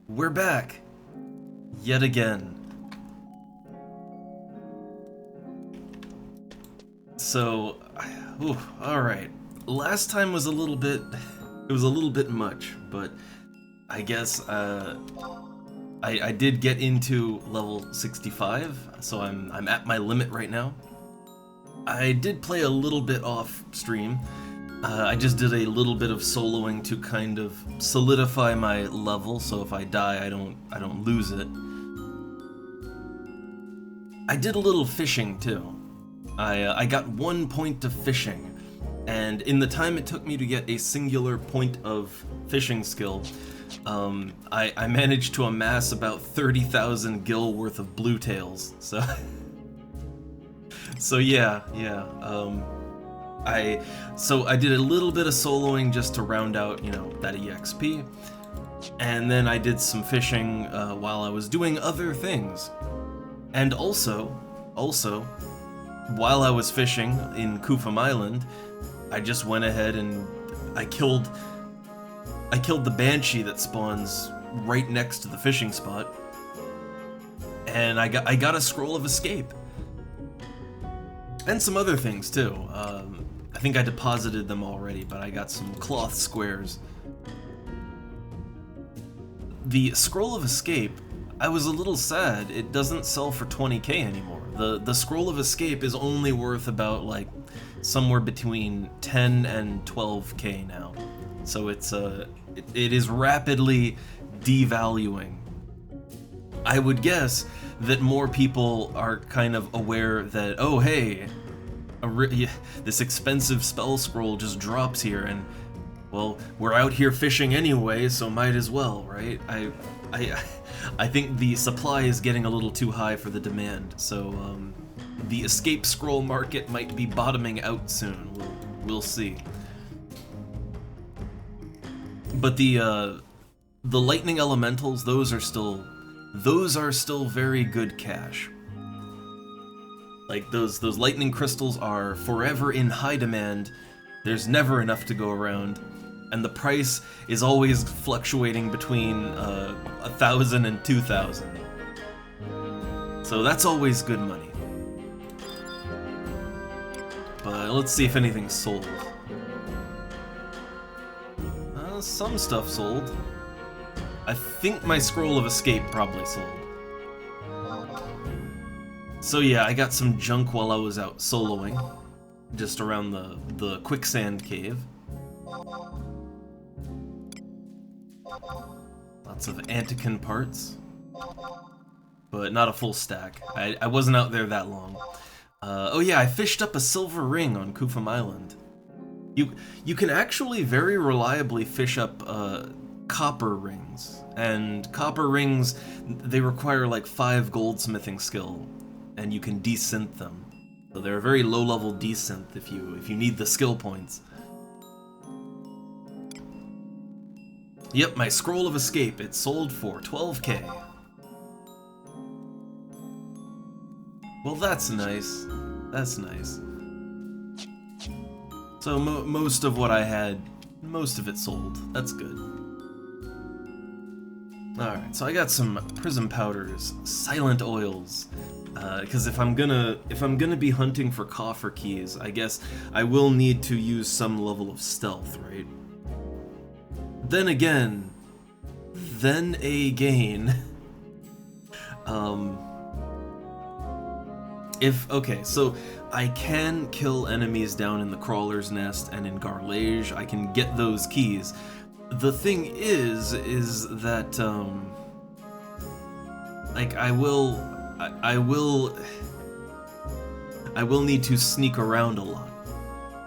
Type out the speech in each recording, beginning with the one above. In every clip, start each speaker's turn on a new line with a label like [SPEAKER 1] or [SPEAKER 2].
[SPEAKER 1] We're back! Yet again. So, alright. Last time was a little bit... It was a little bit much, but I guess, I did get into level 65, so I'm at my limit right now. I did play a little bit off stream. I just did a little bit of soloing to kind of solidify my level, so if I die, I don't lose it. I did a little fishing too. I got 1 point of fishing, and in the time it took me to get a singular point of fishing skill, I managed to amass about 30,000 gil worth of blue tails. So, so yeah. I did a little bit of soloing just to round out, you know, that EXP, and then I did some fishing while I was doing other things. And also, while I was fishing in Kufum Island, I just went ahead and I killed the banshee that spawns right next to the fishing spot, and I got a scroll of escape. And some other things too. I think I deposited them already, but I got some cloth squares. The scroll of escape, I was a little sad. It doesn't sell for 20k anymore. The scroll of escape is only worth about like somewhere between 10 and 12k now. So it's it is rapidly devaluing. I would guess that more people are kind of aware that, oh hey, this expensive spell scroll just drops here, and well, we're out here fishing anyway, so might as well, right? I think the supply is getting a little too high for the demand, so the escape scroll market might be bottoming out soon. We'll see. But the lightning elementals, those are still very good cash. Like those lightning crystals are forever in high demand. There's never enough to go around, and the price is always fluctuating between 1,000 and 2,000. So that's always good money. But let's see if anything's sold. Some stuff sold. I think my scroll of escape probably sold. So yeah, I got some junk while I was out soloing, just around the quicksand cave. Lots of Antikin parts, but not a full stack. I wasn't out there that long. Oh yeah, I fished up a silver ring on Kufum Island. You can actually very reliably fish up copper rings, and copper rings, they require like 5 goldsmithing skill, and you can desynth them. So they're a very low-level desynth if you need the skill points. Yep, my scroll of escape, it sold for 12k. Well, that's nice. That's nice. So most of what I had, most of it sold. That's good. Alright, so I got some prism powders, silent oils, because if I'm gonna be hunting for coffer keys, I guess I will need to use some level of stealth, right? Then again, okay, so I can kill enemies down in the Crawler's Nest and in Garlage. I can get those keys. The thing is that, like, I will need to sneak around a lot.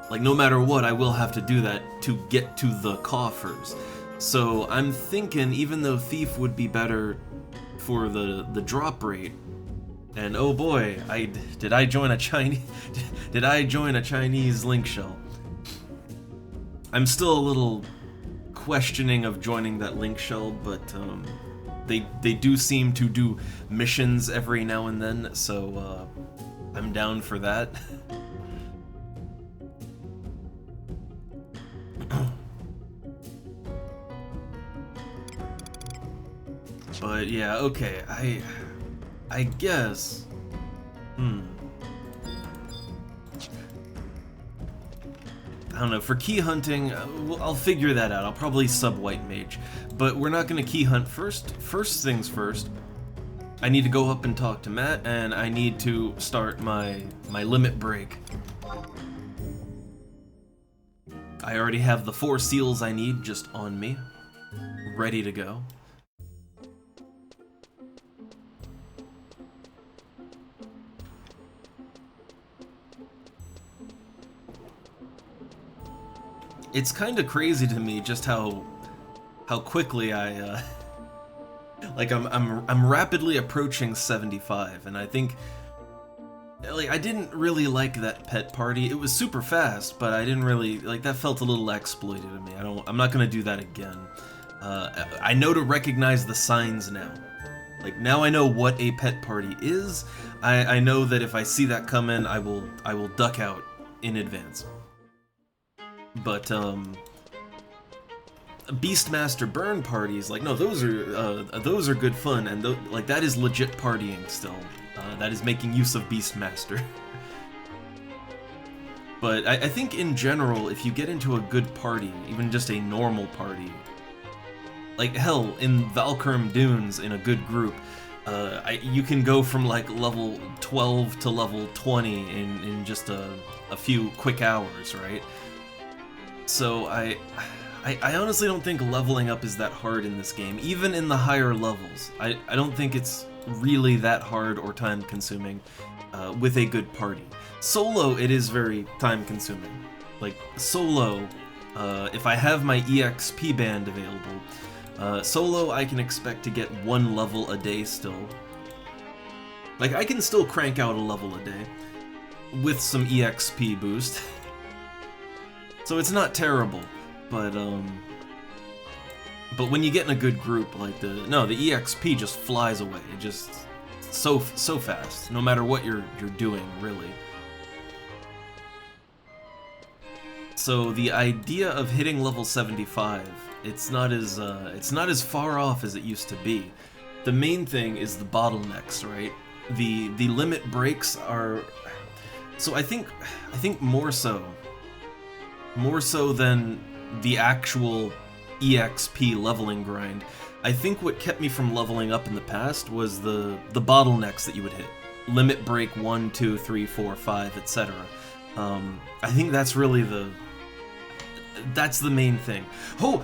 [SPEAKER 1] Like, no matter what, I will have to do that to get to the coffers. So I'm thinking, even though Thief would be better for the drop rate, and oh boy, did I join a Chinese link shell? I'm still a little questioning of joining that link shell, but they do seem to do missions every now and then, so I'm down for that. But yeah, okay, I guess. I don't know, for key hunting, I'll figure that out. I'll probably sub-white mage. But we're not gonna key hunt first. First things first, I need to go up and talk to Matt, and I need to start my limit break. I already have the 4 seals I need just on me, ready to go. It's kind of crazy to me just how quickly I like I'm rapidly approaching 75, and I think like I didn't really like that pet party. It was super fast, but I didn't really like that. Felt a little exploited to me. I'm not gonna do that again. I know to recognize the signs now. Like now I know what a pet party is. I know that if I see that coming, I will duck out in advance. But Beastmaster burn parties, like no, those are good fun, and like that is legit partying still. That is making use of Beastmaster. But I think in general, if you get into a good party, even just a normal party, like hell, in Valkyrim Dunes in a good group, you can go from like level 12 to level 20 in just a few quick hours, right? So I honestly don't think leveling up is that hard in this game, even in the higher levels. I don't think it's really that hard or time consuming with a good party. Solo, it is very time consuming. Like solo, if I have my EXP band available, solo I can expect to get 1 level a day still. Like I can still crank out a level a day with some EXP boost. So it's not terrible, but when you get in a good group, like the EXP just flies away. It just so fast, no matter what you're doing, really. So the idea of hitting level 75, it's not as far off as it used to be. The main thing is the bottlenecks, right? The limit breaks are, so I think more so than the actual EXP leveling grind. I think what kept me from leveling up in the past was the bottlenecks that you would hit. Limit break 1, 2, 3, 4, 5, etc. I think that's really that's the main thing. Ho!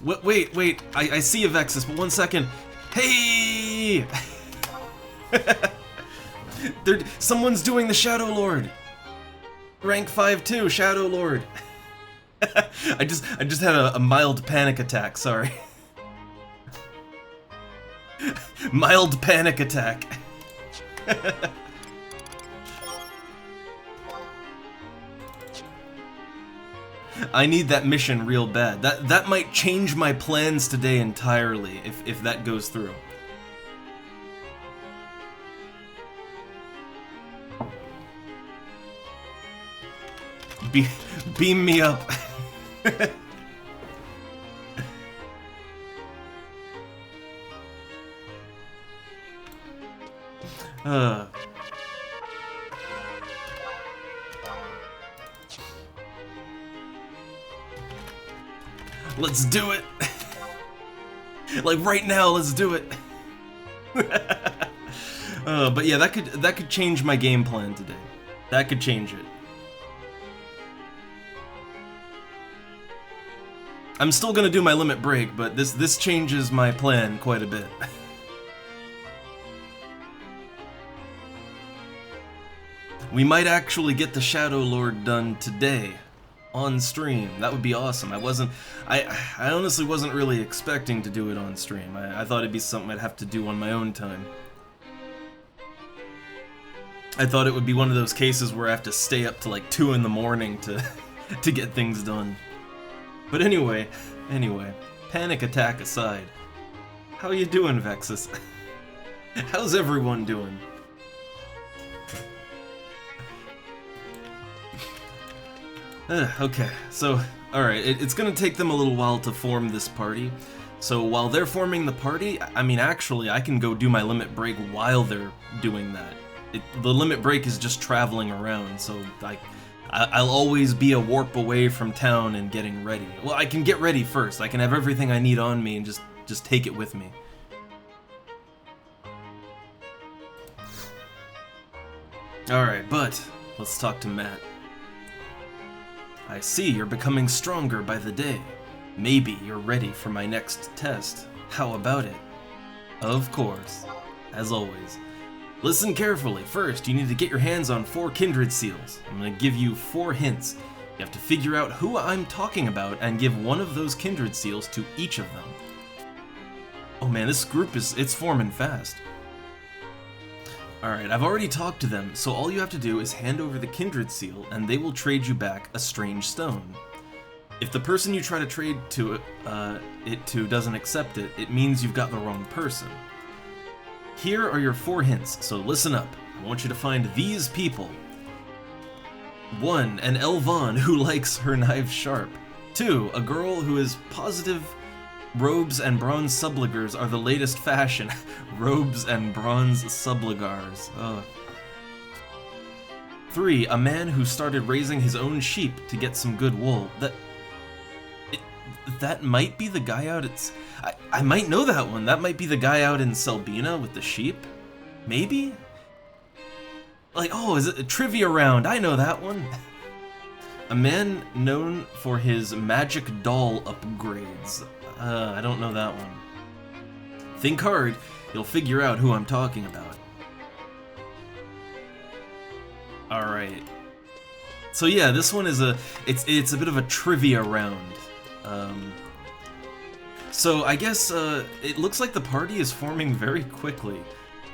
[SPEAKER 1] What? Wait. I see a Vexus, but 1 second. Hey! Someone's doing the Shadow Lord. Rank 5-2, Shadow Lord. I just had a mild panic attack, sorry. Mild panic attack. I need that mission real bad. That might change my plans today entirely if that goes through. Beam me up. Let's do it. Like right now, let's do it. But yeah, that could change my game plan today. That could change it. I'm still gonna do my limit break, but this changes my plan quite a bit. We might actually get the Shadow Lord done today, on stream. That would be awesome. I honestly wasn't really expecting to do it on stream. I thought it'd be something I'd have to do on my own time. I thought it would be one of those cases where I have to stay up to like 2 in the morning to get things done. But anyway, panic attack aside, how you doing, Vexus? How's everyone doing? Okay, so, alright, it's gonna take them a little while to form this party, So while they're forming the party, I mean, actually, I can go do my limit break while they're doing that. The limit break is just traveling around, so I'll always be a warp away from town and getting ready. Well, I can get ready first. I can have everything I need on me and just take it with me. Alright, but let's talk to Matt. I see you're becoming stronger by the day. Maybe you're ready for my next test. How about it? Of course. As always. Listen carefully. First, you need to get your hands on 4 kindred seals. I'm going to give you 4 hints. You have to figure out who I'm talking about and give one of those kindred seals to each of them. Oh man, this group it's forming fast. Alright, I've already talked to them, so all you have to do is hand over the kindred seal and they will trade you back a strange stone. If the person you try to trade it to doesn't accept it, it means you've got the wrong person. Here are your 4 hints, so listen up. I want you to find these people. 1. An Elvon who likes her knives sharp. 2. A girl who is positive robes and bronze subligars are the latest fashion. Robes and bronze subligars. 3. A man who started raising his own sheep to get some good wool. That might be the guy out at... I might know that one. That might be the guy out in Selbina with the sheep. Maybe? Like, oh, is it a trivia round? I know that one. A man known for his magic doll upgrades. I don't know that one. Think hard. You'll figure out who I'm talking about. Alright. So yeah, this one is it's a bit of a trivia round. So I guess it looks like the party is forming very quickly,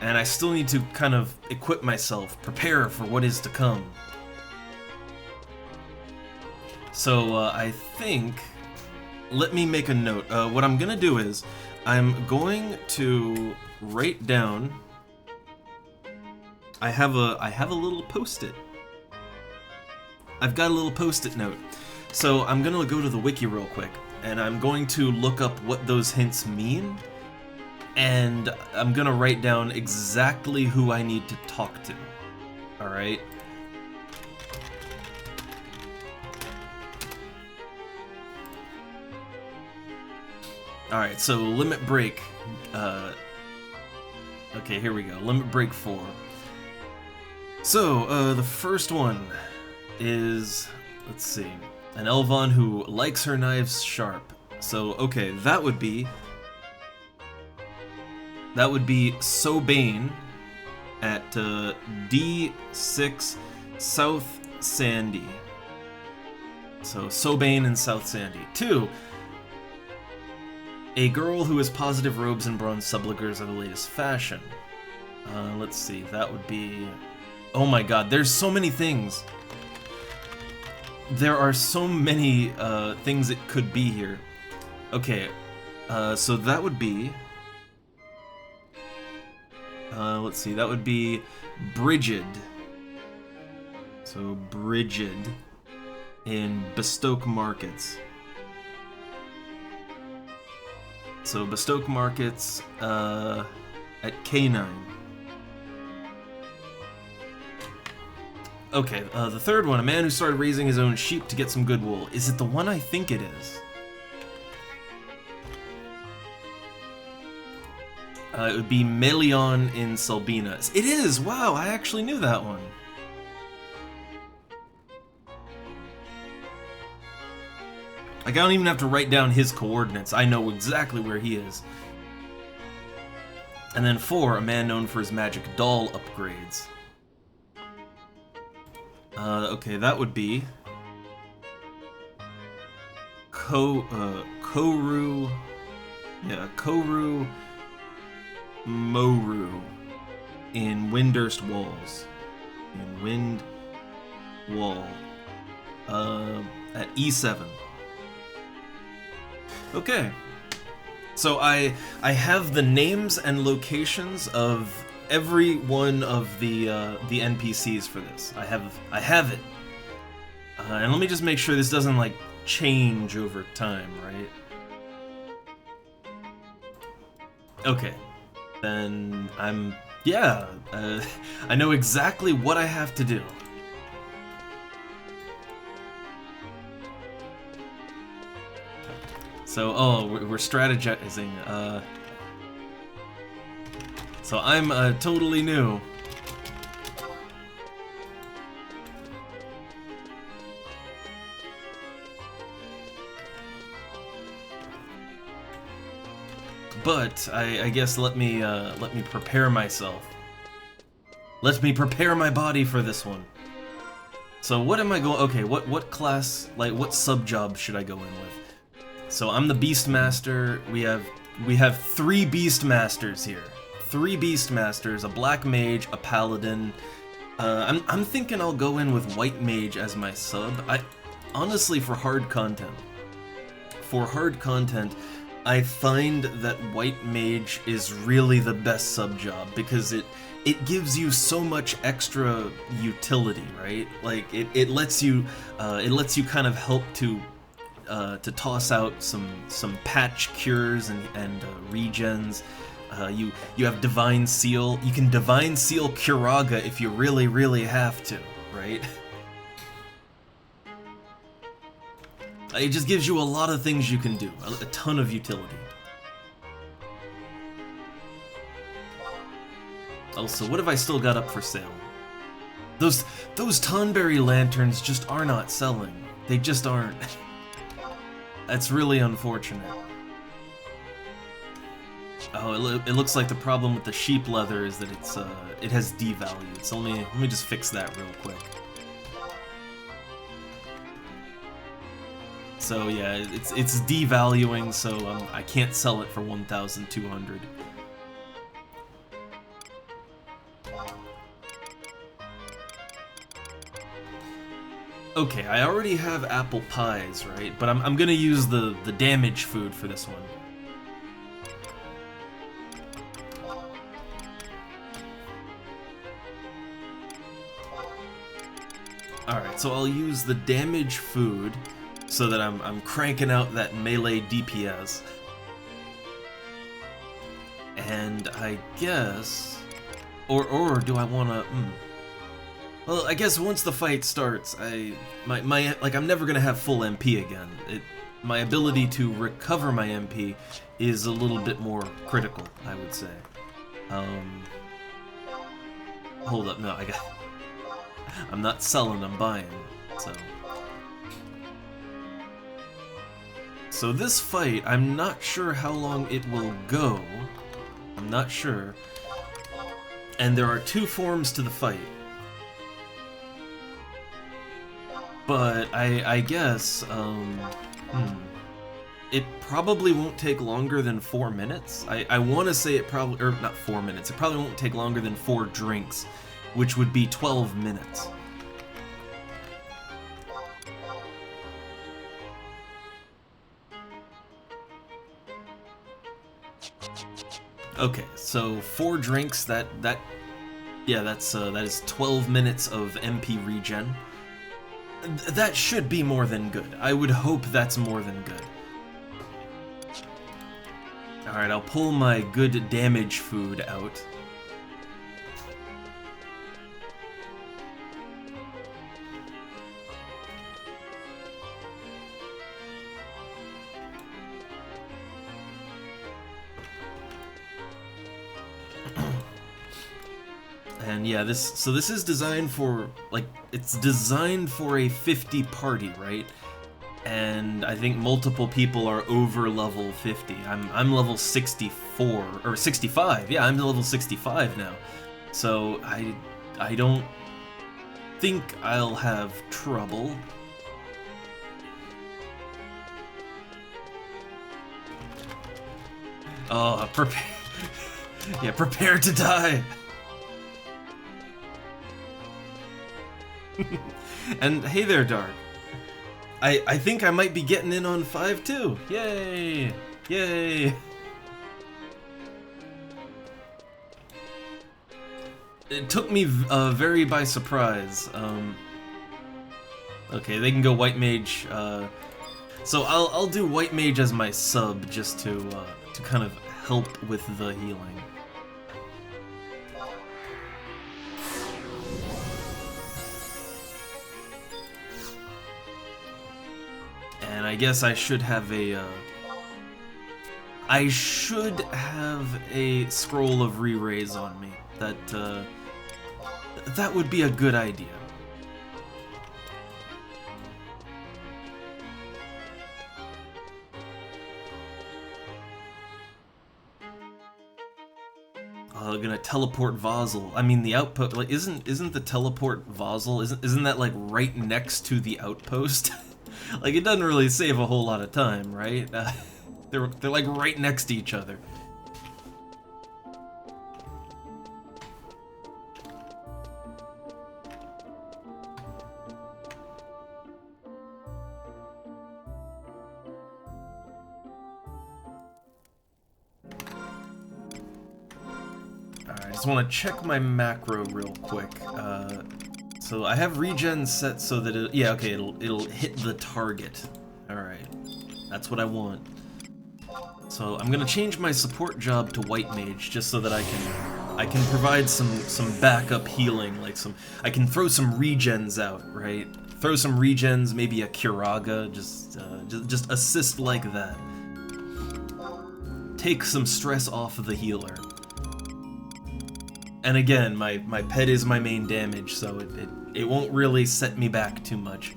[SPEAKER 1] and I still need to kind of equip myself, prepare for what is to come. So I think, let me make a note. What I'm gonna do is, I'm going to write down. I have a little post-it. I've got a little post-it note. So I'm gonna go to the wiki real quick, and I'm going to look up what those hints mean, and I'm gonna write down exactly who I need to talk to. Alright? Alright, so limit break. Okay, here we go. Limit break 4. So, the first one is, let's see, an Elvon who likes her knives sharp. So, okay, that would be Sobane at D6 South Sandy. So, Sobane and South Sandy. 2. A girl who has positive robes and bronze subligars are the latest fashion. Let's see, that would be... Oh my god, there's so many things. There are so many things it could be here. Okay, so that would be... let's see, that would be Brigid. So, Brigid in Bestoke Markets. So, Bestoke Markets at K9. Okay, the third one, a man who started raising his own sheep to get some good wool. Is it the one I think it is? It would be Melion in Selbina. It is! Wow, I actually knew that one. Like, I don't even have to write down his coordinates. I know exactly where he is. And then 4, a man known for his magic doll upgrades. Okay, that would be... Koru... Yeah, Koru... Moru in Windurst Walls. In Wind Wall. At E7. Okay. So I have the names and locations of every one of the NPCs for this. I have it. And let me just make sure this doesn't like change over time, right? Okay. Then yeah, I know exactly what I have to do. So, oh, we're strategizing. So I'm totally new. But I guess let me prepare myself. Let me prepare my body for this one. So what am I going? Okay, what class, like what sub job should I go in with? So I'm the Beastmaster. We have 3 Beastmasters here. 3 Beastmasters, a Black Mage, a Paladin. I'm thinking I'll go in with White Mage as my sub. Honestly, for hard content, I find that White Mage is really the best sub job because it gives you so much extra utility, right? Like it lets you kind of help to toss out some patch cures and regens. You have Divine Seal. You can Divine Seal Curaga if you really have to, right? It just gives you a lot of things you can do, a ton of utility. Also, what have I still got up for sale? Those Tonberry lanterns just are not selling. They just aren't. That's really unfortunate. Oh, it looks like the problem with the sheep leather is that it has devalued. So let me just fix that real quick. So yeah, it's devaluing, so I can't sell it for 1,200. Okay, I already have apple pies, right? But I'm gonna use the damage food for this one. Alright, so I'll use the damage food so that I'm cranking out that melee DPS. And I guess... Or do I wanna... Well, I guess once the fight starts, I'm never gonna have full MP again. My ability to recover my MP is a little bit more critical, I would say. Hold up, no, I'm not selling, I'm buying, So this fight, I'm not sure how long it will go. I'm not sure. And there are 2 forms to the fight. But I guess, it probably won't take longer than 4 minutes. I want to say it probably, or not 4 minutes, it probably won't take longer than 4 drinks, which would be 12 minutes. Okay, so 4 drinks, that is 12 minutes of MP regen. That should be more than good. I would hope that's more than good. Alright, I'll pull my good damage food out. And yeah, this is designed for, like, it's designed for a 50 party, right? And I think multiple people are over level 50. I'm level 64 or 65. Yeah, I'm level 65 now. So I don't think I'll have trouble. Oh, prepare to die. And hey there, Dark. I think I might be getting in on 5 too. Yay! Yay! It took me very by surprise. Okay, they can go White Mage. So I'll do White Mage as my sub just to kind of help with the healing. And I guess I should have a scroll of re-raise on me. That would be a good idea. Gonna teleport Vazal. I mean, the outpost, like, isn't the teleport Vazal, isn't that like right next to the outpost? Like, it doesn't really save a whole lot of time, right? They're like right next to each other. I just want to check my macro real quick. So I have regen set so that it'll hit the target. All right, that's what I want. So I'm gonna change my support job to White Mage just so that I can provide some backup healing, like I can throw some regens out, right? Throw some regens, maybe a Curaga, just assist like that. Take some stress off of the healer. And again, my pet is my main damage, so it won't really set me back too much.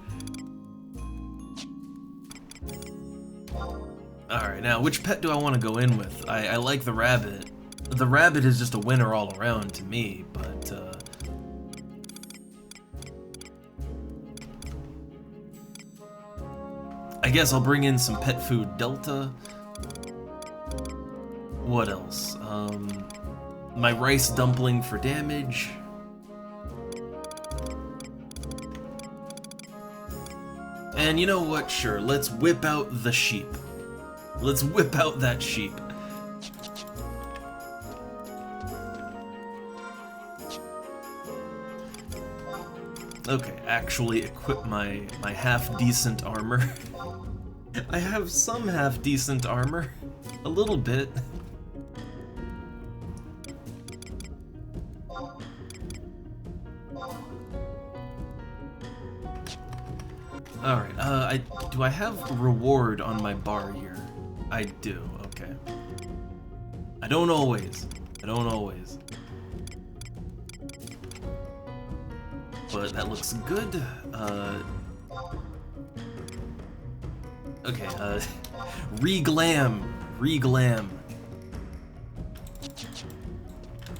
[SPEAKER 1] Alright, now which pet do I want to go in with? I like the rabbit. The rabbit is just a winner all around to me, but I guess I'll bring in some pet food Delta. What else? My rice dumpling for damage. And you know what? Sure, let's whip out the sheep. Let's whip out that sheep. Okay, actually equip my half-decent armor. I have some half-decent armor. A little bit. Alright, do I have reward on my bar here? I do, okay. I don't always. But that looks good. Okay, Reglam.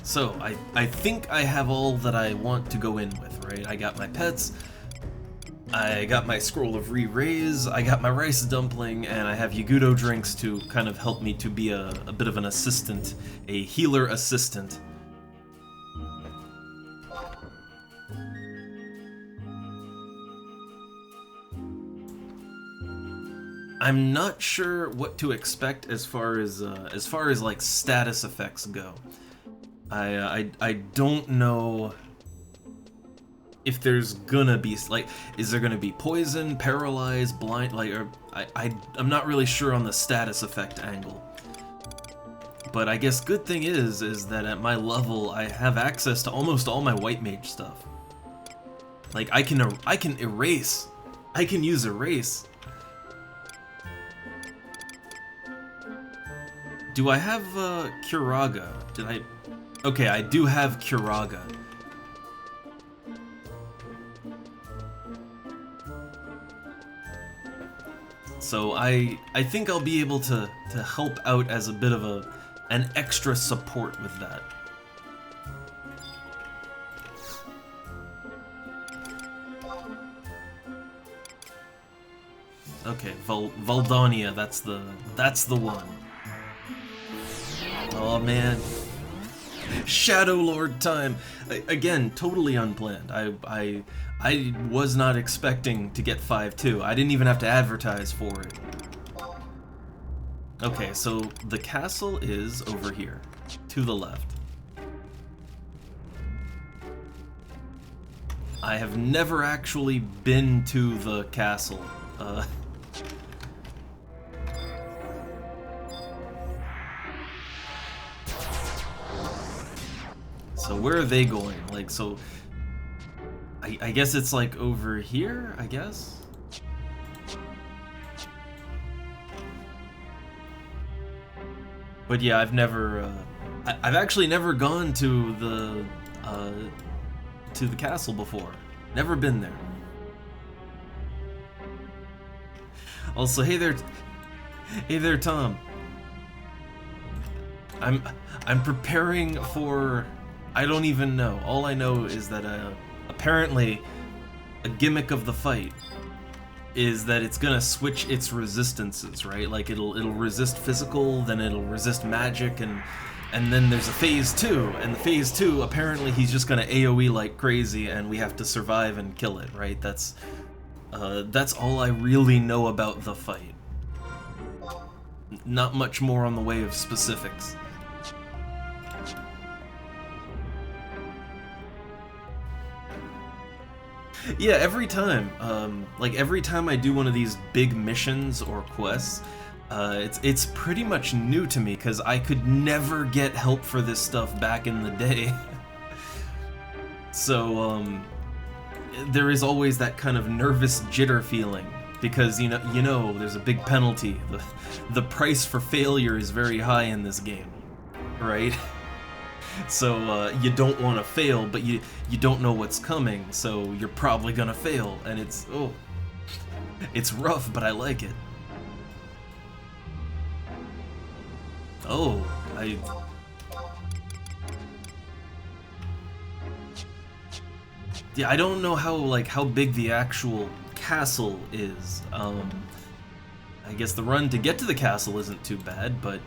[SPEAKER 1] So, I think I have all that I want to go in with, right? I got my pets, I got my scroll of re-raise, I got my rice dumpling, and I have Yagudo drinks to kind of help me to be a bit of an assistant, a healer assistant. I'm not sure what to expect as far as like status effects go. I don't know if there's gonna be, like, is there gonna be poison, paralyzed, blind, like, or I'm not really sure on the status effect angle. But I guess good thing is that at my level I have access to almost all my White Mage stuff. Like, I can erase. I can use erase. Do I have Curaga? Okay, I do have Curaga. So I think I'll be able to help out as a bit of an extra support with that. Okay, Valdania, that's the one. Oh man. Shadow Lord time. Again, totally unplanned. I was not expecting to get 5-2. I didn't even have to advertise for it. Okay, so the castle is over here, to the left. I have never actually been to the castle. So where are they going? Like, so... I guess it's like over here, I guess? But yeah, I've never, I've actually never gone to the castle before. Never been there. Also, hey there, Tom. I'm preparing for, I don't even know. All I know is that apparently a gimmick of the fight is that it's gonna switch its resistances, right? Like it'll resist physical, then it'll resist magic, and then there's a phase 2, and the phase 2 apparently he's just gonna AoE like crazy, and we have to survive and kill it, right? That's all I really know about the fight. Not much more on the way of specifics. Yeah, every time, like every time I do one of these big missions or quests, it's pretty much new to me because I could never get help for this stuff back in the day. So, there is always that kind of nervous jitter feeling because you know there's a big penalty. The price for failure is very high in this game, right? So you don't want to fail, but you don't know what's coming, so you're probably gonna fail, and it's rough, but I like it. Oh, yeah, I don't know how big the actual castle is. I guess the run to get to the castle isn't too bad, but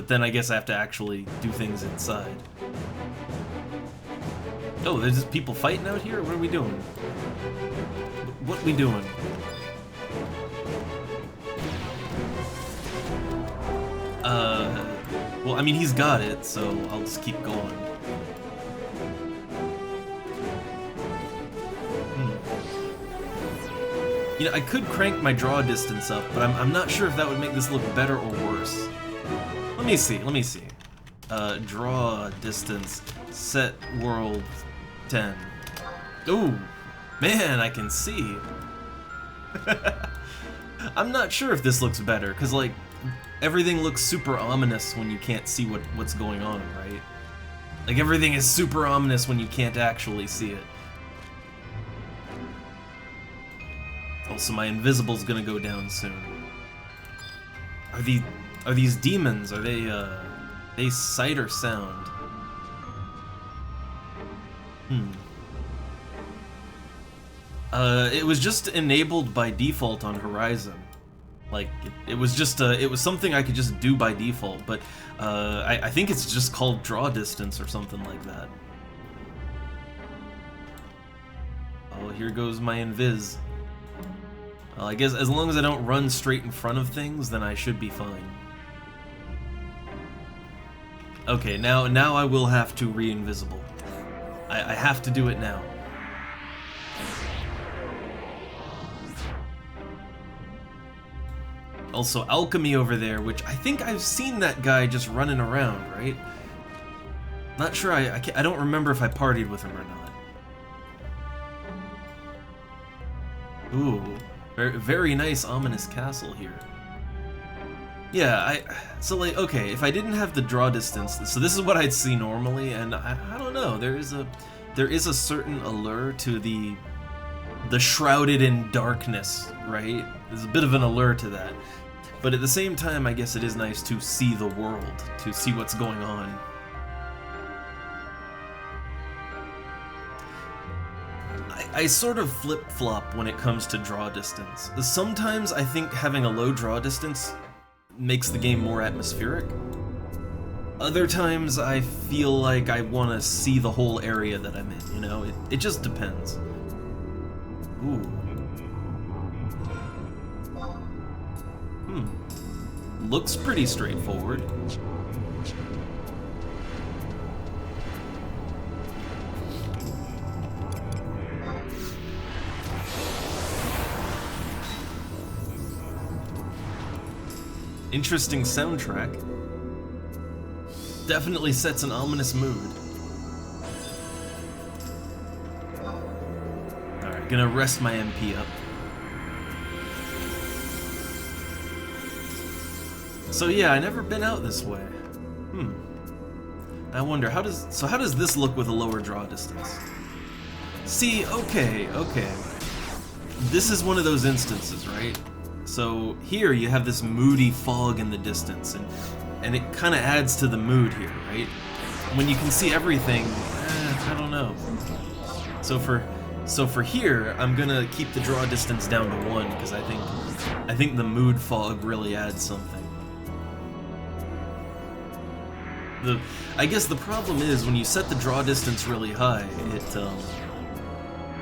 [SPEAKER 1] then I guess I have to actually do things inside. Oh, there's just people fighting out here? What are we doing? What are we doing? Well, I mean, he's got it, so I'll just keep going. You know, I could crank my draw distance up, but I'm not sure if that would make this look better or worse. Let me see. Draw distance, set world 10. Ooh, man, I can see. I'm not sure if this looks better, because, like, everything looks super ominous when you can't see what's going on, right? Like, everything is super ominous when you can't actually see it. Also, my invisible's gonna go down soon. Are these demons? Are they sight or sound? It was just enabled by default on Horizon. Like, it was just, it was something I could just do by default, but I think it's just called draw distance or something like that. Oh, here goes my invis. I guess as long as I don't run straight in front of things, then I should be fine. Okay, now I will have to re-invisible. I have to do it now. Also, Alchemy over there, which I think I've seen that guy just running around, right? Not sure, I don't remember if I partied with him or not. Ooh, very nice ominous castle here. Yeah, so like, okay, if I didn't have the draw distance, so this is what I'd see normally, and I don't know, there is a certain allure to the shrouded in darkness, right? There's a bit of an allure to that. But at the same time, I guess it is nice to see the world, to see what's going on. I sort of flip-flop when it comes to draw distance. Sometimes I think having a low draw distance makes the game more atmospheric. Other times I feel like I want to see the whole area that I'm in, you know? It just depends. Ooh. Looks pretty straightforward. Interesting soundtrack. Definitely sets an ominous mood. Gonna rest my MP up. So yeah, I never been out this way. I wonder how does this look with a lower draw distance? See, okay. This is one of those instances, right? So here you have this moody fog in the distance, and it kind of adds to the mood here, right? When you can see everything, I don't know. So for here, I'm gonna keep the draw distance down to 1 because I think the mood fog really adds something. I guess the problem is when you set the draw distance really high,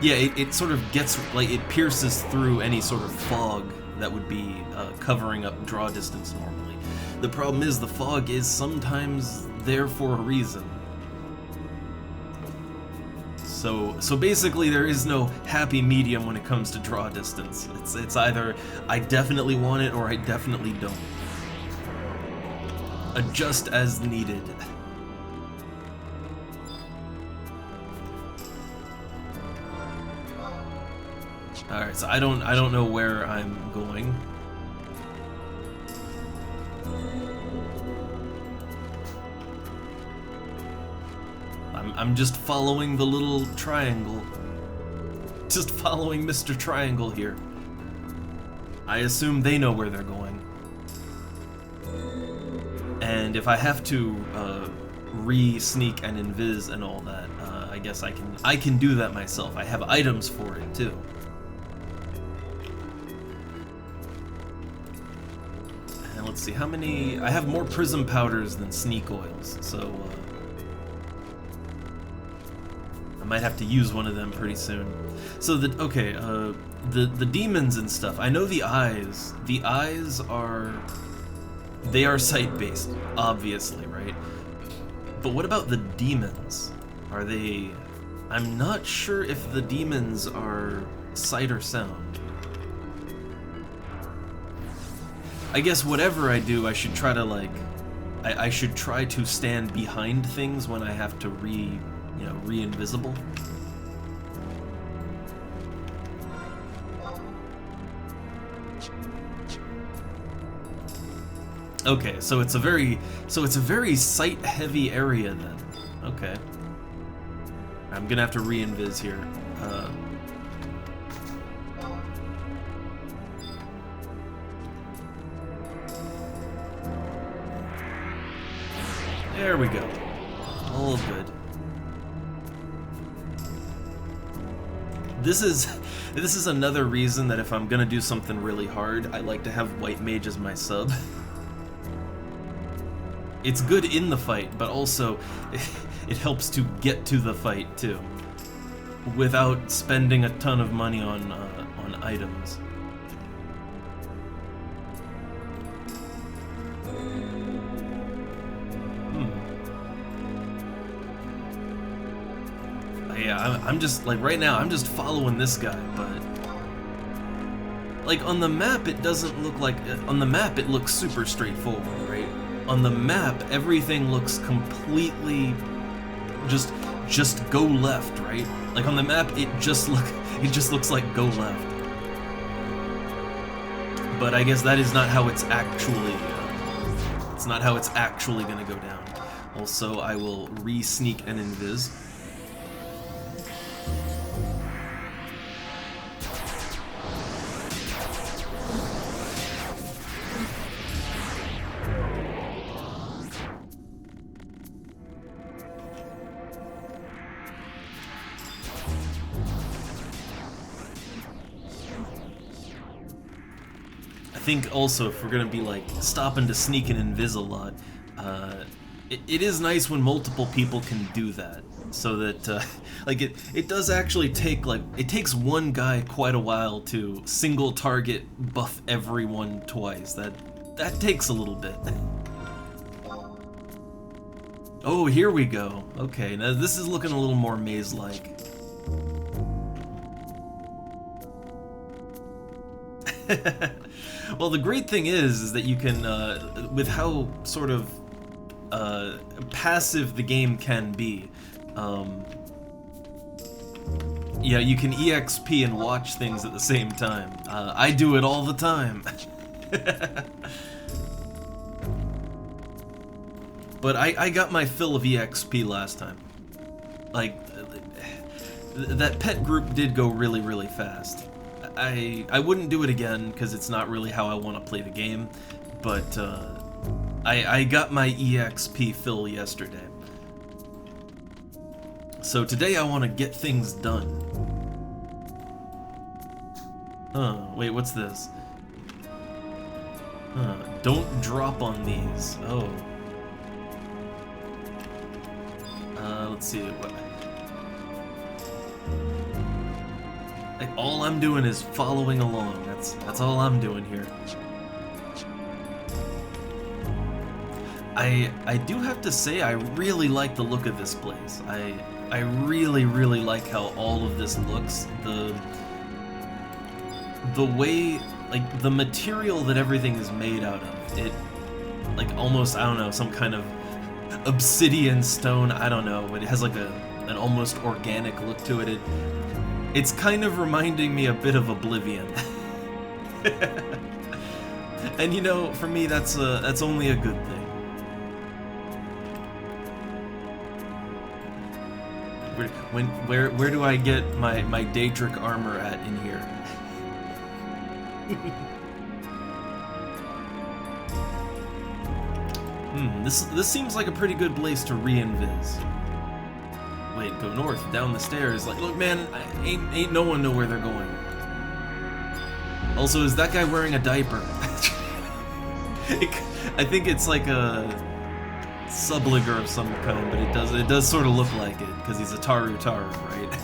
[SPEAKER 1] it sort of gets, like, it pierces through any sort of fog that would be covering up draw distance normally. The problem is the fog is sometimes there for a reason. So basically there is no happy medium when it comes to draw distance. It's either I definitely want it or I definitely don't. Adjust as needed. Alright, so I don't know where I'm going. I'm just following the little triangle. Just following Mr. Triangle here. I assume they know where they're going. And if I have to re-sneak and invis and all that, I guess I can do that myself. I have items for it too. And let's see how many. I have more prism powders than sneak oils, so I might have to use one of them pretty soon. So the demons and stuff. I know the eyes. The eyes are. They are sight-based, obviously, right? But what about the demons? Are they... I'm not sure if the demons are sight or sound. I guess whatever I do, I should try to, like... I should try to stand behind things when I have to re-invisible. Okay, so it's a very sight-heavy area then. Okay. I'm gonna have to re-invis here. There we go. All good. This is another reason that if I'm gonna do something really hard, I like to have White Mage as my sub. It's good in the fight, but also it helps to get to the fight too, without spending a ton of money on items. Yeah, I'm just like right now. I'm just following this guy, but like on the map, it doesn't look like. On the map, it looks super straightforward, right? On the map, everything looks completely just go left, right? Like on the map, it just looks like go left. But I guess that is not how it's actually. It's not how it's actually gonna go down. Also, I will re-sneak and invis. I think also if we're gonna be like stopping to sneak and invis a lot, it is nice when multiple people can do that, so that like it does actually take it takes one guy quite a while to single target buff everyone twice. That takes a little bit. Oh, here we go. Okay, now this is looking a little more maze-like. Well, the great thing is that you can, with how sort of passive the game can be, Yeah, you can EXP and watch things at the same time. I do it all the time. But I got my fill of EXP last time. Like, that pet group did go really, really fast. I wouldn't do it again, because it's not really how I want to play the game, but I got my EXP fill yesterday. So today I want to get things done. Wait, what's this? Don't drop on these. Oh. Let's see. What? Like, all I'm doing is following along. That's all I'm doing here. I do have to say I really like the look of this place. I really, really like how all of this looks. The way, like, the material that everything is made out of, it, like, almost, I don't know, some kind of obsidian stone, I don't know, but it has like an almost organic look to it. It's kind of reminding me a bit of Oblivion. And you know, for me that's only a good thing. Where do I get my Daedric armor at in here? This seems like a pretty good place to re-invis. Wait, go north, down the stairs. Like, look, man, ain't no one know where they're going. Also, is that guy wearing a diaper? I think it's like a subliger of some kind, but it does sort of look like it because he's a Taru, right?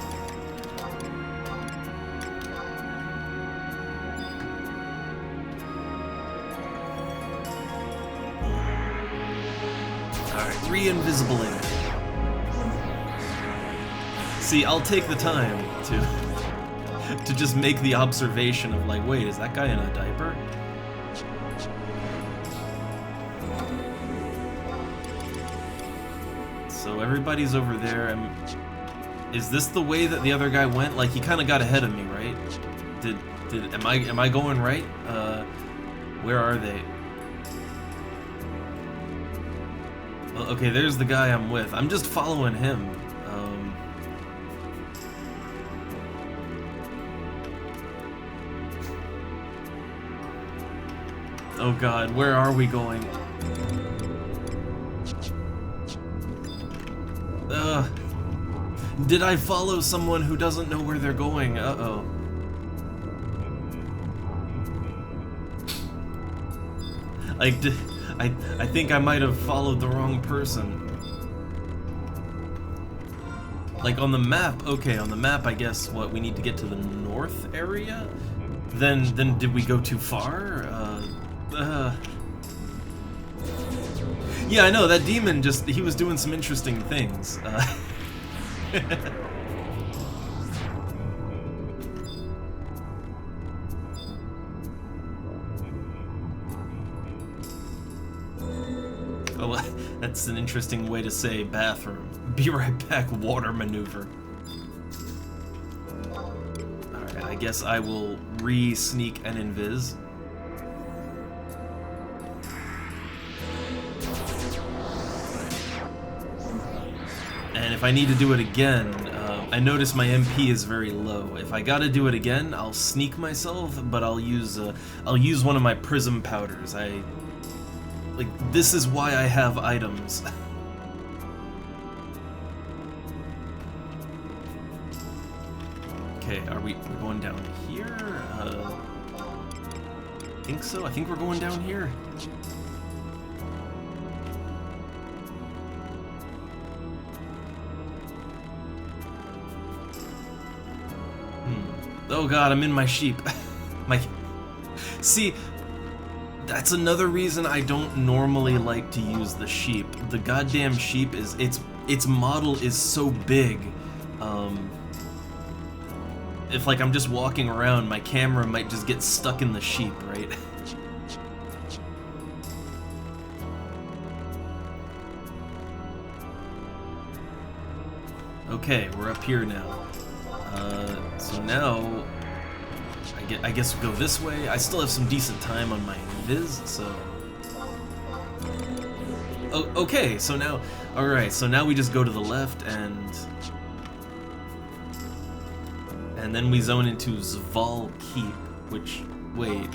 [SPEAKER 1] Re-invisibling. See, I'll take the time to just make the observation of like, wait, is that guy in a diaper? So everybody's over there. Is this the way that the other guy went? Like, he kind of got ahead of me, right? Am I going right? Where are they? Okay, there's the guy I'm with. I'm just following him. Oh god, where are we going? Did I follow someone who doesn't know where they're going? Uh-oh. I think I might have followed the wrong person. Like, on the map, okay, on the map, I guess, what, we need to get to the north area? Then did we go too far? Yeah, I know, that demon just, he was doing some interesting things. Oh, that's an interesting way to say bathroom. Be right back, water maneuver. Alright, I guess I will re-sneak and invis. And if I need to do it again, I notice my MP is very low. If I gotta do it again, I'll sneak myself, but I'll use one of my prism powders. Like, this is why I have items. Okay, we're going down here? I think so. I think we're going down here. Oh god, I'm in my sheep. See, that's another reason I don't normally like to use the sheep. The goddamn sheep is, its model is so big. If like I'm just walking around, my camera might just get stuck in the sheep, right? Okay, we're up here now. So now, I guess we'll go this way. I still have some decent time on my invis, so... Oh, okay, so now... Alright, so now we just go to the left and then we zone into Zval Keep, which... Wait.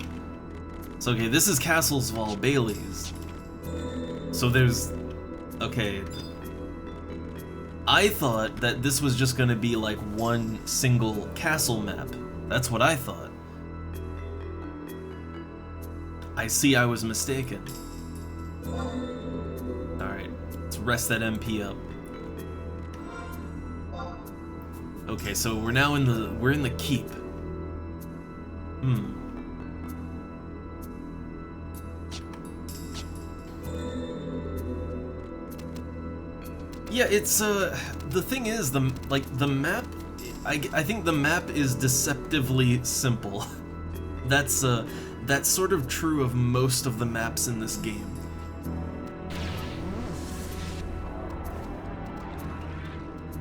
[SPEAKER 1] So, okay, this is Castle Zval Bailey's. So there's... Okay. I thought that this was just gonna be like one single castle map. That's what I thought. I see I was mistaken. Alright, let's rest that MP up. Okay, so we're now in the keep. Yeah, it's the thing is the map. I think the map is deceptively simple. That's sort of true of most of the maps in this game.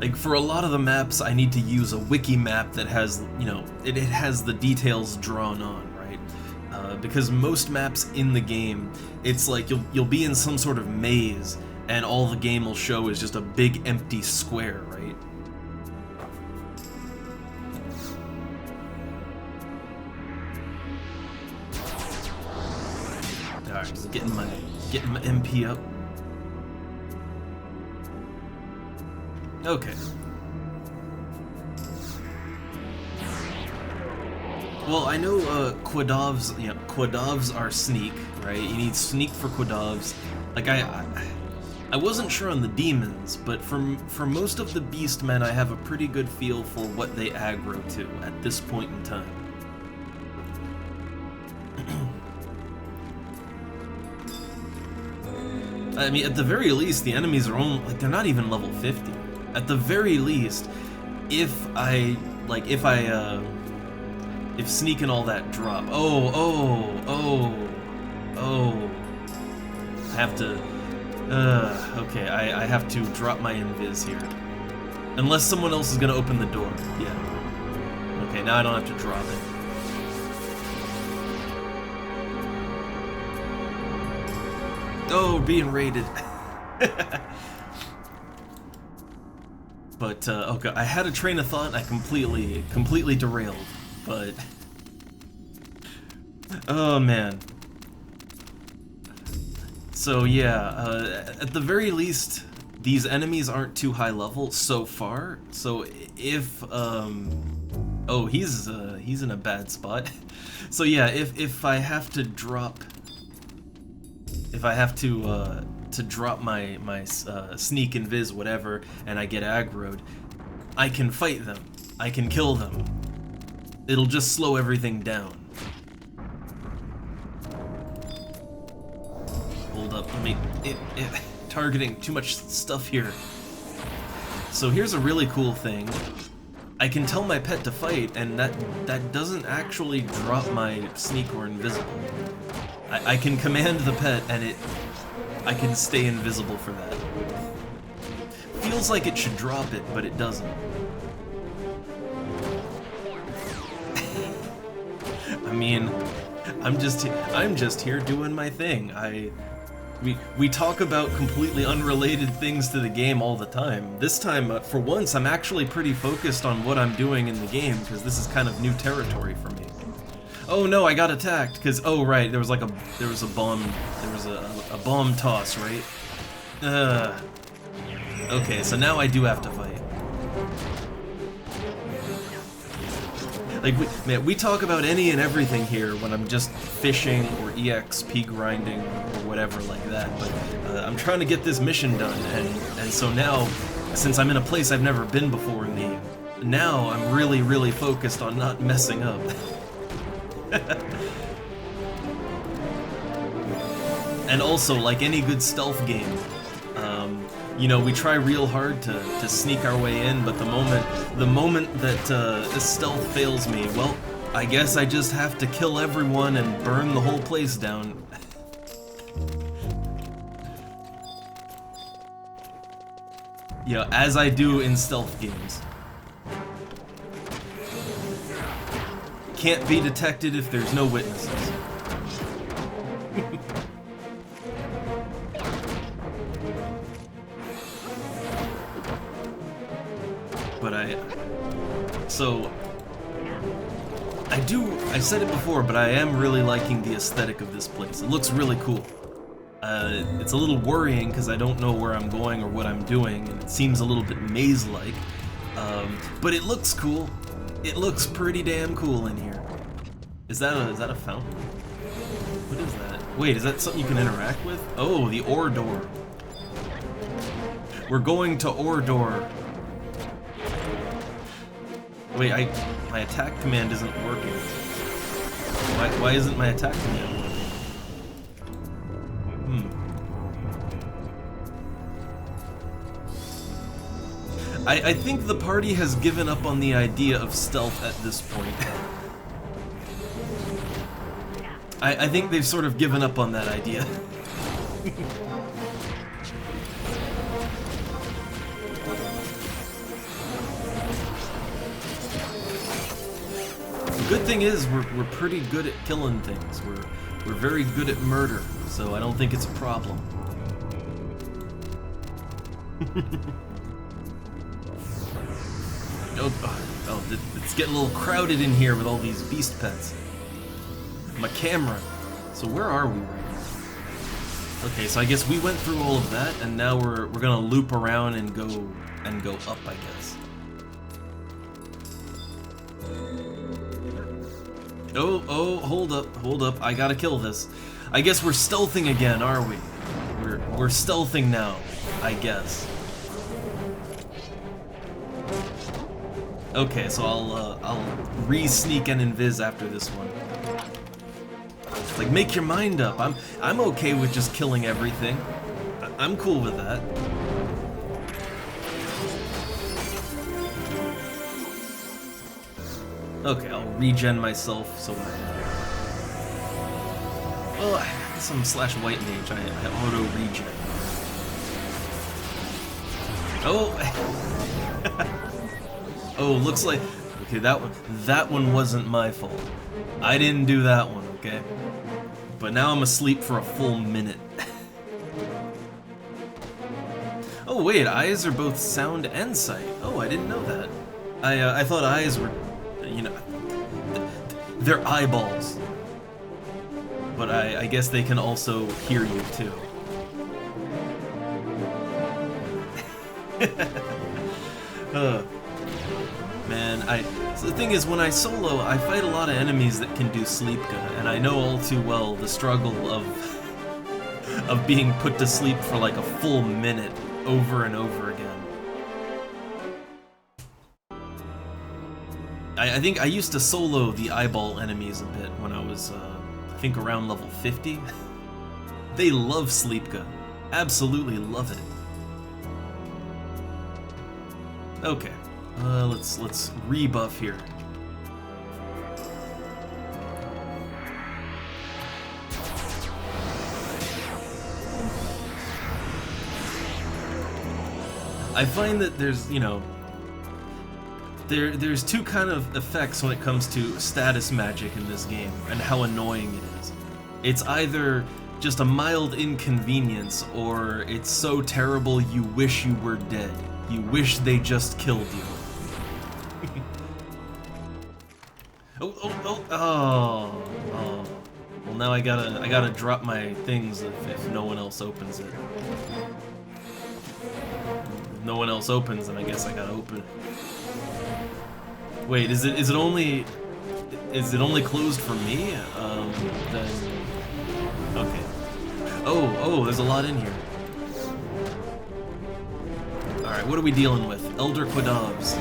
[SPEAKER 1] Like, for a lot of the maps, I need to use a wiki map that has, you know, it has the details drawn on, right? Because most maps in the game, it's like you'll be in some sort of maze, and all the game will show is just a big empty square, right? Alright, just getting my MP up. Okay. Well, I know Quadovs, you know, Quadovs are sneak, right? You need sneak for Quadovs. Like I wasn't sure on the demons, but for most of the beastmen, I have a pretty good feel for what they aggro to at this point in time. I mean, at the very least, the enemies are only, like, they're not even level 50. At the very least, if sneak and all that drop. I have to, okay, I have to drop my invis here. Unless someone else is gonna open the door, yeah. Okay, now I don't have to drop it. Oh, being raided. But, okay, I had a train of thought, I completely derailed, but... Oh, man. So, yeah, at the very least, these enemies aren't too high level so far, so if, oh, he's in a bad spot. So, yeah, if I have to drop... If I have to drop my sneak and viz whatever, and I get aggroed, I can fight them. I can kill them. It'll just slow everything down. Hold up, let me... targeting too much stuff here. So here's a really cool thing. I can tell my pet to fight, and that doesn't actually drop my sneak or invisible. I can command the pet, and I can stay invisible for that. Feels like it should drop it, but it doesn't. I mean, I'm just here doing my thing. We talk about completely unrelated things to the game all the time. This time, for once, I'm actually pretty focused on what I'm doing in the game, because this is kind of new territory for me. Oh no, I got attacked, because, oh right, there was a bomb toss, right? Okay, so now I do have to fight. Like, we talk about any and everything here when I'm just fishing or EXP grinding or whatever like that, but I'm trying to get this mission done, and so now, since I'm in a place I've never been before in the game, now I'm really focused on not messing up. And also, like any good stealth game, you know, we try real hard to sneak our way in, but the moment that stealth fails me, well, I guess I just have to kill everyone and burn the whole place down. You know, as I do in stealth games. can't be detected if there's no witnesses. But I said it before, but I am really liking the aesthetic of this place. It looks really cool. It's a little worrying because I don't know where I'm going or what I'm doing, and it seems a little bit maze-like. But it looks cool. It looks pretty damn cool in here. Is that a fountain? What is that? Wait, is that something you can interact with? Oh, the ore door. We're going to ore door. Wait, my attack command isn't working. Why isn't my attack command working? I think the party has given up on the idea of stealth at this point. I think they've sort of given up on that idea. The good thing is we're pretty good at killing things. We're very good at murder, so I don't think it's a problem. Oh, it's getting a little crowded in here with all these beast pets. My camera. So where are we right now? Okay, so I guess we went through all of that, and now we're gonna loop around and go up, I guess. Oh, hold up, I gotta kill this. I guess we're stealthing again, are we? We're stealthing now, I guess. Okay, so I'll re-sneak and invis after this one. Like, make your mind up. I'm okay with just killing everything. I'm cool with that. Okay, I'll regen myself so well, I guess I'm slash white mage. I auto regen. Oh. Oh, looks like... Okay, that one wasn't my fault. I didn't do that one, okay? But now I'm asleep for a full minute. Oh wait, eyes are both sound and sight. Oh, I didn't know that. I thought eyes were, you know, they're eyeballs. But I guess they can also hear you too. Man, so the thing is, when I solo, I fight a lot of enemies that can do Sleepka, and I know all too well the struggle of being put to sleep for like a full minute over and over again. I think I used to solo the eyeball enemies a bit when I was, I think around level 50. They love Sleepka. Absolutely love it. Okay. Let's rebuff here. I find that there's, you know, there's two kind of effects when it comes to status magic in this game and how annoying it is. It's either just a mild inconvenience, or it's so terrible you wish you were dead. You wish they just killed you. Oh. Well, now I gotta drop my things if no one else opens it. If no one else opens, then I guess I gotta open it. Wait, is it only closed for me? Then okay. Oh, there's a lot in here. All right, what are we dealing with? Elder Quadobs.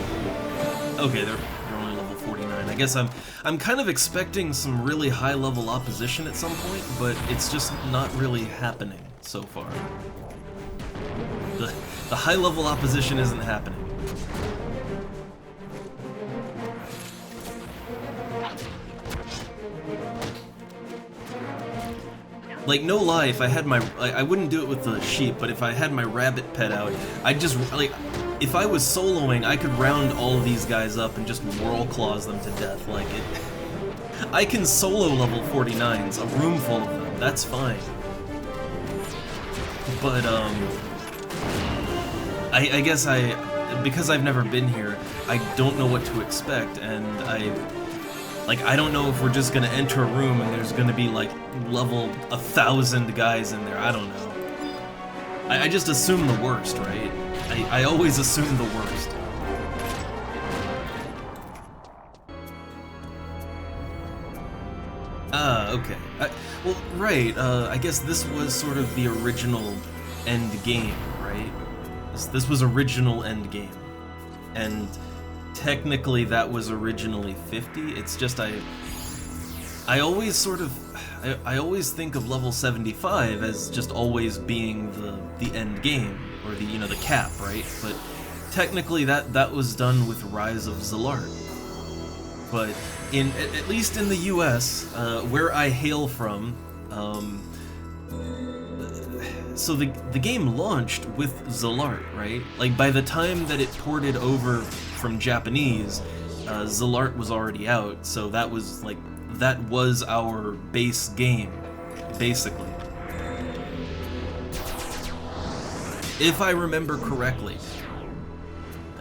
[SPEAKER 1] Okay, they're only level 49. I guess I'm kind of expecting some really high level opposition at some point, but it's just not really happening so far. The high level opposition isn't happening. Like, no lie, if I had my... I wouldn't do it with the sheep, but if I had my rabbit pet out, I'd just, like... If I was soloing, I could round all of these guys up and just whirl claws them to death. Like, I can solo level 49s, a room full of them, that's fine. But, I guess because I've never been here, I don't know what to expect, and I don't know if we're just gonna enter a room and there's gonna be, like, level 1,000 guys in there, I don't know. I just assume the worst, right? I always assume the worst. Ah, okay. Well, right, I guess this was sort of the original end game, right? This was original end game. And technically that was originally 50, it's just I always sort of... I always think of level 75 as just always being the end game, or the, you know, the cap, right? But technically that was done with Rise of Zalart. But at least in the US, where I hail from, so the game launched with Zalart, right? Like, by the time that it ported over from Japanese, Zalart was already out, so that was our base game, basically. If I remember correctly.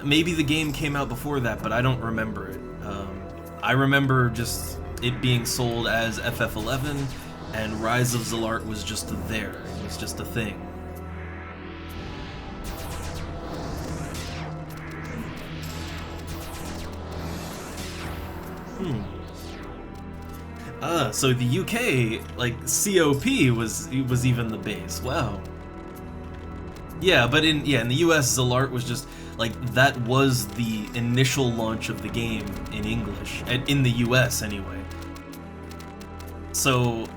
[SPEAKER 1] Maybe the game came out before that, but I don't remember it. I remember just it being sold as FF11, and Rise of Zalart was just there. It was just a thing. So the UK, like, COP was even the base. Wow. Yeah, but in the US, Zalart was just, like, that was the initial launch of the game in English, in the US anyway. So,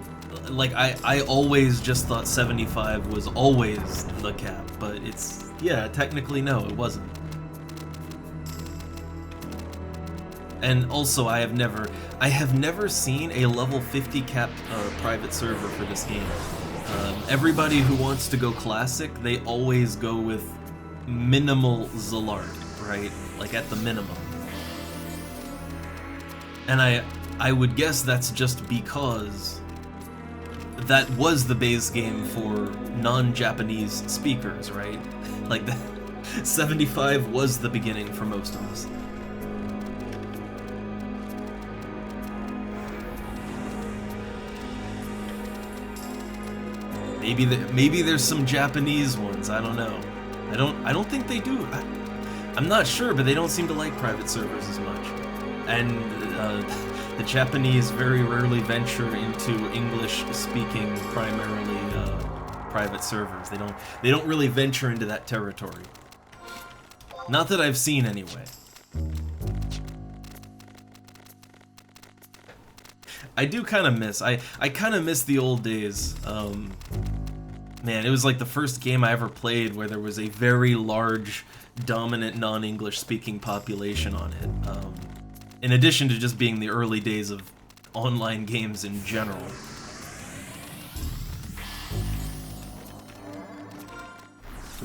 [SPEAKER 1] like, I always just thought 75 was always the cap, but it's, yeah, technically no, it wasn't. And also, I have never seen a level 50 capped private server for this game. Everybody who wants to go classic, they always go with minimal Zalart, right? Like, at the minimum. And I would guess that's just because that was the base game for non-Japanese speakers, right? Like, 75 was the beginning for most of us. Maybe there's some Japanese ones. I don't know. I don't think they do. I'm not sure, but they don't seem to like private servers as much. And the Japanese very rarely venture into English-speaking, primarily private servers. They don't really venture into that territory. Not that I've seen anyway. I do kind of miss. I kind of miss the old days. Man, it was like the first game I ever played where there was a very large, dominant non-English speaking population on it. In addition to just being the early days of online games in general.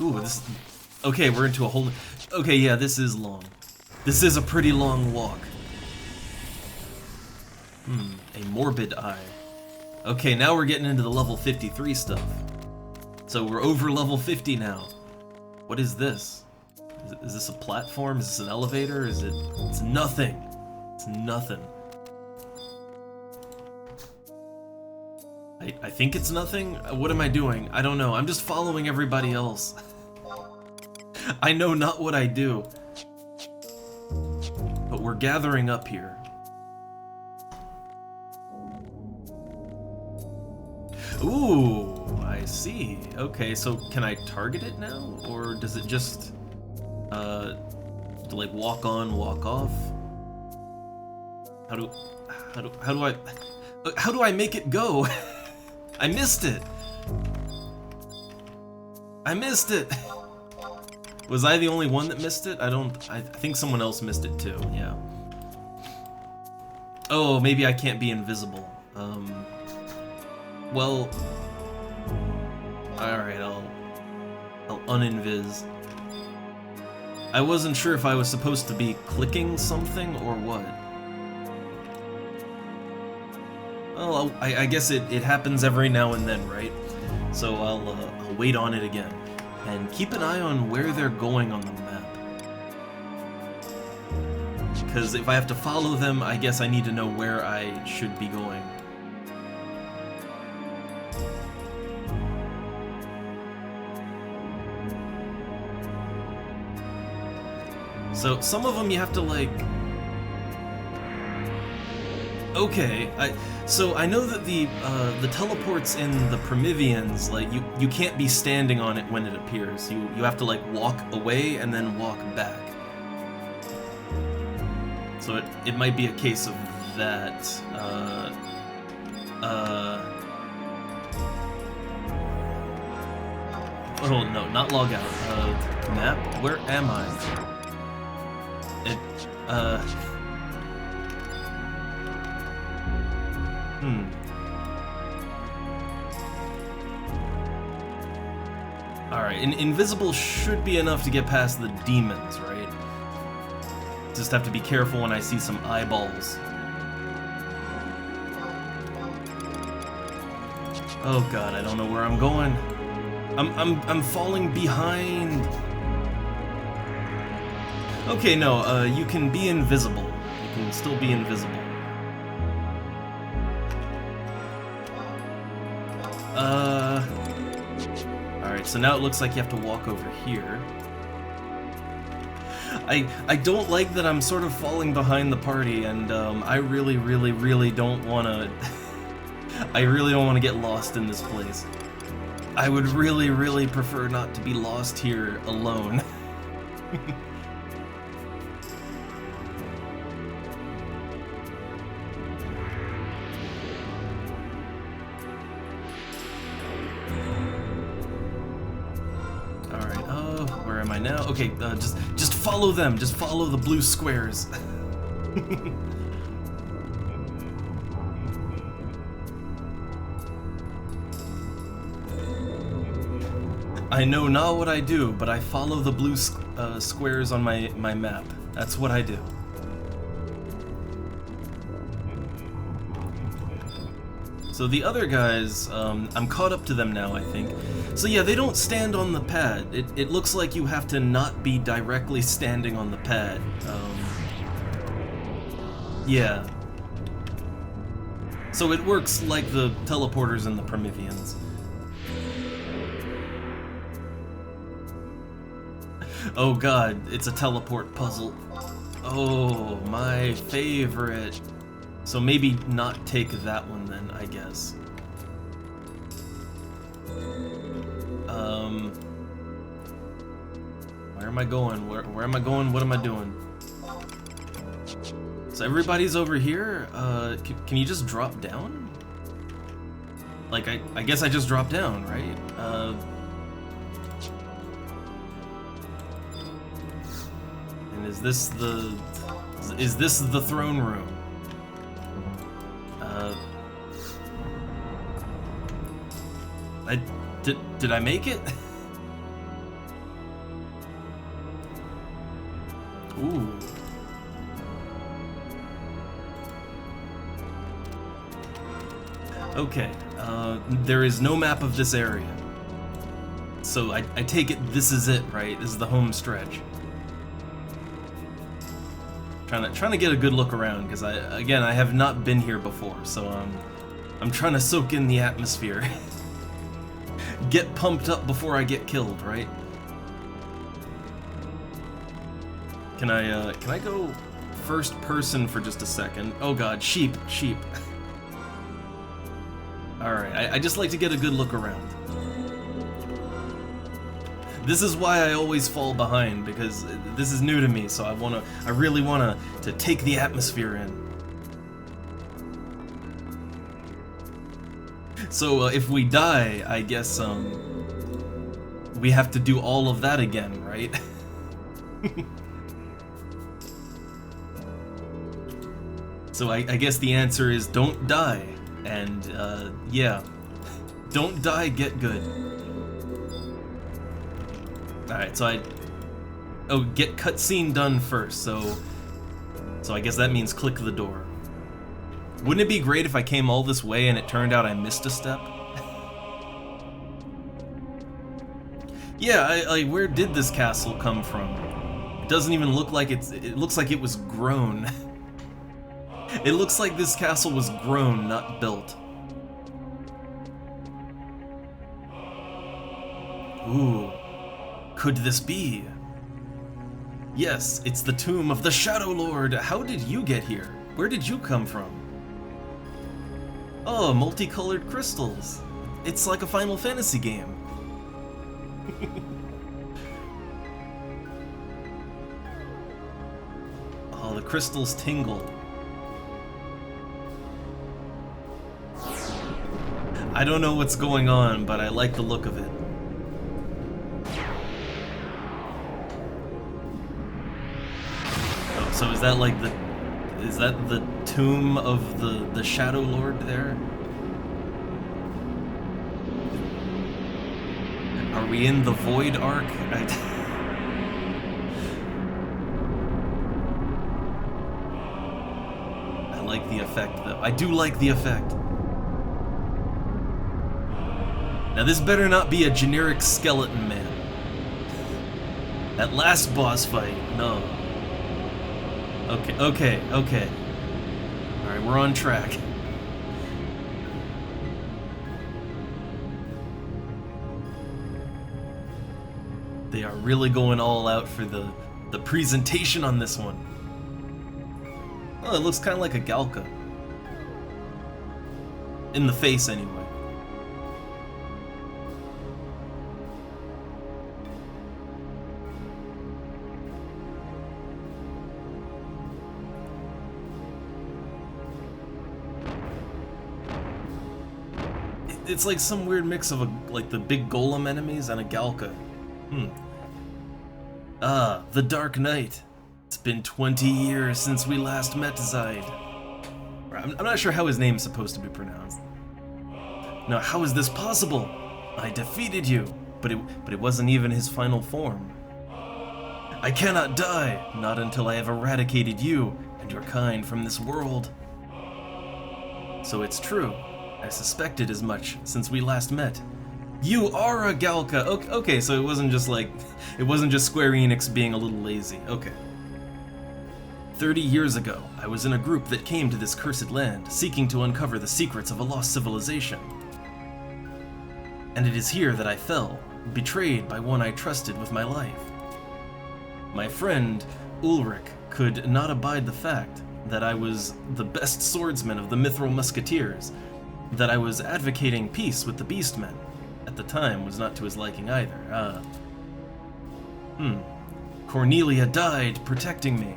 [SPEAKER 1] Ooh, this... Okay, we're into a whole... Okay, yeah, this is long. This is a pretty long walk. A morbid eye. Okay, now we're getting into the level 53 stuff. So we're over level 50 now. What is this? Is this a platform? Is this an elevator? Is it... It's nothing. It's nothing. I think it's nothing? What am I doing? I don't know. I'm just following everybody else. I know not what I do. But we're gathering up here. Ooh, I see. Okay, so can I target it now? Or does it just, like, walk on, walk off? How do I make it go? I missed it! I missed it! Was I the only one that missed it? I think someone else missed it too, yeah. Oh, maybe I can't be invisible. Well, alright, I'll uninvis. I wasn't sure if I was supposed to be clicking something or what. Well, I guess it happens every now and then, right? So I'll wait on it again. And keep an eye on where they're going on the map. Because if I have to follow them, I guess I need to know where I should be going. So some of them you have to like... Okay, so I know that the teleports in the Prometheans, like you can't be standing on it when it appears. You have to like walk away and then walk back. So it might be a case of that. Oh no, not log out. Map. Where am I? Alright, invisible should be enough to get past the demons, right? Just have to be careful when I see some eyeballs. Oh god, I don't know where I'm going. I'm falling behind. Okay, no, you can be invisible. You can still be invisible. Alright, so now it looks like you have to walk over here. I don't like that I'm sort of falling behind the party, and I really don't want to... I really don't want to get lost in this place. I would really prefer not to be lost here alone. Where am I now? Okay, just follow them. Just follow the blue squares. I know not what I do, but I follow the blue squares on my map. That's what I do. So the other guys, I'm caught up to them now, I think. So yeah, they don't stand on the pad. It looks like you have to not be directly standing on the pad. Yeah. So it works like the teleporters in the Prometheans. Oh god, it's a teleport puzzle. Oh, my favorite. So maybe not take that one then, I guess. Where am I going? Where am I going? What am I doing? So everybody's over here? Can you just drop down? Like, I guess I just dropped down, right? And is this the throne room? Did I make it? Ooh. Okay, there is no map of this area. So I take it this is it, right? This is the home stretch. Trying to get a good look around, because I have not been here before, so I'm trying to soak in the atmosphere. Get pumped up before I get killed, right? Can I go first person for just a second? Oh god, sheep. Alright, I just like to get a good look around. This is why I always fall behind, because this is new to me, so I really wanna to take the atmosphere in. So if we die, I guess we have to do all of that again, right? So I guess the answer is don't die, and yeah, don't die, get good. Alright, so get cutscene done first, so I guess that means click the door. Wouldn't it be great if I came all this way and it turned out I missed a step? Yeah, where did this castle come from? It doesn't even look like it looks like it was grown. It looks like this castle was grown, not built. Ooh, could this be? Yes, it's the tomb of the Shadow Lord. How did you get here? Where did you come from? Oh, multicolored crystals. It's like a Final Fantasy game. Oh, the crystals tingle. I don't know what's going on, but I like the look of it. Oh, so is that like the tomb of the Shadow Lord there? Are we in the Void Arc? I like the effect though. I do like the effect. Now this better not be a generic skeleton man. That last boss fight, no. Okay. Alright, we're on track. They are really going all out for the presentation on this one. Oh, it looks kind of like a Galka. In the face, anyway. It's like some weird mix of like the big golem enemies and a Galka. Ah, the Dark Knight. It's been 20 years since we last met, Zide. I'm not sure how his name's supposed to be pronounced. Now, how is this possible? I defeated you, but it wasn't even his final form. I cannot die, not until I have eradicated you and your kind from this world. So it's true. I suspected as much since we last met. You are a Galka! Okay, so it wasn't just Square Enix being a little lazy. Okay. 30 years ago, I was in a group that came to this cursed land, seeking to uncover the secrets of a lost civilization. And it is here that I fell, betrayed by one I trusted with my life. My friend, Ulrich, could not abide the fact that I was the best swordsman of the Mithril Musketeers, that I was advocating peace with the Beastmen. At the time was not to his liking either. Cornelia died protecting me.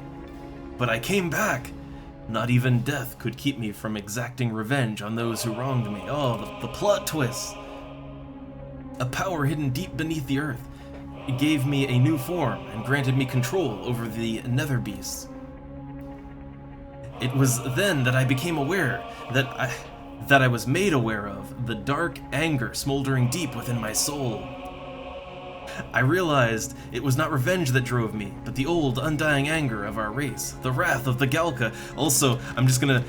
[SPEAKER 1] But I came back. Not even death could keep me from exacting revenge on those who wronged me. Oh, the plot twist. A power hidden deep beneath the earth. It gave me a new form and granted me control over the nether beasts. It was then that I became aware that I was made aware of the dark anger smoldering deep within my soul. I realized it was not revenge that drove me, but the old, undying anger of our race, the wrath of the Galka. Also, I'm just gonna,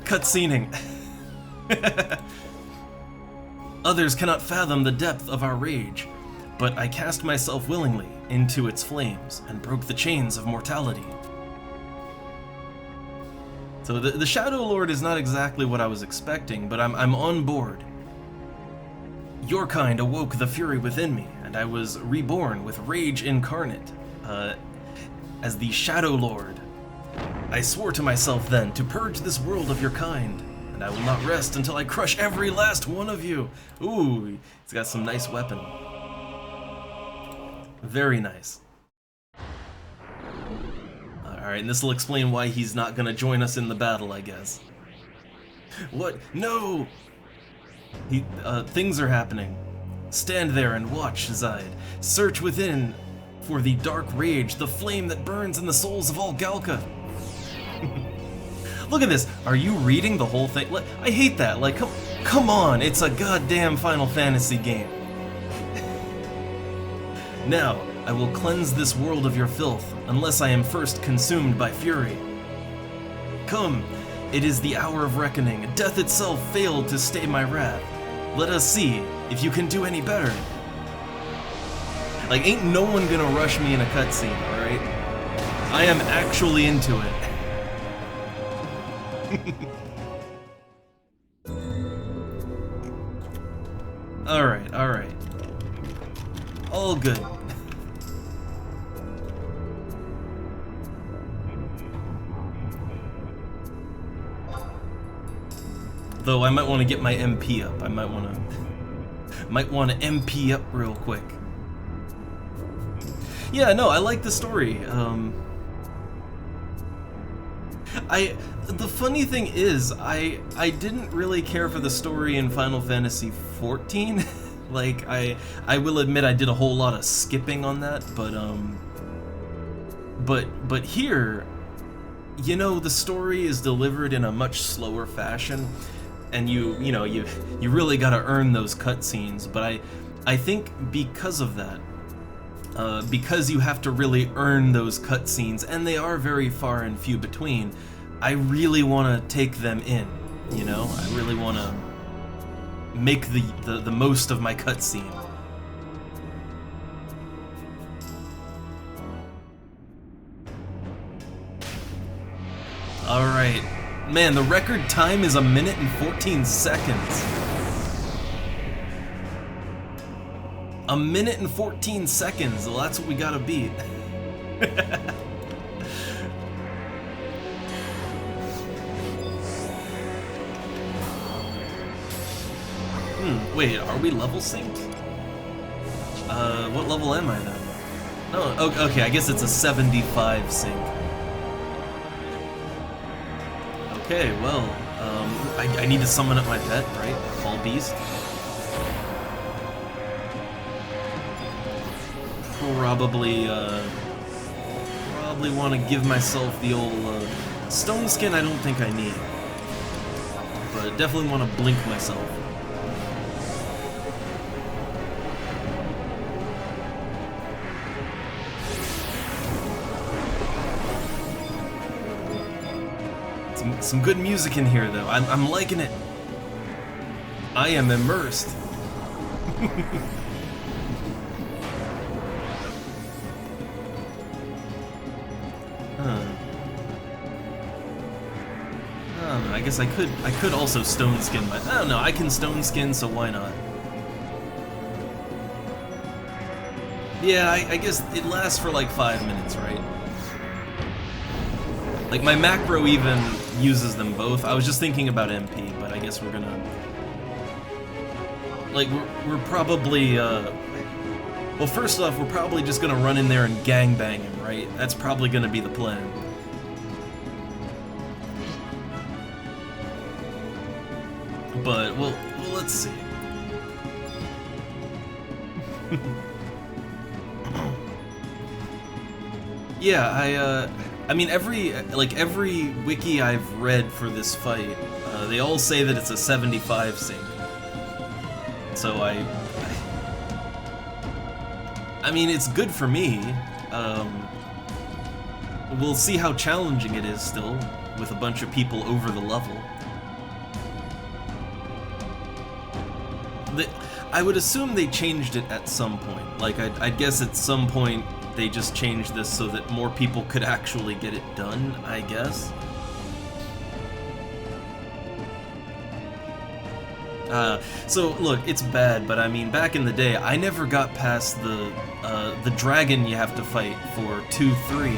[SPEAKER 1] cutscening. Others cannot fathom the depth of our rage, but I cast myself willingly into its flames and broke the chains of mortality. So the Shadow Lord is not exactly what I was expecting, but I'm on board. Your kind awoke the fury within me, and I was reborn with rage incarnate, as the Shadow Lord. I swore to myself then to purge this world of your kind, and I will not rest until I crush every last one of you. Ooh, he's got some nice weapon. Very nice. Alright, and this will explain why he's not gonna join us in the battle, I guess. What? No! Things are happening. Stand there and watch, Zide. Search within for the dark rage, the flame that burns in the souls of all Galka. Look at this. Are you reading the whole thing? I hate that. Like, come on. It's a goddamn Final Fantasy game. Now, I will cleanse this world of your filth, unless I am first consumed by fury. come! It is the hour of reckoning. Death itself failed to stay my wrath. Let us see if you can do any better. Like, ain't no one gonna rush me in a cutscene, alright? I am actually into it. Alright, alright. All good. Though I might want to get my MP up. I might want to MP up real quick. Yeah, no, I like the story. The funny thing is, I didn't really care for the story in Final Fantasy XIV. Like, I will admit I did a whole lot of skipping on that, but here, you know, the story is delivered in a much slower fashion, and you really gotta earn those cutscenes. But I think because of that, because you have to really earn those cutscenes, and they are very far and few between, I really want to take them in, you know? I really want to make the most of my cutscene. Alright. Man, the record time is 1 minute and 14 seconds. 1 minute and 14 seconds. Well, that's what we gotta beat. Wait, are we level synced? What level am I then? Oh, okay, I guess it's a 75 sync. Okay, well, I need to summon up my pet, right? Fall Beast. Probably want to give myself the old Stone Skin. I don't think I need, but definitely want to blink myself. Some good music in here, though. I'm liking it. I am immersed. I guess I could also Stone Skin my. I don't know. I can Stone Skin, so why not? Yeah, I guess it lasts for like 5 minutes, right? Like, my macro even uses them both. I was just thinking about MP, but I guess we're gonna... Like, we're probably, well, first off, we're probably just gonna run in there and gangbang him, right? That's probably gonna be the plan. But, well let's see. Yeah, I mean, every wiki I've read for this fight, they all say that it's a 75 sync. So I mean, it's good for me. We'll see how challenging it is still, with a bunch of people over the level. I would assume they changed it at some point. Like, I'd guess at some point they just changed this so that more people could actually get it done, I guess. So look, it's bad, but I mean, back in the day, I never got past the dragon you have to fight for 2-3.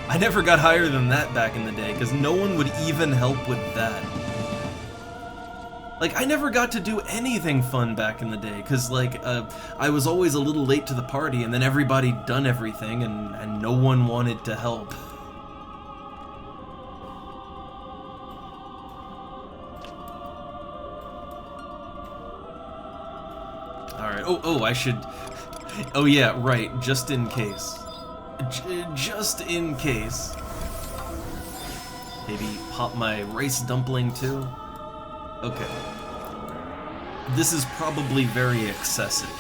[SPEAKER 1] I never got higher than that back in the day, because no one would even help with that. Like, I never got to do anything fun back in the day, because, like, I was always a little late to the party, and then everybody done everything, and no one wanted to help. Alright, oh, I should... Oh yeah, right, just in case. Just in case. Maybe pop my rice dumpling, too? Okay. This is probably very excessive.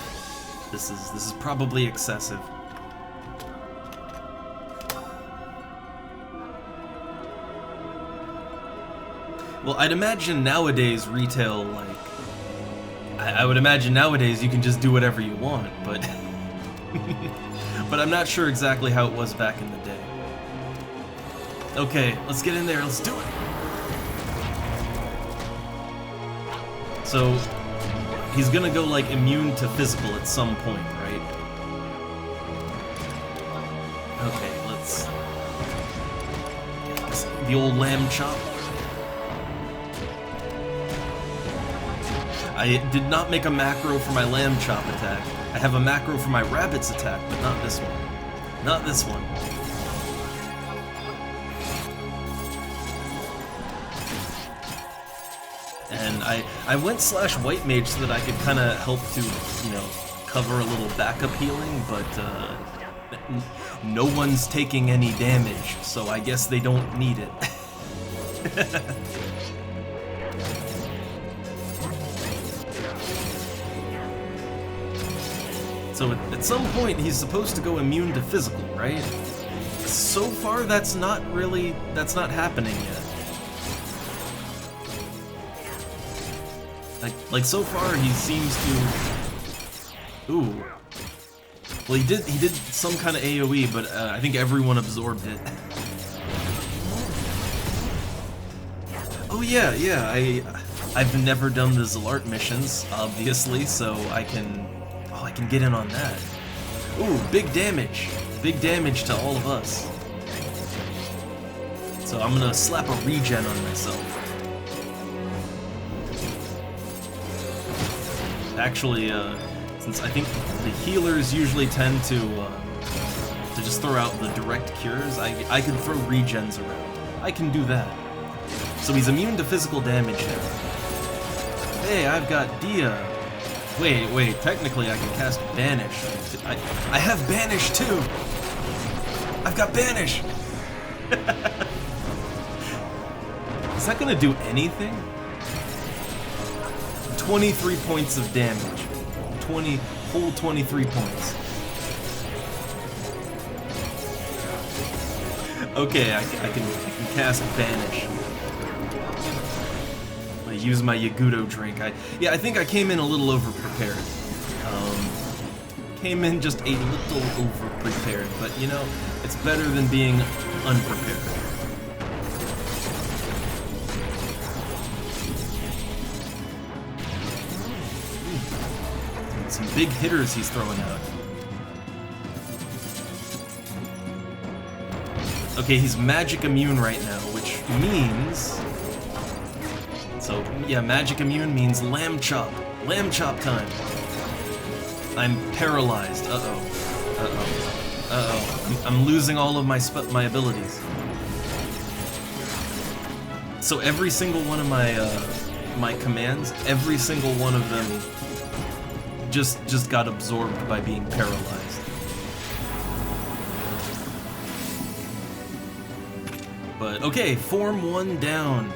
[SPEAKER 1] This is probably excessive. Well, I'd imagine nowadays retail, like, I would imagine nowadays you can just do whatever you want, but but I'm not sure exactly how it was back in the day. Okay, let's get in there, let's do it! So, he's gonna go, like, immune to physical at some point, right? Okay, let's... the old lamb chop. I did not make a macro for my lamb chop attack. I have a macro for my rabbit's attack, but not this one. Not this one. And I went slash white mage so that I could kind of help to, you know, cover a little backup healing, but no one's taking any damage, so I guess they don't need it. So at some point he's supposed to go immune to physical, right? So far that's not happening yet. Like so far he seems to... Ooh. Well, he did some kind of AoE, but I think everyone absorbed it. Oh yeah, I've never done the Zalart missions, obviously, so I can get in on that. Ooh, big damage to all of us. So I'm gonna slap a regen on myself. Actually, since I think the healers usually tend to just throw out the direct cures, I can throw regens around. I can do that. So he's immune to physical damage now. Hey, I've got Dia. Wait, technically I can cast Banish. I have Banish too! I've got Banish! Is that gonna do anything? 23 points of damage. Whole 23 points. Okay, I can cast Banish. I use my Yagudo drink. I think I came in a little over-prepared. Came in just a little over-prepared, but you know, it's better than being unprepared. Some big hitters he's throwing out. Okay, he's magic immune right now, which means... So, yeah, magic immune means lamb chop. Lamb chop time. I'm paralyzed. I'm losing all of my abilities. So every single one of my commands, every single one of them just got absorbed by being paralyzed. But okay, form one down.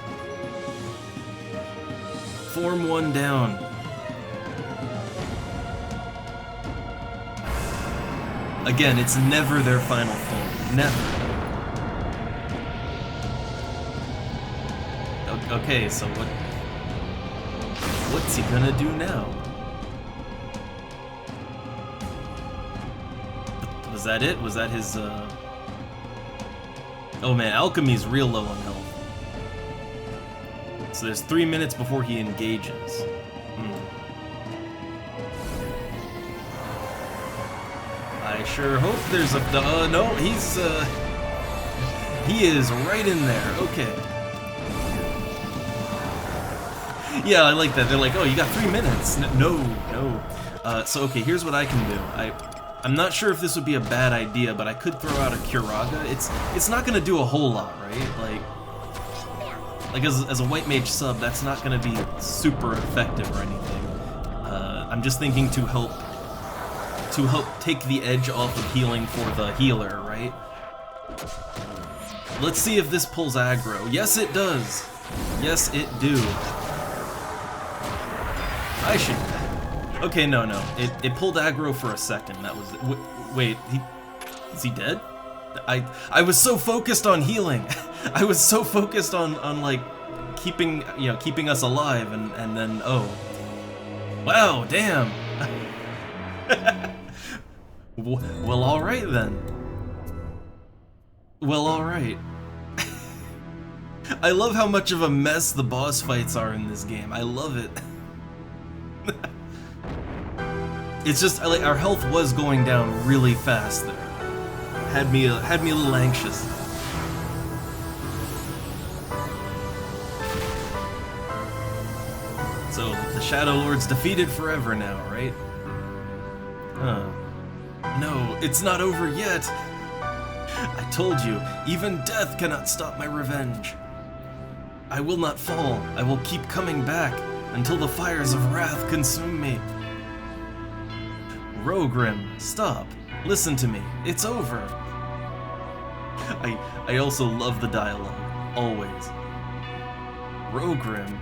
[SPEAKER 1] Form one down. Again, it's never their final form. Never. Okay, so what's he gonna do now? Was that it? Was that his, Oh man, Alchemy's real low on health. So there's 3 minutes before he engages. I sure hope there's a... no, he is right in there. Okay. Yeah, I like that. They're like, oh, you got 3 minutes. No. So, okay, here's what I can do. I'm not sure if this would be a bad idea, but I could throw out a Curaga. It's not gonna do a whole lot, right? Like as a white mage sub, that's not gonna be super effective or anything. I'm just thinking to help take the edge off of healing for the healer, right? Let's see if this pulls aggro. Yes, it does. Yes, it do. I should... Okay, no. It pulled aggro for a second. That was it. Wait, is he dead? I was so focused on healing. I was so focused on like keeping us alive, and then, oh. Wow, damn! Well, alright then. Well, alright. I love how much of a mess the boss fights are in this game. I love it. It's just, like, our health was going down really fast there. Had me a little anxious. So, the Shadow Lord's defeated forever now, right? Huh. No, it's not over yet! I told you, even death cannot stop my revenge. I will not fall. I will keep coming back until the fires of wrath consume me. Rogrim, stop. Listen to me. It's over. I also love the dialogue. Always. Rogrim.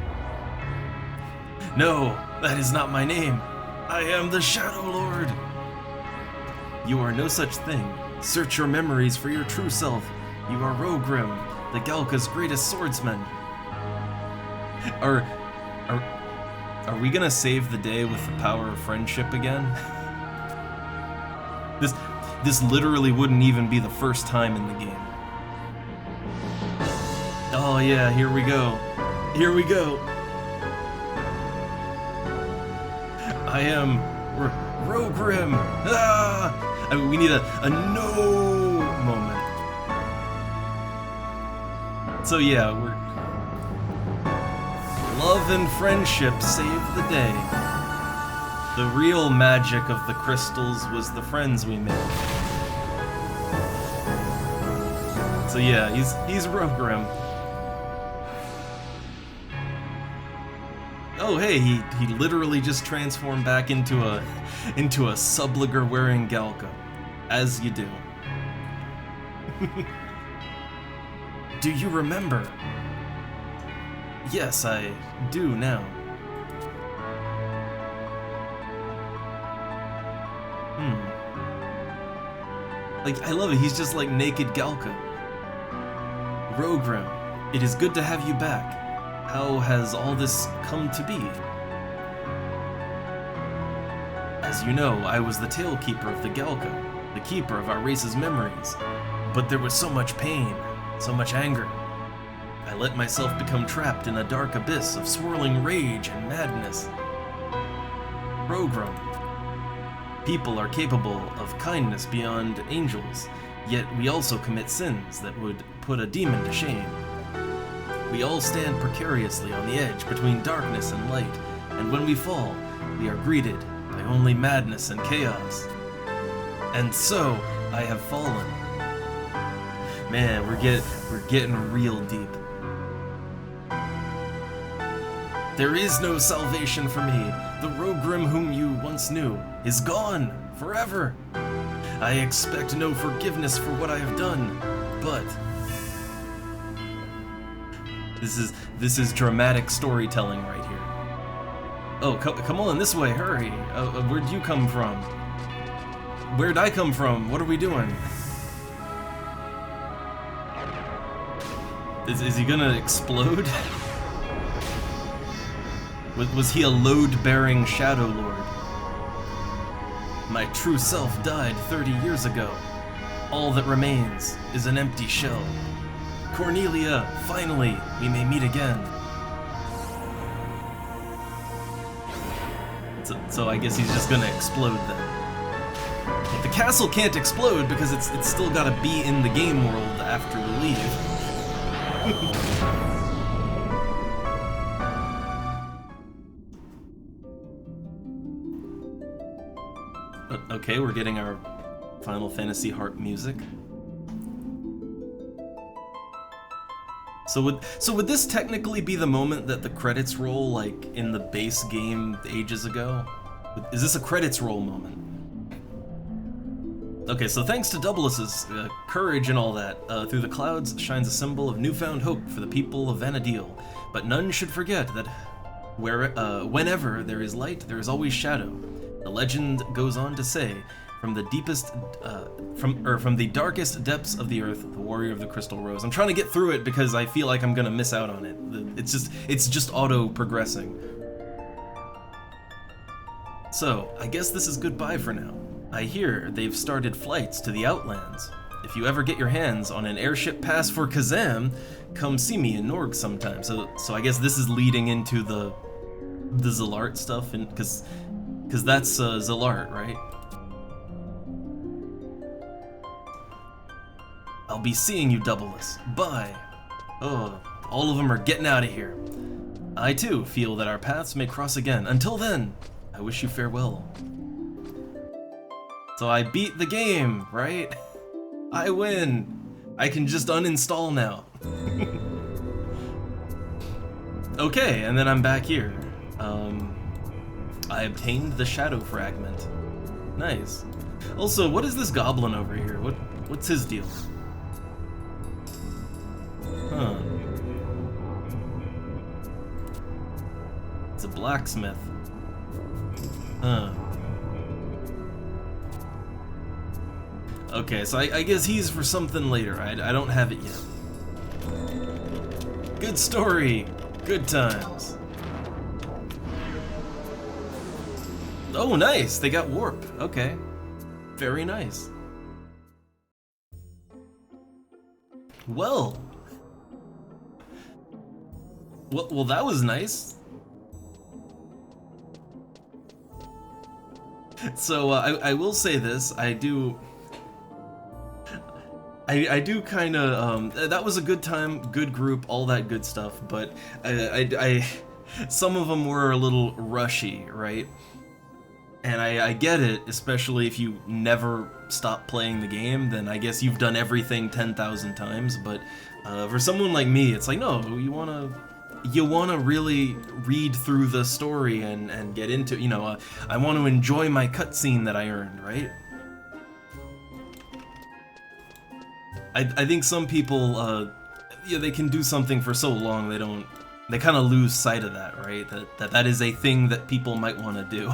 [SPEAKER 1] No, that is not my name. I am the Shadow Lord. You are no such thing. Search your memories for your true self. You are Rogrim, the Galka's greatest swordsman. Are we gonna save the day with the power of friendship again? This literally wouldn't even be the first time in the game. Oh yeah, here we go. Here we go. I am Rogrim. Ah! I mean, we need a no moment. So yeah, love and friendship saved the day. The real magic of the crystals was the friends we made. So yeah, he's Rogrim. Oh hey, he literally just transformed back into a subliger wearing Galka, as you do. Do you remember? Yes, I do now. Like, I love it, he's just like naked Galka. Rogrim, it is good to have you back. How has all this come to be? As you know, I was the Tailkeeper of the Galka, the keeper of our race's memories. But there was so much pain, so much anger. I let myself become trapped in a dark abyss of swirling rage and madness. Rogrim, people are capable of kindness beyond angels, yet we also commit sins that would put a demon to shame. We all stand precariously on the edge between darkness and light, and when we fall, we are greeted by only madness and chaos. And so, I have fallen. Man, we're getting real deep. There is no salvation for me. The Rogrim whom you once knew is gone forever. I expect no forgiveness for what I have done, but this is dramatic storytelling right here. Oh, come on, this way, hurry. Where'd you come from? Where'd I come from? What are we doing? Is he gonna explode? Was he a load-bearing Shadow Lord? My true self died 30 years ago. All that remains is an empty shell. Cornelia, finally, we may meet again. So I guess he's just gonna explode then. But the castle can't explode because it's still gotta be in the game world after we leave. Okay, we're getting our Final Fantasy Heart music. So would this technically be the moment that the credits roll, like in the base game ages ago? Is this a credits roll moment? Okay, so thanks to Doublus's courage and all that, through the clouds shines a symbol of newfound hope for the people of Vana'diel. But none should forget that whenever there is light, there is always shadow. The legend goes on to say, From the deepest, from the darkest depths of the earth, the warrior of the crystal rose. I'm trying to get through it because I feel like I'm gonna miss out on it. It's just auto progressing. So, I guess this is goodbye for now. I hear they've started flights to the Outlands. If you ever get your hands on an airship pass for Kazam, come see me in Norg sometime. So I guess this is leading into the Zalart stuff, and because that's Zalart, right? I'll be seeing you, Doubleus. Bye. Oh, all of them are getting out of here. I too feel that our paths may cross again. Until then, I wish you farewell. So I beat the game, right? I win. I can just uninstall now. Okay, and then I'm back here. I obtained the Shadow Fragment. Nice. Also, what is this goblin over here? What's his deal? Huh. It's a blacksmith. Huh. Okay, so I guess he's for something later. I don't have it yet. Good story. Good times. Oh, nice. They got warp. Okay. Very nice. Well, that was nice. So I will say this. I do kind of that was a good time, good group, all that good stuff. But I some of them were a little rushy, right? And I get it, especially if you never stop playing the game, then I guess you've done everything 10,000 times, but for someone like me, it's like, no, you wanna really read through the story and get into, I want to enjoy my cutscene that I earned, right? I think some people, they can do something for so long, they kind of lose sight of that, right? That is a thing that people might want to do.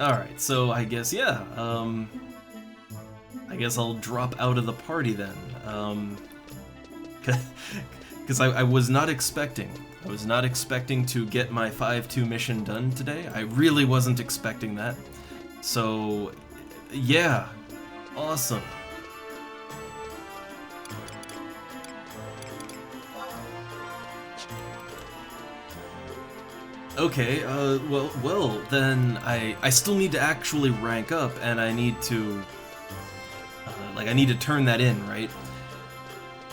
[SPEAKER 1] Alright, so I guess, yeah, I guess I'll drop out of the party then, because I was not expecting to get my 5-2 mission done today. I really wasn't expecting that, so, yeah, awesome. Okay, well, then I still need to actually rank up, and I need to, I need to turn that in, right?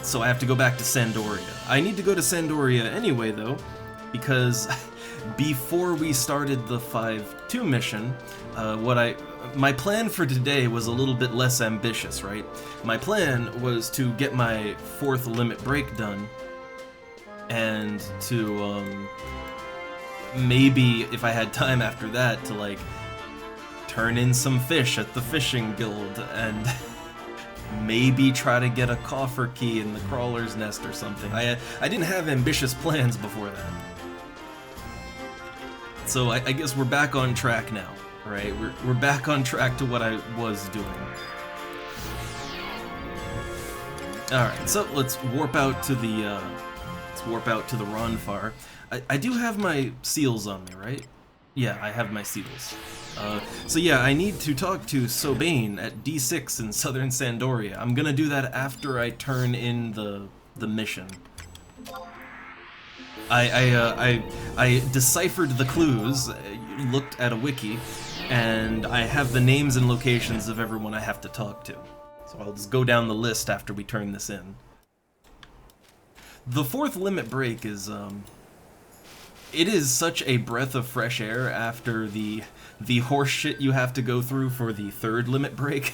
[SPEAKER 1] So I have to go back to Sandoria. I need to go to Sandoria anyway, though, because before we started the 5-2 mission, my plan for today was a little bit less ambitious, right? My plan was to get my 4th limit break done, and to, maybe if I had time after that to turn in some fish at the fishing guild and maybe try to get a coffer key in the crawler's nest or something. I didn't have ambitious plans before that. So I guess we're back on track now, right? We're back on track to what I was doing. Alright, so let's warp out to the Ronfar. I do have my seals on me, right? Yeah, I have my seals. So yeah, I need to talk to Sobane at D6 in Southern Sandoria. I'm gonna do that after I turn in the mission. I deciphered the clues, looked at a wiki, and I have the names and locations of everyone I have to talk to. So I'll just go down the list after we turn this in. The 4th limit break is, it is such a breath of fresh air after the horse shit you have to go through for the 3rd limit break.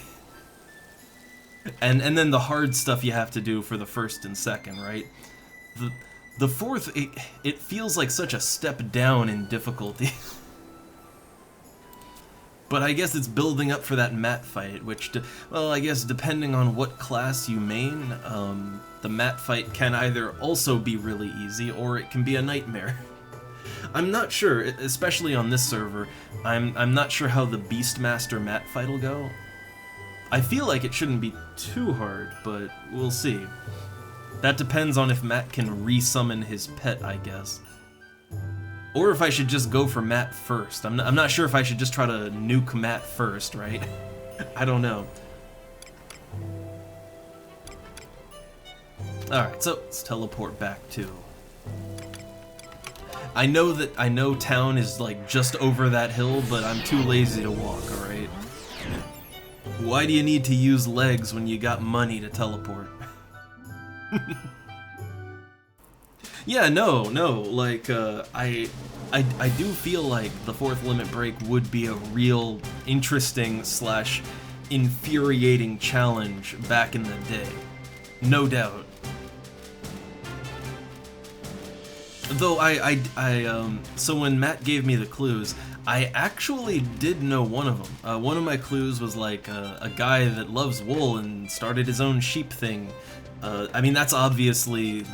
[SPEAKER 1] and then the hard stuff you have to do for the 1st and 2nd, right? The 4th, it feels like such a step down in difficulty. But I guess it's building up for that mat fight, which, well, I guess depending on what class you main, the mat fight can either also be really easy, or it can be a nightmare. I'm not sure, especially on this server. I'm not sure how the Beastmaster Matt fight will go. I feel like it shouldn't be too hard, but we'll see. That depends on if Matt can resummon his pet, I guess. Or if I should just go for Matt first. I'm not sure if I should just try to nuke Matt first, right? I don't know. Alright, so let's teleport back to... I know town is like just over that hill, but I'm too lazy to walk, alright? Why do you need to use legs when you got money to teleport? Yeah, no, like, I do feel like the fourth limit break would be a real interesting / infuriating challenge back in the day. No doubt. Though so when Matt gave me the clues, I actually did know one of them. One of my clues was like a guy that loves wool and started his own sheep thing. I mean, that's obviously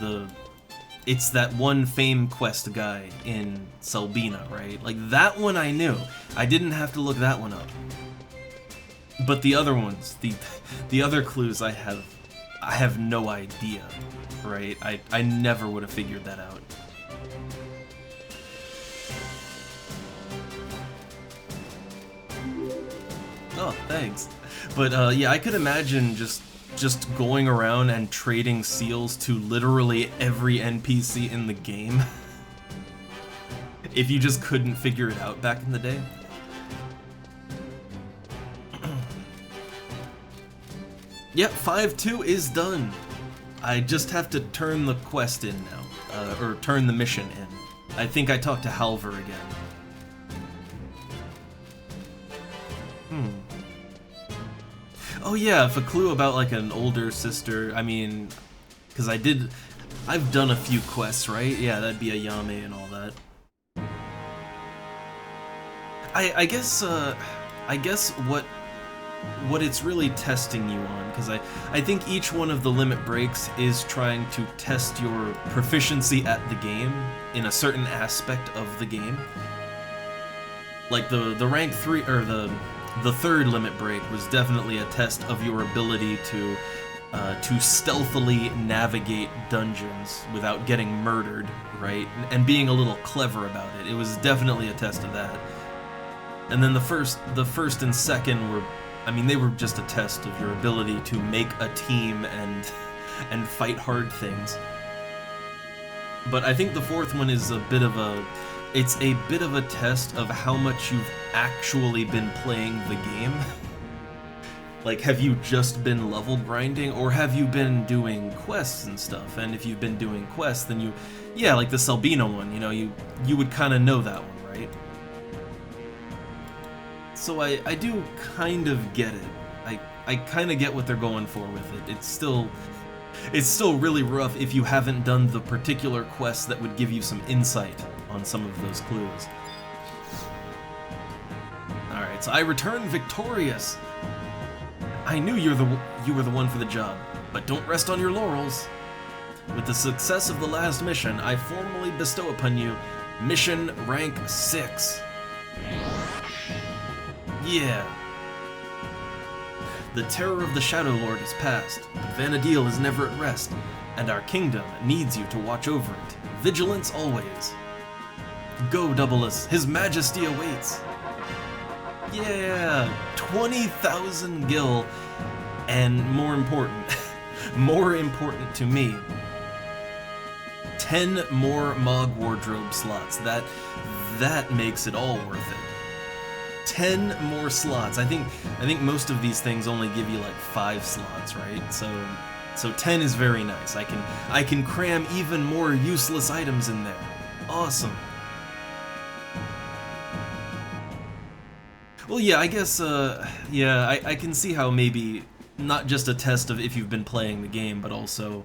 [SPEAKER 1] it's that one fame quest guy in Selbina, right? Like, that one I knew. I didn't have to look that one up. But the other ones, the other clues I have no idea, right? I never would have figured that out. Oh, thanks. But yeah, I could imagine just going around and trading seals to literally every NPC in the game. If you just couldn't figure it out back in the day. Yep, 5-2 is done. I just have to turn the quest in now, or turn the mission in. I think I talked to Halver again. Oh yeah, if a clue about like an older sister, I mean, because I've done a few quests, right? Yeah, that'd be a Yame and all that. I guess what it's really testing you on, because I think each one of the limit breaks is trying to test your proficiency at the game in a certain aspect of the game. Like the rank 3 or the third limit break was definitely a test of your ability to stealthily navigate dungeons without getting murdered, right? And being a little clever about it. It was definitely a test of that. And then the first and second were, I mean, they were just a test of your ability to make a team and fight hard things. But I think the fourth one is a bit of a test of how much you've actually been playing the game. Like, have you just been level grinding, or have you been doing quests and stuff? And if you've been doing quests, then yeah, like the Selbina one, you know, you would kind of know that one, right? So I do kind of get it. I kind of get what they're going for with it. It's still really rough if you haven't done the particular quests that would give you some insight on some of those clues. Alright, so I return victorious. I knew you were the one for the job, but don't rest on your laurels. With the success of the last mission, I formally bestow upon you mission rank 6. Yeah. The terror of the Shadow Lord is past, but Vana'diel is never at rest, and our kingdom needs you to watch over it. Vigilance always. Go, Doubleless, His Majesty awaits. Yeah, 20,000 gil, and more important to me, 10 more Mog wardrobe slots. That makes it all worth it. 10 more slots. I think most of these things only give you like 5 slots, right? So 10 is very nice. I can cram even more useless items in there. Awesome. Well, yeah, I guess, yeah, I can see how maybe not just a test of if you've been playing the game, but also,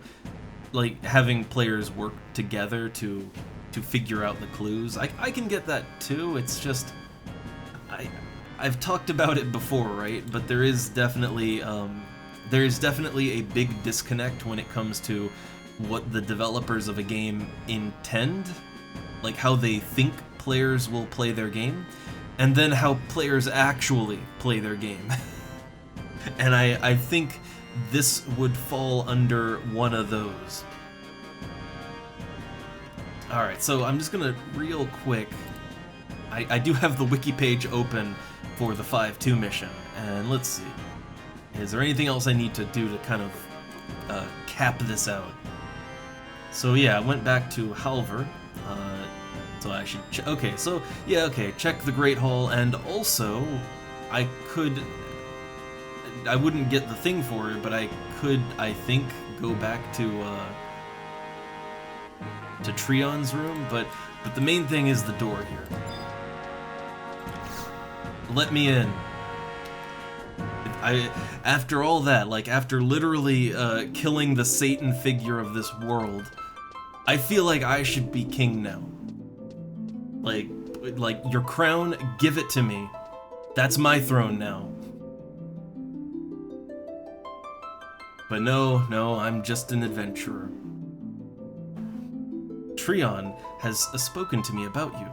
[SPEAKER 1] like, having players work together to figure out the clues. I can get that too. It's just, I've talked about it before, right? But there is definitely a big disconnect when it comes to what the developers of a game intend. like how they think players will play their game, and then how players actually play their game. And I think this would fall under one of those. Alright, so I'm just gonna real quick, I do have the wiki page open for the 5-2 mission, and let's see. Is there anything else I need to do to kind of cap this out? So yeah, I went back to Halver, so I should, okay, so yeah, okay, check the Great Hall, and also, I wouldn't get the thing for it, but I could, I think, go back to Trion's room, but the main thing is the door here. Let me in. After all that, like after literally killing the Satan figure of this world, I feel like I should be king now. Like your crown, give it to me. That's my throne now. But no, I'm just an adventurer. Trion has spoken to me about you.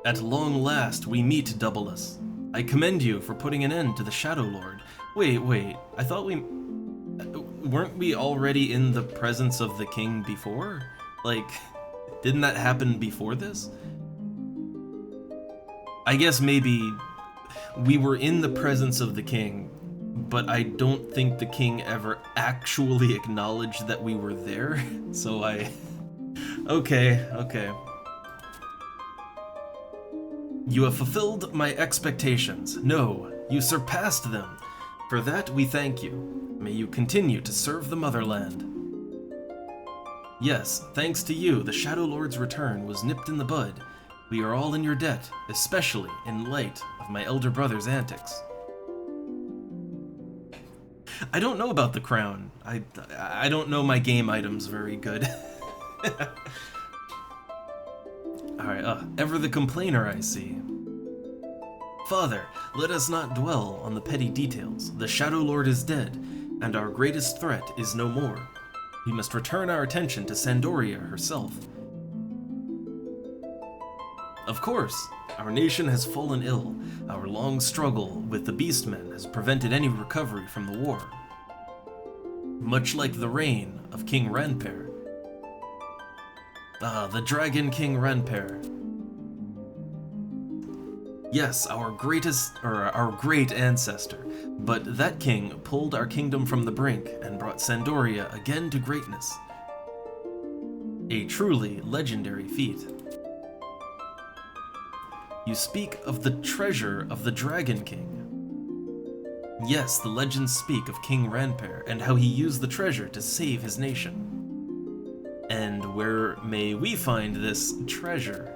[SPEAKER 1] At long last, we meet, Doubleless. I commend you for putting an end to the Shadow Lord. Wait, I thought weren't we already in the presence of the king before? Like, didn't that happen before this? I guess maybe we were in the presence of the king, but I don't think the king ever actually acknowledged that we were there, so Okay. You have fulfilled my expectations. No, you surpassed them. For that, we thank you. May you continue to serve the motherland. Yes, thanks to you, the Shadow Lord's return was nipped in the bud. We are all in your debt, especially in light of my elder brother's antics. I don't know about the crown. I don't know my game items very good. Alright, ever the complainer, I see. Father, let us not dwell on the petty details. The Shadow Lord is dead, and our greatest threat is no more. We must return our attention to Sandoria herself. Of course, our nation has fallen ill. Our long struggle with the Beastmen has prevented any recovery from the war. Much like the reign of King Ranper. The Dragon King Ranper. Yes, our great ancestor, but that king pulled our kingdom from the brink and brought Sandoria again to greatness. A truly legendary feat. You speak of the treasure of the Dragon King. Yes, the legends speak of King Ranper and how he used the treasure to save his nation. And where may we find this treasure?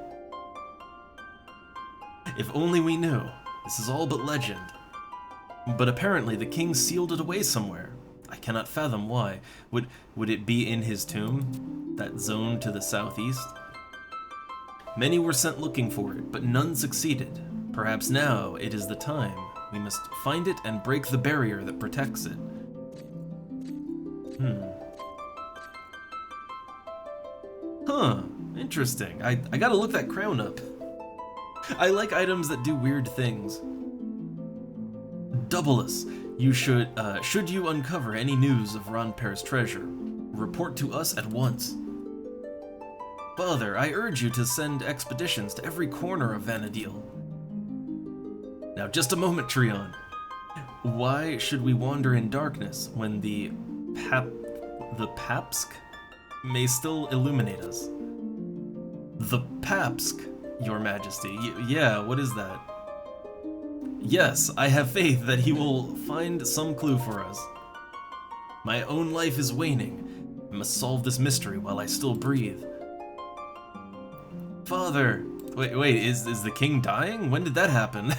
[SPEAKER 1] If only we knew. This is all but legend. But apparently the king sealed it away somewhere. I cannot fathom why. Would it be in his tomb? That zone to the southeast? Many were sent looking for it, but none succeeded. Perhaps now it is the time. We must find it and break the barrier that protects it. Huh, interesting. I gotta look that crown up. I like items that do weird things. Doubleless, you should you uncover any news of Ranper's treasure, report to us at once. Father, I urge you to send expeditions to every corner of Vanadil. Now just a moment, Trion. Why should we wander in darkness when the Papsk may still illuminate us? The Papsk, Your Majesty. Yeah, what is that? Yes, I have faith that he will find some clue for us. My own life is waning. I must solve this mystery while I still breathe. Father! Wait, is the king dying? When did that happen?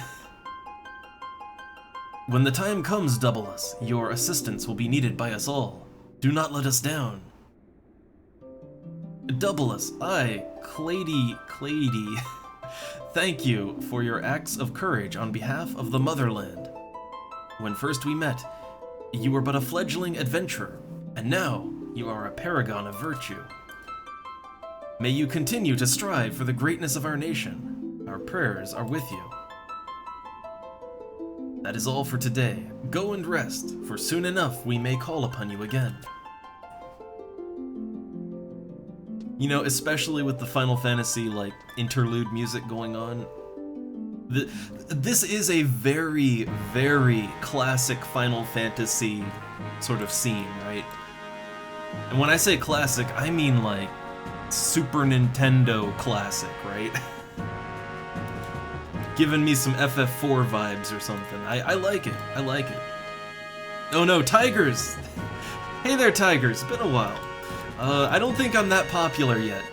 [SPEAKER 1] When the time comes, Doubleless, your assistance will be needed by us all. Do not let us down. Doubleless, Clady. Thank you for your acts of courage on behalf of the motherland. When first we met, you were but a fledgling adventurer, and now you are a paragon of virtue. May you continue to strive for the greatness of our nation. Our prayers are with you. That is all for today. Go and rest, for soon enough we may call upon you again. You know, especially with the Final Fantasy, like, interlude music going on, this is a very, very classic Final Fantasy sort of scene, right? And when I say classic, I mean like Super Nintendo classic, right? Giving me some FF4 vibes or something. I like it. I like it. Oh no, Tigers! Hey there, Tigers. Been a while. I don't think I'm that popular yet.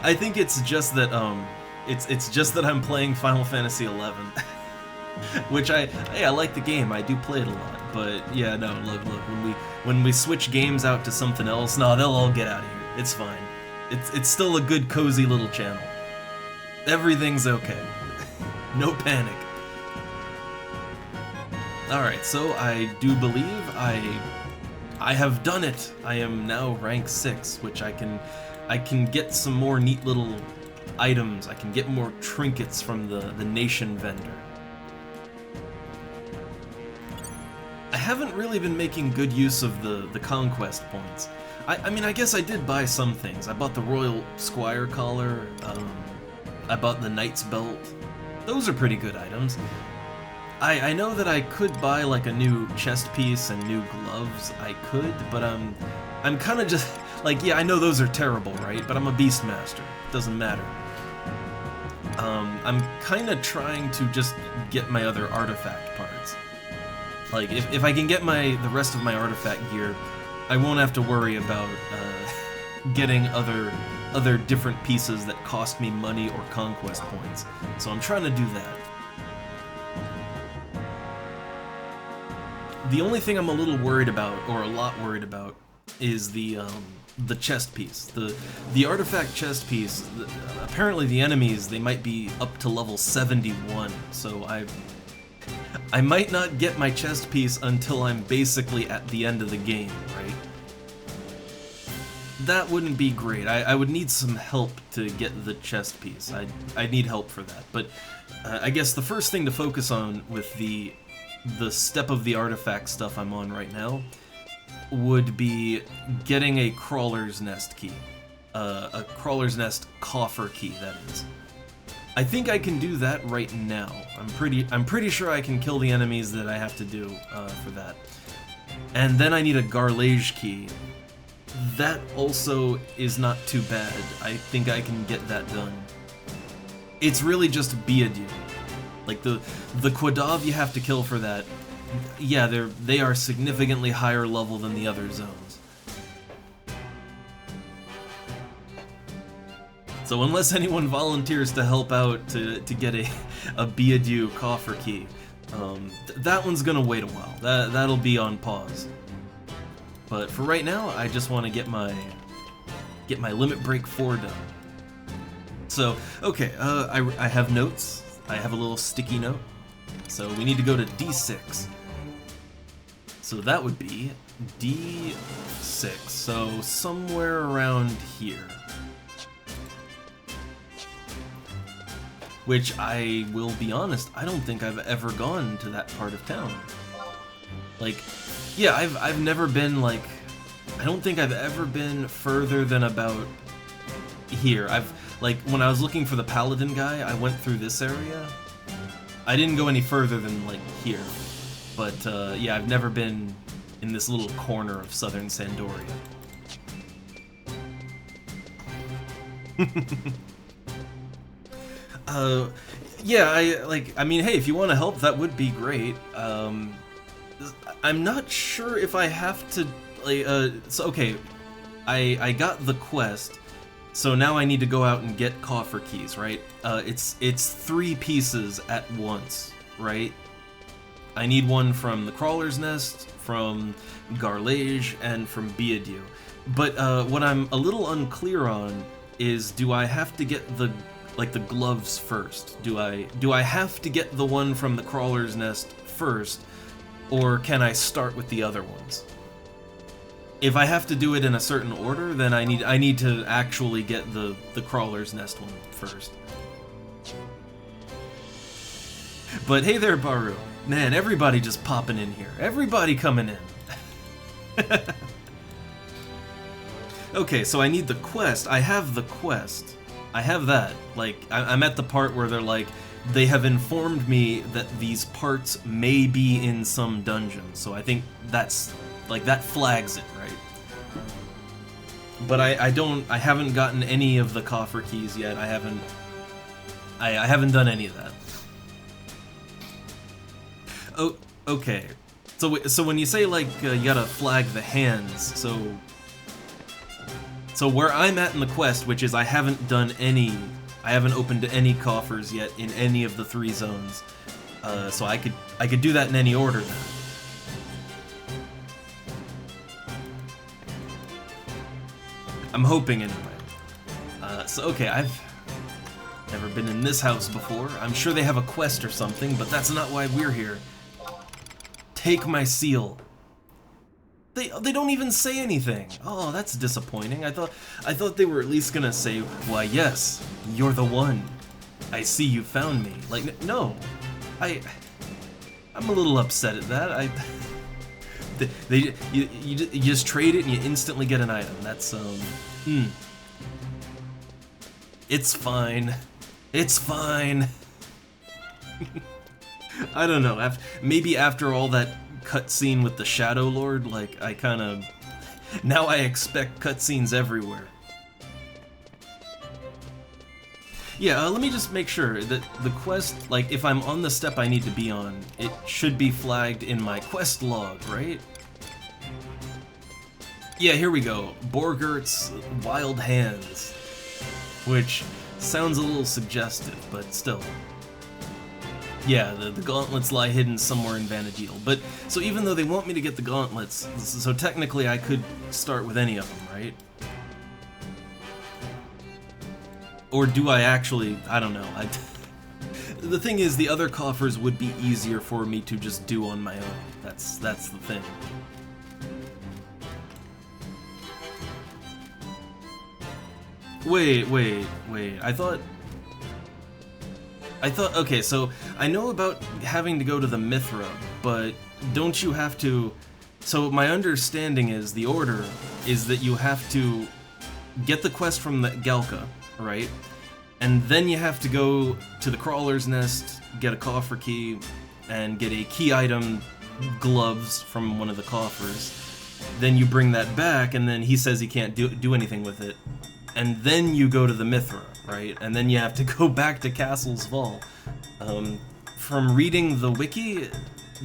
[SPEAKER 1] I think it's just that it's just that I'm playing Final Fantasy XI, which I like the game. I do play it a lot, but yeah, no, look, when we switch games out to something else, no, they'll all get out of here. It's fine. It's still a good cozy little channel. Everything's okay. No panic. All right, so I do believe I have done it. I am now rank 6, which I can get some more neat little items. I can get more trinkets from the nation vendor. I haven't really been making good use of the conquest points. I mean, I guess I did buy some things. I bought the Royal Squire collar, I bought the Knight's belt. Those are pretty good items. I know that I could buy like a new chest piece and new gloves. I could, but I'm kind of just like, yeah, I know those are terrible, right? But I'm a Beastmaster. It doesn't matter. I'm kind of trying to just get my other artifact parts. Like, if I can get the rest of my artifact gear, I won't have to worry about getting other different pieces that cost me money or conquest points. So I'm trying to do that. The only thing I'm a little worried about, or a lot worried about, is the chest piece. The artifact chest piece, apparently the enemies, they might be up to level 71, so I might not get my chest piece until I'm basically at the end of the game, right? That wouldn't be great. I would need some help to get the chest piece. I'd need help for that, but I guess the first thing to focus on with the step of the artifact stuff I'm on right now would be getting a Crawler's Nest key. A Crawler's Nest coffer key, that is. I think I can do that right now. I'm pretty sure I can kill the enemies that I have to do for that. And then I need a Garlage key. That also is not too bad. I think I can get that done. It's really just Beadu. Like the Quadav you have to kill for that, yeah, they are significantly higher level than the other zones. So unless anyone volunteers to help out to get a Beadu coffer key, that one's gonna wait a while. That'll be on pause. But for right now, I just want to get my Limit Break 4 done. So okay, I have notes. I have a little sticky note. So we need to go to D6. So that would be D6. So somewhere around here. Which I will be honest, I don't think I've ever gone to that part of town. Like, yeah, I've never been like, I don't think I've ever been further than about here. Like, when I was looking for the Paladin guy, I went through this area. I didn't go any further than, like, here. But, yeah, I've never been in this little corner of southern Sandoria. Yeah, I mean, hey, if you want to help, that would be great. I'm not sure if I have to, like, so, okay, I got the quest. So now I need to go out and get coffer keys, right? It's 3 pieces at once, right? I need one from the Crawler's Nest, from Garlage, and from Beadu. But what I'm a little unclear on is, do I have to get the gloves first? Do I have to get the one from the Crawler's Nest first, or can I start with the other ones? if I have to do it in a certain order, then I need to actually get the crawler's nest one first. But hey there, Baru. Man, everybody just popping in here. Everybody coming in. Okay, so I need the quest. I have the quest. I have that. Like, I'm at the part where they're like, they have informed me that these parts may be in some dungeon. So I think that's, like, that flags it, right? But I haven't gotten any of the coffer keys yet. I haven't done any of that. Oh, okay. So when you say, like, you gotta flag the hands, so where I'm at in the quest, which is I haven't opened any coffers yet in any of the 3 zones, so I could do that in any order now. I'm hoping anyway. So okay, I've never been in this house before. I'm sure they have a quest or something, but that's not why we're here. Take my seal. They don't even say anything. Oh, that's disappointing. I thought they were at least gonna say, "Why, yes, you're the one. I see you found me." Like, no, I'm a little upset at that. You just trade it and you instantly get an item. That's It's fine. It's fine. I don't know. Maybe after all that cutscene with the Shadow Lord, like, now I expect cutscenes everywhere. Yeah, let me just make sure that the quest, like, if I'm on the step I need to be on, it should be flagged in my quest log, right? Yeah, here we go. Borgert's Wild Hands, which sounds a little suggestive, but still. Yeah, the gauntlets lie hidden somewhere in Vanadil. But, so even though they want me to get the gauntlets, so technically I could start with any of them, right? Or do I actually? I don't know. The thing is, the other coffers would be easier for me to just do on my own. That's the thing. Wait. I thought, okay, so I know about having to go to the Mithra, but don't you have to... So my understanding is, the order is that you have to get the quest from the Galka, right? And then you have to go to the Crawler's Nest, get a coffer key, and get a key item, gloves, from one of the coffers. Then you bring that back, and then he says he can't do anything with it. And then you go to the Mithra, right? And then you have to go back to Castle's Vault. From reading the wiki,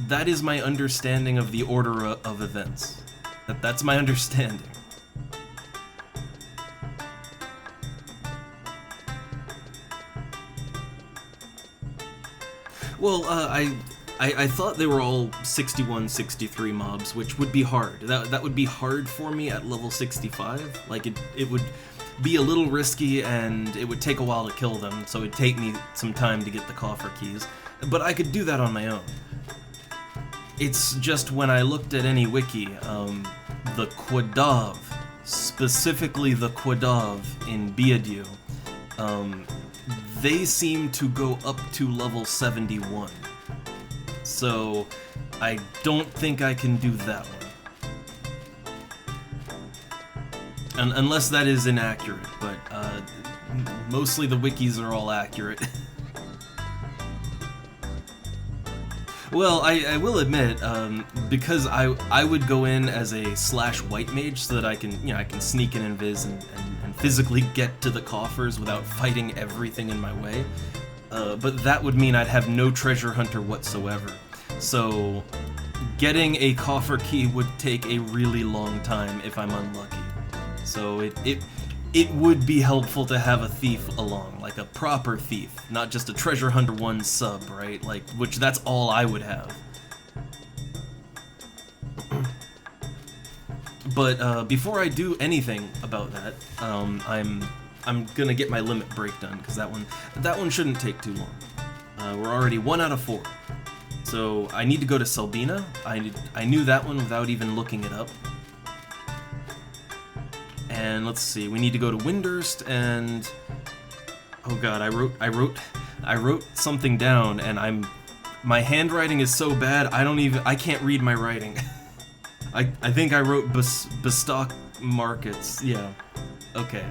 [SPEAKER 1] that is my understanding of the order of events. That's my understanding. Well, I thought they were all 61, 63 mobs, which would be hard. That would be hard for me at level 65. Like, it would be a little risky, and it would take a while to kill them, so it'd take me some time to get the coffer keys. But I could do that on my own. It's just when I looked at any wiki, the Quadav, specifically the Quadav in Biadiu, they seem to go up to level 71. So I don't think I can do that one. Unless that is inaccurate, but mostly the wikis are all accurate. Well, I will admit, because I would go in as a /white mage so that I can sneak in invis and physically get to the coffers without fighting everything in my way. But that would mean I'd have no treasure hunter whatsoever. So getting a coffer key would take a really long time if I'm unlucky. So it would be helpful to have a thief along, like a proper thief, not just a treasure hunter 1 sub, right? Like, which that's all I would have. But before I do anything about that, I'm gonna get my limit break done, because that one shouldn't take too long. We're already 1 out of 4. So I need to go to Selbina. I knew that one without even looking it up. And let's see, we need to go to Windurst and... Oh god, I wrote something down and my handwriting is so bad, I can't read my writing. I think I wrote Bestock Markets, yeah. Okay.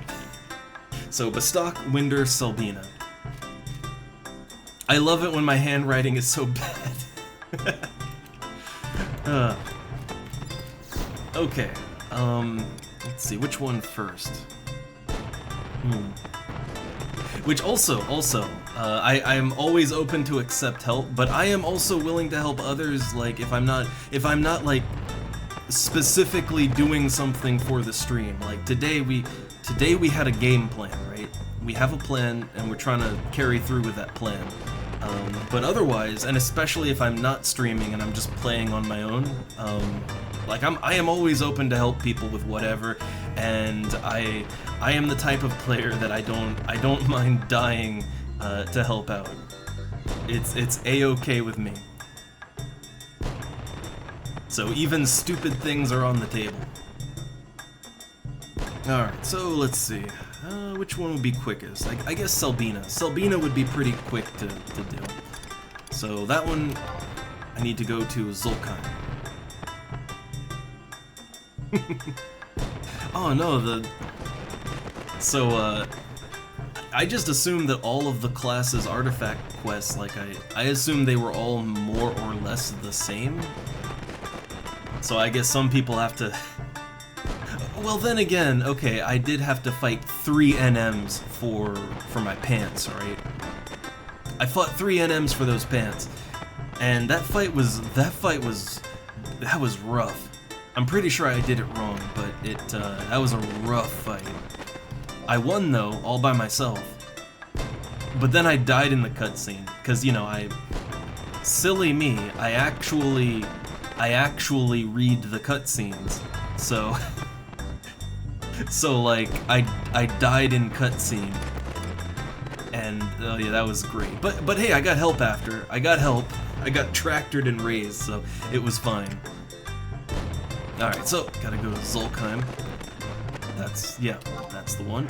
[SPEAKER 1] So, Bestock, Windurst, Selbina. I love it when my handwriting is so bad. Okay, let's see, which one first? Which also, I'm always open to accept help, but I am also willing to help others, like, if I'm not, like, specifically doing something for the stream. Like, today we had a game plan, right? We have a plan, and we're trying to carry through with that plan. But otherwise, and especially if I'm not streaming and I'm just playing on my own, like I am always open to help people with whatever, and I am the type of player that I don't mind dying to help out. It's a-okay with me. So even stupid things are on the table. Alright, so let's see. Which one would be quickest? I guess Selbina. Selbina would be pretty quick to do. So that one, I need to go to Zulkheim. Oh no, I just assumed that all of the class's artifact quests, like I assumed they were all more or less the same. So I guess some people have to... Well, then again, okay, I did have to fight 3 NMs for my pants, right? I fought 3 NMs for those pants, and that was rough. I'm pretty sure I did it wrong, but that was a rough fight. I won though, all by myself. But then I died in the cutscene, because, you know, silly me, I actually read the cutscenes, so... So, like, I died in cutscene, and, yeah, that was great. But hey, I got help after. I got tractored and raised, so it was fine. Alright, so, gotta go to Zulkheim. That's the one.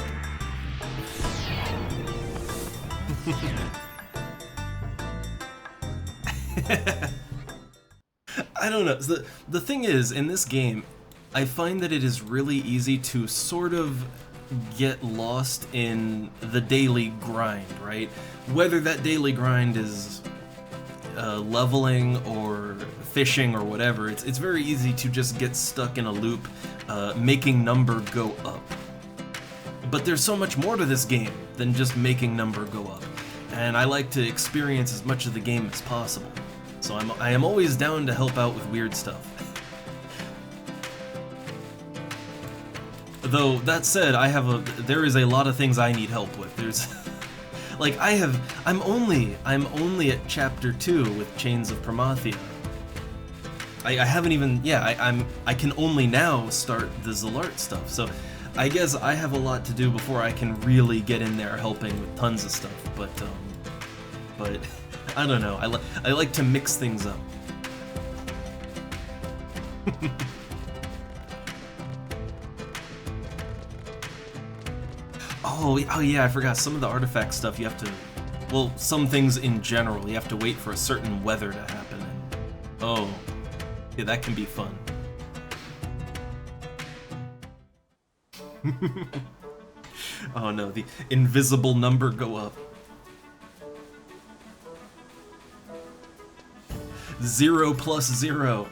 [SPEAKER 1] I don't know. The thing is, in this game, I find that it is really easy to sort of get lost in the daily grind, right? Whether that daily grind is leveling or fishing or whatever, it's very easy to just get stuck in a loop, making number go up. But there's so much more to this game than just making number go up, and I like to experience as much of the game as possible. So I am always down to help out with weird stuff. Though, that said, there is a lot of things I need help with. There's... like, I'm only at Chapter 2 with Chains of Promathia. I haven't even... yeah, I can only now start the Zalart stuff, so I guess I have a lot to do before I can really get in there helping with tons of stuff, but I don't know, I like to mix things up. Oh yeah, I forgot, some of the artifact stuff you have to... well, some things in general, you have to wait for a certain weather to happen, and... oh, yeah, that can be fun. Oh no, the invisible number go up. 0 plus 0.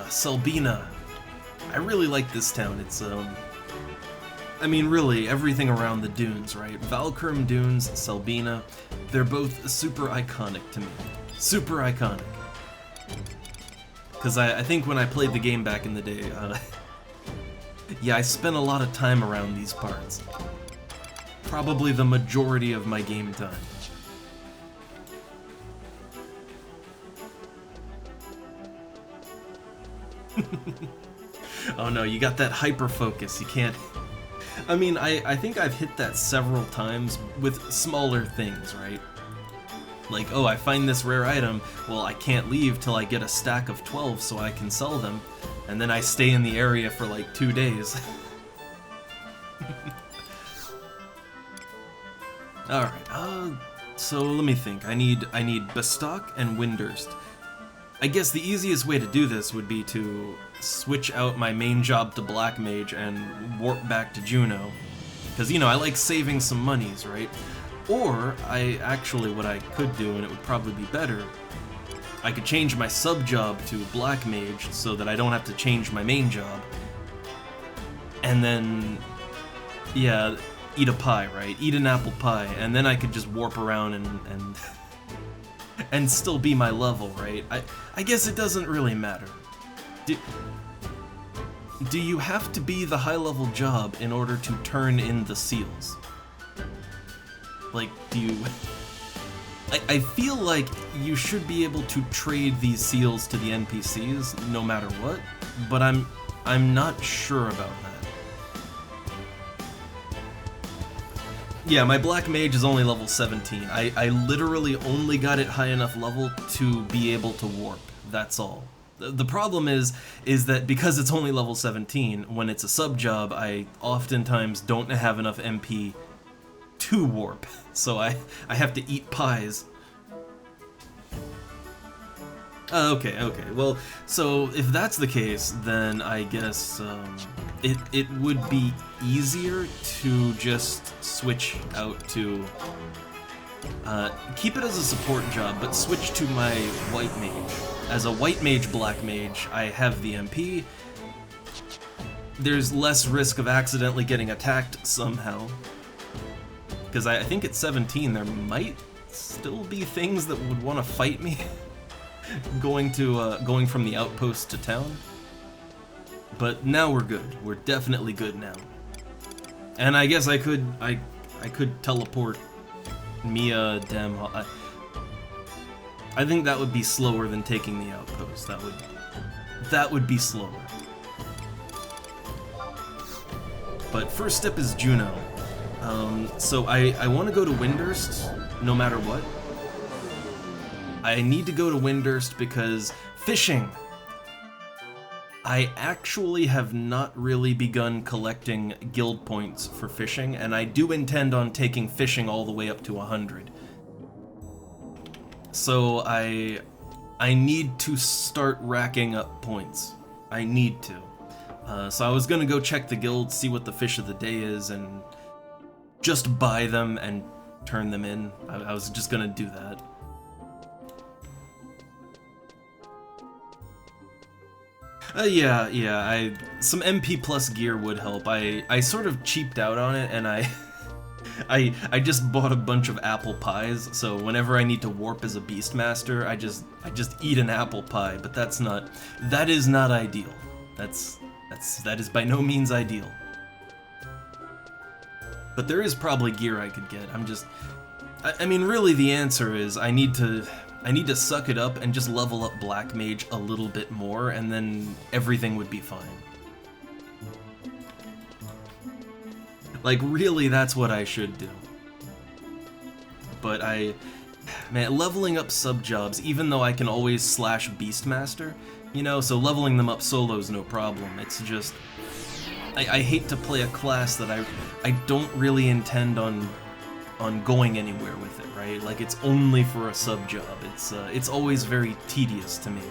[SPEAKER 1] Selbina. I really like this town. It's, I mean, really, everything around the dunes, right? Valkyrum Dunes, Selbina, they're both super iconic to me. Super iconic. Because I think when I played the game back in the day, yeah, I spent a lot of time around these parts. Probably the majority of my game time. Oh no, you got that hyper focus, you can't... I mean, I think I've hit that several times with smaller things, right? Like, oh, I find this rare item, well, I can't leave till I get a stack of 12 so I can sell them, and then I stay in the area for like 2 days. Alright, so let me think. I need Bestock and Windurst. I guess the easiest way to do this would be to switch out my main job to Black Mage and warp back to Juno. Because, you know, I like saving some monies, right? Or, what I could do, and it would probably be better, I could change my sub-job to Black Mage so that I don't have to change my main job. And then, yeah, eat a pie, right? Eat an apple pie, and then I could just warp around and and still be my level, right? I guess it doesn't really matter. Do you have to be the high-level job in order to turn in the seals? Like, do you... I feel like you should be able to trade these seals to the NPCs no matter what, but I'm not sure about that. Yeah, my Black Mage is only level 17. I literally only got it high enough level to be able to warp. That's all. The problem is that because it's only level 17, when it's a sub-job, I oftentimes don't have enough MP to warp. So I have to eat pies. Okay. Well, so if that's the case, then I guess it would be easier to just switch out to keep it as a support job, but switch to my White Mage. As a White Mage, Black Mage, I have the MP. There's less risk of accidentally getting attacked somehow. Because I think at 17 there might still be things that would want to fight me. going from the outpost to town. But now we're good. We're definitely good now. And I guess I could teleport Mia, Dem. I think that would be slower than taking the outpost. That would be slower. But first step is Juno. So I want to go to Windurst no matter what. I need to go to Windurst because fishing. I actually have not really begun collecting guild points for fishing, and I do intend on taking fishing all the way up to 100. So I need to start racking up points. I need to. So I was gonna go check the guild, see what the fish of the day is, and just buy them and turn them in. I was just gonna do that. Yeah, some MP plus gear would help. I sort of cheaped out on it, and I just bought a bunch of apple pies, so whenever I need to warp as a Beastmaster, I just eat an apple pie, but that is not ideal. That is by no means ideal. But there is probably gear I could get. I mean, really the answer is I need to suck it up and just level up Black Mage a little bit more, and then everything would be fine. Like, really, that's what I should do. But man, leveling up sub-jobs, even though I can always slash Beastmaster, you know, so leveling them up solo's no problem. It's just, I hate to play a class that I don't really intend on going anywhere with it, right? Like, it's only for a sub-job. It's always very tedious to me.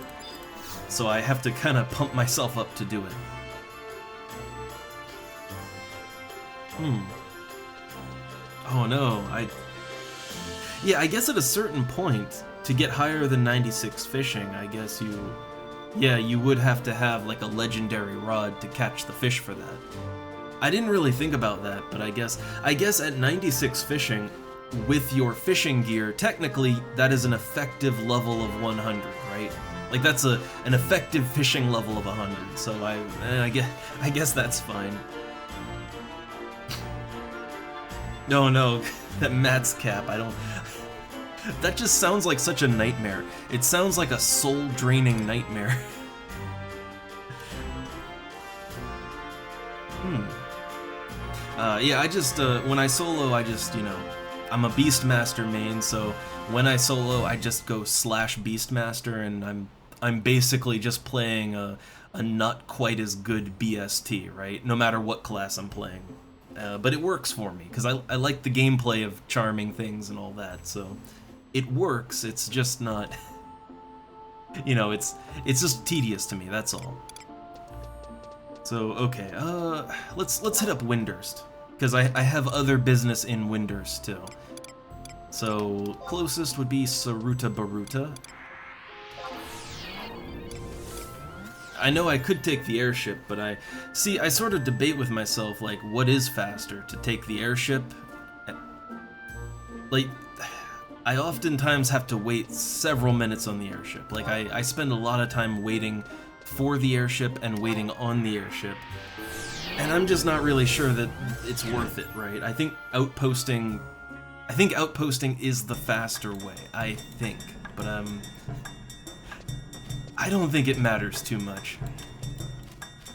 [SPEAKER 1] So I have to kind of pump myself up to do it. Oh no, yeah, I guess at a certain point, to get higher than 96 fishing, I guess you would have to have like a legendary rod to catch the fish for that. I didn't really think about that, but I guess at 96 fishing, with your fishing gear, technically that is an effective level of 100, right? Like, that's an effective fishing level of 100, so I guess that's fine. No, that Matt's cap, that just sounds like such a nightmare. It sounds like a soul-draining nightmare. Yeah, when I solo, I'm a Beastmaster main, so when I solo, I just go /Beastmaster, and I'm basically just playing a not quite as good BST, right? No matter what class I'm playing. But it works for me, because I like the gameplay of charming things and all that, so it works, it's just not... You know, it's just tedious to me, that's all. So, okay, let's hit up Windurst, because I have other business in Windurst, too. So, closest would be Saruta Baruta. I know I could take the airship, but I sort of debate with myself, like, what is faster, to take the airship? Like, I oftentimes have to wait several minutes on the airship. Like, I spend a lot of time waiting for the airship and waiting on the airship. And I'm just not really sure that it's worth it, right? I think outposting is the faster way, I think. But, I don't think it matters too much.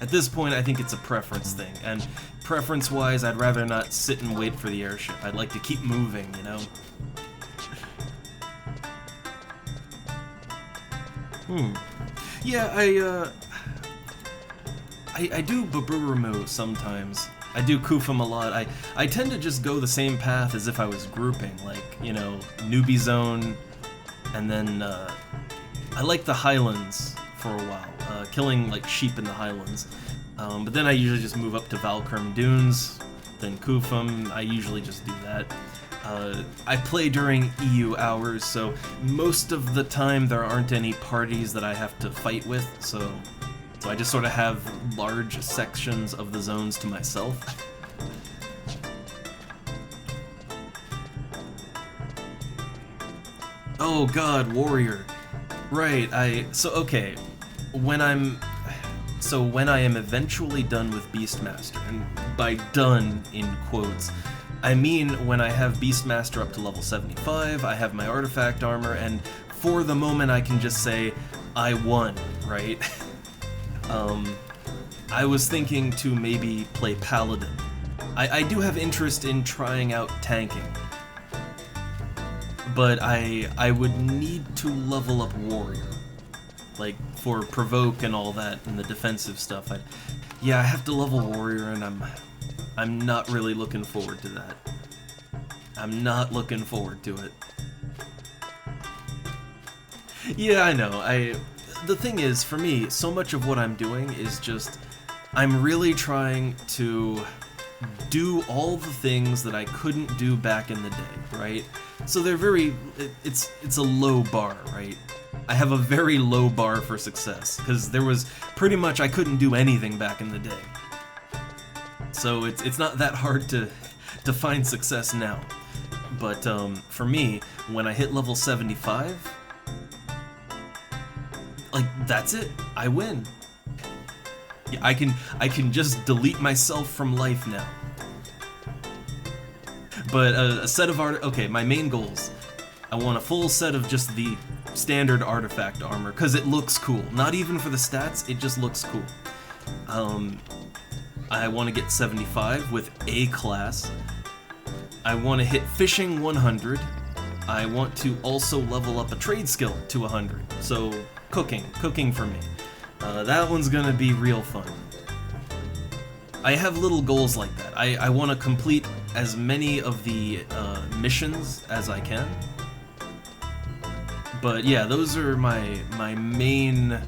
[SPEAKER 1] At this point, I think it's a preference thing, and preference-wise, I'd rather not sit and wait for the airship. I'd like to keep moving, you know? Yeah, I do Baburamu sometimes. I do Kufum a lot. I tend to just go the same path as if I was grouping, like, you know, Newbie Zone, and then, I like the Highlands for a while, killing, like, sheep in the Highlands. But then I usually just move up to Valkurm Dunes, then Kufum. I usually just do that. I play during EU hours, so most of the time there aren't any parties that I have to fight with, so I just sort of have large sections of the zones to myself. Oh god, Warrior. Right, so okay, when I am eventually done with Beastmaster, and by done in quotes, I mean when I have Beastmaster up to level 75, I have my artifact armor, and for the moment I can just say, I won, right? I was thinking to maybe play Paladin. I do have interest in trying out tanking, but I would need to level up Warrior, like for provoke and all that and the defensive stuff. Yeah, I have to level Warrior, and I'm not really looking forward to that. I'm not looking forward to it. Yeah, I know. The thing is, for me, so much of what I'm doing is just I'm really trying to do all the things that I couldn't do back in the day, right? So they're it's a low bar, right? I have a very low bar for success, because there was pretty much I couldn't do anything back in the day. So it's not that hard to find success now. But for me, when I hit level 75, like, that's it. I win. Yeah, I can just delete myself from life now. But a set of okay, my main goals. I want a full set of just the standard artifact armor, because it looks cool. Not even for the stats, it just looks cool. I want to get 75 with A class. I want to hit fishing 100. I want to also level up a trade skill to 100. So cooking for me. That one's gonna be real fun. I have little goals like that. I want to complete as many of the missions as I can. But yeah, those are my main,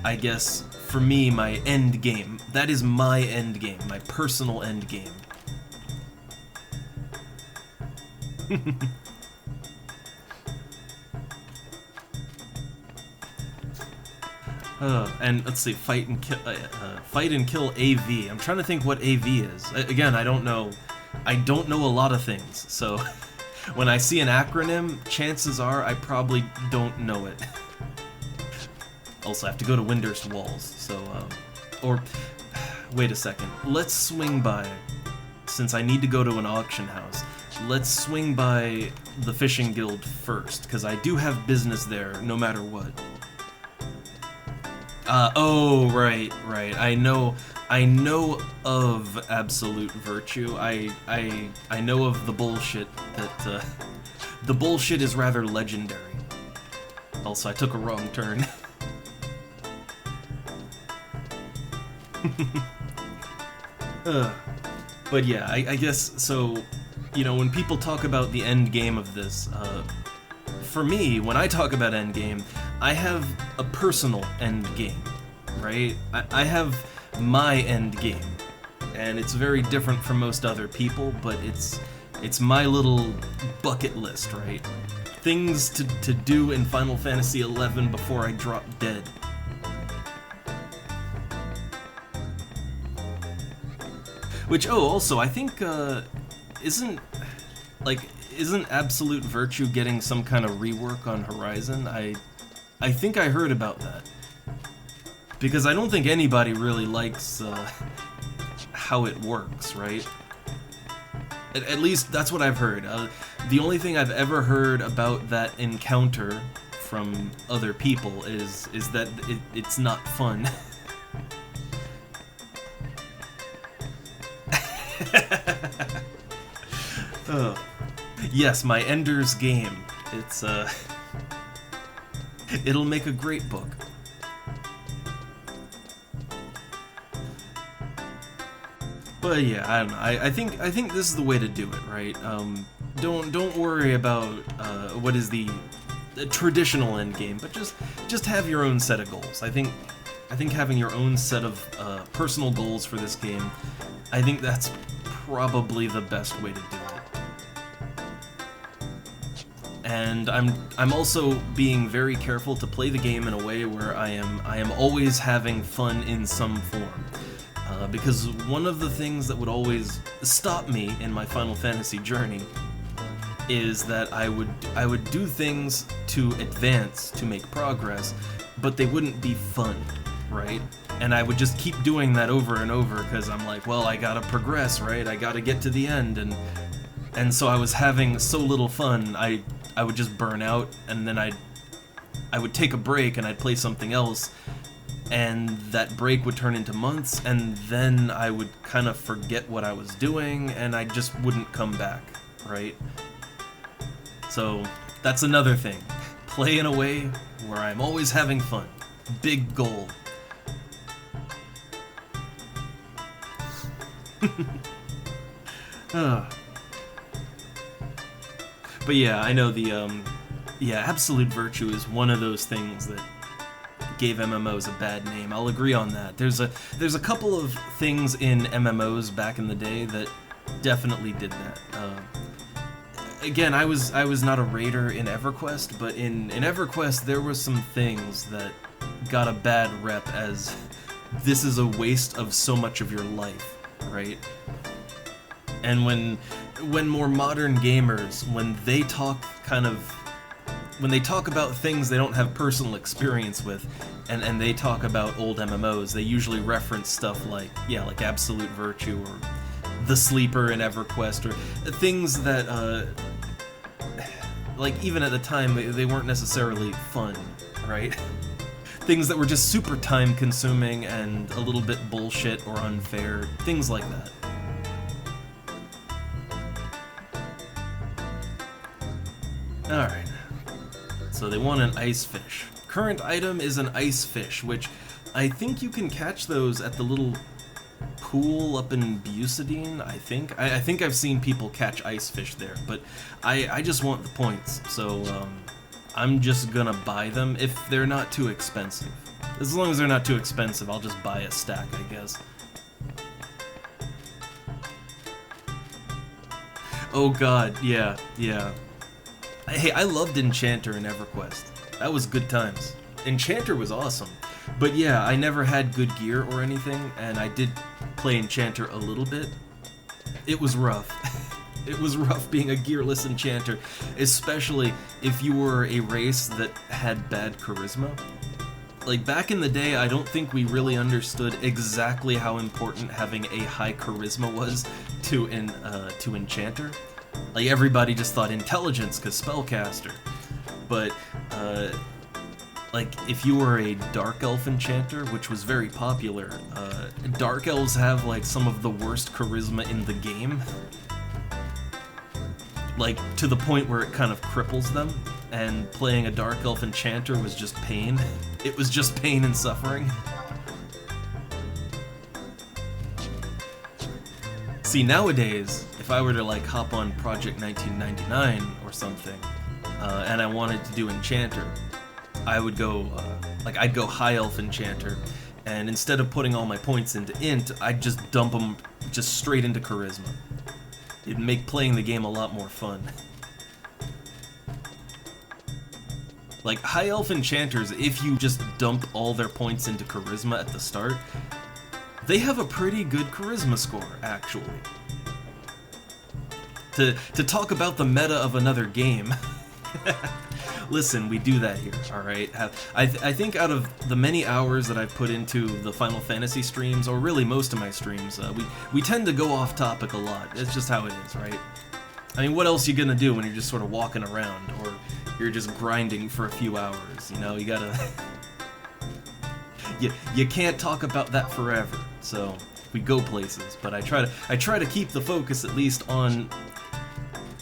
[SPEAKER 1] I guess, for me, my end game. That is my end game, my personal end game. And let's see, fight and kill AV. I'm trying to think what AV is. Again, I don't know a lot of things, so when I see an acronym, chances are I probably don't know it. Also, I have to go to Windurst Walls, so, or, wait a second, let's swing by, since I need to go to an auction house, let's swing by the Fishing Guild first, because I do have business there, no matter what. Oh, right. I know of absolute virtue. I know of the bullshit that, the bullshit is rather legendary. Also, I took a wrong turn. But yeah, I guess, so, you know, when people talk about the end game of this, for me, when I talk about end game, I have a personal end game, right? I have my end game, and it's very different from most other people, but it's my little bucket list, right? Things to do in Final Fantasy XI before I drop dead. Which, oh, also, I think, isn't Absolute Virtue getting some kind of rework on Horizon? I think I heard about that. Because I don't think anybody really likes, how it works, right? At least, that's what I've heard. The only thing I've ever heard about that encounter from other people is that it's not fun. Yes, my Ender's Game. It's, it'll make a great book. But yeah, I don't know. I think this is the way to do it, right? Don't worry about what is the traditional end game, but just have your own set of goals. I think having your own set of personal goals for this game, I think that's probably the best way to do it. And I'm also being very careful to play the game in a way where I am always having fun in some form. Because one of the things that would always stop me in my Final Fantasy journey is that I would do things to advance, to make progress, but they wouldn't be fun, right? And I would just keep doing that over and over because I'm like, well, I gotta progress, right? I gotta get to the end, and so I was having so little fun, I would just burn out, and then I would take a break and I'd play something else, and that break would turn into months, and then I would kind of forget what I was doing, and I just wouldn't come back, right? So that's another thing. Play in a way where I'm always having fun. Big goal. But yeah, I know Absolute Virtue is one of those things that gave MMOs a bad name. I'll agree on that. There's a couple of things in MMOs back in the day that definitely did that. Again, I was not a raider in EverQuest, but in EverQuest there were some things that got a bad rep as this is a waste of so much of your life, right? And when more modern gamers, when they talk about things they don't have personal experience with, and they talk about old MMOs, they usually reference stuff like Absolute Virtue or The Sleeper in EverQuest, or things that, like, even at the time, they weren't necessarily fun, right? Things that were just super time-consuming and a little bit bullshit or unfair, things like that. Alright, so they want an ice fish. Current item is an ice fish, which I think you can catch those at the little pool up in Bucidine, I think. I think I've seen people catch ice fish there, but I just want the points, so I'm just gonna buy them if they're not too expensive. As long as they're not too expensive, I'll just buy a stack, I guess. Oh god, yeah. Hey, I loved Enchanter in EverQuest. That was good times. Enchanter was awesome. But yeah, I never had good gear or anything, and I did play Enchanter a little bit. It was rough. It was rough being a gearless Enchanter, especially if you were a race that had bad charisma. Like, back in the day, I don't think we really understood exactly how important having a high charisma was to Enchanter. Like, everybody just thought intelligence, 'cause spellcaster. But, like, if you were a Dark Elf enchanter, which was very popular, Dark Elves have, like, some of the worst charisma in the game. Like, to the point where it kind of cripples them, and playing a Dark Elf enchanter was just pain. It was just pain and suffering. See, nowadays, if I were to, like, hop on Project 1999 or something, and I wanted to do enchanter, I would go, I'd go High Elf enchanter, and instead of putting all my points into int, I'd just dump them just straight into charisma. It'd make playing the game a lot more fun. Like, High Elf enchanters, if you just dump all their points into charisma at the start, they have a pretty good charisma score, actually. To talk about the meta of another game, listen, we do that here, alright? I think out of the many hours that I've put into the Final Fantasy streams, or really most of my streams, we tend to go off topic a lot. It's just how it is, right? I mean, what else are you gonna do when you're just sort of walking around, or you're just grinding for a few hours, you know? You gotta... you can't talk about that forever, so we go places, but I try to keep the focus at least on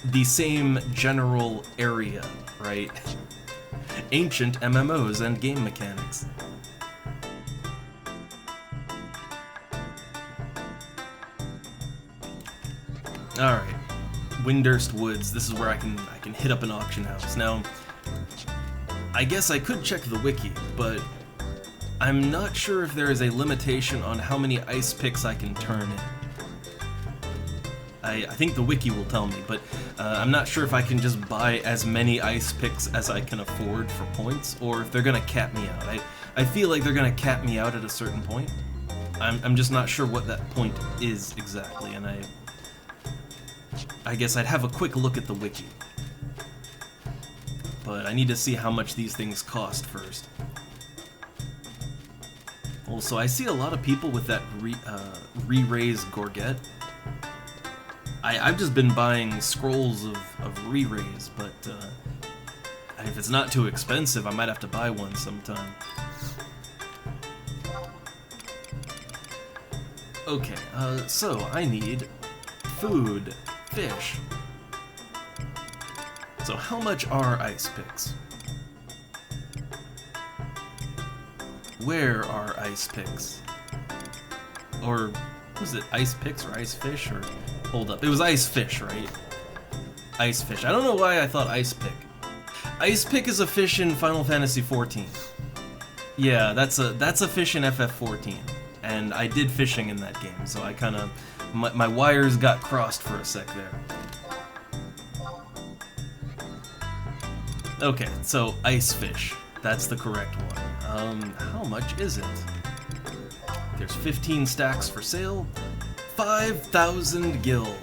[SPEAKER 1] the same general area, right? Ancient MMOs and game mechanics. Alright, Windurst Woods, this is where I can hit up an auction house. Now, I guess I could check the wiki, but I'm not sure if there is a limitation on how many ice picks I can turn in. I think the wiki will tell me, but I'm not sure if I can just buy as many ice picks as I can afford for points, or if they're gonna cap me out. I feel like they're gonna cap me out at a certain point. I'm just not sure what that point is exactly, and I guess I'd have a quick look at the wiki. But I need to see how much these things cost first. Also, I see a lot of people with that re-raise Gorget. I've just been buying scrolls of re-raise, but if it's not too expensive, I might have to buy one sometime. Okay, so I need food, fish. So how much are ice picks? Where are ice picks? Or was it ice picks or ice fish, or hold up, it was ice fish, right? Ice fish. I don't know why I thought ice pick. Ice pick is a fish in Final Fantasy XIV. Yeah, that's a fish in FF14, and I did fishing in that game, so I kind of my wires got crossed for a sec there. Okay, so ice fish. That's the correct one. How much is it? There's 15 stacks for sale. 5,000 gil.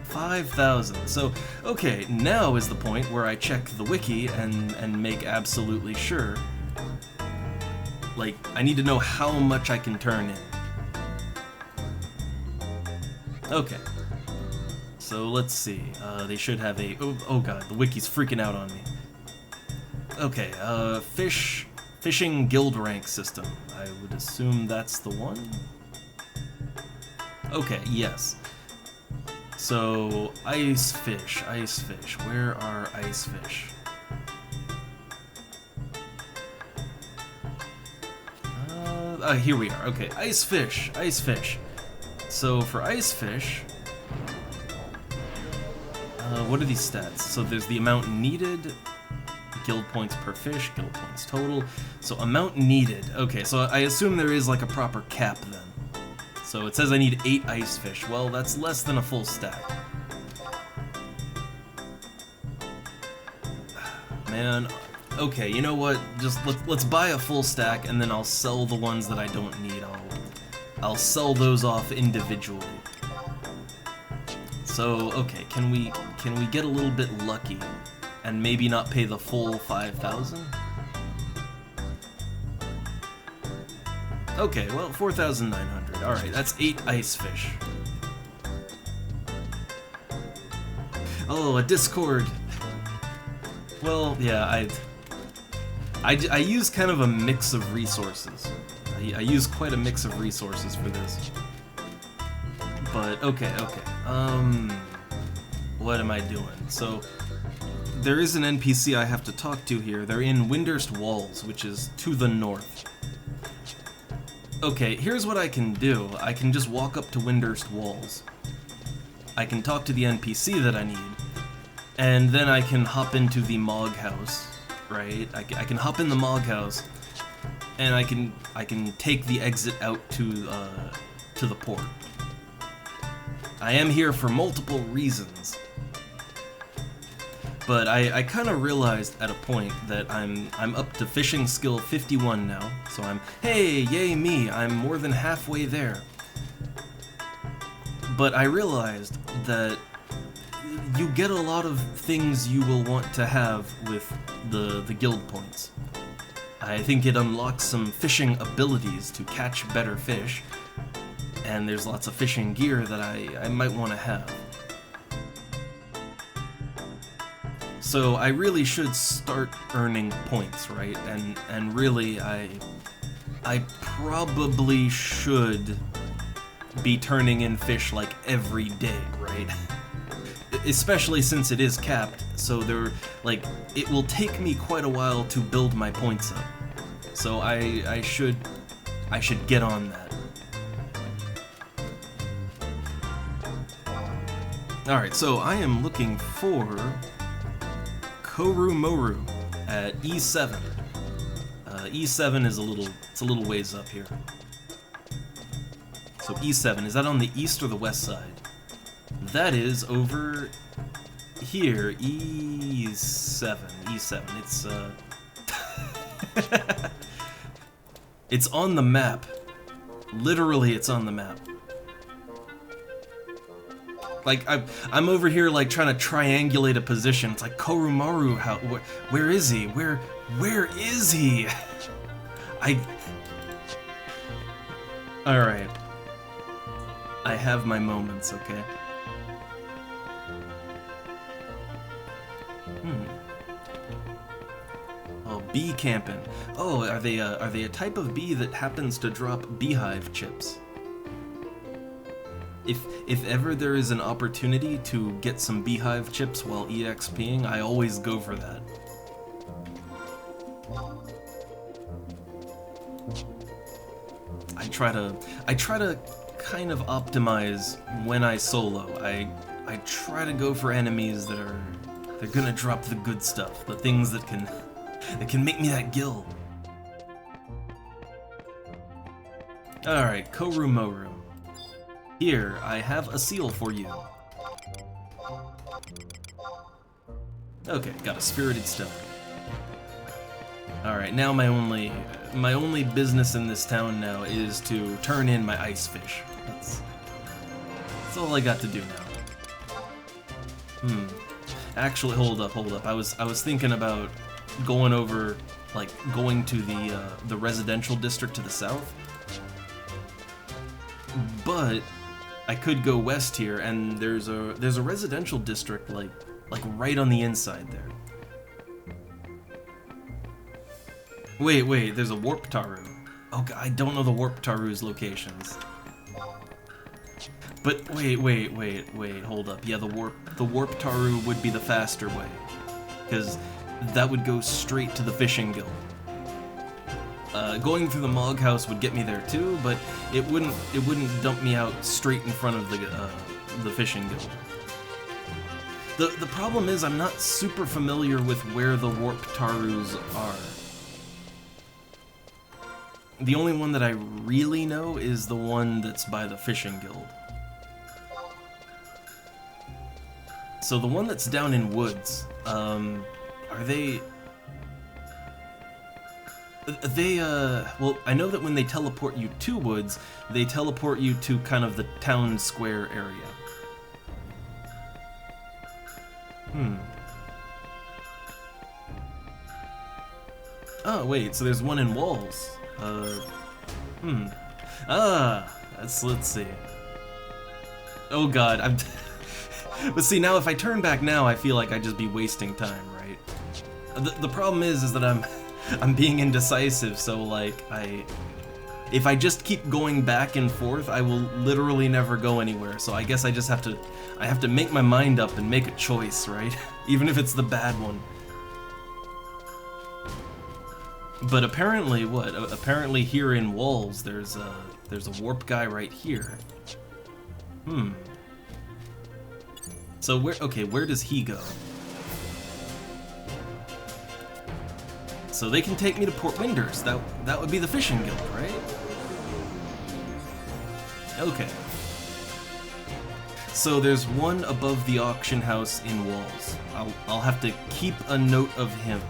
[SPEAKER 1] 5,000. So, okay, now is the point where I check the wiki and make absolutely sure. Like, I need to know how much I can turn in. Okay. So let's see. They should have a... Oh god, the wiki's freaking out on me. Okay, fishing guild rank system. I would assume that's the one? Okay, yes. So, ice fish. Where are ice fish? Here we are. Okay, ice fish. So, for ice fish... what are these stats? So there's the amount needed, guild points per fish, guild points total. So amount needed. Okay, so I assume there is like a proper cap then. So it says I need 8 ice fish. Well, that's less than a full stack. Man, okay, you know what? Just let's buy a full stack and then I'll sell the ones that I don't need. I'll sell those off individually. So, okay, can we get a little bit lucky and maybe not pay the full 5,000? Okay, well, 4,900. Alright, that's 8 ice fish. Oh, a Discord! Well, yeah, I use kind of a mix of resources. I use quite a mix of resources for this. But, okay. What am I doing? So, there is an NPC I have to talk to here. They're in Windurst Walls, which is to the north. Okay, here's what I can do. I can just walk up to Windurst Walls. I can talk to the NPC that I need, and then I can hop into the Mog House, right? I can hop in the Mog House, and I can take the exit out to the port. I am here for multiple reasons, but I kind of realized at a point that I'm up to fishing skill 51 now, so hey, yay me, I'm more than halfway there. But I realized that you get a lot of things you will want to have with the guild points. I think it unlocks some fishing abilities to catch better fish, and there's lots of fishing gear that I might want to have. So I really should start earning points, right? And really I probably should be turning in fish like every day, right? Especially since it is capped, so it will take me quite a while to build my points up. So I should get on that. Alright, so I am looking for Korumoru at E7. E7 is a little ways up here. So E7, is that on the east or the west side? That is over here, E7, it's it's on the map. Literally, it's on the map. Like, I'm over here, like, trying to triangulate a position. It's like, Korumaru, where is he? Where is he? Alright. I have my moments, okay? Oh, bee camping. Oh, are they a type of bee that happens to drop beehive chips? If ever there is an opportunity to get some beehive chips while EXPing, I always go for that. I try to kind of optimize when I solo. I try to go for enemies they're gonna drop the good stuff, the things that can make me that gill. Alright, Korumoru. Here, I have a seal for you. Okay, got a spirited stone. Alright, now my only business in this town now is to turn in my ice fish. That's all I got to do now. Actually, hold up. I was thinking about going over, like, going to the residential district to the south. But I could go west here, and there's a residential district like right on the inside there. Wait, there's a Warp Taru. Oh god, I don't know the Warp Taru's locations. But wait, hold up. Yeah, the Warp Taru would be the faster way, because that would go straight to the fishing guild. Going through the Mog House would get me there too, but it wouldn't dump me out straight in front of the fishing guild. The problem is I'm not super familiar with where the Warp Tarus are. The only one that I really know is the one that's by the fishing guild. So the one that's down in woods, are they... well, I know that when they teleport you to woods, they teleport you to kind of the town square area. Oh, wait, so there's one in walls. Let's see. Oh god, But see, now if I turn back now, I feel like I'd just be wasting time, right? The problem is that I'm being indecisive, so like if I just keep going back and forth, I will literally never go anywhere. So I guess I just have to make my mind up and make a choice, right? Even if it's the bad one. But apparently, what? Apparently here in Walls, there's a warp guy right here. So where does he go? So they can take me to Port Winders. That would be the fishing guild, right? Okay. So there's one above the auction house in Walls. I'll have to keep a note of him.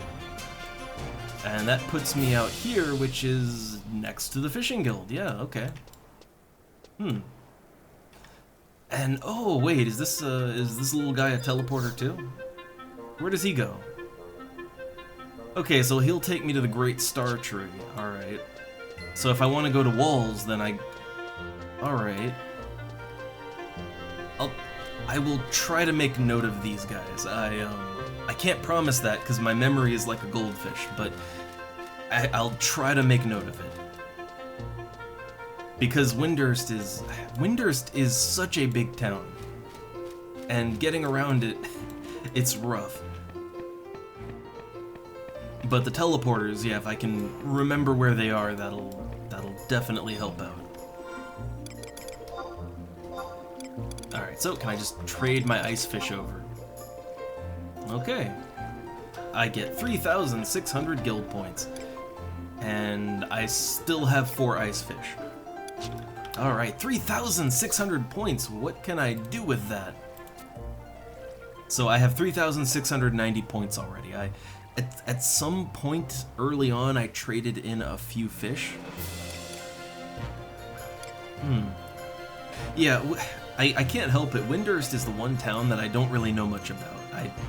[SPEAKER 1] And that puts me out here, which is next to the fishing guild. Yeah, okay. And oh wait, is this little guy a teleporter too? Where does he go? Okay, so he'll take me to the Great Star Tree. All right. So if I want to go to Walls, then all right. I will try to make note of these guys. I can't promise that because my memory is like a goldfish, but I'll try to make note of it. Because Windurst is such a big town, and getting around it, it's rough. But the teleporters, yeah, if I can remember where they are, that'll definitely help out. Alright, so can I just trade my ice fish over? Okay. I get 3,600 guild points. And I still have 4 ice fish. Alright, 3,600 points. What can I do with that? So I have 3,690 points already. At some point early on, I traded in a few fish. Yeah, I can't help it. Windurst is the one town that I don't really know much about.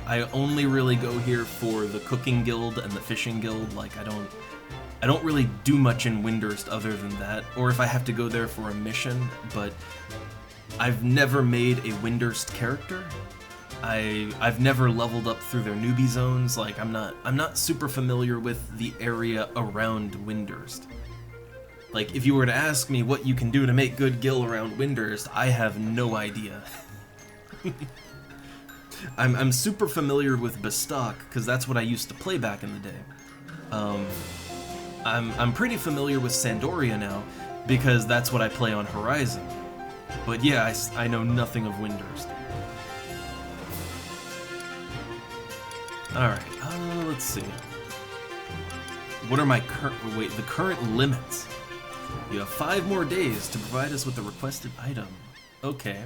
[SPEAKER 1] I only really go here for the cooking guild and the fishing guild. Like, I don't really do much in Windurst other than that, or if I have to go there for a mission, but I've never made a Windurst character. I've never leveled up through their newbie zones. Like, I'm not super familiar with the area around Windurst. Like, if you were to ask me what you can do to make good gil around Windurst, I have no idea. I'm super familiar with Bestock, because that's what I used to play back in the day. I'm pretty familiar with Sandoria now, because that's what I play on Horizon. But yeah, I know nothing of Windurst. Alright, let's see. What are my the current limits? You have 5 more days to provide us with the requested item. Okay.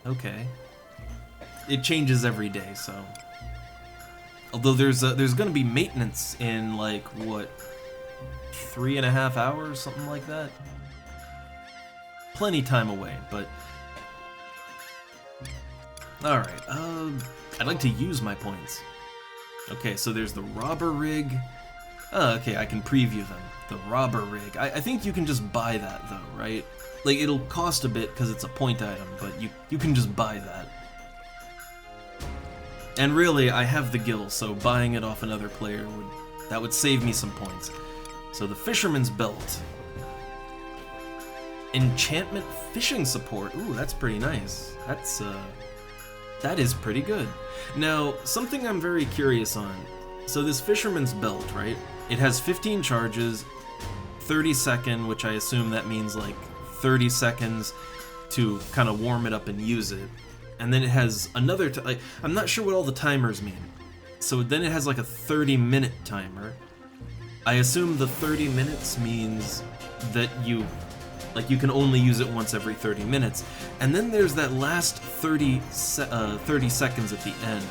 [SPEAKER 1] Okay. It changes every day, so. Although there's gonna be maintenance in, like, what, 3.5 hours, something like that? Plenty time away, but... Alright, I'd like to use my points. Okay, so there's the robber rig. Oh, okay, I can preview them. The robber rig. I think you can just buy that, though, right? Like, it'll cost a bit because it's a point item, but you can just buy that. And really, I have the gil, so buying it off another player would save me some points. So the Fisherman's Belt. Enchantment fishing support. Ooh, that's pretty nice. That is pretty good. Now, something I'm very curious on. So this Fisherman's Belt, right? It has 15 charges, 30 second, which I assume that means like 30 seconds to kind of warm it up and use it. And then it has another, I'm not sure what all the timers mean. So then it has like a 30-minute timer. I assume the 30 minutes means that you can only use it once every 30 minutes. And then there's that last 30 seconds at the end.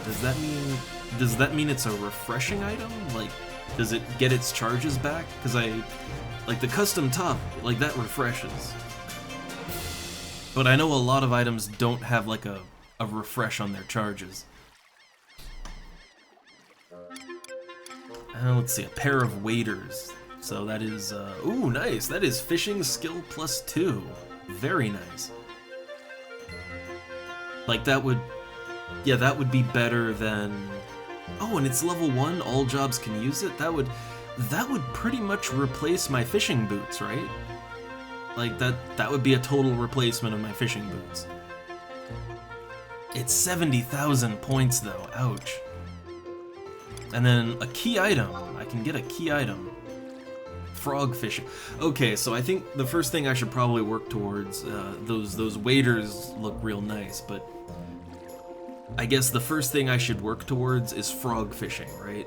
[SPEAKER 1] Does that mean it's a refreshing item? Like, does it get its charges back? Because like the custom top, like that refreshes. But I know a lot of items don't have like a refresh on their charges. Let's see, a pair of waders. So that is, ooh, nice. That is fishing skill +2. Very nice. Like that would be better than, oh, and it's level 1, all jobs can use it? that would pretty much replace my fishing boots, right? Like, that would be a total replacement of my fishing boots. It's 70,000 points, though. Ouch. And then a key item. I can get a key item. Frog fishing. Okay, so I think the first thing I should probably work towards, those waders look real nice, but I guess the first thing I should work towards is frog fishing, right?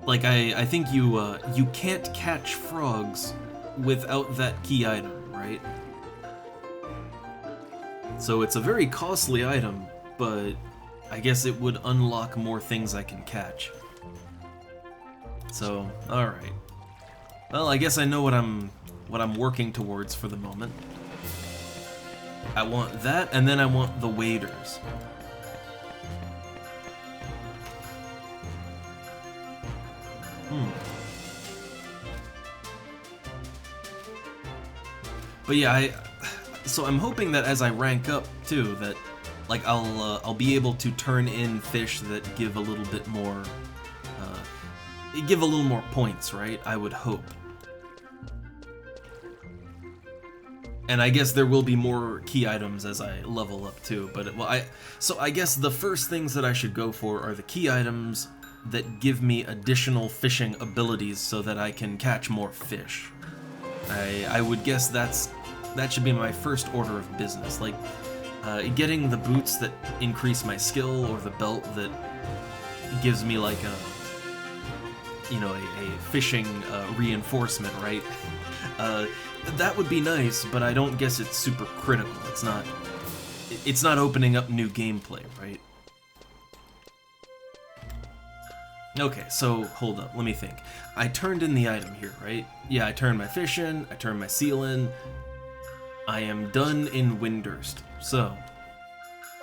[SPEAKER 1] Like, I think you can't catch frogs without that key item, right? So it's a very costly item, but I guess it would unlock more things I can catch. So, alright. Well, I guess I know what I'm working towards for the moment. I want that, and then I want the waders. But yeah, so I'm hoping that as I rank up too, that like I'll be able to turn in fish that give a little bit more, give a little more points, right? I would hope. And I guess there will be more key items as I level up too. But well, so I guess the first things that I should go for are the key items that give me additional fishing abilities so that I can catch more fish. I would guess that should be my first order of business. Like getting the boots that increase my skill, or the belt that gives me like a fishing reinforcement, right? That would be nice, but I don't guess it's super critical. It's not opening up new gameplay, right? Okay, so hold up, let me think. I turned in the item here, right? Yeah, I turned my fish in, I turned my seal in. I am done in Windurst. So,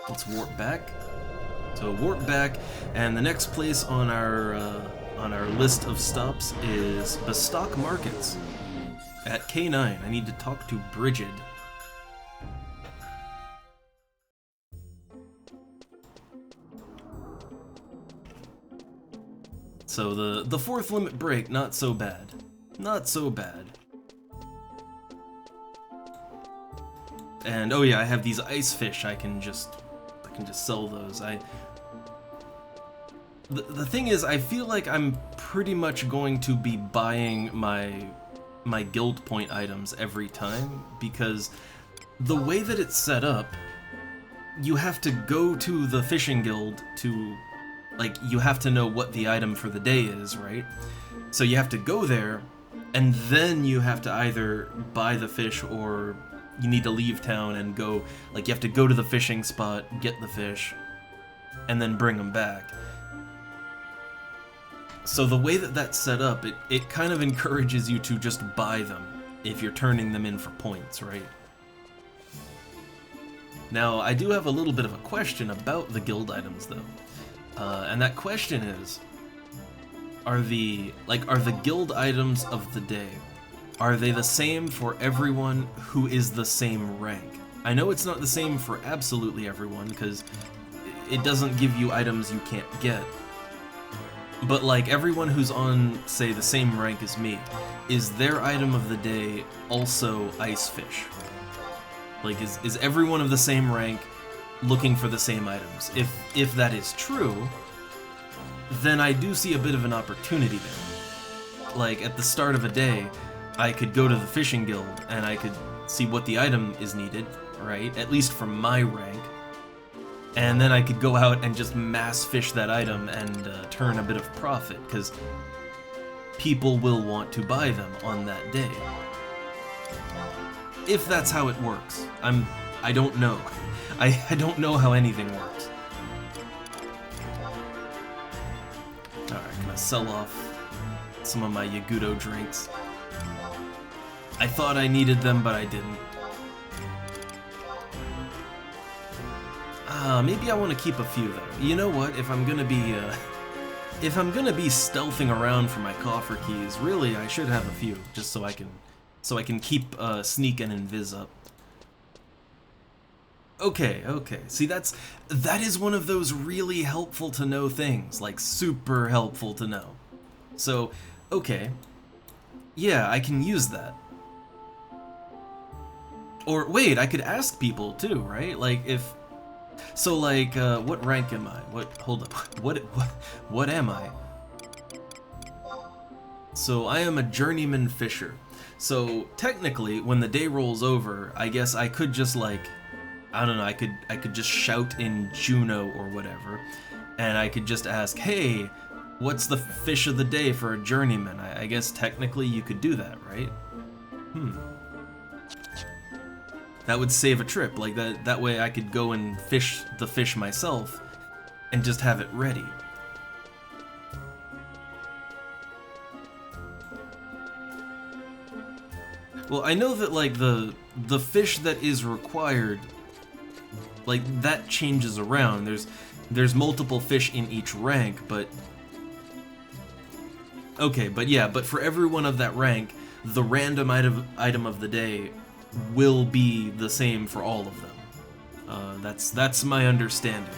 [SPEAKER 1] let's warp back. So warp back, and the next place on our list of stops is Bestock Markets. At K9, I need to talk to Brigid. So the fourth limit break, not so bad. Not so bad. And oh yeah, I have these ice fish. I can just sell those. The thing is, I feel like I'm pretty much going to be buying my guild point items every time, because the way that it's set up, you have to go to the fishing guild to, like, you have to know what the item for the day is, right? So you have to go there, and then you have to either buy the fish, or you need to leave town and go, like, you have to go to the fishing spot, get the fish, and then bring them back. So the way that that's set up, it kind of encourages you to just buy them if you're turning them in for points, right? Now, I do have a little bit of a question about the guild items, though. And that question is, are the guild items of the day, are they the same for everyone who is the same rank? I know it's not the same for absolutely everyone, because it doesn't give you items you can't get. But like everyone who's on, say, the same rank as me, is their item of the day also ice fish? Like, is everyone of the same rank looking for the same items? If that is true, then I do see a bit of an opportunity there. Like, at the start of a day, I could go to the fishing guild and I could see what the item is needed, right? At least for my rank. And then I could go out and just mass fish that item and turn a bit of profit, because people will want to buy them on that day. If that's how it works. I don't know. I don't know how anything works. Alright, I'm gonna sell off some of my Yagudo drinks. I thought I needed them, but I didn't. Maybe I want to keep a few though. You know what? If I'm gonna be stealthing around for my coffer keys, really I should have a few, just so I can keep sneak and invis up. Okay, okay. See, that is one of those really helpful to know things, like super helpful to know. So, okay. Yeah, I can use that. Or wait, I could ask people too, right? Like if so like what rank am I? Hold up. What am I? So I am a journeyman fisher. So technically when the day rolls over, I guess I could just like I don't know, I could just shout in Juno or whatever, and I could just ask, "Hey, what's the fish of the day for a journeyman?" I guess technically you could do that, right? That would save a trip, like that way I could go and fish the fish myself and just have it ready. Well, I know that like the fish that is required, like that changes around. There's multiple fish in each rank, but okay, but yeah, but for everyone of that rank, the random item of the day will be the same for all of them. That's my understanding.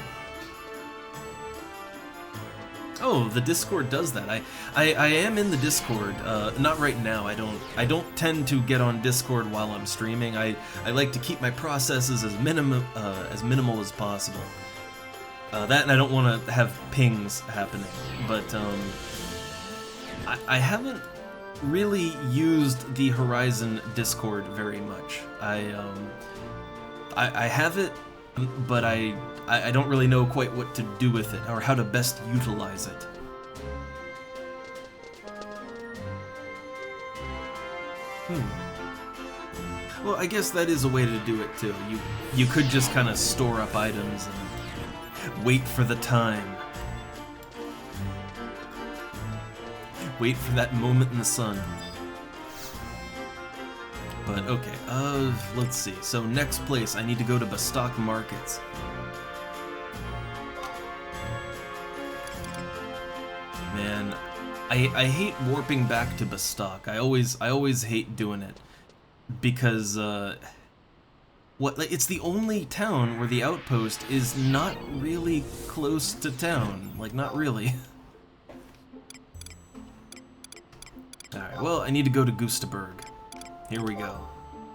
[SPEAKER 1] Oh, the Discord does that. I am in the Discord. Not right now. I don't tend to get on Discord while I'm streaming. I like to keep my processes as minimal as possible. That and I don't want to have pings happening. But I haven't really used the Horizon Discord very much. I have it, but I don't really know quite what to do with it or how to best utilize it. Well, I guess that is a way to do it too. You could just kind of store up items and wait for the time. Wait for that moment in the sun. But okay, let's see. So next place, I need to go to Bastock Markets. Man, I hate warping back to Bastock. I always hate doing it because it's the only town where the outpost is not really close to town. Like, not really. Alright, well, I need to go to Gustaberg. Here we go.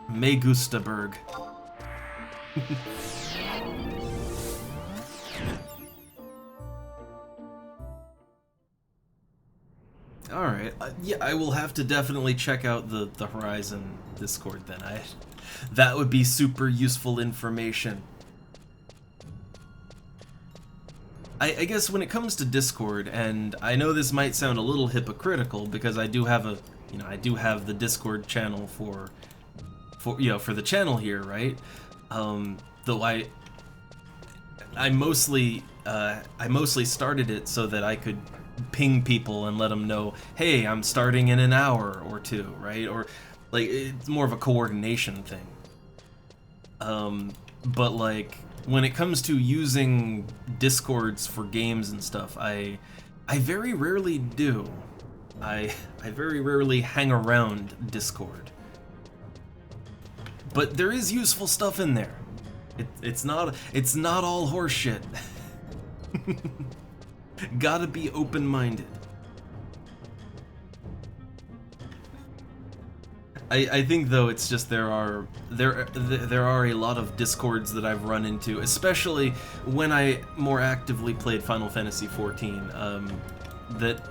[SPEAKER 1] May Gustaberg. Alright, yeah, I will have to definitely check out the Horizon Discord then. That would be super useful information. I guess when it comes to Discord, and I know this might sound a little hypocritical because I do have the Discord channel for the channel here, right? Though I mostly started it so that I could ping people and let them know, hey, I'm starting in an hour or two, right? Or like it's more of a coordination thing. But like when it comes to using Discords for games and stuff, I very rarely do. I very rarely hang around Discord. But there is useful stuff in there. It's not all horseshit. Gotta be open-minded. I think though it's just there are a lot of Discords that I've run into, especially when I more actively played Final Fantasy XIV, that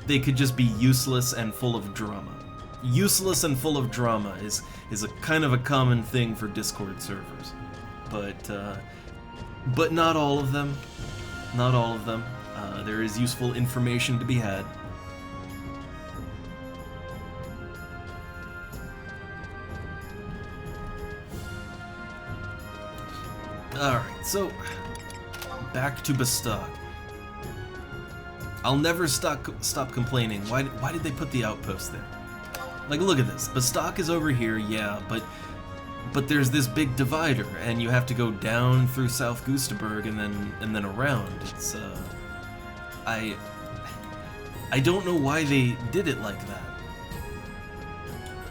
[SPEAKER 1] they could just be useless and full of drama. Useless and full of drama is a kind of a common thing for Discord servers, but not all of them. Not all of them. There is useful information to be had. Alright, so back to Bastock. I'll never stop complaining. Why did they put the outpost there? Like, look at this. Bastock is over here, yeah, but there's this big divider, and you have to go down through South Gustaberg and then around. It's I don't know why they did it like that.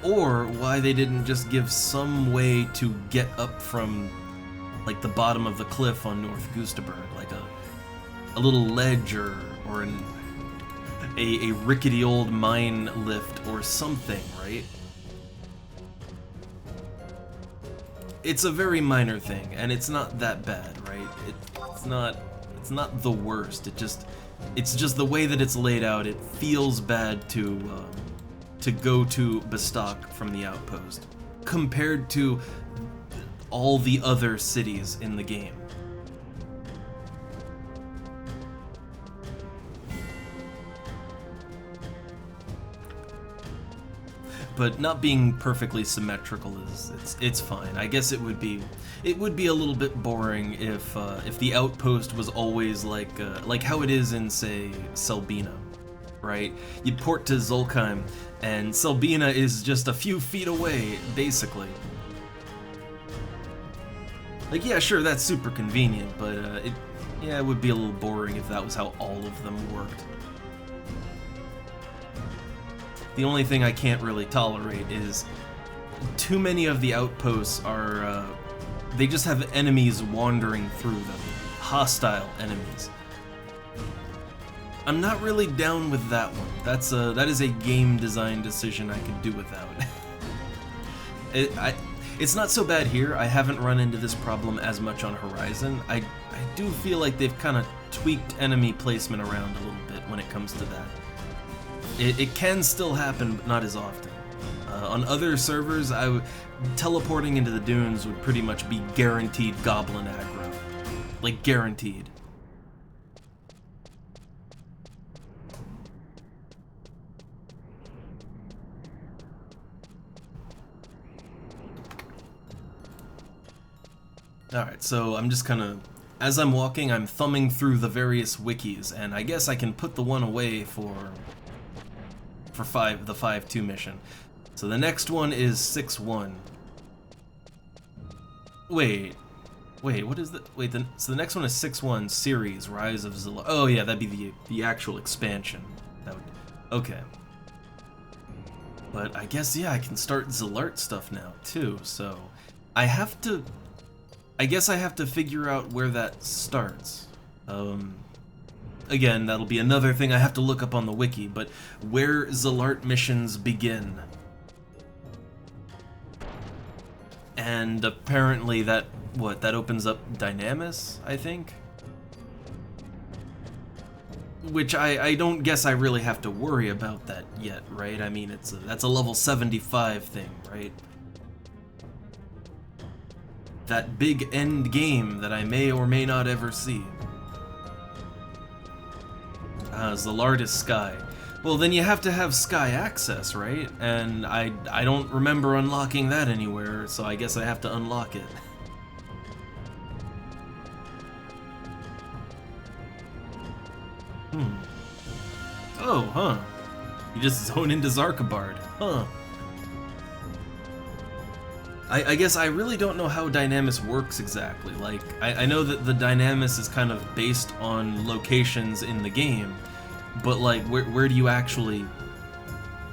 [SPEAKER 1] or why they didn't just give some way to get up from like the bottom of the cliff on North Goosterberg, like a little ledge or a rickety old mine lift or something, right? It's a very minor thing, and it's not that bad, right? It's not the worst. It's just the way that it's laid out. It feels bad to go to Bastok from the outpost compared to all the other cities in the game. But not being perfectly symmetrical it's fine. I guess it would be a little bit boring if the outpost was always like how it is in, say, Selbina, right? You port to Zolkheim and Selbina is just a few feet away, basically. Like, yeah, sure, that's super convenient, but it would be a little boring if that was how all of them worked. The only thing I can't really tolerate is too many of the outposts are, they just have enemies wandering through them. Hostile enemies. I'm not really down with that one. That is a game design decision I could do without. It's not so bad here. I haven't run into this problem as much on Horizon. I do feel like they've kind of tweaked enemy placement around a little bit when it comes to that. It can still happen, but not as often. On other servers, teleporting into the dunes would pretty much be guaranteed goblin aggro. Like, guaranteed. Alright, so I'm just kind of... As I'm walking, I'm thumbing through the various wikis, and I guess I can put the one away for the 5-2 mission. So the next one is 6-1. Wait, what is the... so the next one is 6-1 series, Rise of Zillar. Oh yeah, that'd be the actual expansion. Okay. But I guess, yeah, I can start Zillart stuff now, too, so... I guess I have to figure out where that starts. Again, that'll be another thing I have to look up on the wiki, but where Zillart missions begin. And apparently that opens up Dynamis, I think? Which I don't guess I really have to worry about that yet, right? I mean, that's a level 75 thing, right? That big end game that I may or may not ever see. Zillart is Sky. Well, then you have to have Sky access, right? And I don't remember unlocking that anywhere, so I guess I have to unlock it. Oh, huh. You just zone into Zarkabard. Huh. I guess I really don't know how Dynamis works exactly. Like, I know that the Dynamis is kind of based on locations in the game, but like, where do you actually,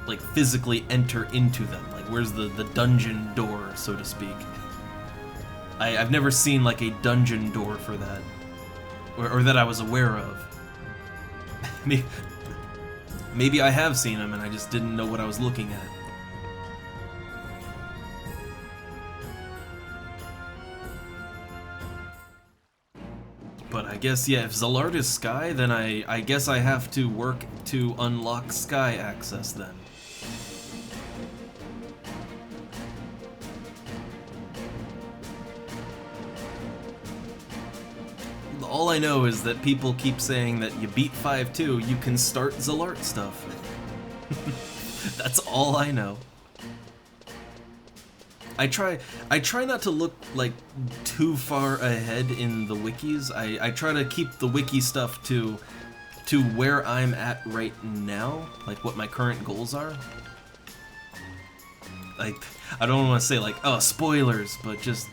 [SPEAKER 1] like, physically enter into them? Like, where's the dungeon door, so to speak? I've never seen, like, a dungeon door for that. Or that I was aware of. Maybe I have seen them and I just didn't know what I was looking at. But I guess, yeah, if Zillart is Sky, then I guess I have to work to unlock Sky access then. All I know is that people keep saying that you beat 5-2, you can start Zillart stuff. That's all I know. I try not to look, like, too far ahead in the wikis. I try to keep the wiki stuff to where I'm at right now, like what my current goals are. Like, I don't want to say, like, oh, spoilers, but just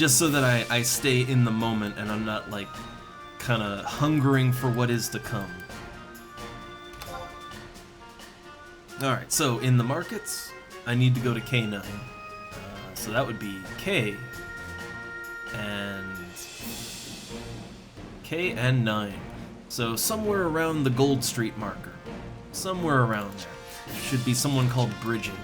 [SPEAKER 1] so that I stay in the moment and I'm not, like, kind of hungering for what is to come. Alright, so in the markets, I need to go to K9. So that would be K and 9. So somewhere around the Gold Street marker. Somewhere around there. Should be someone called Bridget.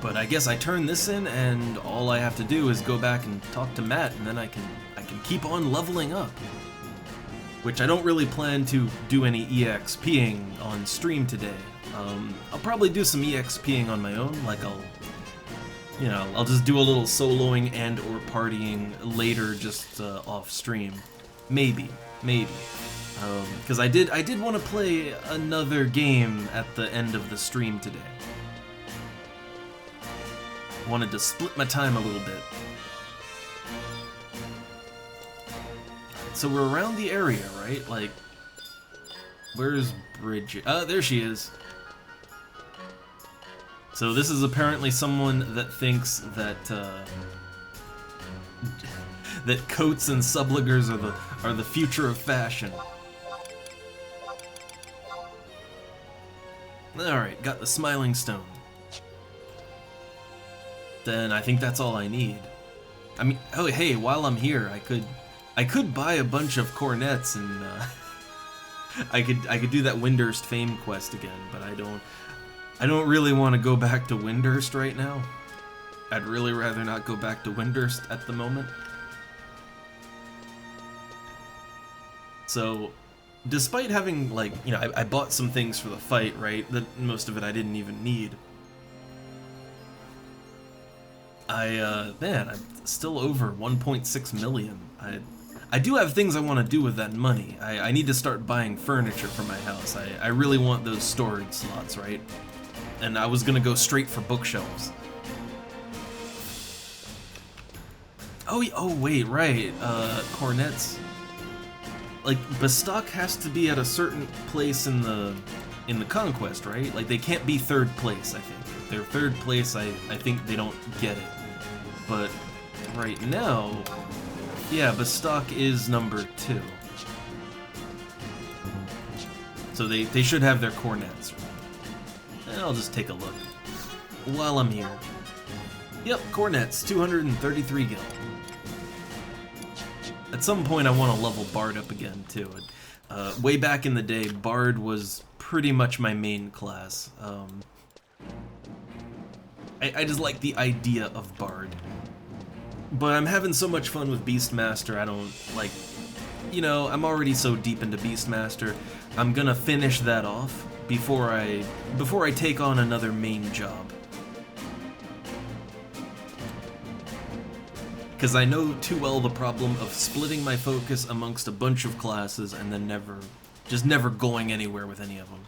[SPEAKER 1] But I guess I turn this in, and all I have to do is go back and talk to Matt, and then I can keep on leveling up. Which I don't really plan to do any EXPing on stream today. I'll probably do some EXPing on my own, like I'll just do a little soloing and or partying later, just off stream. Maybe. Because I did want to play another game at the end of the stream today. Wanted to split my time a little bit. So we're around the area, right? Like, where's Bridget? There she is. So this is apparently someone that thinks that that coats and subligers are the future of fashion. All right, got the Smiling Stone. Then I think that's all I need. I mean, oh hey, while I'm here, I could buy a bunch of cornets and I could do that Windurst Fame quest again, but I don't really want to go back to Windurst right now. I'd really rather not go back to Windurst at the moment. So, despite having, like, you know, I bought some things for the fight, right? That most of it I didn't even need. Man, I'm still over 1.6 million. I do have things I want to do with that money. I need to start buying furniture for my house. I really want those storage slots, right? And I was gonna go straight for bookshelves. Oh wait, right, cornets. Like, Bastock has to be at a certain place in the conquest, right? Like, they can't be third place, I think. If they're third place, I think they don't get it. But right now, yeah, Bastock is number 2. So they should have their cornets. And I'll just take a look while I'm here. Yep, cornets, 233 gil. At some point I want to level Bard up again too. Way back in the day, Bard was pretty much my main class. I just like the idea of Bard. But I'm having so much fun with Beastmaster, I don't, like, you know, I'm already so deep into Beastmaster, I'm gonna finish that off before I take on another main job. Because I know too well the problem of splitting my focus amongst a bunch of classes and then never going anywhere with any of them.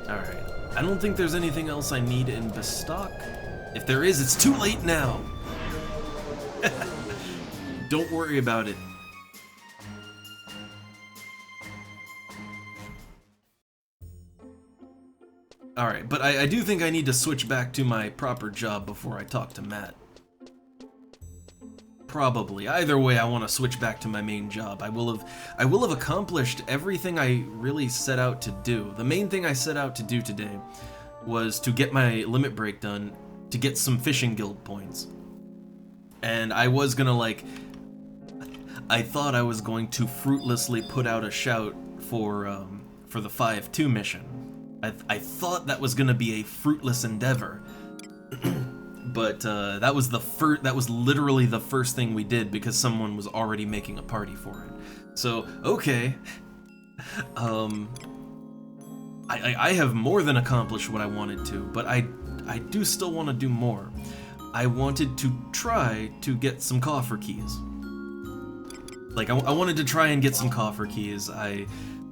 [SPEAKER 1] Alright, I don't think there's anything else I need in Bastock. If there is, it's too late now! Don't worry about it. Alright, but I do think I need to switch back to my proper job before I talk to Matt. Probably. Either way, I want to switch back to my main job. I will have accomplished everything I really set out to do. The main thing I set out to do today was to get my limit break done, to get some fishing guild points. And I was gonna, like, I thought I was going to fruitlessly put out a shout for the 5-2 mission. I thought that was gonna be a fruitless endeavor, but that was literally the first thing we did because someone was already making a party for it. So okay, I have more than accomplished what I wanted to, but I do still want to do more. I wanted to try to get some coffer keys. Like, I wanted to try and get some coffer keys.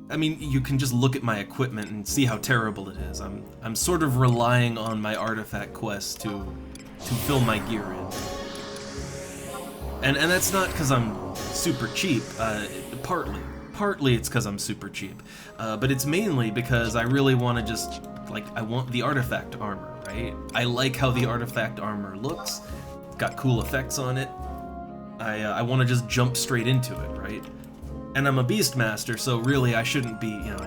[SPEAKER 1] I mean, you can just look at my equipment and see how terrible it is. I'm sort of relying on my artifact quest to fill my gear in. And that's not because I'm super cheap, partly it's because I'm super cheap, but it's mainly because I really want to just, like, I want the artifact armor, right? I like how the artifact armor looks, it's got cool effects on it, I want to just jump straight into it, right? And I'm a Beastmaster, so really I shouldn't be, you know,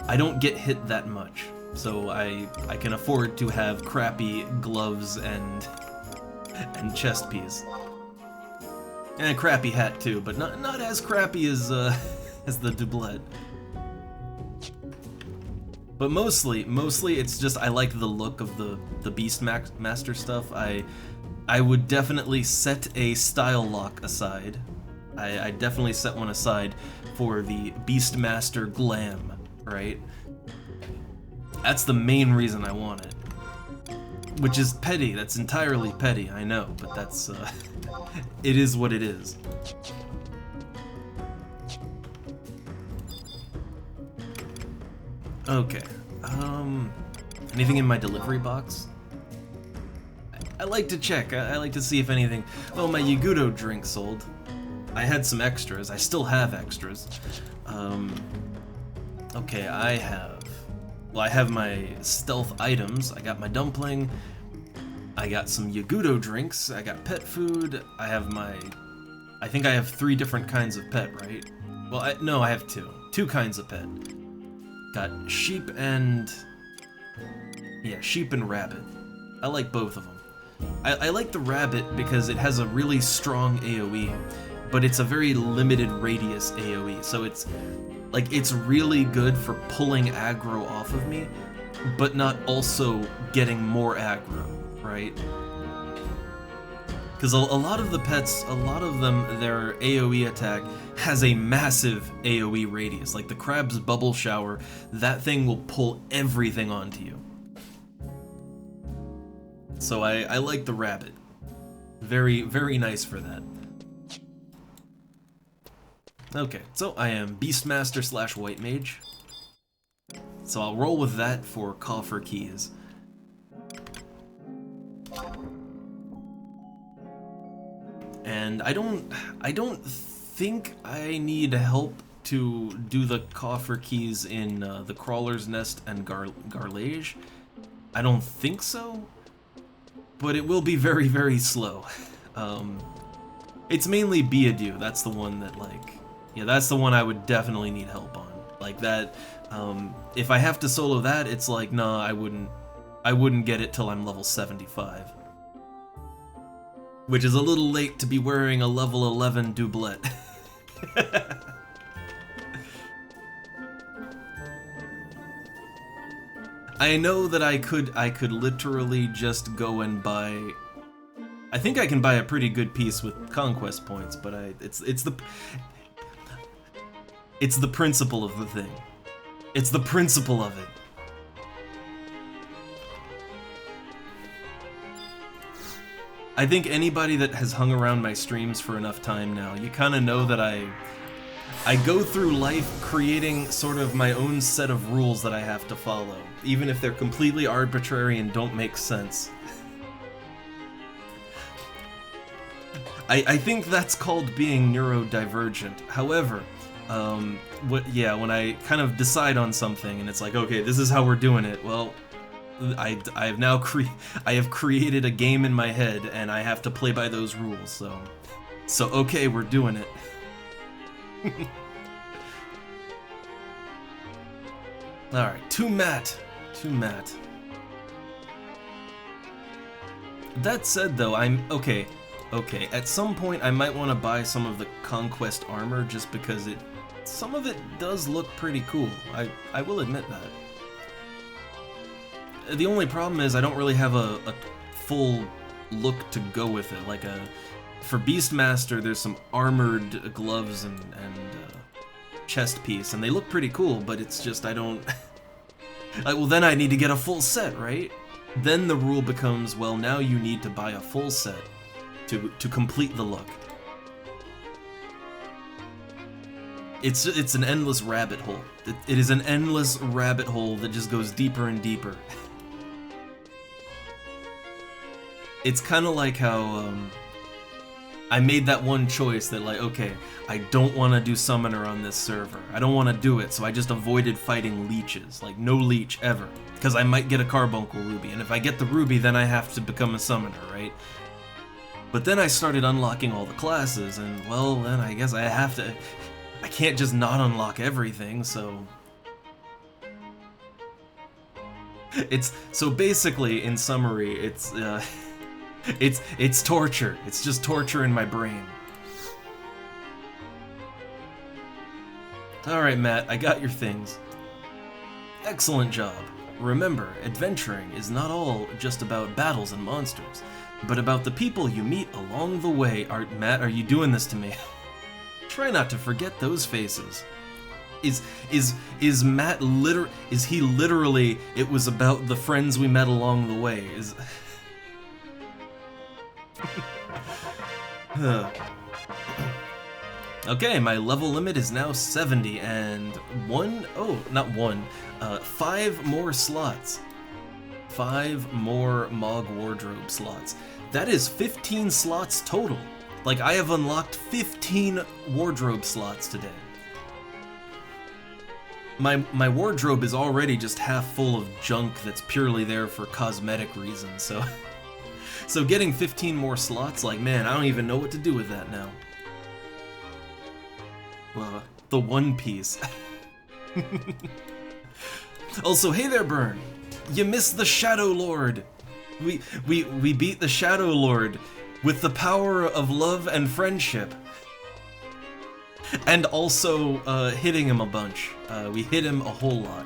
[SPEAKER 1] I don't get hit that much. So I can afford to have crappy gloves and chest piece. And a crappy hat too, but not as crappy as as the doublet. But mostly it's just I like the look of the Beastmaster stuff. I would definitely set a style lock aside. I definitely set one aside for the Beastmaster glam, right? That's the main reason I want it. Which is petty, that's entirely petty, I know, but that's, it is what it is. Okay, anything in my delivery box? I like to check, I like to see if anything... Oh, my Yagudo drink sold. I had some extras, I still have extras. Okay, I have my stealth items. I got my dumpling, I got some Yagudo drinks, I got pet food, I have my... I think I have 3 different kinds of pet, right? Well, no, I have 2. 2 kinds of pet. Got sheep and... yeah, sheep and rabbit. I like both of them. I like the rabbit because it has a really strong AoE, but it's a very limited radius AoE, so it's really good for pulling aggro off of me, but not also getting more aggro, right? Because a lot of the pets, a lot of them, their AoE attack has a massive AoE radius. Like the crab's bubble shower, that thing will pull everything onto you. So I like the rabbit. Very, very nice for that. Okay, so I am Beastmaster / White Mage. So I'll roll with that for coffer keys. And I don't think I need help to do the coffer keys in the Crawler's Nest and Garlage. I don't think so, but it will be very, very slow. It's mainly Beadu, that's the one that, like, yeah, that's the one I would definitely need help on. Like that, if I have to solo that, it's like, nah, I wouldn't get it till I'm level 75. Which is a little late to be wearing a level 11 doublet. I know that I could literally just go and buy... I think I can buy a pretty good piece with conquest points, but it's the principle of the thing. It's the principle of it. I think anybody that has hung around my streams for enough time now, you kind of know that I go through life creating sort of my own set of rules that I have to follow, even if they're completely arbitrary and don't make sense. I think that's called being neurodivergent. However, when I kind of decide on something and it's like, okay, this is how we're doing it, well, I have created a game in my head and I have to play by those rules, so okay, we're doing it. Alright, to Matt. That said though, okay, at some point I might want to buy some of the Conquest armor just because some of it does look pretty cool. I will admit that. The only problem is I don't really have a full look to go with it. Like for Beastmaster, there's some armored gloves and chest piece, and they look pretty cool, but it's just I don't... well, then I need to get a full set, right? Then the rule becomes, well, now you need to buy a full set to complete the look. It's an endless rabbit hole. It is an endless rabbit hole that just goes deeper and deeper. It's kind of like how I made that one choice that, like, okay, I don't want to do Summoner on this server. I don't want to do it, so I just avoided fighting leeches. Like, no leech ever. Because I might get a Carbuncle Ruby, and if I get the Ruby, then I have to become a Summoner, right? But then I started unlocking all the classes, and well, then I guess I can't just not unlock everything, so... So basically, in summary, it's torture. It's just torture in my brain. Alright, Matt, I got your things. Excellent job. Remember, adventuring is not all just about battles and monsters, but about the people you meet along the way. Matt, are you doing this to me? Try not to forget those faces. Is Matt is he literally, it was about the friends we met along the way? Okay, my level limit is now 70, and 5 more slots. 5 more Mog Wardrobe slots. That is 15 slots total. Like, I have unlocked 15 wardrobe slots today. My wardrobe is already just half full of junk that's purely there for cosmetic reasons, so... So getting 15 more slots, like, man, I don't even know what to do with that now. Well, the One Piece. Also, hey there, Burn! You missed the Shadow Lord! We beat the Shadow Lord with the power of love and friendship. And also, hitting him a bunch. We hit him a whole lot.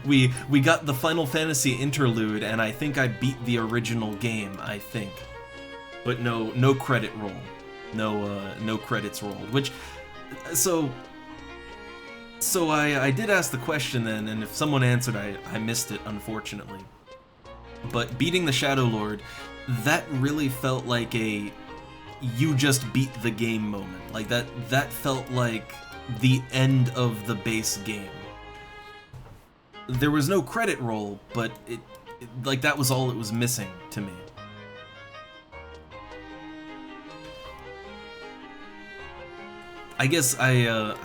[SPEAKER 1] We got the Final Fantasy interlude, and I think I beat the original game, I think. But no credit roll. No credits rolled, which... So I did ask the question then, and if someone answered, I missed it, unfortunately. But beating the Shadow Lord, that really felt like a... you just beat the game moment. Like, that felt like the end of the base game. There was no credit roll, but it like, that was all it was missing to me. I guess I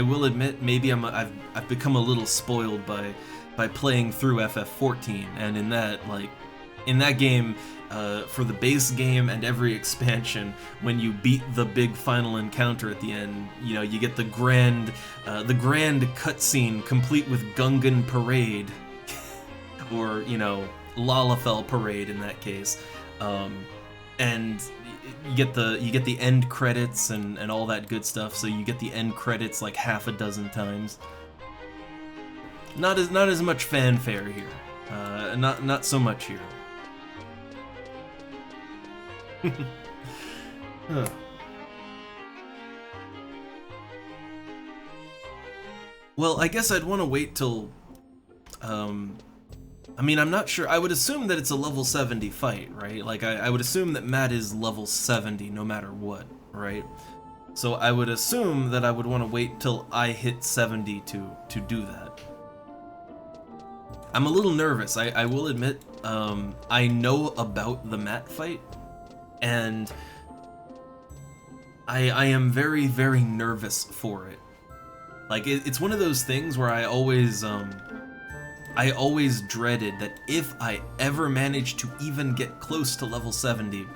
[SPEAKER 1] will admit, maybe I've become a little spoiled by playing through FF14, and in that game, for the base game and every expansion, when you beat the big final encounter at the end, you know, you get the grand cutscene complete with Gungan Parade, or, you know, Lalafell Parade in that case, and you get the end credits and all that good stuff. So you get the end credits like half a dozen times. Not as much fanfare here. Not so much here. Huh. Well, I guess I'd want to wait till... I mean, I'm not sure. I would assume that it's a level 70 fight, right? Like, I would assume that Matt is level 70 no matter what, right? So I would assume that I would want to wait till I hit 70 to do that. I'm a little nervous, I will admit. I know about the Matt fight, and I am very, very nervous for it. Like, it's one of those things where I always dreaded that if I ever managed to even get close to level 70,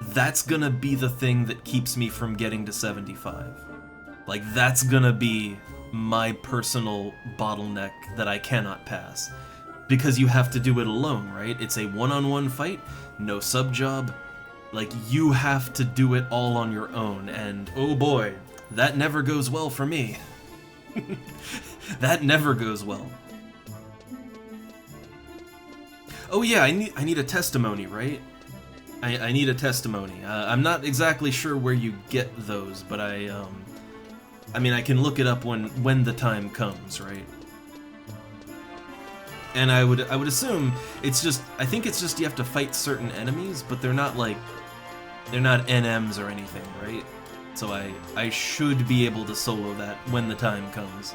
[SPEAKER 1] that's gonna be the thing that keeps me from getting to 75. Like, that's gonna be my personal bottleneck that I cannot pass. Because you have to do it alone, right? It's a one-on-one fight, no sub-job. Like, you have to do it all on your own, and oh boy, that never goes well for me. That never goes well. Oh yeah, I need a testimony, right? I need a testimony. I'm not exactly sure where you get those, but I mean, I can look it up when the time comes, right? And I would assume it's just, I think it's just you have to fight certain enemies, but they're not NMs or anything, right? So I should be able to solo that when the time comes.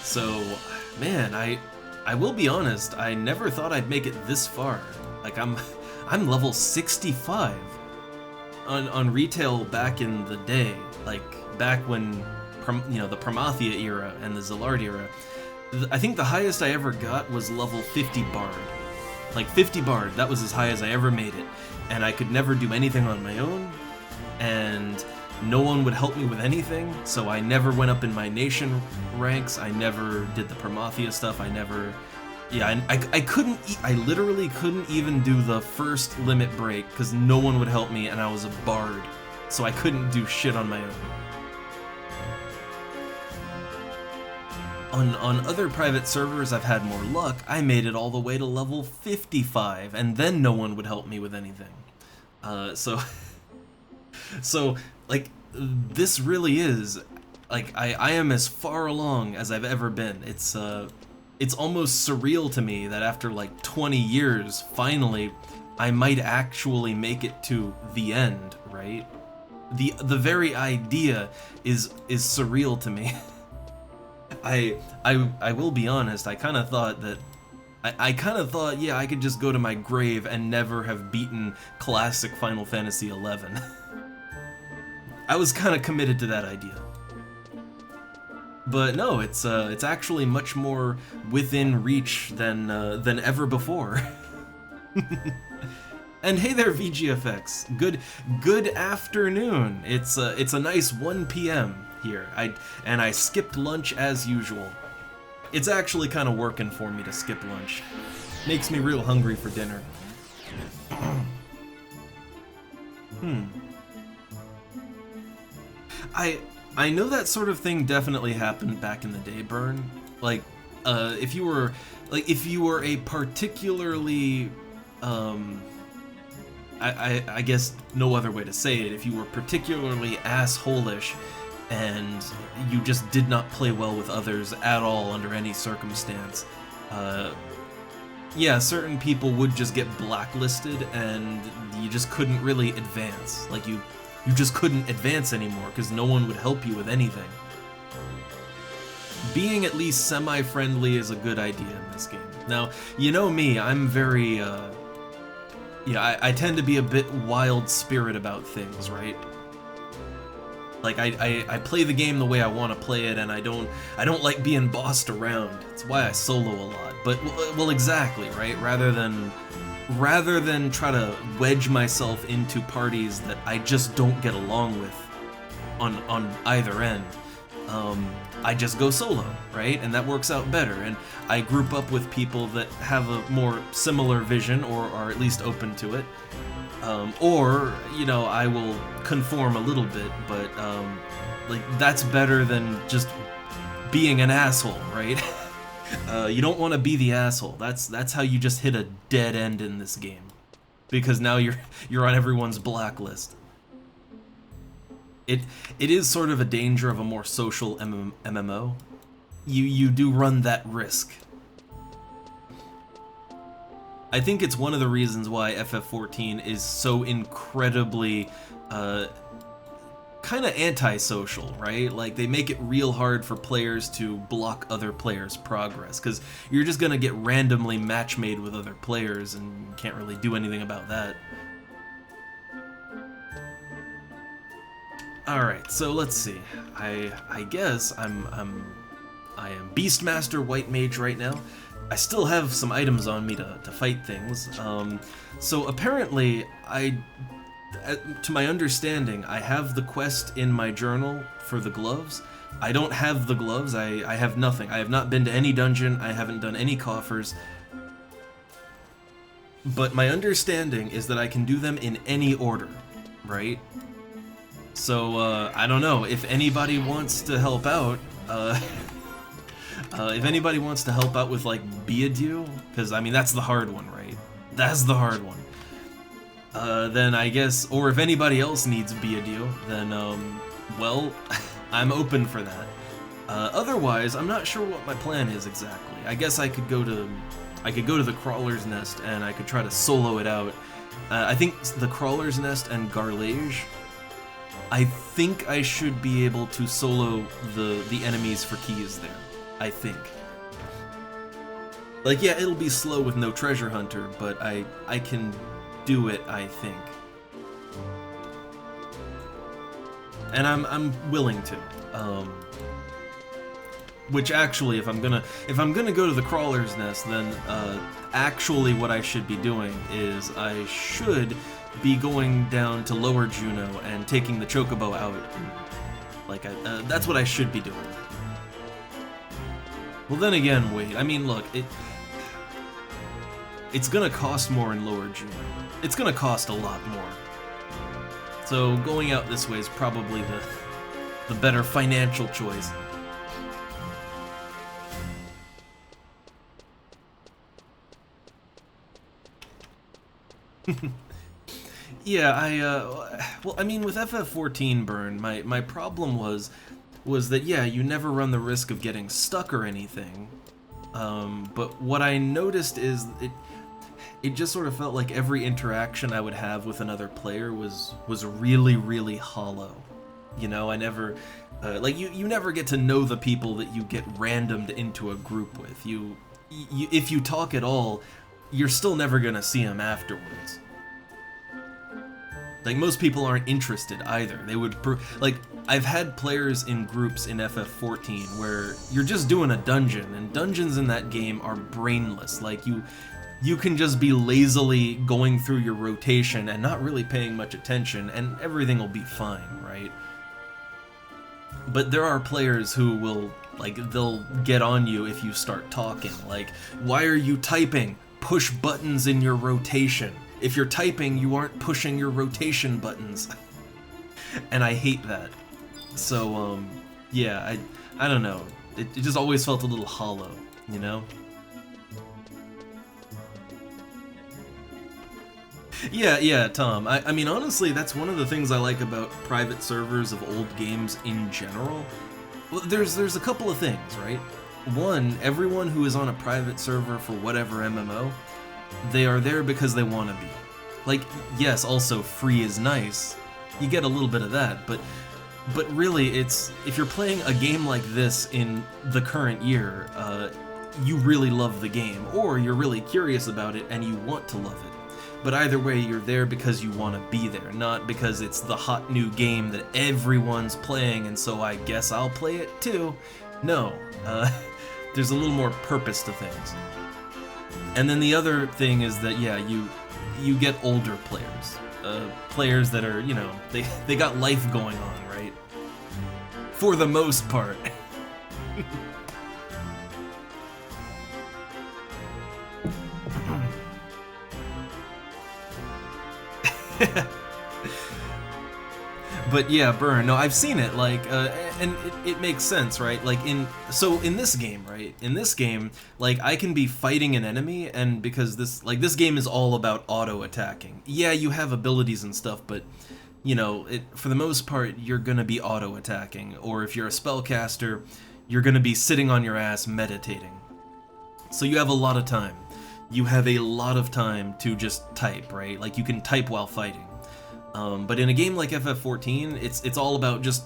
[SPEAKER 1] So, man, I will be honest, I never thought I'd make it this far. Like, I'm level 65 on retail back in the day, like back when, you know, the Promathia era and the Zillard era. I think the highest I ever got was level 50 Bard. Like 50 Bard, that was as high as I ever made it. And I could never do anything on my own, and no one would help me with anything, so I never went up in my nation ranks, I never did the Prometheus stuff, I never... Yeah, I couldn't... I literally couldn't even do the first limit break, because no one would help me, and I was a Bard, so I couldn't do shit on my own. On other private servers I've had more luck, I made it all the way to level 55, and then no one would help me with anything. So, like, this really is, like, I am as far along as I've ever been. It's almost surreal to me that after, like, 20 years, finally, I might actually make it to the end, right? The very idea is surreal to me. I will be honest, I kind of thought that I kind of thought, yeah, I could just go to my grave and never have beaten classic Final Fantasy XI. I was kind of committed to that idea. But no, it's actually much more within reach than ever before. And hey there, VGFX. Good afternoon. It's a nice 1 p.m. here. I skipped lunch as usual. It's actually kind of working for me to skip lunch. Makes me real hungry for dinner. I know that sort of thing definitely happened back in the day, Burn. Like, if you were a particularly, I guess no other way to say it, if you were particularly asshole-ish and you just did not play well with others at all under any circumstance, yeah, certain people would just get blacklisted and you just couldn't really advance. Like, you just couldn't advance anymore because no one would help you with anything. Being at least semi-friendly is a good idea in this game. Now, you know me, I'm very, yeah, I tend to be a bit wild spirit about things, right? Like, I play the game the way I want to play it, and I don't like being bossed around. It's why I solo a lot. But, well, exactly, right? Rather than try to wedge myself into parties that I just don't get along with on either end, I just go solo, right? And that works out better, and I group up with people that have a more similar vision or are at least open to it. Or, you know, I will conform a little bit, but, like, that's better than just being an asshole, right? You don't want to be the asshole. That's how you just hit a dead end in this game. Because now you're on everyone's blacklist. It is sort of a danger of a more social MMO. You do run that risk. I think it's one of the reasons why FF14 is so incredibly kind of antisocial, right? Like, they make it real hard for players to block other players' progress, because you're just gonna get randomly match-made with other players, and you can't really do anything about that. Alright, so let's see. I guess I am Beastmaster White Mage right now. I still have some items on me to fight things. So apparently, to my understanding, I have the quest in my journal for the gloves. I don't have the gloves, I have nothing. I have not been to any dungeon, I haven't done any coffers. But my understanding is that I can do them in any order, right? So, I don't know, if anybody wants to help out, if anybody wants to help out with, like, Beadu, because, I mean, that's the hard one, right? That's the hard one. Then I guess, or if anybody else needs Beadu, then, well, I'm open for that. Otherwise, I'm not sure what my plan is exactly. I guess I could go to the Crawler's Nest, and I could try to solo it out. I think the Crawler's Nest and Garlage, I think I should be able to solo the enemies for keys there. I think. Like, yeah, it'll be slow with no treasure hunter, but I can do it, I think. And I'm willing to. Which actually, if I'm gonna go to the Crawler's Nest, then actually what I should be doing is I should be going down to Lower Juneau and taking the Chocobo out. Like, that's what I should be doing. Well, then again, wait. I mean, look, it's gonna cost more in Lower Juneau. It's gonna cost a lot more. So going out this way is probably the better financial choice. Yeah, well, I mean, with FF14 Burn, my problem was that, yeah, you never run the risk of getting stuck or anything, but what I noticed is it just sort of felt like every interaction I would have with another player was really, really hollow. You know, I never, like, you never get to know the people that you get randomed into a group with. If you talk at all, you're still never gonna see them afterwards. Like, most people aren't interested either. They would, like, I've had players in groups in FF14 where you're just doing a dungeon, and dungeons in that game are brainless. Like, you can just be lazily going through your rotation and not really paying much attention, and everything will be fine, right? But there are players who will, like, they'll get on you if you start talking. Like, why are you typing? Push buttons in your rotation. If you're typing, you aren't pushing your rotation buttons. And I hate that. So, yeah, I don't know. It just always felt a little hollow, you know? Yeah, Tom. I mean, honestly, that's one of the things I like about private servers of old games in general. Well, there's a couple of things, right? One, everyone who is on a private server for whatever MMO, they are there because they want to be. Like, yes, also free is nice. You get a little bit of that, but really, if you're playing a game like this in the current year, you really love the game, or you're really curious about it and you want to love it. But either way, you're there because you want to be there, not because it's the hot new game that everyone's playing and so I guess I'll play it too. No, there's a little more purpose to things. And then the other thing is that, yeah, you get older players. Players that are, you know, they got life going on, right? For the most part. But yeah, Burn. No, I've seen it. Like, and it makes sense, right? Like in this game, right? In this game, like I can be fighting an enemy, and because this game is all about auto attacking. Yeah, you have abilities and stuff, but you know, for the most part, you're gonna be auto attacking. Or if you're a spellcaster, you're gonna be sitting on your ass meditating. So you have a lot of time. You have a lot of time to just type, right? Like you can type while fighting. But in a game like FF14, it's all about just,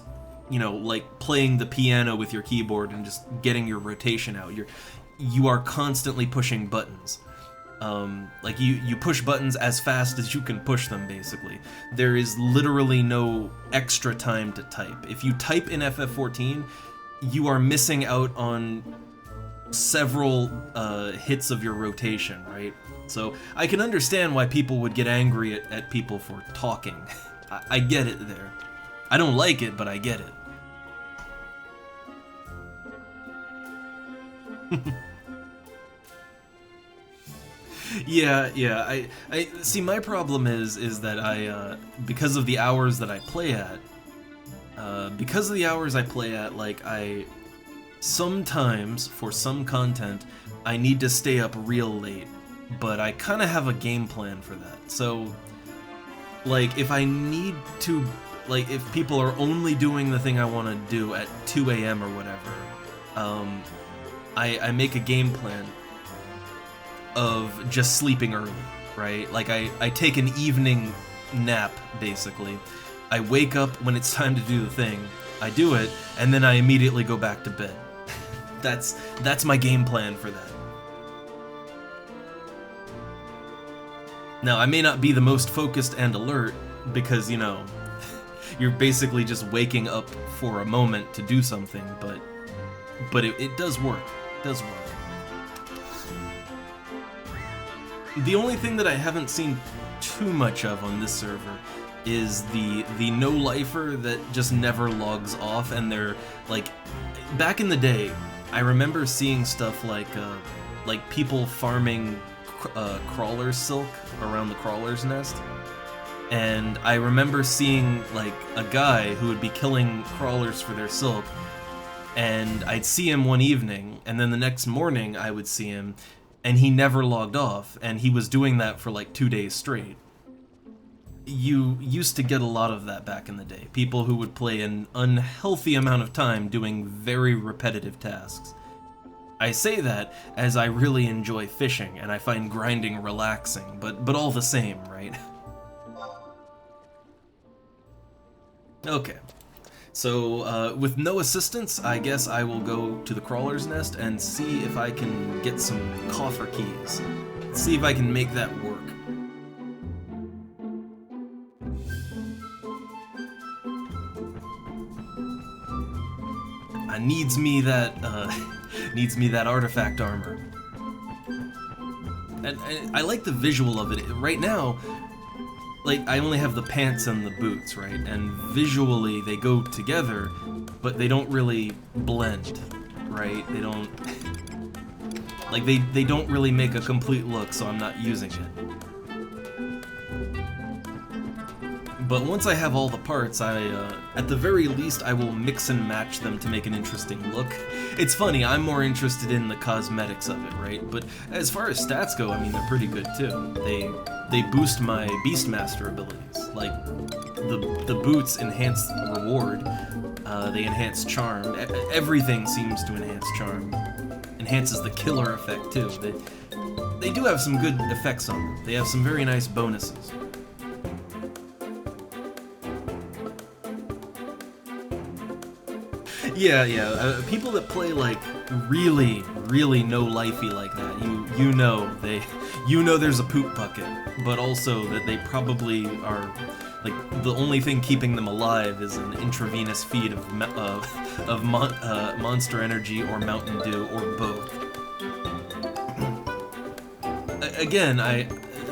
[SPEAKER 1] you know, like playing the piano with your keyboard and just getting your rotation out. You are constantly pushing buttons. Like you push buttons as fast as you can push them, basically. There is literally no extra time to type. If you type in FF14, you are missing out on several hits of your rotation, right? So I can understand why people would get angry at people for talking. I get it there. I don't like it, but I get it. Yeah. I see. My problem is that I because of the hours that I play at, like I sometimes for some content I need to stay up real late. But I kind of have a game plan for that. So, like, if I need to, like, if people are only doing the thing I want to do at 2 a.m. or whatever, I make a game plan of just sleeping early, right? Like, I take an evening nap, basically. I wake up when it's time to do the thing, I do it, and then I immediately go back to bed. That's my game plan for that. Now, I may not be the most focused and alert, because, you know, you're basically just waking up for a moment to do something, but but it does work. It does work. The only thing that I haven't seen too much of on this server is the no-lifer that just never logs off, and they're like, back in the day, I remember seeing stuff like people farming crawler silk around the crawler's nest, and I remember seeing like a guy who would be killing crawlers for their silk, and I'd see him one evening, and then the next morning I would see him, and he never logged off, and he was doing that for like 2 days straight. You used to get a lot of that back in the day. People who would play an unhealthy amount of time doing very repetitive tasks. I say that as I really enjoy fishing, and I find grinding relaxing, but all the same, right? Okay. So, with no assistance, I guess I will go to the crawler's nest and see if I can get some coffer keys. See if I can make that work. Needs me that artifact armor. And I like the visual of it. Right now, like, I only have the pants and the boots, right? And visually they go together, but they don't really blend, right? They don't... like, they don't really make a complete look, so I'm not using it. But once I have all the parts, at the very least, I will mix and match them to make an interesting look. It's funny, I'm more interested in the cosmetics of it, right? But as far as stats go, I mean, they're pretty good too. They boost my Beastmaster abilities. Like, the boots enhance reward, they enhance charm. Everything seems to enhance charm. Enhances the killer effect too. They do have some good effects on them. They have some very nice bonuses. Yeah, people that play like really no-lifey like that, you know there's a poop bucket, but also that they probably are, like, the only thing keeping them alive is an intravenous feed of Monster Energy or Mountain Dew or both. Again,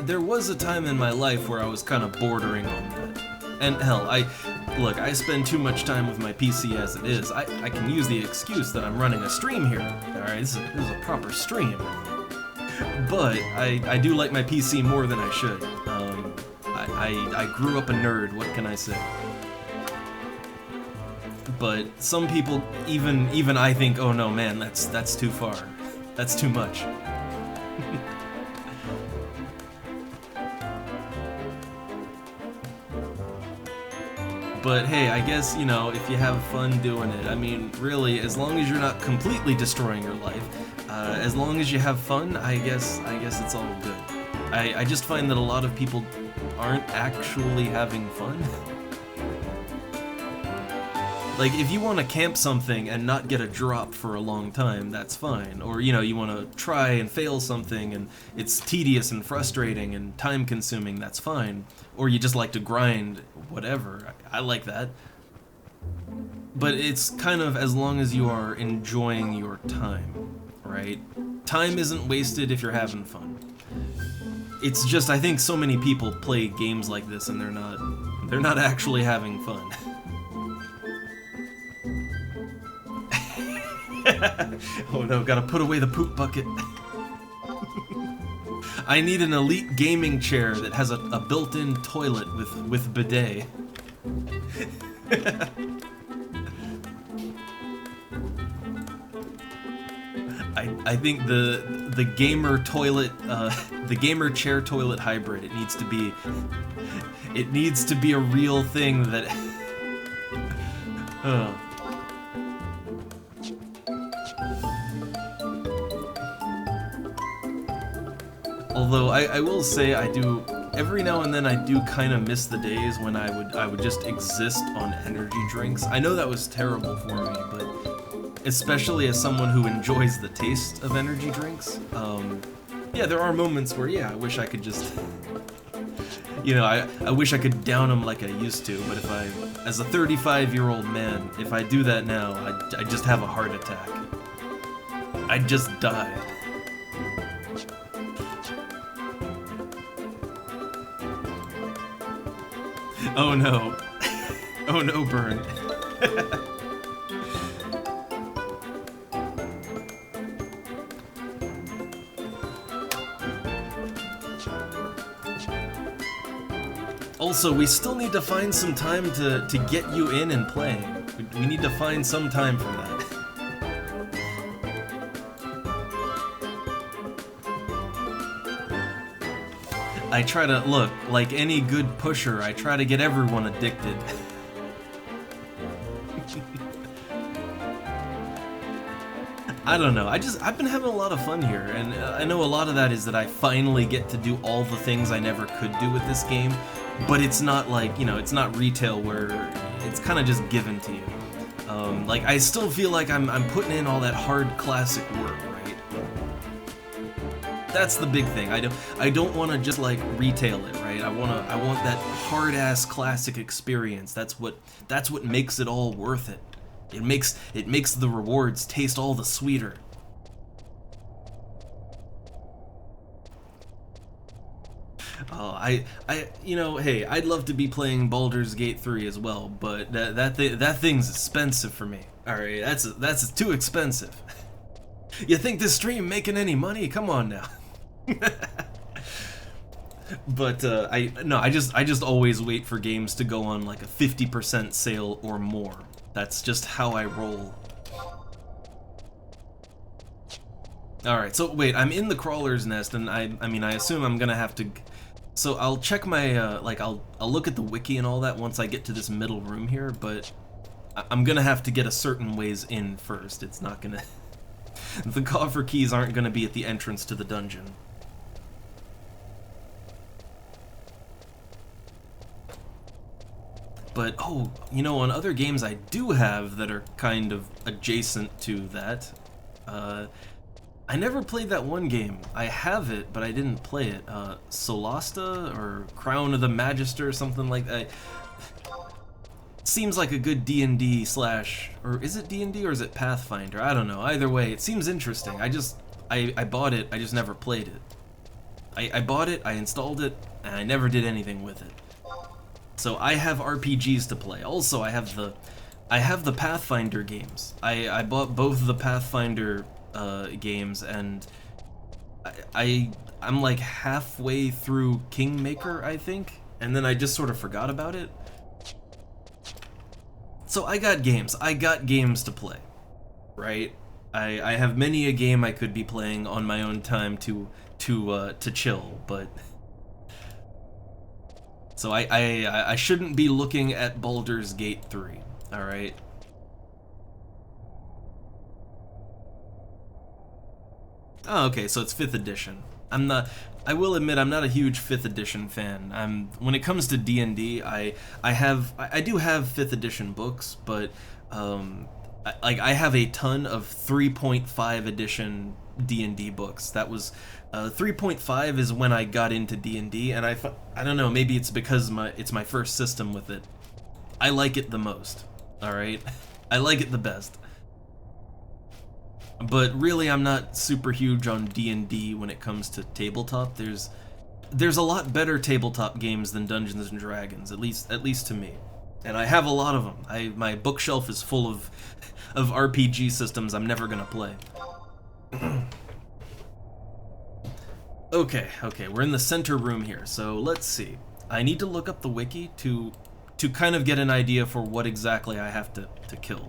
[SPEAKER 1] there was a time in my life where I was kind of bordering on that, and hell, Look, I spend too much time with my PC as it is. I can use the excuse that I'm running a stream here. Alright, this is a proper stream. But I do like my PC more than I should. I grew up a nerd, what can I say? But some people, even I think, oh no man, that's too far. That's too much. But hey, I guess, you know, if you have fun doing it, I mean, really, as long as you're not completely destroying your life, as long as you have fun, I guess it's all good. I just find that a lot of people aren't actually having fun. Like, if you want to camp something and not get a drop for a long time, that's fine. Or, you know, you want to try and fail something and it's tedious and frustrating and time-consuming, that's fine. Or you just like to grind, whatever. I like that. But it's kind of as long as you are enjoying your time, right? Time isn't wasted if you're having fun. It's just, I think so many people play games like this and they're not actually having fun. Oh no, gotta put away the poop bucket. I need an elite gaming chair that has a built-in toilet with bidet. I think the gamer toilet, the gamer chair toilet hybrid, it needs to be a real thing that. Although I will say every now and then I do kind of miss the days when I would just exist on energy drinks. I know that was terrible for me, but especially as someone who enjoys the taste of energy drinks, yeah, there are moments where, yeah, I wish I could just, you know, I wish I could down them like I used to, but as a 35-year-old man, if I do that now, I just have a heart attack. I just died. Oh no. Oh no, burn. Also, we still need to find some time to get you in and playing. We need to find some time for that. I try to, look, like any good pusher, I try to get everyone addicted. I don't know, I've been having a lot of fun here, and I know a lot of that is that I finally get to do all the things I never could do with this game, but it's not like, you know, it's not retail where it's kind of just given to you. Like, I still feel like I'm putting in all that hard classic work, right? That's the big thing. I don't want to just like retail it, right? I want that hard-ass classic experience. That's what makes it all worth it. It makes the rewards taste all the sweeter. Oh, you know, hey, I'd love to be playing Baldur's Gate 3 as well, but that thing's expensive for me. All right, that's too expensive. You think this stream making any money? Come on now. But I just always wait for games to go on like a 50% sale or more. That's just how I roll. Alright, so wait, I'm in the crawler's nest, and I mean, I assume I'm gonna have to... So I'll check my, like, I'll look at the wiki and all that once I get to this middle room here, but I'm gonna have to get a certain ways in first. It's not gonna... The coffer keys aren't gonna be at the entrance to the dungeon. But, oh, you know, on other games I do have that are kind of adjacent to that, I never played that one game. I have it, but I didn't play it. Solasta, or Crown of the Magister, or something like that. Seems like a good D&D slash, or is it D&D or is it Pathfinder? I don't know. Either way, it seems interesting. I bought it, I just never played it. I bought it, I installed it, and I never did anything with it. So I have RPGs to play. Also, I have the Pathfinder games. I bought both the Pathfinder games, and I'm like halfway through Kingmaker, I think, and then I just sort of forgot about it. So I got games to play, right? I have many a game I could be playing on my own time to chill, but so I shouldn't be looking at Baldur's Gate 3, all right? Oh, okay, so it's 5th edition. I will admit I'm not a huge 5th edition fan. When it comes to D&D, I do have 5th edition books, but I have a ton of 3.5 edition D&D books. That was 3.5 is when I got into D&D, and I don't know, maybe it's because it's my first system with it. I like it the most. All right, I like it the best. But really, I'm not super huge on D&D when it comes to tabletop. There's a lot better tabletop games than Dungeons and Dragons, at least to me. And I have a lot of them. My bookshelf is full of RPG systems I'm never gonna play. Okay, we're in the center room here, so let's see. I need to look up the wiki to kind of get an idea for what exactly I have to kill.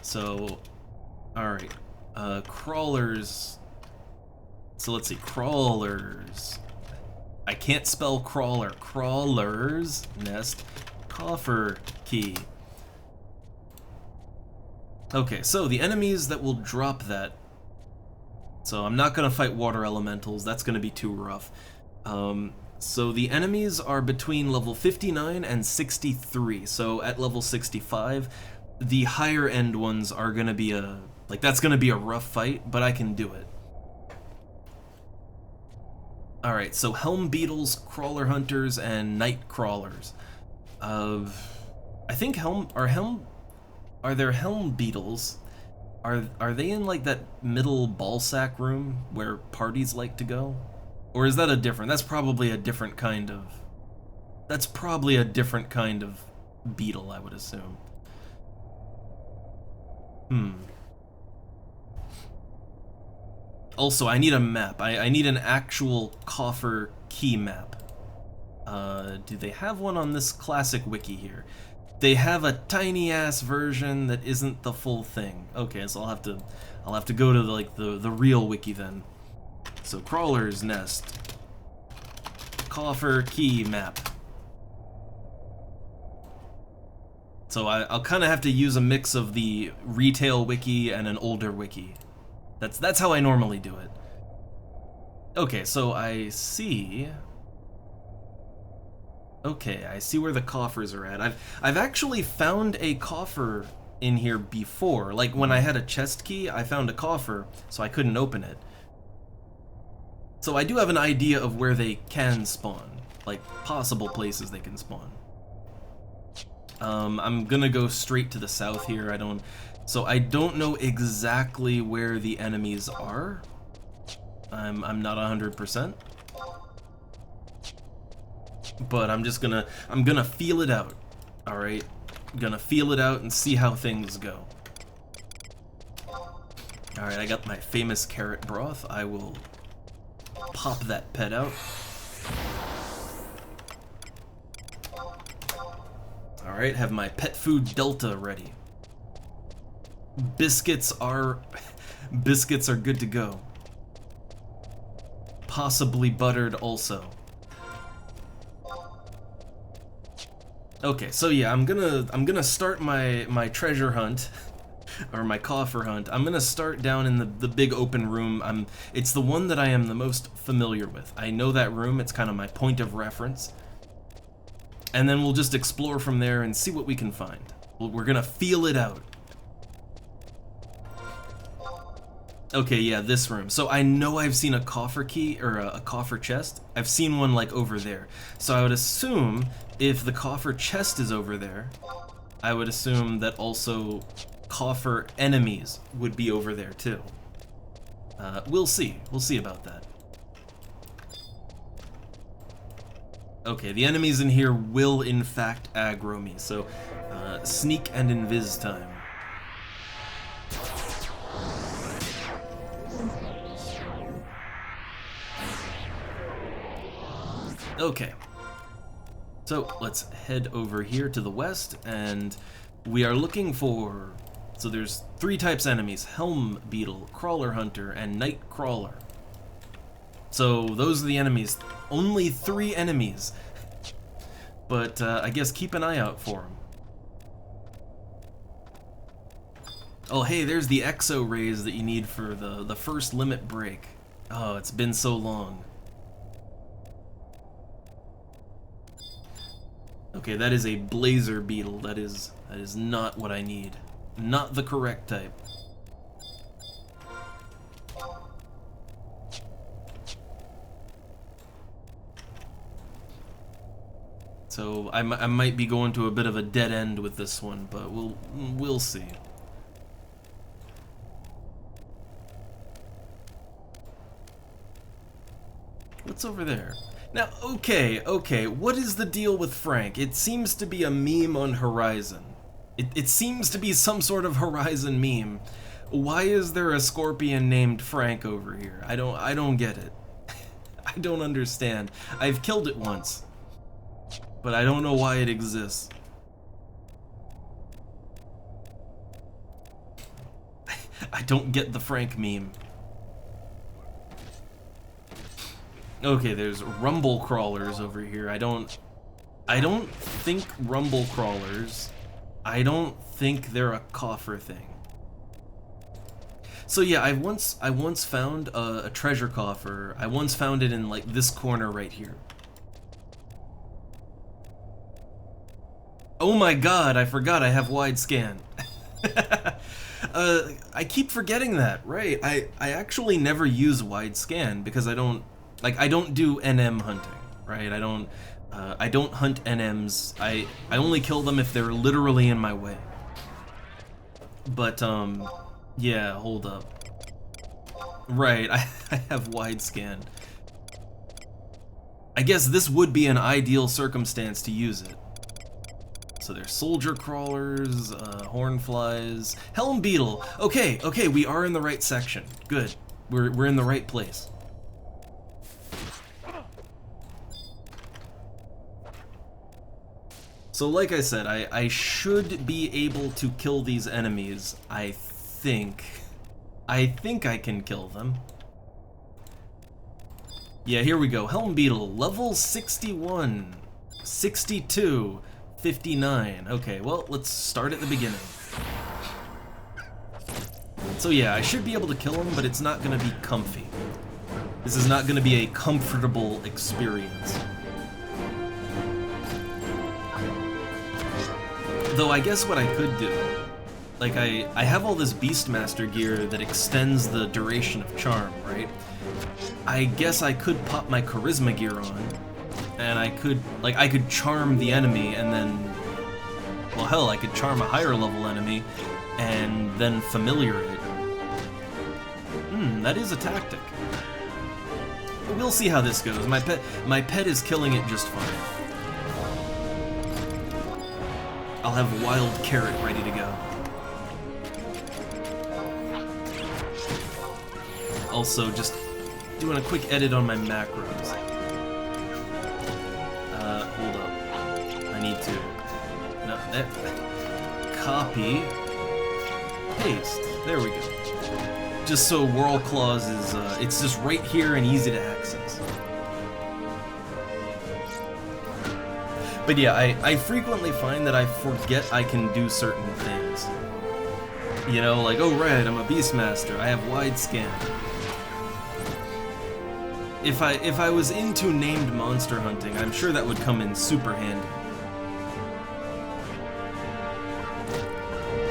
[SPEAKER 1] So, alright, crawlers. So let's see, crawlers. I can't spell crawler. Crawlers, nest, coffer key. Okay, so the enemies that will drop that. So I'm not gonna fight water elementals, that's gonna be too rough. So the enemies are between level 59 and 63, so at level 65, the higher end ones are gonna be that's gonna be a rough fight, but I can do it. Alright, so helm beetles, crawler hunters, and night crawlers. I think are there helm beetles? Are they in like that middle ball sack room where parties like to go? Or is that a different? That's probably a different kind of. That's probably a different kind of beetle, I would assume. Also, I need a map. I need an actual coffer key map. Do they have one on this classic wiki here? They have a tiny ass version that isn't the full thing. Okay, so I'll have to go to the real wiki then. So Crawler's Nest, coffer key map. So I'll kind of have to use a mix of the retail wiki and an older wiki. That's how I normally do it. Okay, so I see. Okay, I see where the coffers are at. I've actually found a coffer in here before. Like when I had a chest key, I found a coffer, so I couldn't open it. So I do have an idea of where they can spawn, like possible places they can spawn. I'm gonna go straight to the south here. So I don't know exactly where the enemies are. I'm not 100%. But I'm gonna feel it out. All right, I'm gonna feel it out and see how things go. All right, I got my famous carrot broth. I will pop that pet out. All right, have my pet food Delta ready. Biscuits are good to go. Possibly buttered also. Okay, so yeah, I'm gonna start my treasure hunt, or my coffer hunt. I'm gonna start down in the big open room. It's the one that I am the most familiar with. I know that room. It's kind of my point of reference. And then we'll just explore from there and see what we can find. We're gonna feel it out. Okay, yeah, this room. So I know I've seen a coffer key, or a coffer chest. I've seen one like over there. So I would assume if the coffer chest is over there, I would assume that also coffer enemies would be over there too. We'll see. We'll see about that. Okay, the enemies in here will in fact aggro me. So sneak and invis time. Okay, so let's head over here to the west, and we are looking for, so there's 3 types of enemies: Helm Beetle, Crawler Hunter, and Night Crawler. So those are the enemies. Only 3 enemies. But I guess keep an eye out for them. Oh hey, there's the exo rays that you need for the first limit break. Oh, it's been so long. Okay, that is a blazer beetle. That is not what I need. Not the correct type. So I might be going to a bit of a dead end with this one, but we'll see. What's over there? Now, okay, what is the deal with Frank? It seems to be a meme on Horizon. It seems to be some sort of Horizon meme. Why is there a scorpion named Frank over here? I don't get it. I don't understand. I've killed it once, but I don't know why it exists. I don't get the Frank meme. Okay, there's rumble crawlers over here. I don't think rumble crawlers. I don't think they're a coffer thing. So yeah, I once found a treasure coffer. I once found it in like this corner right here. Oh my god, I forgot I have wide scan. I keep forgetting that, right? I actually never use wide scan because I don't do NM hunting, right? I don't hunt NMs. I only kill them if they're literally in my way. But Yeah, hold up. Right, I have wide scan. I guess this would be an ideal circumstance to use it. So there's soldier crawlers, hornflies, helm beetle. Okay, okay, we are in the right section. Good. We're in the right place. So like I said, I should be able to kill these enemies, I think. I think I can kill them. Yeah, here we go. Helm beetle, level 61, 62, 59. Okay, well, let's start at the beginning. So yeah, I should be able to kill him, but it's not gonna be comfy. This is not gonna be a comfortable experience. Though I guess what I could do, like I have all this Beastmaster gear that extends the duration of charm, right? I guess I could pop my charisma gear on, and I could charm the enemy, and then, well hell, I could charm a higher level enemy, and then familiar it. That is a tactic. We'll see how this goes. My pet is killing it just fine. I'll have wild carrot ready to go. Also, just doing a quick edit on my macros. Hold up. I need to... No, that... Copy. Paste. There we go. Just so Whirl Claws is, it's just right here and easy to access. But yeah, I frequently find that I forget I can do certain things. You know, like, oh right, I'm a Beastmaster, I have wide scan. If I was into named monster hunting, I'm sure that would come in super handy.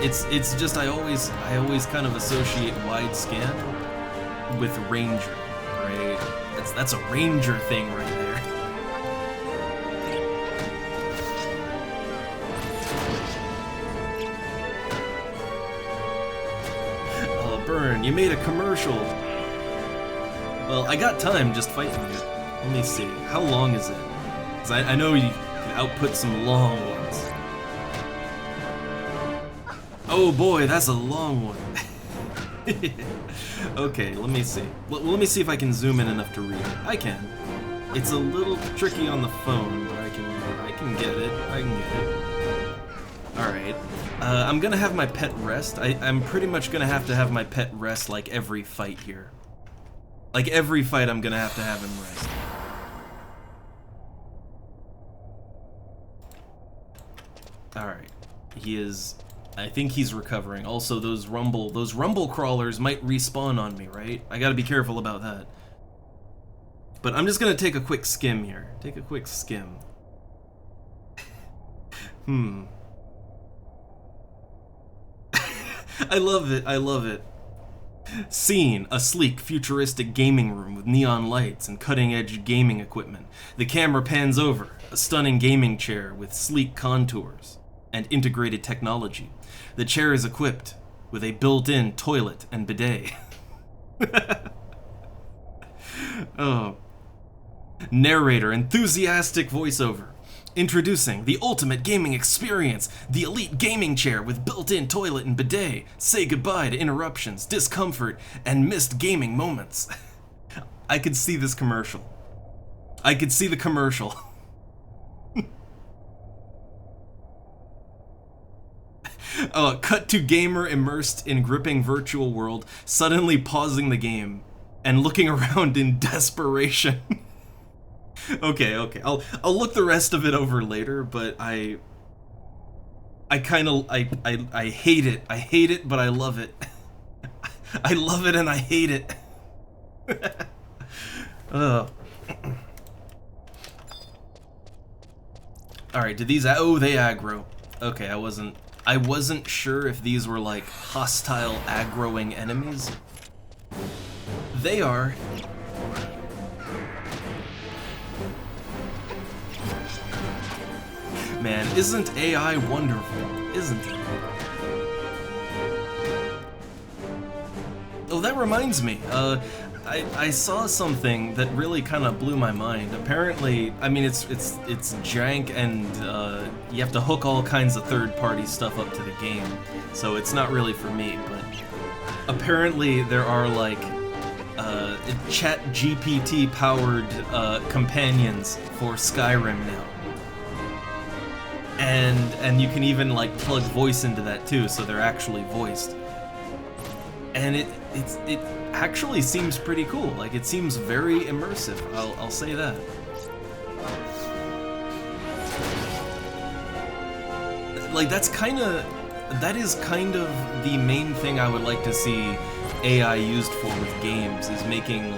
[SPEAKER 1] It's just I always kind of associate wide scan with ranger, right? That's a ranger thing right there. Oh, Burn, you made a commercial. Well, I got time just fighting it. Let me see. How long is it? 'Cause I know you can output some long ones. Oh boy, that's a long one. Okay, let me see. Let me see if I can zoom in enough to read it. I can. It's a little tricky on the phone, but I can get it. I can get it. Alright. I'm gonna have my pet rest. I'm pretty much gonna have my pet rest like every fight here. Like every fight I'm gonna have him rest. Alright. He is... I think he's recovering. Also, those rumble crawlers might respawn on me, right? I gotta be careful about that. But I'm just gonna take a quick skim here. Take a quick skim. I love it, I love it. Scene, a sleek, futuristic gaming room with neon lights and cutting-edge gaming equipment. The camera pans over, a stunning gaming chair with sleek contours and integrated technology. The chair is equipped with a built-in toilet and bidet. Oh. Narrator, enthusiastic voiceover. Introducing the ultimate gaming experience, the elite gaming chair with built-in toilet and bidet. Say goodbye to interruptions, discomfort, and missed gaming moments. I could see this commercial. I could see the commercial. Cut to gamer immersed in gripping virtual world, suddenly pausing the game and looking around in desperation. Okay, I'll look the rest of it over later, but I hate it. I hate it, but I love it. I love it and I hate it. Alright, did these... Oh, they aggro. Okay, I wasn't sure if these were like hostile aggroing enemies. They are. Man, isn't AI wonderful? Isn't it? Oh, that reminds me. I saw something that really kind of blew my mind. Apparently, I mean, it's jank, and you have to hook all kinds of third-party stuff up to the game, so it's not really for me. But apparently, there are like Chat GPT powered companions for Skyrim now. And you can even like plug voice into that too, so they're actually voiced. And it actually seems pretty cool. Like, it seems very immersive. I'll say that. Like, that is kind of the main thing I would like to see AI used for with games, is making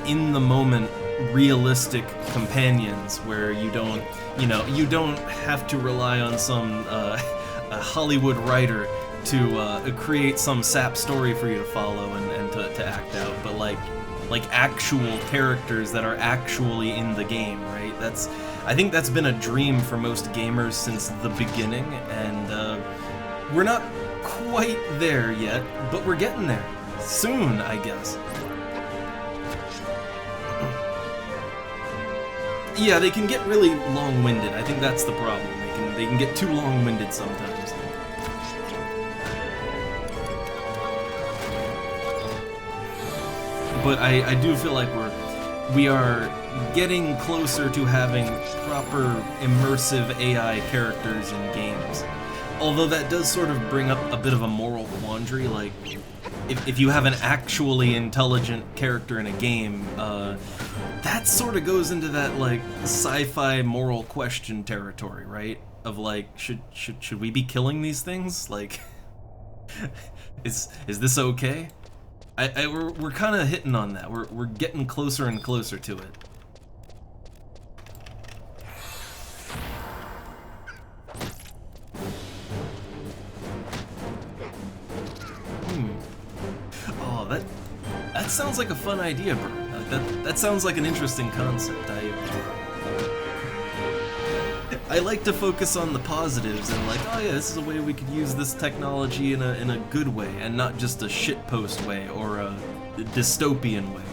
[SPEAKER 1] in the moment realistic companions where you don't have to rely on some a Hollywood writer to create some sap story for you to follow and to act out, but like actual characters that are actually in the game, right? I think that's been a dream for most gamers since the beginning, and we're not quite there yet, but we're getting there. Soon, I guess. Yeah, they can get really long-winded. I think that's the problem. They can get too long-winded sometimes. But I do feel like we are getting closer to having proper immersive AI characters in games. Although that does sort of bring up a bit of a moral quandary, like if you have an actually intelligent character in a game, that sort of goes into that like sci-fi moral question territory, right? Of like, should we be killing these things? Like, is this okay? We're kind of hitting on that. We're getting closer and closer to it. Oh, that sounds like a fun idea, bro. That sounds like an interesting concept. I like to focus on the positives and like, oh yeah, this is a way we could use this technology in a good way, and not just a shitpost way or a dystopian way.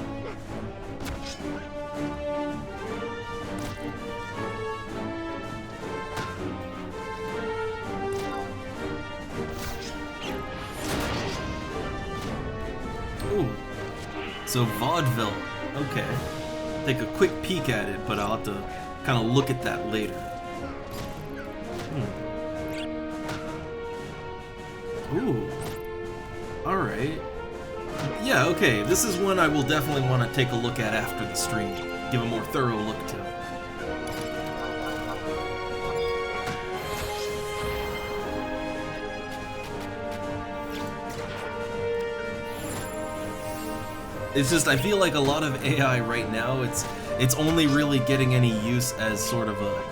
[SPEAKER 1] Ooh, so vaudeville. Okay, take a quick peek at it, but I'll have to kind of look at that later. Ooh. Alright. Yeah, okay, this is one I will definitely want to take a look at after the stream. Give a more thorough look to. It's just, I feel like a lot of AI right now, it's only really getting any use as sort of a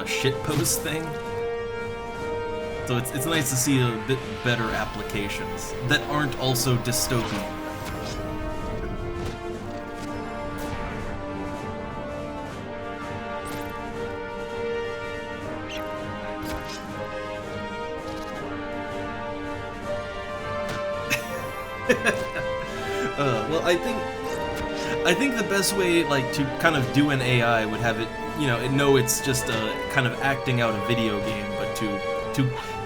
[SPEAKER 1] shitpost thing. So it's nice to see a bit better applications that aren't also dystopian. Well, I think the best way, like, to kind of do an AI would have it, know it's just kind of acting out a video game, but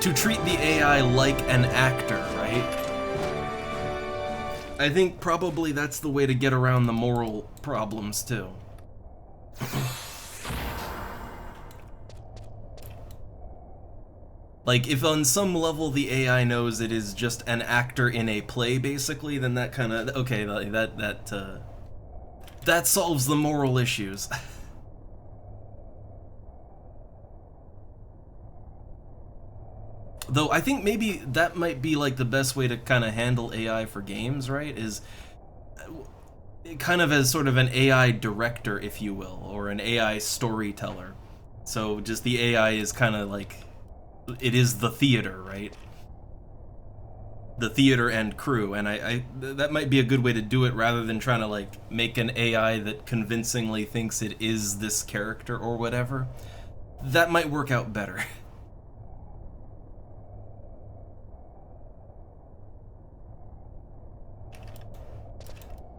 [SPEAKER 1] to treat the AI like an actor, right? I think probably that's the way to get around the moral problems, too. Like, if on some level the AI knows it is just an actor in a play, basically, then that kind of, okay, that solves the moral issues. Though I think maybe that might be like the best way to kind of handle AI for games, right? Is kind of as sort of an AI director, if you will, or an AI storyteller. So just the AI is kind of like, it is the theater, right? The theater and crew, and that might be a good way to do it rather than trying to like make an AI that convincingly thinks it is this character or whatever. That might work out better.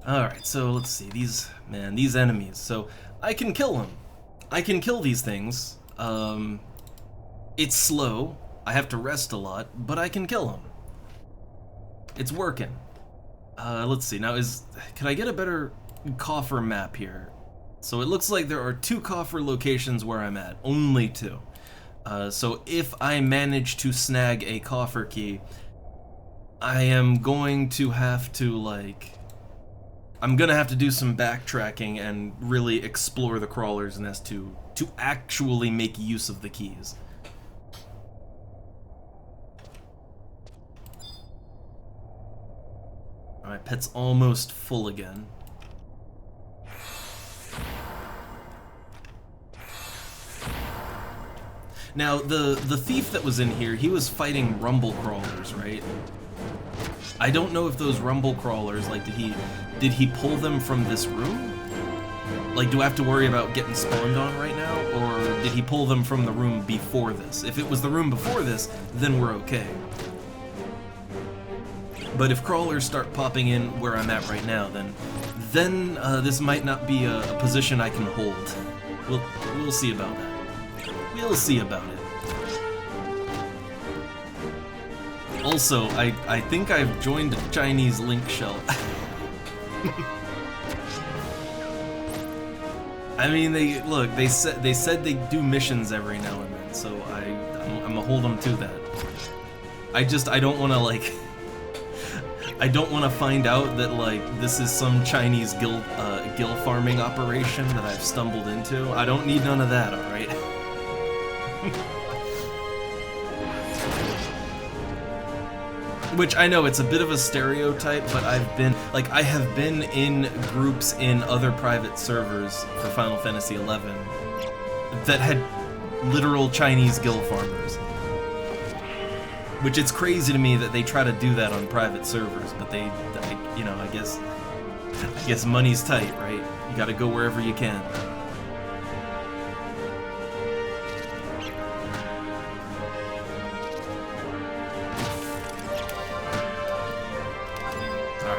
[SPEAKER 1] Alright, so let's see. These enemies. So, I can kill them. I can kill these things. It's slow. I have to rest a lot, but I can kill them. It's working. Let's see. Now, can I get a better coffer map here? So it looks like there are 2 coffer locations where I'm at. Only 2. So if I manage to snag a coffer key, I am going to have to, like... I'm gonna have to do some backtracking and really explore the crawler's nest to actually make use of the keys. My pet's almost full again. Now, the thief that was in here, he was fighting rumble crawlers, right? I don't know if those rumble crawlers, like, did he pull them from this room? Like, do I have to worry about getting spawned on right now? Or did he pull them from the room before this? If it was the room before this, then we're okay. But if crawlers start popping in where I'm at right now, then this might not be a position I can hold. We'll see about that. We'll see about it. Also, I think I've joined a Chinese link shell. I mean, they said they do missions every now and then, so I'm gonna hold them to that. I don't want to, like, I don't want to find out that, like, this is some Chinese gil farming operation that I've stumbled into. I don't need none of that, alright? Which I know it's a bit of a stereotype, but I have been in groups in other private servers for Final Fantasy XI that had literal Chinese guild farmers. Which it's crazy to me that they try to do that on private servers, but you know, I guess money's tight, right? You gotta go wherever you can.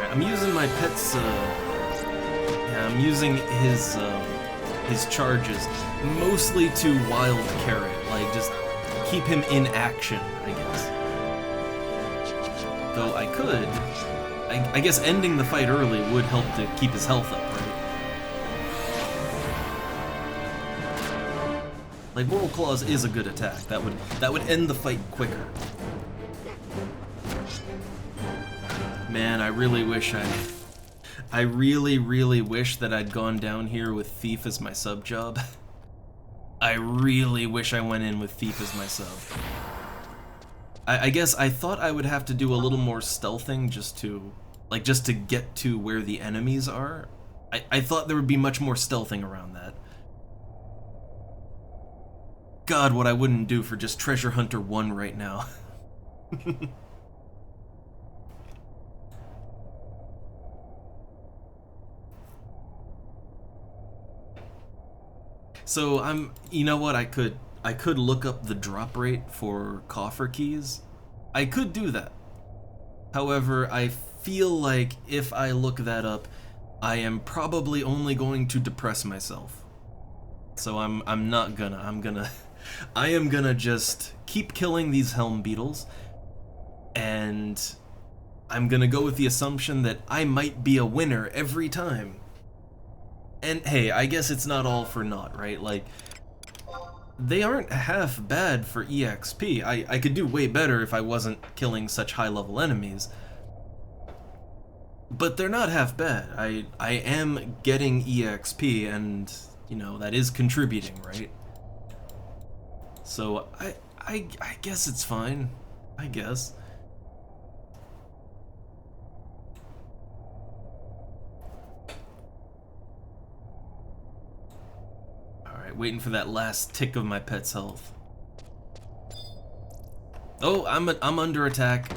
[SPEAKER 1] I'm using my pet's, yeah, I'm using his charges mostly to wild carrot, like just keep him in action, I guess. Though I could, I guess ending the fight early would help to keep his health up, right? Like, Moral Claws is a good attack. That would end the fight quicker. Man, I really wish I really wish that I'd gone down here with Thief as my sub job. I really wish I went in with Thief as my sub. I guess I thought I would have to do a little more stealthing just to get to where the enemies are. I thought there would be much more stealthing around that. God, what I wouldn't do for just Treasure Hunter 1 right now. So you know what, I could look up the drop rate for coffer keys. I could do that. However, I feel like if I look that up, I am probably only going to depress myself. So I am gonna just keep killing these helm beetles, and I'm gonna go with the assumption that I might be a winner every time. And hey, I guess it's not all for naught, right? Like, they aren't half bad for EXP. I could do way better if I wasn't killing such high-level enemies. But they're not half bad. I am getting EXP, and, you know, that is contributing, right? So, I guess it's fine. I guess. Waiting for that last tick of my pet's health. Oh, I'm under attack.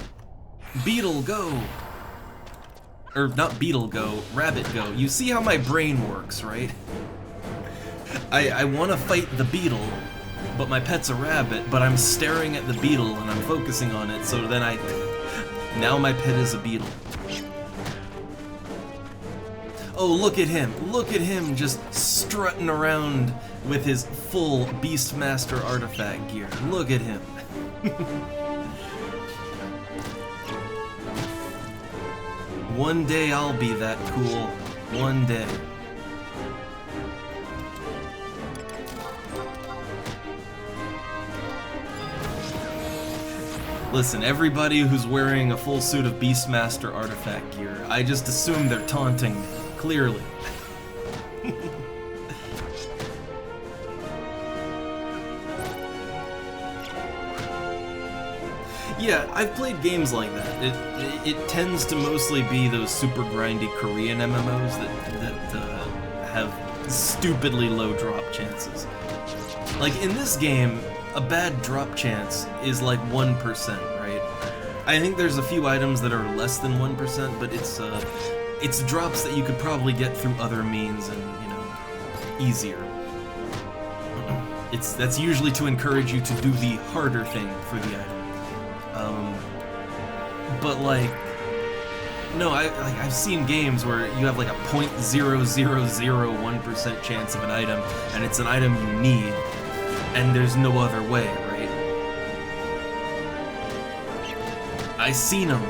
[SPEAKER 1] Beetle, go! Or not beetle, go. Rabbit, go. You see how my brain works, right? I want to fight the beetle, but my pet's a rabbit, but I'm staring at the beetle and I'm focusing on it, so then now my pet is a beetle. Oh, look at him. Look at him just strutting around with his full Beastmaster artifact gear. Look at him. One day I'll be that cool. One day. Listen, everybody who's wearing a full suit of Beastmaster artifact gear, I just assume they're taunting me, clearly. Yeah, I've played games like that. It tends to mostly be those super grindy Korean MMOs that have stupidly low drop chances. Like in this game, a bad drop chance is like 1%, right? I think there's a few items that are less than 1%, but it's drops that you could probably get through other means and, you know, easier. That's usually to encourage you to do the harder thing for the item. But like, no, I've seen games where you have like a 0.0001% chance of an item, and it's an item you need, and there's no other way, right? I seen them.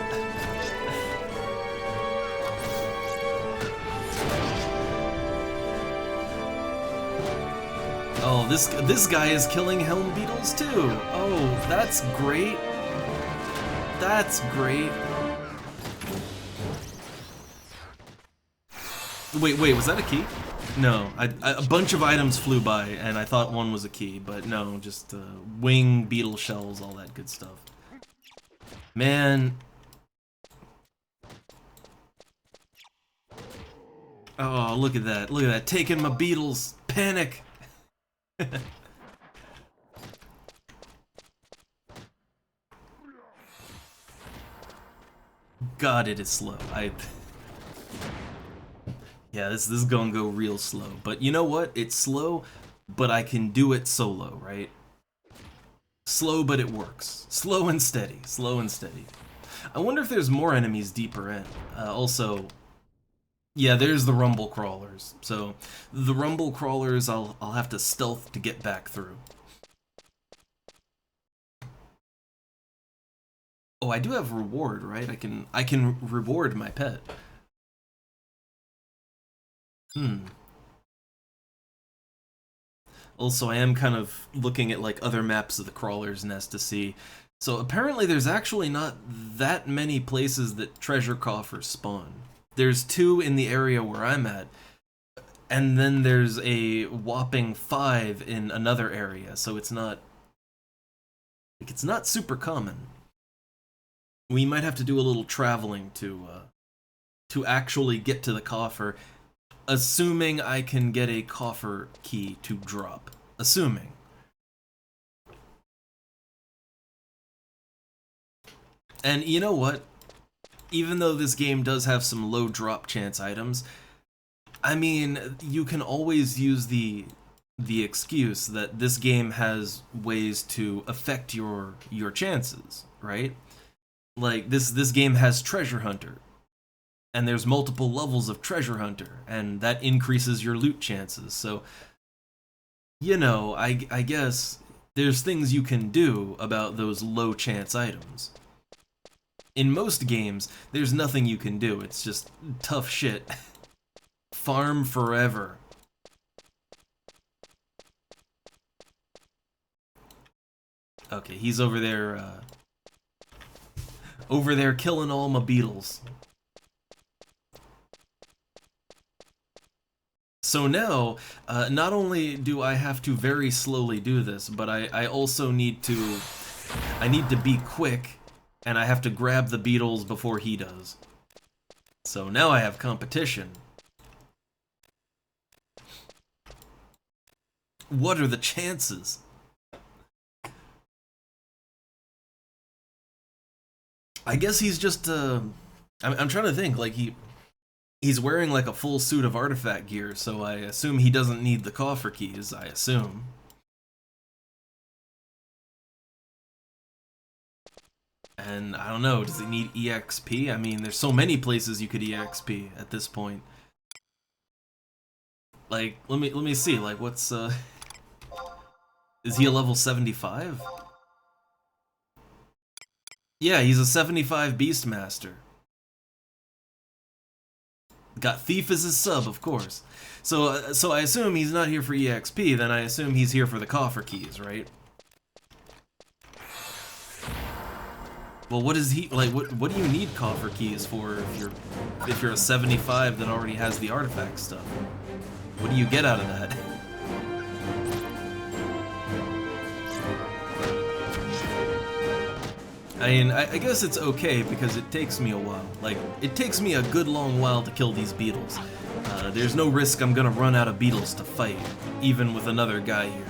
[SPEAKER 1] Oh, this guy is killing helm beetles too. Oh, that's great. That's great. Wait, was that a key? No, a bunch of items flew by, and I thought one was a key, but no, just wing, beetle shells, all that good stuff. Man. Oh, look at that, taking my beetles, panic! God, it is slow. Yeah, this is gonna go real slow. But you know what? It's slow, but I can do it solo, right? Slow, but it works. Slow and steady. Slow and steady. I wonder if there's more enemies deeper in. Also, yeah, there's the rumble crawlers. So the rumble crawlers, I'll have to stealth to get back through. Oh, I do have reward, right? I can reward my pet. Also, I am kind of looking at like other maps of the Crawler's Nest to see. So apparently there's actually not that many places that treasure coffers spawn. There's 2 in the area where I'm at, and then there's a whopping 5 in another area, so it's not super common. We might have to do a little traveling to actually get to the coffer, assuming I can get a coffer key to drop. Assuming. And you know what? Even though this game does have some low drop chance items, I mean, you can always use the excuse that this game has ways to affect your chances, right? Like this game has Treasure Hunter, and there's multiple levels of Treasure Hunter, and that increases your loot chances. So, you know, I guess there's things you can do about those low chance items. In most games, there's nothing you can do. It's just tough shit. Farm forever. Okay, he's over there killing all my beetles. So now, not only do I have to very slowly do this, but I also need to be quick, and I have to grab the beetles before he does. So now I have competition. What are the chances? I guess he's just, I'm trying to think, like, he's wearing, like, a full suit of artifact gear, so I assume he doesn't need the coffer keys, I assume. And, I don't know, does he need EXP? I mean, there's so many places you could EXP at this point. Like, let me see, like, what's, is he a level 75? Yeah, he's a 75 Beastmaster. Got Thief as his sub, of course. So I assume he's not here for EXP, then I assume he's here for the coffer keys, right? Well, what is he, like, what do you need coffer keys for if you're a 75 that already has the artifact stuff? What do you get out of that? I mean, I guess it's okay because it takes me a while. Like, it takes me a good long while to kill these beetles. There's no risk I'm gonna run out of beetles to fight, even with another guy here.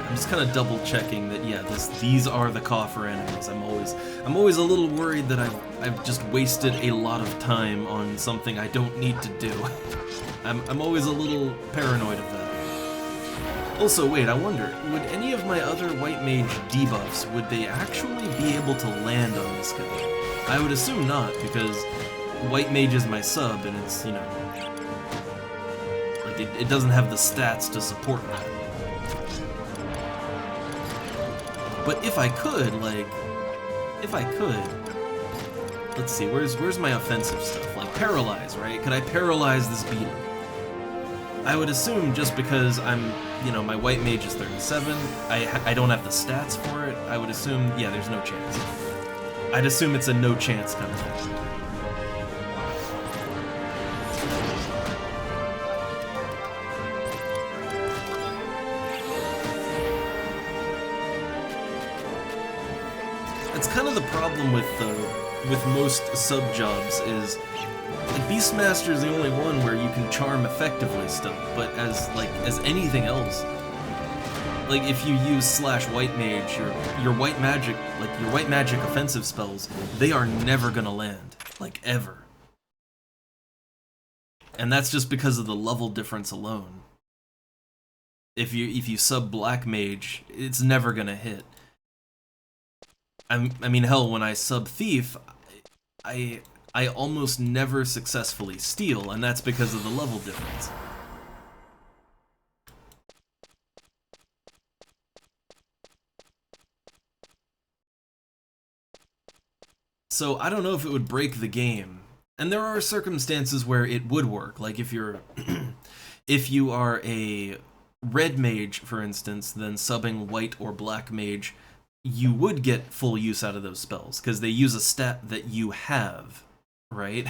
[SPEAKER 1] I'm just kind of double checking that, yeah, these are the coffer enemies. I'm always a little worried that I've just wasted a lot of time on something I don't need to do. I'm always a little paranoid of that. Also, wait, I wonder, would any of my other white mage debuffs, would they actually be able to land on this guy? I would assume not, because white mage is my sub, and it's, you know, like it doesn't have the stats to support that. But if I could, like, let's see, where's my offensive stuff? Like, paralyze, right? Could I paralyze this beetle? I would assume just because I'm, you know, my white mage is 37, I don't have the stats for it, I would assume, yeah, there's no chance. I'd assume it's a no chance kind of thing. It's kind of the problem with most sub jobs is Beastmaster is the only one where you can charm effectively still, but as anything else, like if you use /white mage, your white magic, like your white magic offensive spells, they are never gonna land, like ever. And that's just because of the level difference alone. If you sub black mage, it's never gonna hit. I mean, hell, when I sub thief, I almost never successfully steal, and that's because of the level difference. So I don't know if it would break the game. And there are circumstances where it would work, like if you're if you are a red mage, for instance, then subbing white or black mage, you would get full use out of those spells, because they use a stat that you have, right?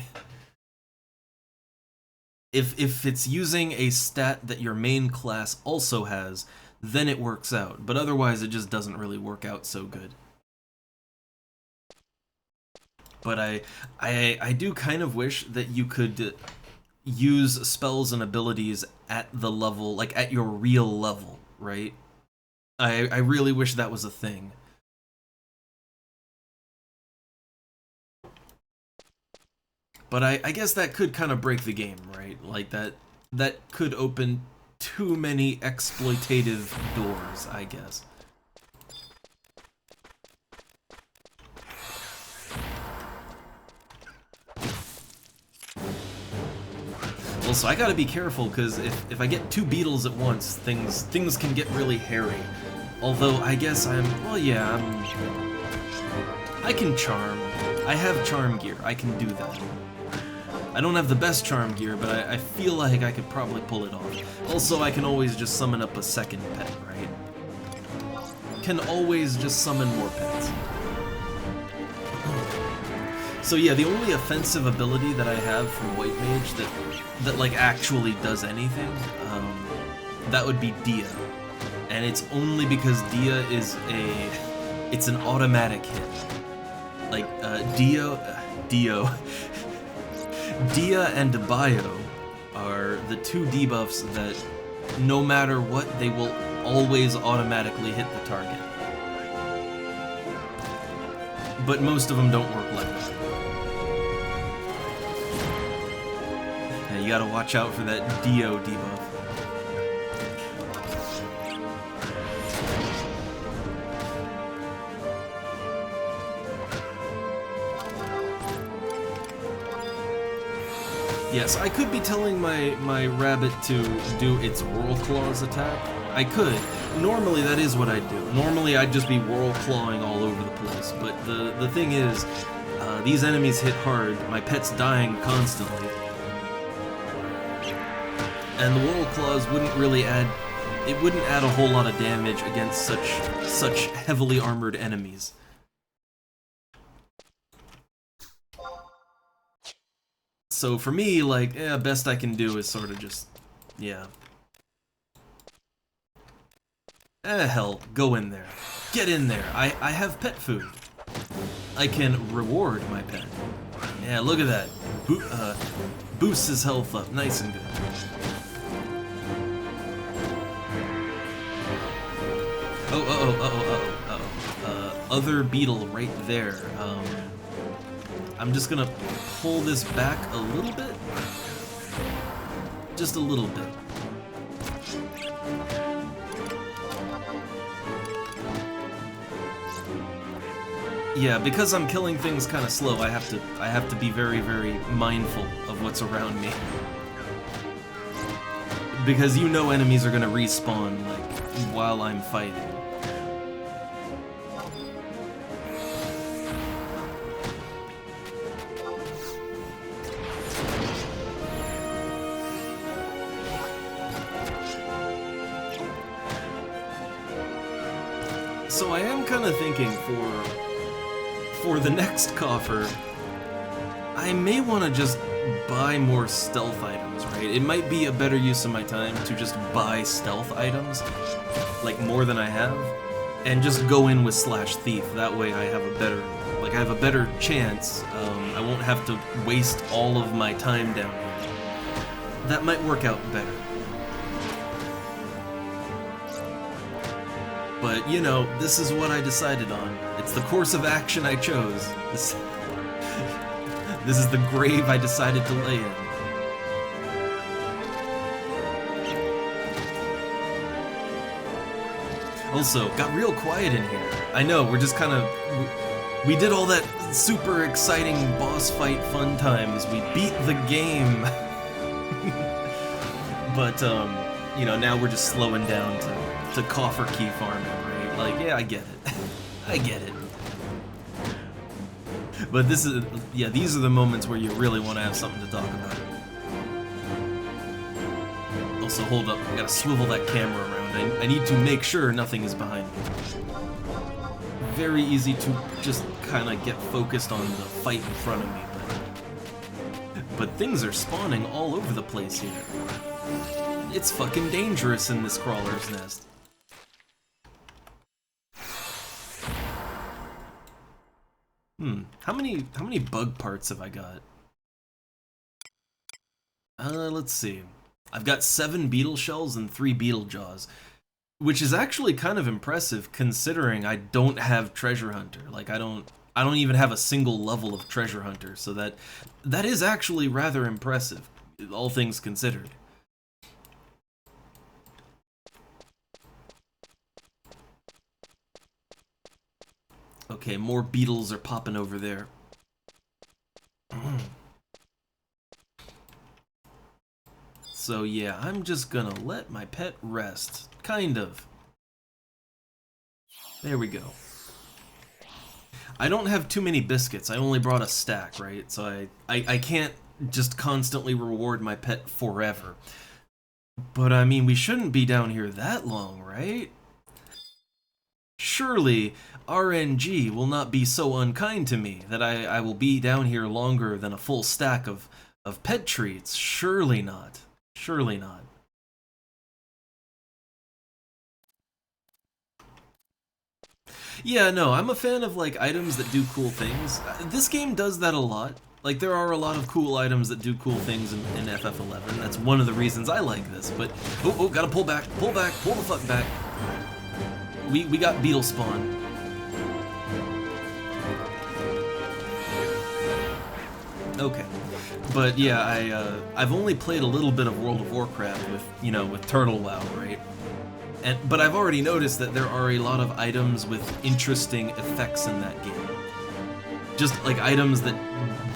[SPEAKER 1] If it's using a stat that your main class also has, then it works out, but otherwise it just doesn't really work out so good. But I do kind of wish that you could use spells and abilities at the level, like at your real level, right? I really wish that was a thing. But I guess that could kind of break the game, right? Like that could open too many exploitative doors, I guess. Well, so I gotta be careful, because if I get two beetles at once, things can get really hairy. Although, I guess well, yeah, I can charm. I have charm gear, I can do that. I don't have the best charm gear, but I feel like I could probably pull it off. Also, I can always just summon up a second pet, right? Can always just summon more pets. So yeah, the only offensive ability that I have from White Mage that like actually does anything, that would be Dia. And it's only because Dia is it's an automatic hit. Like, Dia and Bio are the two debuffs that, no matter what, they will always automatically hit the target. But most of them don't work like that. Yeah, you gotta watch out for that Dio debuff. Yes, I could be telling my rabbit to do its whirl claws attack. I could. Normally that is what I'd do. Normally I'd just be whirl clawing all over the place. But the thing is, these enemies hit hard. My pet's dying constantly, and the whirl claws wouldn't really add. It wouldn't add a whole lot of damage against such heavily armored enemies. So for me, like, best I can do is sort of just, yeah. Hell, go in there. Get in there. I have pet food. I can reward my pet. Yeah, look at that. Boosts his health up, nice and good. Other beetle right there. I'm just gonna pull this back a little bit. Just a little bit. Yeah, because I'm killing things kind of slow, I have to be very, very mindful of what's around me. Because you know enemies are gonna respawn, like, while I'm fighting. So I am kind of thinking for the next coffer, I may want to just buy more stealth items, right? It might be a better use of my time to just buy stealth items, like more than I have, and just go in with /thief. That way I have a better chance. I won't have to waste all of my time down here. That might work out better. But, you know, this is what I decided on. It's the course of action I chose. This is the grave I decided to lay in. Also, got real quiet in here. I know, we're just kind of... We did all that super exciting boss fight fun times. We beat the game. But, you know, now we're just slowing down to coffer key farming, right? Like, yeah, I get it. I get it. But this is, yeah, these are the moments where you really want to have something to talk about. Also, hold up, I gotta swivel that camera around. I need to make sure nothing is behind me. Very easy to just kind of get focused on the fight in front of me, but things are spawning all over the place here. It's fucking dangerous in this crawler's nest. How many bug parts have I got? Let's see. I've got 7 beetle shells and 3 beetle jaws, which is actually kind of impressive considering I don't have treasure hunter. Like I don't even have a single level of treasure hunter, so that is actually rather impressive, all things considered. Okay, more beetles are popping over there. So yeah, I'm just gonna let my pet rest. Kind of. There we go. I don't have too many biscuits. I only brought a stack, right? So I can't just constantly reward my pet forever. But I mean, we shouldn't be down here that long, right? Surely RNG will not be so unkind to me that I will be down here longer than a full stack of pet treats. Surely not. Surely not. Yeah, no, I'm a fan of like items that do cool things. This game does that a lot. Like there are a lot of cool items that do cool things in FF11. That's one of the reasons I like this. But oh, gotta pull back, pull the fuck back. We got beetle spawn. Okay, but yeah, I've only played a little bit of World of Warcraft with Turtle WoW, right? But I've already noticed that there are a lot of items with interesting effects in that game. Just like items that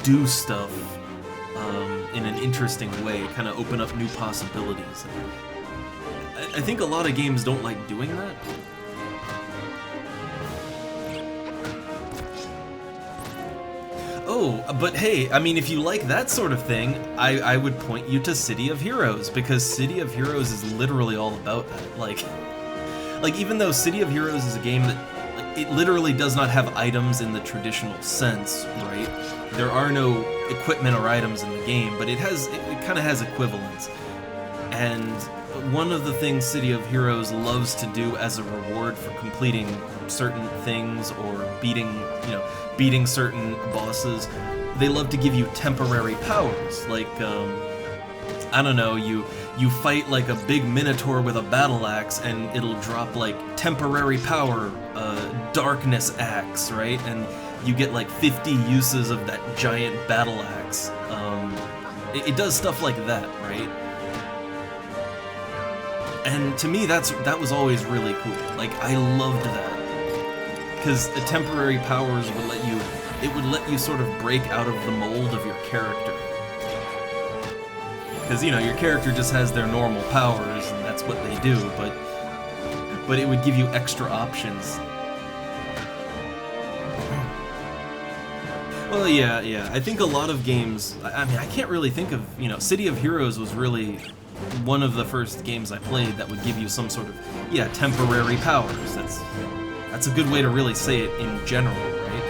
[SPEAKER 1] do stuff in an interesting way, kind of open up new possibilities. I think a lot of games don't like doing that. Oh, but hey, I mean, if you like that sort of thing, I would point you to City of Heroes, because City of Heroes is literally all about that. Like even though City of Heroes is a game that, like, it literally does not have items in the traditional sense, right? There are no equipment or items in the game, but it kind of has equivalents. And one of the things City of Heroes loves to do as a reward for completing certain things or beating certain bosses, they love to give you temporary powers. Like, I don't know, you fight like a big minotaur with a battle axe, and it'll drop like temporary power, darkness axe, right? And you get like 50 uses of that giant battle axe. It does stuff like that, right? And to me, that was always really cool. Like, I loved that, because the temporary powers would let you sort of break out of the mold of your character. Because, you know, your character just has their normal powers, and that's what they do, but it would give you extra options. Well, yeah. I think a lot of games, I mean, I can't really think of, you know, City of Heroes was really one of the first games I played that would give you some sort of, temporary powers. That's a good way to really say it in general, right?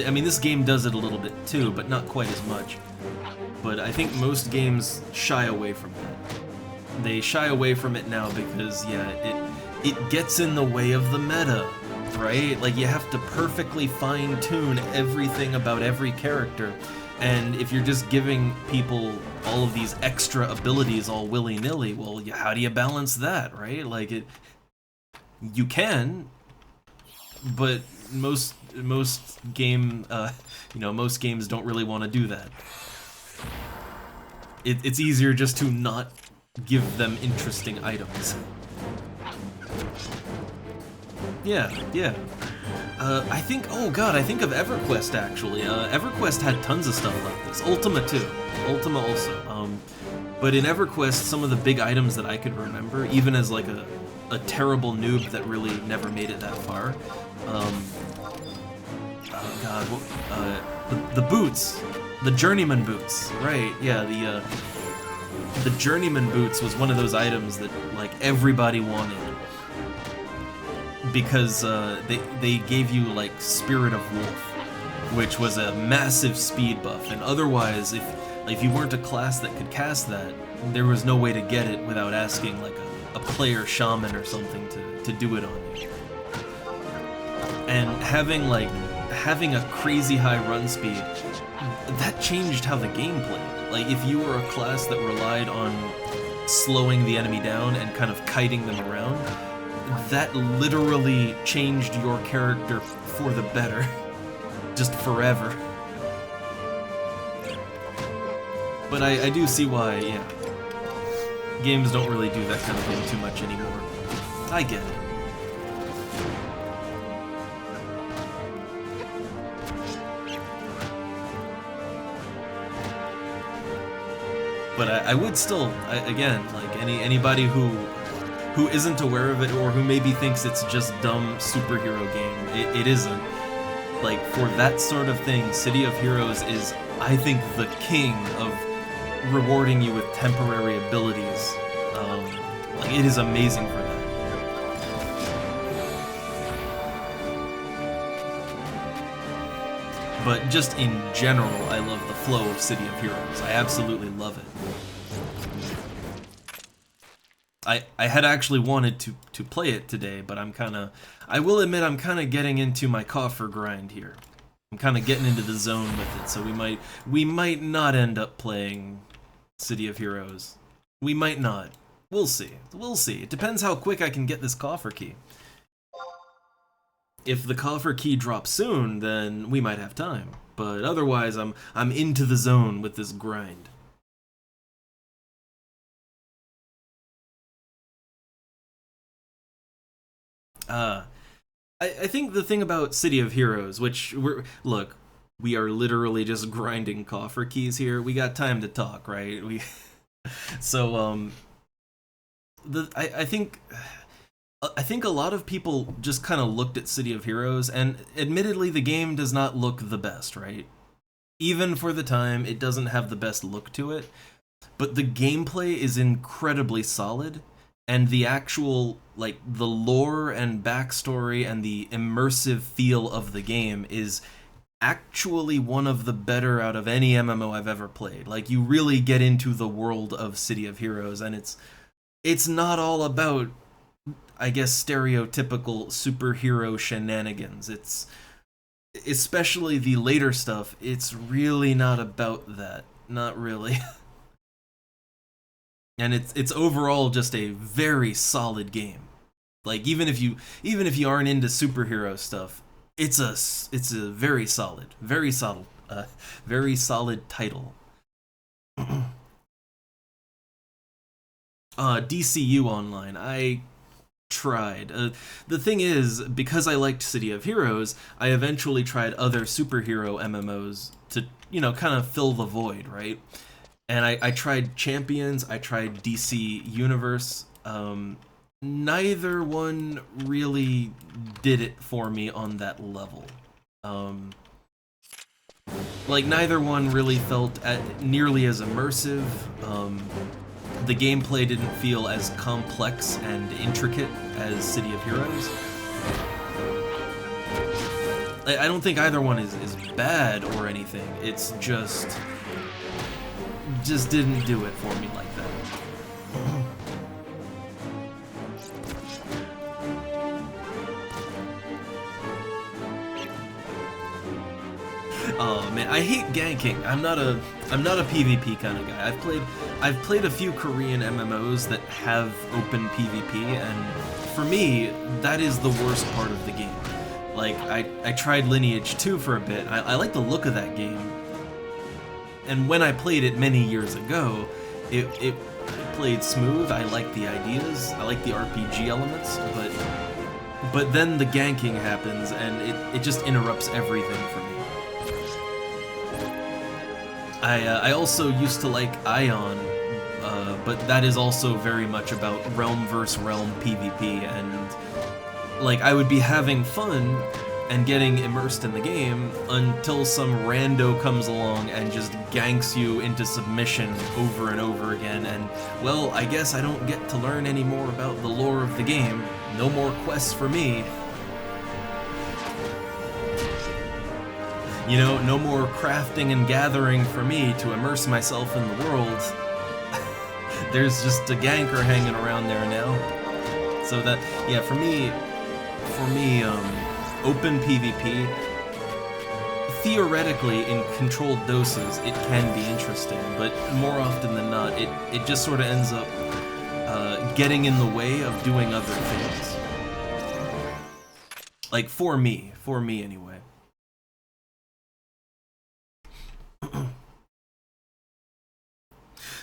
[SPEAKER 1] I mean, this game does it a little bit too, but not quite as much. But I think most games shy away from that. They shy away from it now because, it gets in the way of the meta, right? Like, you have to perfectly fine-tune everything about every character. And if you're just giving people all of these extra abilities all willy-nilly, well, how do you balance that, right? Like, you can, but most games don't really want to do that. It's easier just to not give them interesting items. Yeah. I think of EverQuest, actually. EverQuest had tons of stuff like this. Ultima too. Ultima also. But in EverQuest, some of the big items that I could remember, even as like a terrible noob that really never made it that far. The boots. The journeyman boots. Right, yeah, the journeyman boots was one of those items that, like, everybody wanted. Because they gave you, like, Spirit of Wolf, which was a massive speed buff, and otherwise, if you weren't a class that could cast that, there was no way to get it without asking, like, a player shaman or something to do it on you. And having a crazy high run speed, that changed how the game played. Like, if you were a class that relied on slowing the enemy down and kind of kiting them around, that literally changed your character for the better. Just forever. But I do see why, games don't really do that kind of thing too much anymore. I get it. But I would still, again, like anybody who isn't aware of it, or who maybe thinks it's just dumb superhero game, it isn't. Like, for that sort of thing, City of Heroes is, I think, the king of rewarding you with temporary abilities. Like, it is amazing for that. But just in general, I love the flow of City of Heroes. I absolutely love it. I had actually wanted to play it today, but I will admit I'm kind of getting into my coffer grind here. I'm kind of getting into the zone with it, so we might not end up playing City of Heroes. We might not. We'll see. It depends how quick I can get this coffer key. If the coffer key drops soon, then we might have time. But otherwise, I'm into the zone with this grind. I think the thing about City of Heroes, look, we are literally just grinding coffer keys here. We got time to talk, right? So I think a lot of people just kind of looked at City of Heroes, and admittedly the game does not look the best, right? Even for the time, it doesn't have the best look to it, but the gameplay is incredibly solid, and the actual, like, the lore and backstory and the immersive feel of the game is actually one of the better out of any MMO I've ever played. Like, you really get into the world of City of Heroes, and it's not all about, I guess, stereotypical superhero shenanigans. It's, especially the later stuff, it's really not about that. Not really. And it's overall just a very solid game. Like, even if you aren't into superhero stuff, it's a very solid title. DCU Online, I tried. The thing is, because I liked City of Heroes, I eventually tried other superhero MMOs to, you know, kind of fill the void, right? And I tried Champions, I tried DC Universe. Neither one really did it for me on that level. Like, neither one really felt nearly as immersive. The gameplay didn't feel as complex and intricate as City of Heroes. I don't think either one is bad or anything. It's just didn't do it for me like that. Oh man, I hate ganking. I'm not a PvP kind of guy. I've played a few Korean MMOs that have open PvP, and for me, that is the worst part of the game. Like, I tried Lineage 2 for a bit. I like the look of that game. And when I played it many years ago, it played smooth. I liked the ideas. I liked the RPG elements, but then the ganking happens, and it just interrupts everything for me. I also used to like Ion, but that is also very much about realm versus realm PvP, and like, I would be having fun and getting immersed in the game until some rando comes along and just ganks you into submission over and over again, and, well, I guess I don't get to learn any more about the lore of the game. No more quests for me. You know, no more crafting and gathering for me to immerse myself in the world. There's just a ganker hanging around there now. So that, yeah, for me, open PvP, theoretically, in controlled doses, it can be interesting, but more often than not, it just sort of ends up getting in the way of doing other things. Like, for me anyway.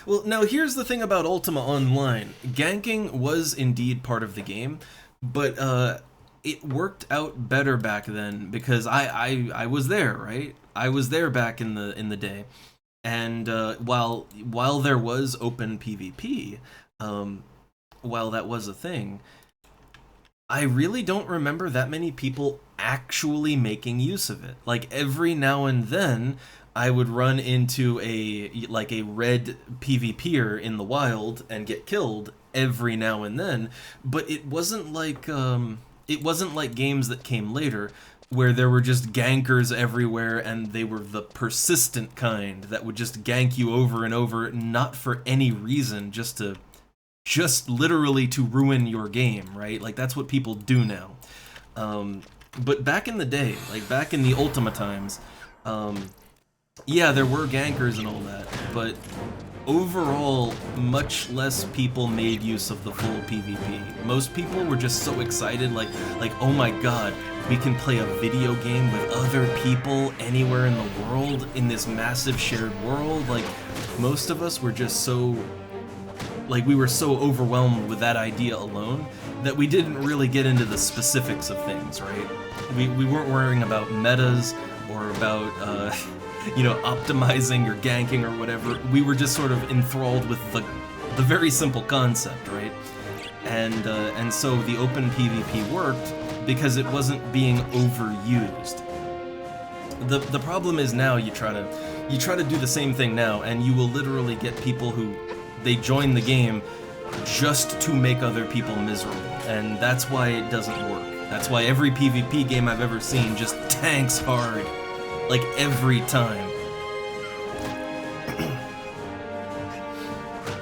[SPEAKER 1] Well, now here's the thing about Ultima Online. Ganking was indeed part of the game, but it worked out better back then because I was there, right? I was there back in the day, and while there was open PvP, while that was a thing, I really don't remember that many people actually making use of it. Like, every now and then, I would run into a red PvPer in the wild and get killed every now and then, but it wasn't like games that came later where there were just gankers everywhere, and they were the persistent kind that would just gank you over and over, not for any reason, just literally to ruin your game, right? Like, that's what people do now. But back in the day, like back in the Ultima times, yeah, there were gankers and all that, but overall, much less people made use of the full PvP. Most people were just so excited, like, oh my god, we can play a video game with other people anywhere in the world, in this massive shared world. Like, most of us were just so like we were so overwhelmed with that idea alone that we didn't really get into the specifics of things, right? We weren't worrying about metas or about you know, optimizing or ganking or whatever. We were just sort of enthralled with the very simple concept, right? And so the open PvP worked because it wasn't being overused. The problem is now you try to do the same thing now, and you will literally get people who they join the game just to make other people miserable, and that's why it doesn't work. That's why every PvP game I've ever seen just tanks hard, like every time.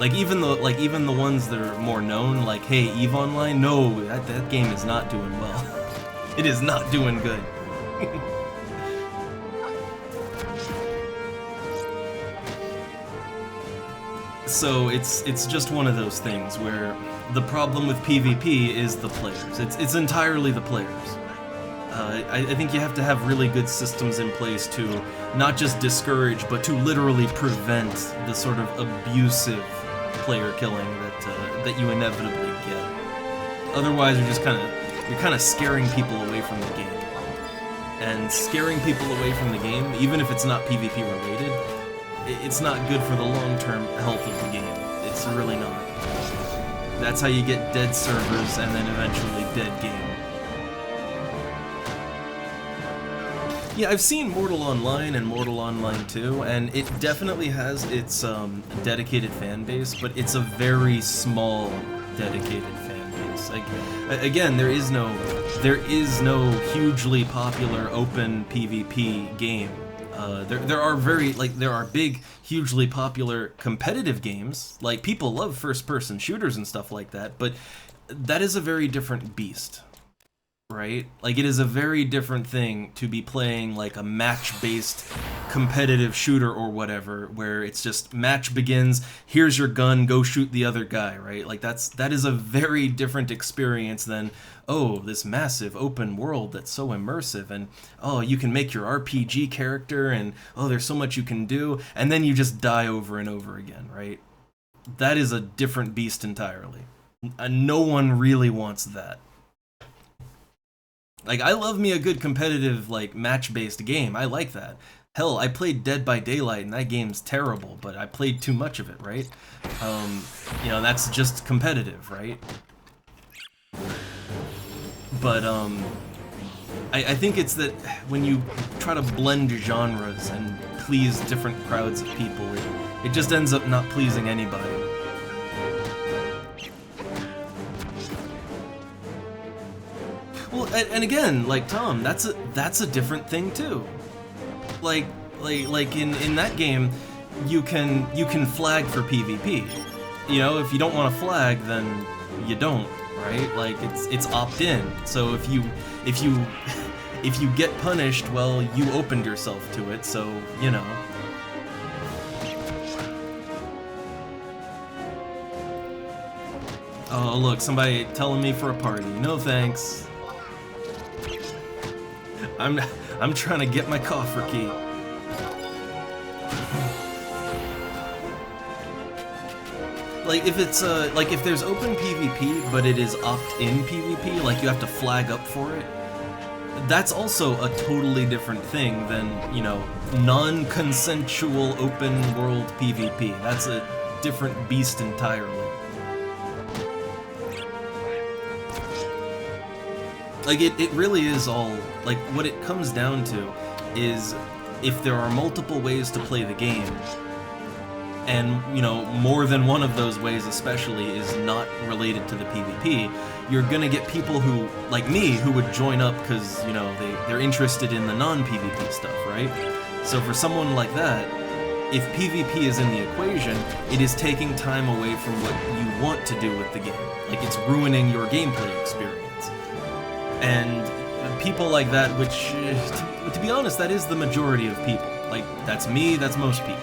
[SPEAKER 1] Like even the ones that are more known, like hey, EVE Online, no, that game is not doing well. It is not doing good. So it's just one of those things where the problem with PvP is the players. It's entirely the players. I think you have to have really good systems in place to not just discourage, but to literally prevent the sort of abusive player killing that you inevitably get. Otherwise, you're kind of scaring people away from the game. And scaring people away from the game, even if it's not PvP related, it's not good for the long-term health of the game. It's really not. That's how you get dead servers and then eventually dead game. Yeah, I've seen Mortal Online and Mortal Online 2, and it definitely has its dedicated fan base, but it's a very small dedicated fan base. Like, again, there is no hugely popular open PvP game. There are big, hugely popular competitive games. Like, people love first-person shooters and stuff like that, but that is a very different beast, right? Like, it is a very different thing to be playing like a match-based competitive shooter or whatever, where it's just match begins, here's your gun, go shoot the other guy, right? Like, that is a very different experience than, oh, this massive open world that's so immersive, and oh, you can make your RPG character, and oh, there's so much you can do, and then you just die over and over again, right? That is a different beast entirely. No one really wants that. Like, I love me a good competitive, like, match-based game. I like that. Hell, I played Dead by Daylight, and that game's terrible, but I played too much of it, right? You know, that's just competitive, right? But, I think it's that when you try to blend genres and please different crowds of people, it just ends up not pleasing anybody. Well, and again, like Tom, that's a different thing too. Like in that game, you can flag for PvP. You know, if you don't want to flag, then you don't, right? Like it's opt-in. So if you get punished, well, you opened yourself to it. So you know. Oh look, somebody telling me for a party. No thanks. I'm trying to get my coffer key. Like if it's like if there's open PvP but it is opt-in PvP, like you have to flag up for it, that's also a totally different thing than, you know, non-consensual open world PvP. That's a different beast entirely. Like, it really is all, like, what it comes down to is if there are multiple ways to play the game, and, you know, more than one of those ways especially is not related to the PvP, you're gonna get people who, like me, who would join up because, you know, they're interested in the non-PvP stuff, right? So for someone like that, if PvP is in the equation, it is taking time away from what you want to do with the game. Like, it's ruining your gameplay experience. And people like that, which, to be honest, that is the majority of people. Like, that's me, that's most people.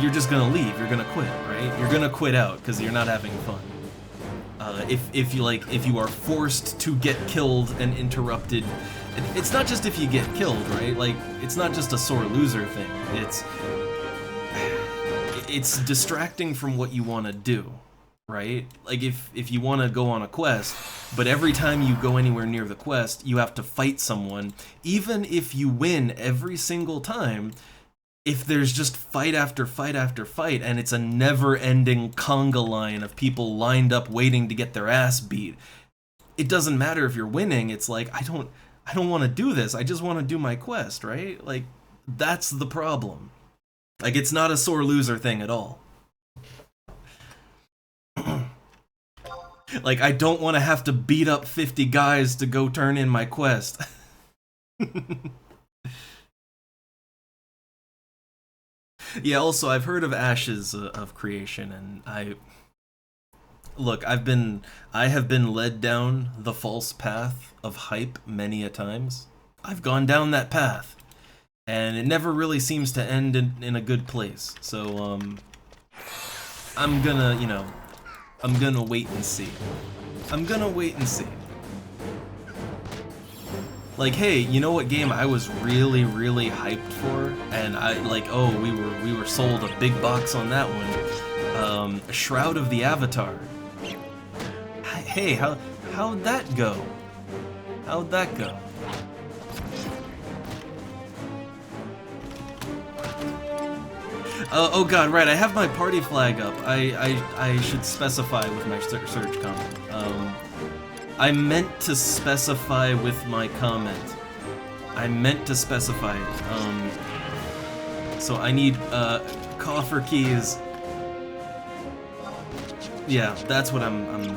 [SPEAKER 1] You're just gonna leave, you're gonna quit, right? You're gonna quit out because you're not having fun. If you are forced to get killed and interrupted, it's not just if you get killed, right? Like, it's not just a sore loser thing. it's distracting from what you want to do, right? Like if you want to go on a quest, but every time you go anywhere near the quest, you have to fight someone, even if you win every single time, if there's just fight after fight after fight, and it's a never-ending conga line of people lined up waiting to get their ass beat, it doesn't matter if you're winning. It's like, I don't want to do this. I just want to do my quest, right? Like, that's the problem. Like, it's not a sore loser thing at all. Like, I don't want to have to beat up 50 guys to go turn in my quest. Yeah, also, I've heard of Ashes of Creation, and I have been led down the false path of hype many a times. I've gone down that path, and it never really seems to end in a good place. So, I'm gonna, I'm gonna wait and see. I'm gonna wait and see. Like, hey, you know what game I was really, really hyped for? And we were sold a big box on that one. Shroud of the Avatar. Hey, how'd that go? How'd that go? Oh god, right, I have my party flag up. I should specify with my search comment. I meant to specify with my comment. I meant to specify it. So I need coffer keys. Yeah, that's what I'm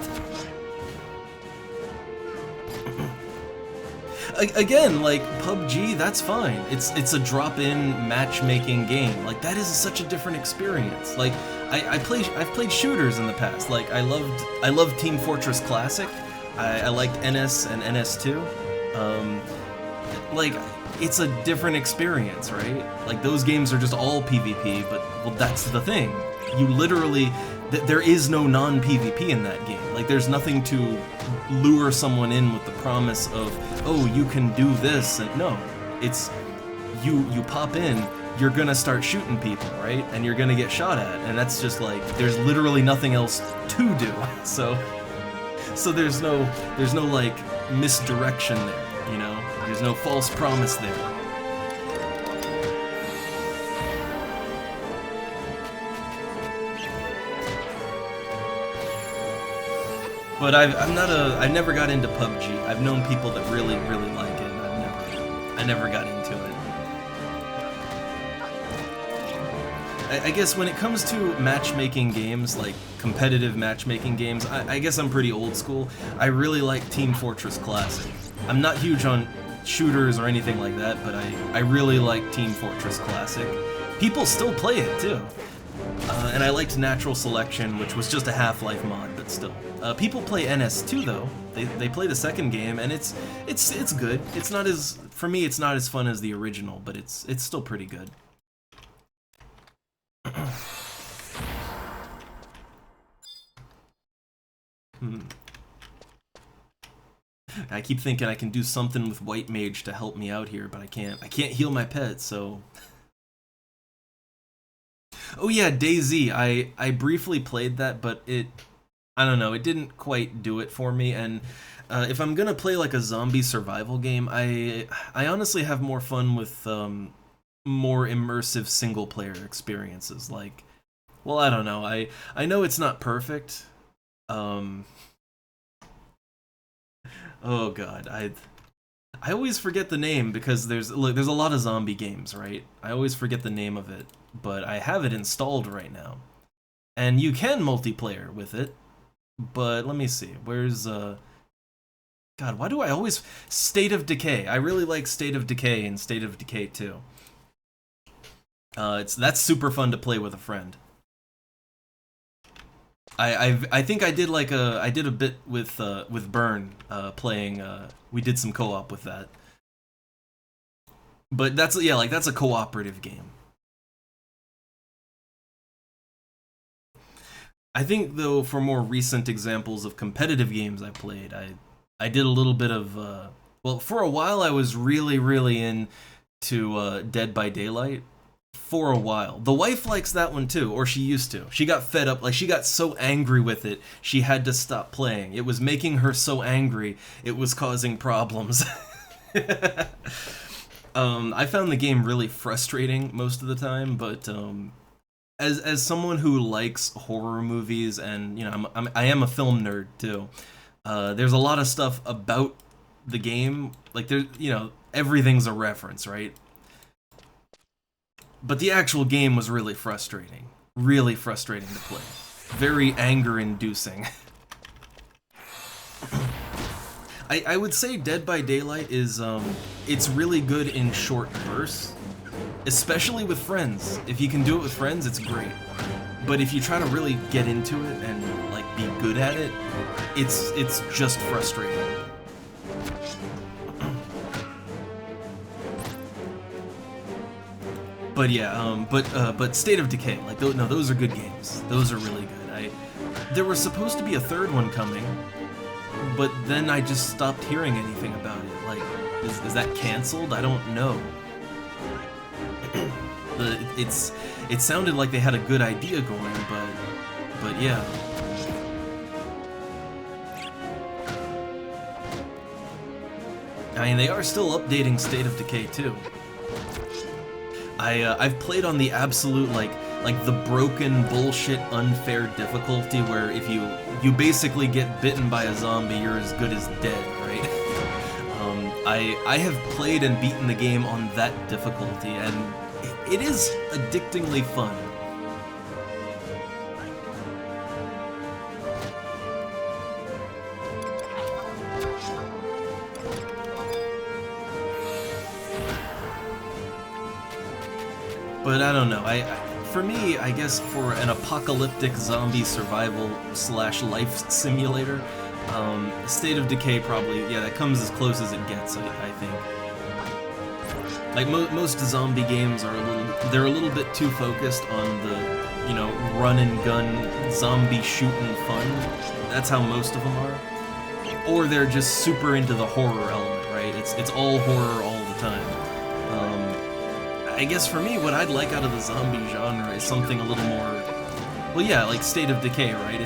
[SPEAKER 1] Again, like PUBG, that's fine. It's a drop-in matchmaking game. Like, that is such a different experience. Like, I've played shooters in the past. Like, I loved Team Fortress Classic. I liked NS and NS2. Like, it's a different experience, right? Like, those games are just all PvP, but, well, that's the thing. You literally, there is no non-PvP in that game. Like, there's nothing to lure someone in with the promise of, oh, you can do this, and no. It's, you pop in, you're gonna start shooting people, right? And you're gonna get shot at, and that's just like, there's literally nothing else to do. So there's no like misdirection there, you know? There's no false promise there. But I never got into PUBG. I've known people that really, really like it, and I never got into it. I guess when it comes to matchmaking games, like competitive matchmaking games, I guess I'm pretty old school. I really like Team Fortress Classic. I'm not huge on shooters or anything like that, but I really like Team Fortress Classic. People still play it too. And I liked Natural Selection, which was just a Half-Life mod, but still. People play NS2 though. They play the second game, and it's good. It's not as, for me, it's not as fun as the original, but it's still pretty good. I keep thinking I can do something with White Mage to help me out here, but I can't. I can't heal my pet, so. Oh yeah, DayZ. I briefly played that, but I don't know, it didn't quite do it for me, and if I'm gonna play like a zombie survival game, I honestly have more fun with more immersive single-player experiences. Like, well, I don't know, I know it's not perfect. Oh god, I always forget the name because there's a lot of zombie games, right? I always forget the name of it, but I have it installed right now. And you can multiplayer with it, but let me see. Where's God, why do I always State of Decay? I really like State of Decay and State of Decay 2. That's super fun to play with a friend. I think I did a bit with Burn playing. We did some co-op with that. But that's a cooperative game. I think though, for more recent examples of competitive games I played, I did a little bit of well, for a while I was really into Dead by Daylight. for a while. The wife likes that one too, or she used to. She got fed up, like she got so angry with it, she had to stop playing. It was making her so angry, it was causing problems. I found the game really frustrating most of the time, but as someone who likes horror movies, and you know, I am a film nerd too. There's a lot of stuff about the game, like there, you know, everything's a reference, right? But the actual game was really frustrating to play, very anger-inducing. I would say Dead by Daylight is it's really good in short bursts, especially with friends. If you can do it with friends, it's great. But if you try to really get into it and like be good at it, it's just frustrating. But yeah, but State of Decay, like no, those are good games. Those are really good. There was supposed to be a third one coming, but then I just stopped hearing anything about it. Like, is that canceled? I don't know. It sounded like they had a good idea going, but yeah. I mean, they are still updating State of Decay too. I've played on the absolute like the broken bullshit unfair difficulty where if you basically get bitten by a zombie, you're as good as dead, right? I have played and beaten the game on that difficulty, and it is addictingly fun. But I don't know, for me, I guess for an apocalyptic zombie survival / life simulator, State of Decay probably, yeah, that comes as close as it gets, I think. Like, most zombie games are they're a little bit too focused on the, you know, run and gun, zombie shooting fun. That's how most of them are. Or they're just super into the horror element, right? It's all horror all the time. I guess for me, what I'd like out of the zombie genre is something a little more, well, yeah, like State of Decay, right?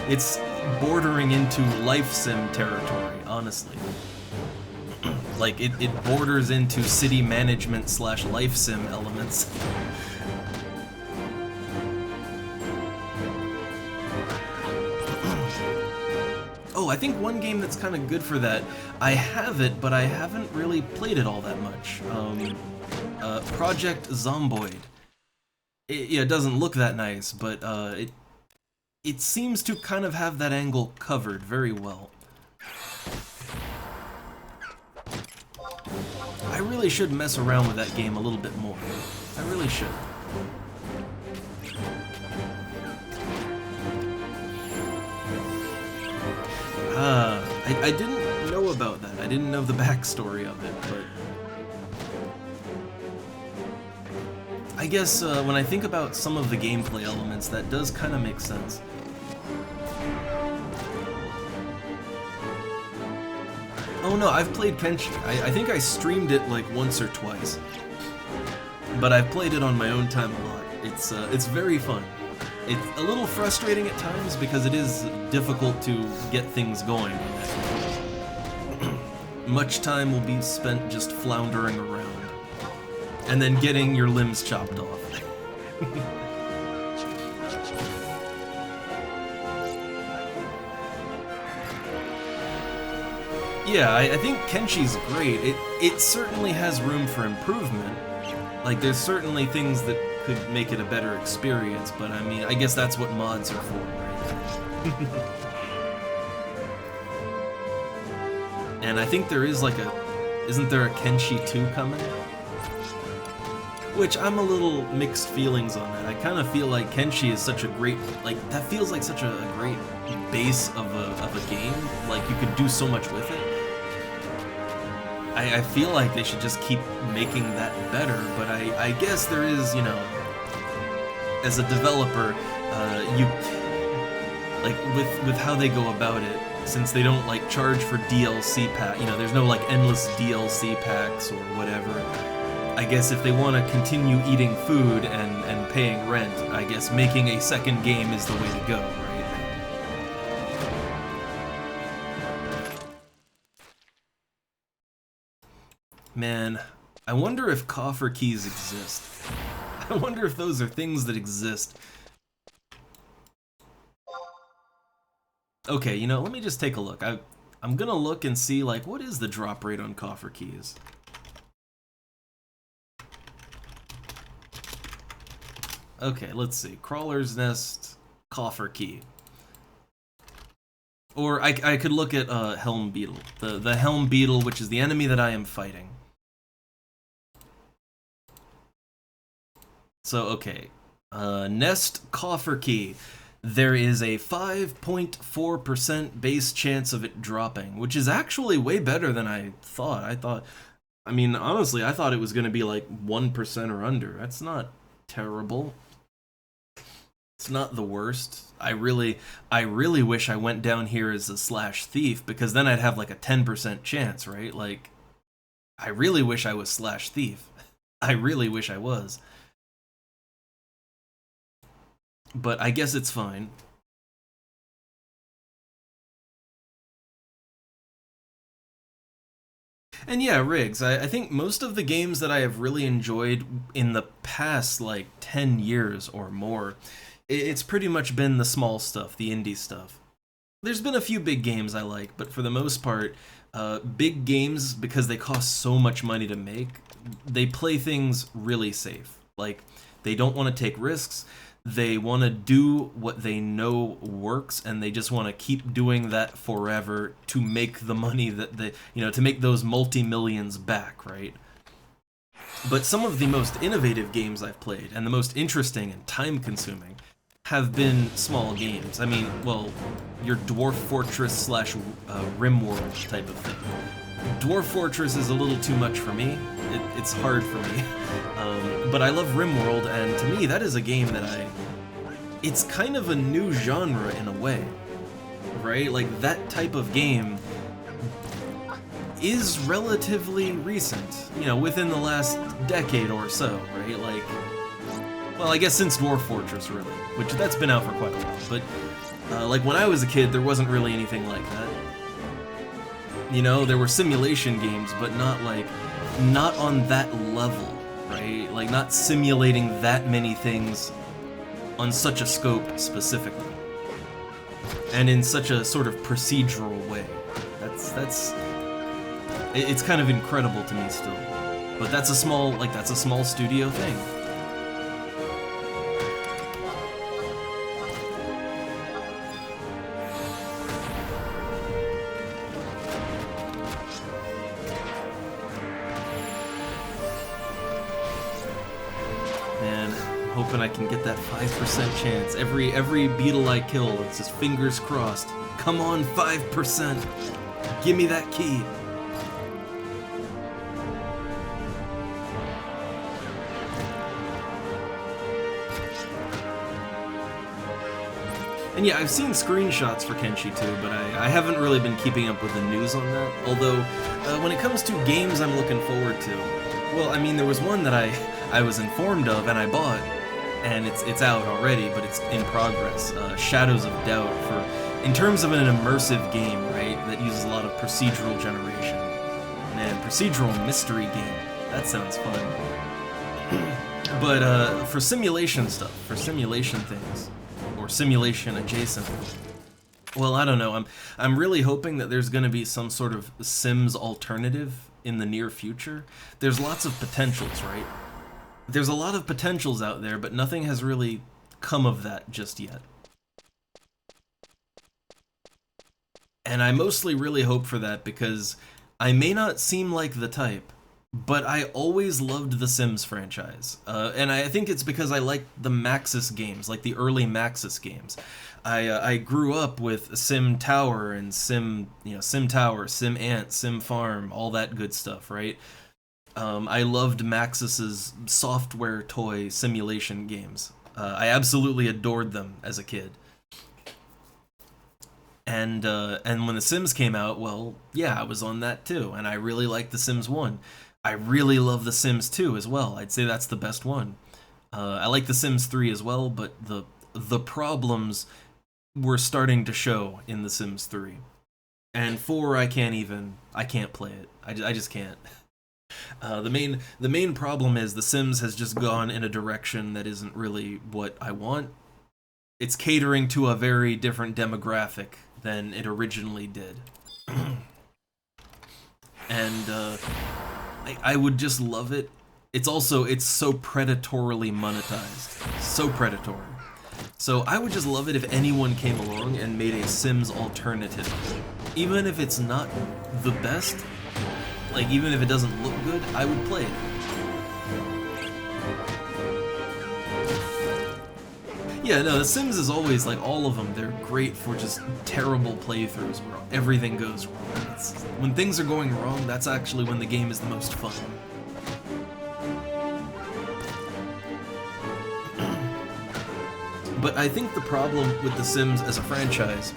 [SPEAKER 1] It's bordering into life sim territory, honestly. Like, it borders into city management / life sim elements. Oh, I think one game that's kind of good for that, I have it, but I haven't really played it all that much. Project Zomboid. It doesn't look that nice, but it seems to kind of have that angle covered very well. I really should mess around with that game a little bit more. I really should. I didn't know about that. I didn't know the backstory of it, but I guess when I think about some of the gameplay elements, that does kind of make sense. Oh no, I've played Kenshi. I think I streamed it like once or twice, but I've played it on my own time a lot. It's very fun. It's a little frustrating at times because it is difficult to get things going. Much time will be spent just floundering around, and then getting your limbs chopped off. Yeah, I think Kenshi's great. It certainly has room for improvement. Like, there's certainly things that could make it a better experience, but I mean, I guess that's what mods are for, right? And I think there is like isn't there a Kenshi 2 coming? Which I'm a little mixed feelings on that. I kind of feel like Kenshi is such a great, like, that feels like such a great base of a game. Like, you could do so much with it. I feel like they should just keep making that better, but I guess there is, you know, as a developer, you, like, with how they go about it, since they don't, like, charge for DLC pack, you know, there's no, like, endless DLC packs or whatever. I guess if they want to continue eating food and paying rent, I guess making a second game is the way to go, right? Man, I wonder if coffer keys exist. I wonder if those are things that exist. Okay, you know, let me just take a look. I'm gonna look and see, like, what is the drop rate on coffer keys? Okay, let's see. Crawler's Nest, coffer key. Or I could look at Helm Beetle. The Helm Beetle, which is the enemy that I am fighting. So, okay. Nest coffer key. There is a 5.4% base chance of it dropping, which is actually way better than I thought. I mean, honestly, I thought it was going to be like 1% or under. That's not terrible. It's not the worst. I really wish I went down here as a slash thief, because then I'd have like a 10% chance, right? Like, I really wish I was slash thief. I really wish I was. But I guess it's fine. And yeah, Riggs, I think most of the games that I have really enjoyed in the past, like, 10 years or more, it's pretty much been the small stuff, the indie stuff. There's been a few big games I like, but for the most part, big games, because they cost so much money to make, they play things really safe. Like, they don't want to take risks, they want to do what they know works, and they just want to keep doing that forever to make the money that they, to make those multi-millions back, right? But some of the most innovative games I've played, and the most interesting and time-consuming, have been small games. I mean, well, your Dwarf Fortress slash RimWorld type of thing. Dwarf Fortress is a little too much for me. It's hard for me. But I love RimWorld, and to me, that is a game that it's kind of a new genre in a way, right? Like, that type of game is relatively recent, within the last decade or so, right? Like, well, I guess since Dwarf Fortress, really, which that's been out for quite a while, but, like, when I was a kid, there wasn't really anything like that. There were simulation games, but not on that level, right? Like, not simulating that many things on such a scope specifically. And in such a sort of procedural way. It's kind of incredible to me still. But that's a small studio thing. Hoping I can get that 5% chance. Every beetle I kill, it's just fingers crossed. Come on, 5%! Give me that key! And yeah, I've seen screenshots for Kenshi 2, but I haven't really been keeping up with the news on that. Although, when it comes to games I'm looking forward to, well, I mean, there was one that I was informed of and I bought, and it's out already, but it's in progress. Shadows of Doubt, in terms of an immersive game, right, that uses a lot of procedural generation. Man, procedural mystery game. That sounds fun. But for simulation stuff, for simulation things, or simulation adjacent, well, I don't know. I'm really hoping that there's going to be some sort of Sims alternative in the near future. There's lots of potentials, right? There's a lot of potentials out there, but nothing has really come of that just yet. And I mostly really hope for that because I may not seem like the type, but I always loved the Sims franchise. And I think it's because I like the Maxis games, like the early Maxis games. I grew up with Sim Tower and Sim Tower, Sim Ant, Sim Farm, all that good stuff, right? I loved Maxis's software toy simulation games. I absolutely adored them as a kid. And when The Sims came out, well, yeah, I was on that too, and I really liked The Sims 1. I really love The Sims 2 as well. I'd say that's the best one. I like The Sims 3 as well, but the problems were starting to show in The Sims 3. And 4, I can't play it. I just can't. The main problem is The Sims has just gone in a direction that isn't really what I want. It's catering to a very different demographic than it originally did. And I would just love it. It's so predatorily monetized. So predatory. So I would just love it if anyone came along and made a Sims alternative. Even if it's not the best, like even if it doesn't look good, I would play it. Yeah, no, The Sims is always, like, all of them, they're great for just terrible playthroughs where everything goes wrong. When things are going wrong, that's actually when the game is the most fun. But I think the problem with The Sims as a franchise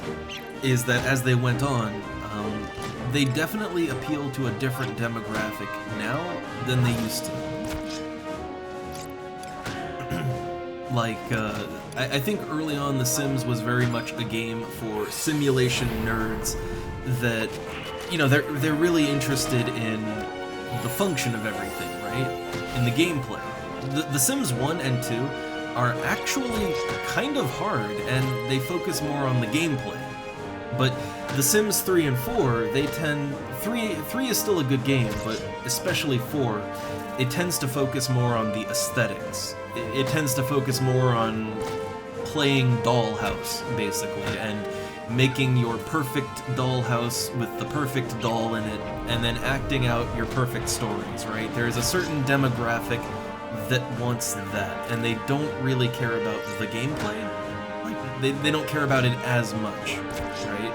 [SPEAKER 1] is that as they went on, they definitely appeal to a different demographic now than they used to. Like, I think early on The Sims was very much a game for simulation nerds that, you know, they're really interested in the function of everything, right? In the gameplay. The Sims 1 and 2 are actually kind of hard, and they focus more on the gameplay. But The Sims 3 and 4, three is still a good game, but especially 4, it tends to focus more on the aesthetics. It tends to focus more on playing dollhouse, basically, and making your perfect dollhouse with the perfect doll in it, and then acting out your perfect stories, right? There's a certain demographic that wants that, and they don't really care about the gameplay. Like, they don't care about it as much, right?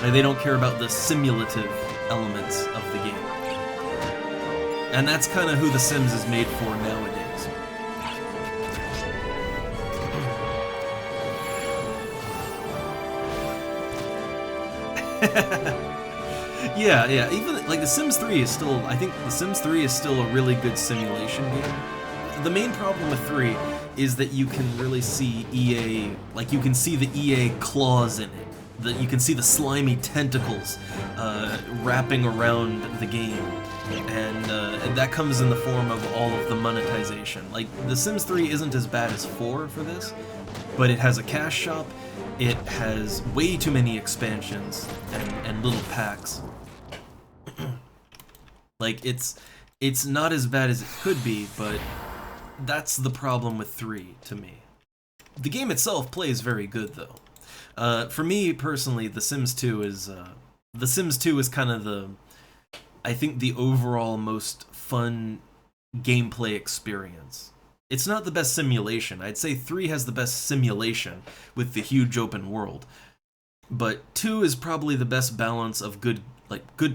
[SPEAKER 1] Like, they don't care about the simulative elements of the game. And that's kind of who The Sims is made for nowadays. Yeah, even like The Sims 3 is still, I think The Sims 3 is still a really good simulation game. The main problem with 3 is that you can really see EA, like you can see the EA claws in it. That you can see the slimy tentacles wrapping around the game. And that comes in the form of all of the monetization. Like, The Sims 3 isn't as bad as 4 for this, but it has a cash shop, it has way too many expansions and little packs. Like, it's not as bad as it could be, but that's the problem with 3, to me. The game itself plays very good, though. For me, personally, The Sims 2 is kind of I think the overall most fun gameplay experience. It's not the best simulation. I'd say 3 has the best simulation with the huge open world. But 2 is probably the best balance of good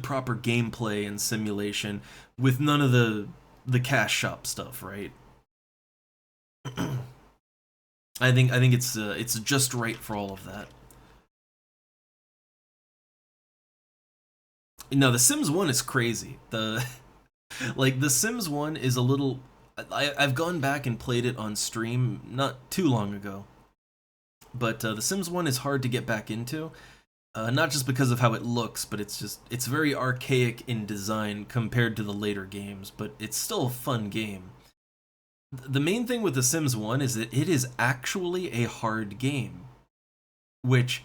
[SPEAKER 1] proper gameplay and simulation with none of the cash shop stuff, right? I think it's just right for all of that. No, The Sims 1 is crazy. The Sims 1 is a little... I've gone back and played it on stream not too long ago. But The Sims 1 is hard to get back into. Not just because of how it looks, but it's very archaic in design compared to the later games, but it's still a fun game. The main thing with The Sims 1 is that it is actually a hard game. Which...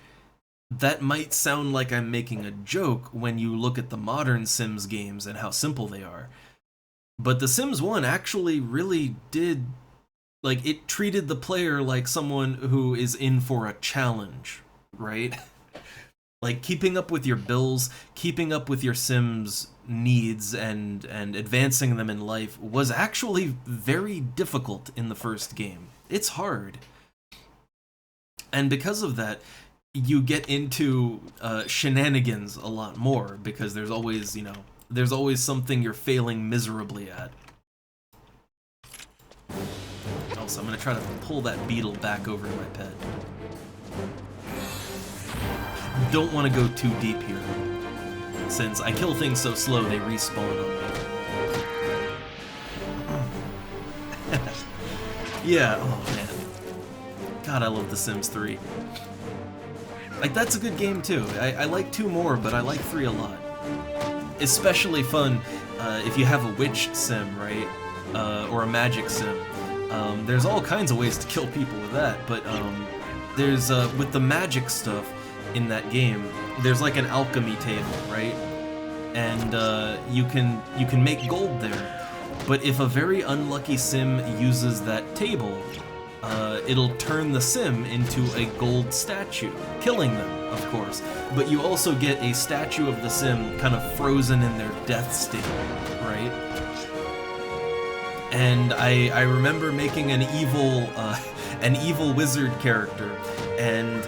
[SPEAKER 1] that might sound like I'm making a joke when you look at the modern Sims games and how simple they are. But The Sims 1 actually really did, like, it treated the player like someone who is in for a challenge, right? Like, keeping up with your bills, keeping up with your Sims needs, and advancing them in life was actually very difficult in the first game. It's hard. And because of that, you get into shenanigans a lot more, because there's always, there's always something you're failing miserably at. Also, I'm gonna try to pull that beetle back over to my pet. Don't want to go too deep here, since I kill things so slow they respawn on me. Yeah, oh man. God, I love The Sims 3. Like, that's a good game too. I like 2 more, but I like 3 a lot. Especially fun if you have a witch sim, right? Or a magic sim. There's all kinds of ways to kill people with that, but there's, with the magic stuff in that game, there's like an alchemy table, right? And you can make gold there. But if a very unlucky sim uses that table, it'll turn the sim into a gold statue, killing them, of course. But you also get a statue of the sim kind of frozen in their death state, right? And I remember making an evil wizard character, and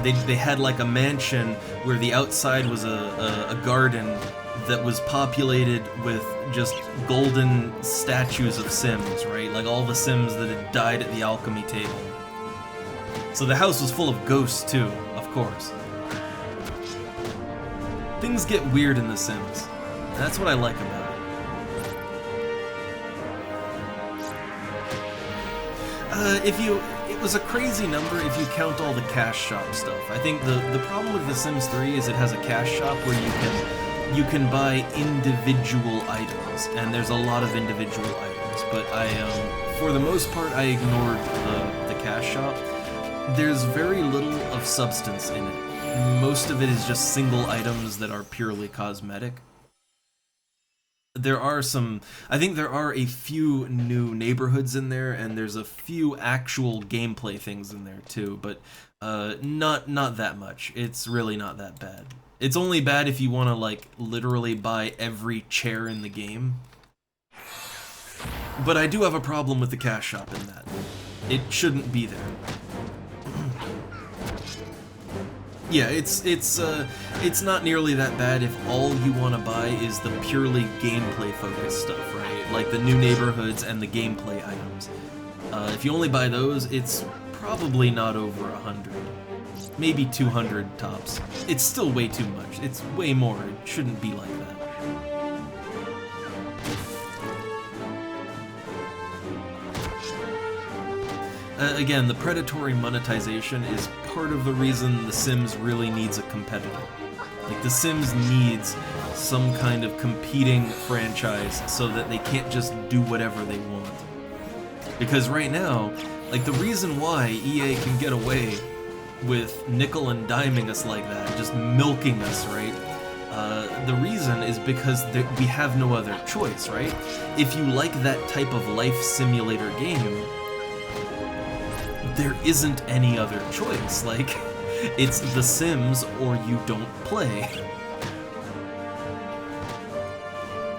[SPEAKER 1] they had like a mansion where the outside was a garden that was populated with just golden statues of Sims, right? Like all the Sims that had died at the alchemy table. So the house was full of ghosts too, of course. Things get weird in The Sims. That's what I like about it. It was a crazy number if you count all the cash shop stuff. I think the problem with The Sims 3 is it has a cash shop where you can buy individual items, and there's a lot of individual items, but for the most part, I ignored the cash shop. There's very little of substance in it. Most of it is just single items that are purely cosmetic. I think there are a few new neighborhoods in there, and there's a few actual gameplay things in there too, but not that much. It's really not that bad. It's only bad if you want to, like, literally buy every chair in the game. But I do have a problem with the cash shop in that. It shouldn't be there. Yeah, it's not nearly that bad if all you want to buy is the purely gameplay-focused stuff, right? Like the new neighborhoods and the gameplay items. If you only buy those, it's probably not over 100. Maybe 200 tops. It's still way too much. It's way more. It shouldn't be like that. Again, the predatory monetization is part of the reason The Sims really needs a competitor. Like, The Sims needs some kind of competing franchise so that they can't just do whatever they want. Because right now, like, the reason why EA can get away with nickel and diming us like that, just milking us, right? The reason is because we have no other choice, right? If you like that type of life simulator game, there isn't any other choice. Like, it's The Sims or you don't play.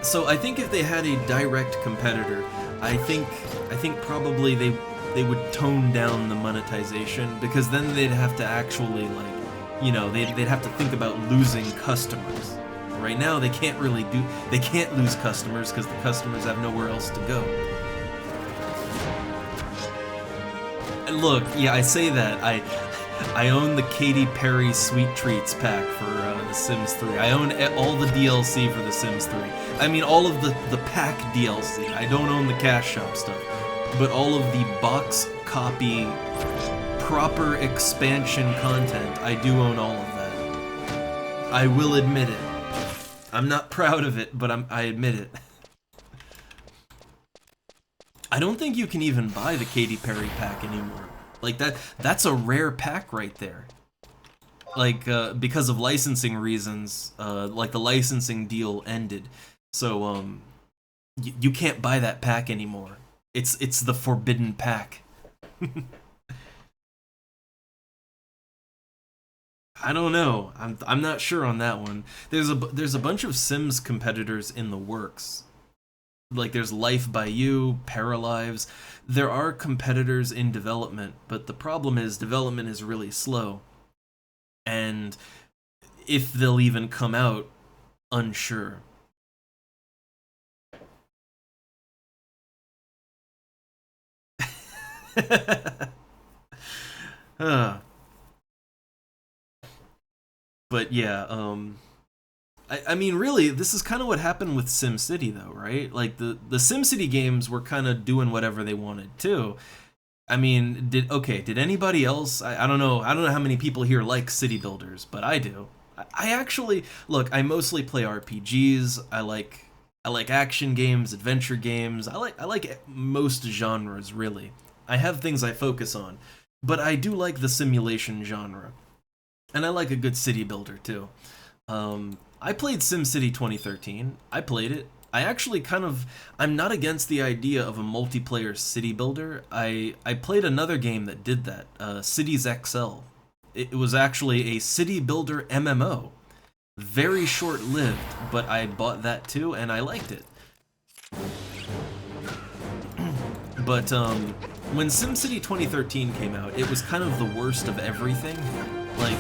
[SPEAKER 1] So I think if they had a direct competitor, I think probably they would tone down the monetization, because then they'd have to actually, like, you know, they'd have to think about losing customers. Right now they can't lose customers because the customers have nowhere else to go. And look, yeah, I say that, I own the Katy Perry Sweet Treats pack for The Sims 3. I own all the DLC for The Sims 3. I mean, all of the pack DLC. I don't own the cash shop stuff. But all of the box copy, proper expansion content, I do own all of that. I will admit it. I'm not proud of it, but I admit it. I don't think you can even buy the Katy Perry pack anymore. Like, that's a rare pack right there. Like, because of licensing reasons, like the licensing deal ended. So, you can't buy that pack anymore. It's the forbidden pack. I don't know. I'm not sure on that one. There's a bunch of Sims competitors in the works. Like, there's Life by You, Paralives. There are competitors in development, but the problem is development is really slow. And if they'll even come out, unsure. But yeah, I mean, really, this is kind of what happened with SimCity, though, right? Like, the SimCity games were kind of doing whatever they wanted, too. I mean, did anybody else? I don't know. I don't know how many people here like city builders, but I do. I actually look. I mostly play RPGs. I like action games, adventure games. I like most genres really. I have things I focus on, but I do like the simulation genre, and I like a good city builder too. I played SimCity 2013. I played it. I actually I'm not against the idea of a multiplayer city builder. I played another game that did that, Cities XL. It was actually a city builder MMO. Very short-lived, but I bought that too, and I liked it. But when SimCity 2013 came out, it was kind of the worst of everything. Like,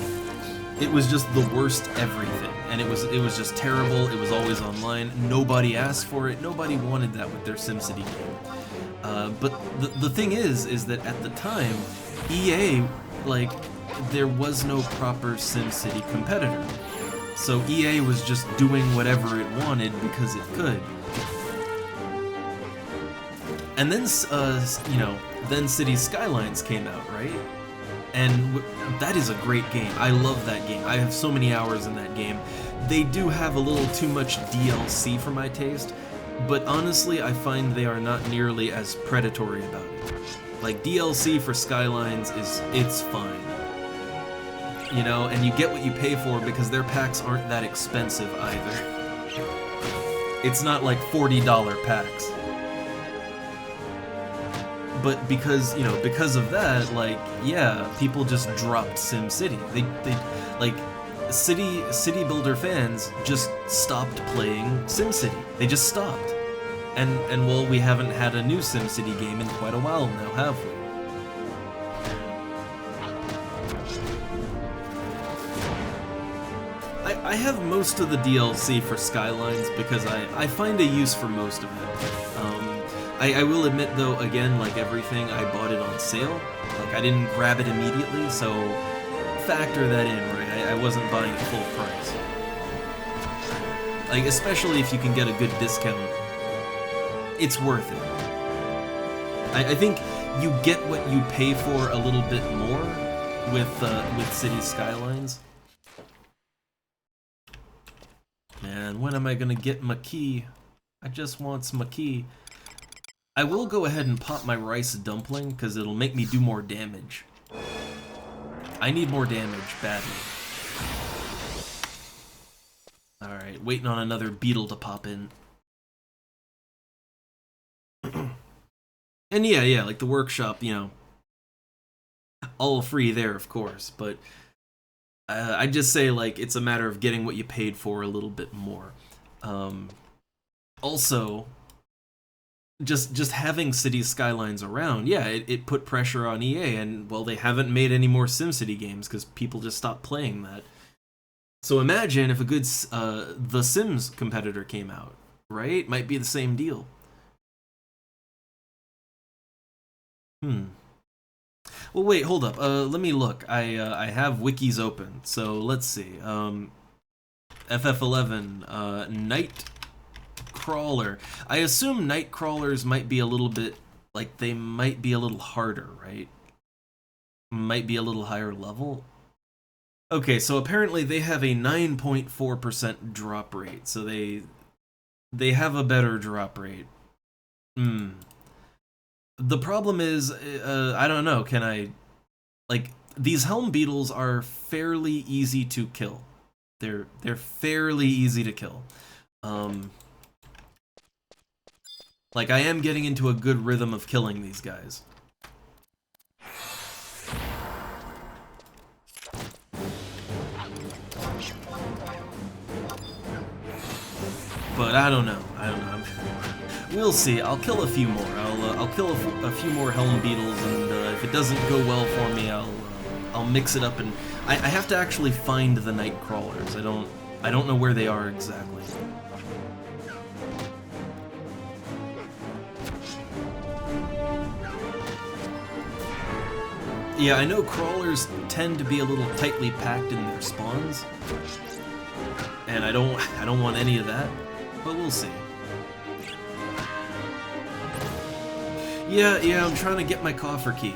[SPEAKER 1] it was just the worst everything, and it was just terrible. It was always online. Nobody asked for it. Nobody wanted that with their SimCity game. But the thing is that at the time, EA, like, there was no proper SimCity competitor. So EA was just doing whatever it wanted because it could. And then, you know, then Cities Skylines came out, right? And that is a great game. I love that game. I have so many hours in that game. They do have a little too much DLC for my taste, but honestly, I find they are not nearly as predatory about it. Like, DLC for Skylines it's fine. You know, and you get what you pay for because their packs aren't that expensive either. It's not like $40 packs. But because, you know, because of that, like, yeah, people just dropped SimCity. They like, city builder fans just stopped playing SimCity. They just stopped. And well, we haven't had a new SimCity game in quite a while now, have we? I have most of the DLC for Skylines because I find a use for most of it. I will admit though, again, like everything, I bought it on sale. Like, I didn't grab it immediately, so factor that in, right? I wasn't buying it full price. Like, especially if you can get a good discount, it's worth it. I think you get what you pay for a little bit more with Cities Skylines. Man, when am I gonna get my key? I just want my key. I will go ahead and pop my rice dumpling, because it'll make me do more damage. I need more damage, badly. Alright, waiting on another beetle to pop in. And yeah, like the workshop, you know, all free there, of course, but I just say, like, it's a matter of getting what you paid for a little bit more. Also, just having Cities Skylines around, yeah, it put pressure on EA, and, well, they haven't made any more SimCity games because people just stopped playing that. So imagine if a good The Sims competitor came out, right? Might be the same deal. Well, wait, hold up. Let me look. I have wikis open, so let's see. FF11, Night Crawler. I assume Night Crawlers might be a little bit, like, they might be a little harder, right? Might be a little higher level. Okay, so apparently they have a 9.4% drop rate, so they have a better drop rate. The problem is, I don't know, can I... Like, these Helm Beetles are fairly easy to kill. They're fairly easy to kill. Like, I am getting into a good rhythm of killing these guys. But I don't know. We'll see. I'll kill a few more. I'll kill a few more Helm Beetles, and if it doesn't go well for me, I'll mix it up, and I have to actually find the Night Crawlers. I don't know where they are exactly. Yeah, I know crawlers tend to be a little tightly packed in their spawns, and I don't want any of that, but we'll see. Yeah, I'm trying to get my coffer key.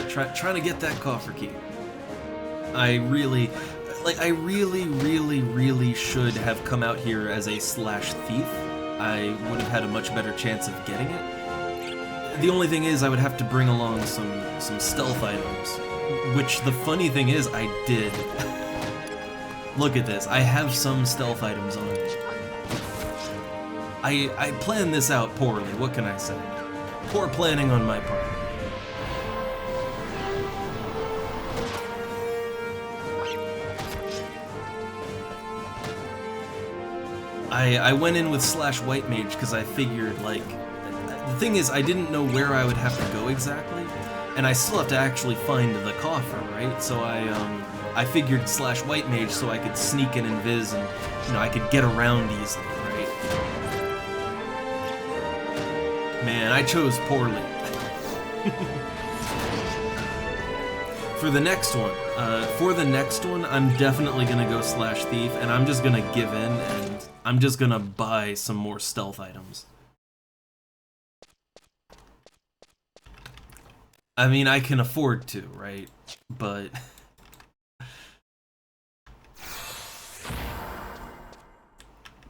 [SPEAKER 1] Trying to get that coffer key. I really should have come out here as a slash thief. I would have had a much better chance of getting it. The only thing is I would have to bring along some stealth items, which the funny thing is I did. Look at this, I have some stealth items on me. I planned this out poorly, what can I say? Poor planning on my part. I went in with slash white mage because I figured, like, the thing is I didn't know where I would have to go exactly, and I still have to actually find the coffer, right? So I figured slash white mage so I could sneak and invis and, you know, I could get around easily, right? Man, I chose poorly. For the next one, I'm definitely gonna go slash thief, and I'm just gonna give in, and I'm just gonna buy some more stealth items. I mean, I can afford to, right? But...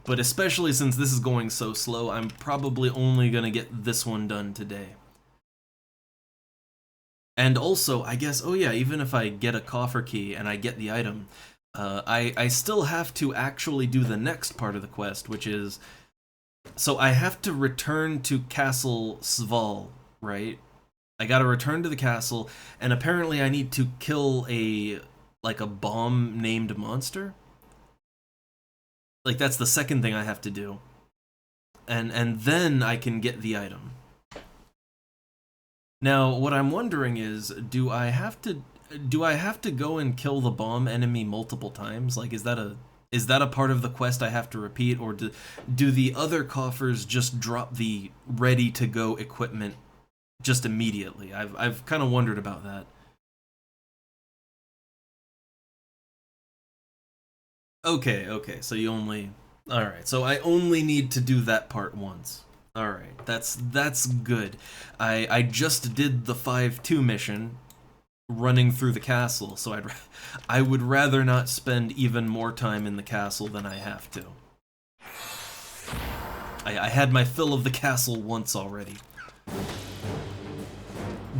[SPEAKER 1] but especially since this is going so slow, I'm probably only gonna get this one done today. And also, I guess, oh yeah, even if I get a coffer key and I get the item, I still have to actually do the next part of the quest, which is... so I have to return to Castle Sval, right? I gotta return to the castle, and apparently I need to kill a bomb-named monster? Like, that's the second thing I have to do. And then I can get the item. Now, what I'm wondering is, do I have to go and kill the bomb enemy multiple times? Like, is that a part of the quest I have to repeat, or do the other coffers just drop the ready-to-go equipment just immediately? I've kind of wondered about that. Okay, so you only... alright, so I only need to do that part once. Alright, that's good. I just did the 5-2 mission, running through the castle, so I would rather not spend even more time in the castle than I have to. I had my fill of the castle once already.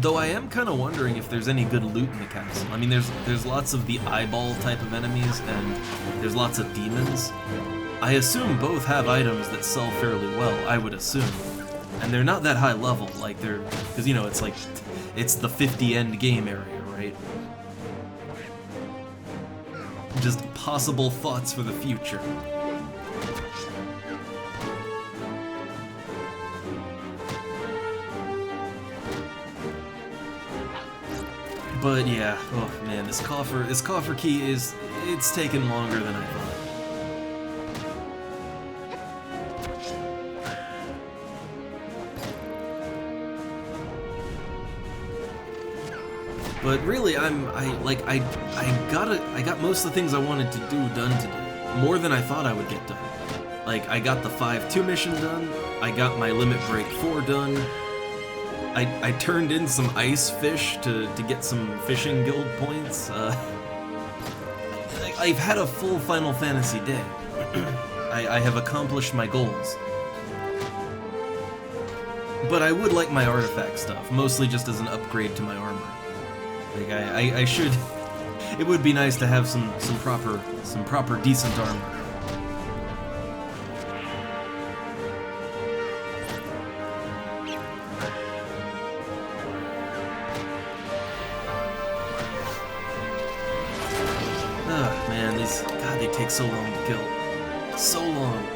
[SPEAKER 1] Though I am kind of wondering if there's any good loot in the castle. I mean, there's lots of the eyeball type of enemies, and there's lots of demons. I assume both have items that sell fairly well, I would assume. And they're not that high level, like they're... because, you know, it's like... it's the 50 end game area, right? Just possible thoughts for the future. But yeah, oh man, this coffer key it's taken longer than I thought. But really, I got most of the things I wanted to do done today. More than I thought I would get done. Like, I got the 5-2 mission done, I got my Limit Break 4 done, I turned in some ice fish to get some fishing guild points. I've had a full Final Fantasy day. I have accomplished my goals. But I would like my artifact stuff, mostly just as an upgrade to my armor. Like, I should... it would be nice to have some proper decent armor. Ugh, man, these... God, they take so long to kill. So long.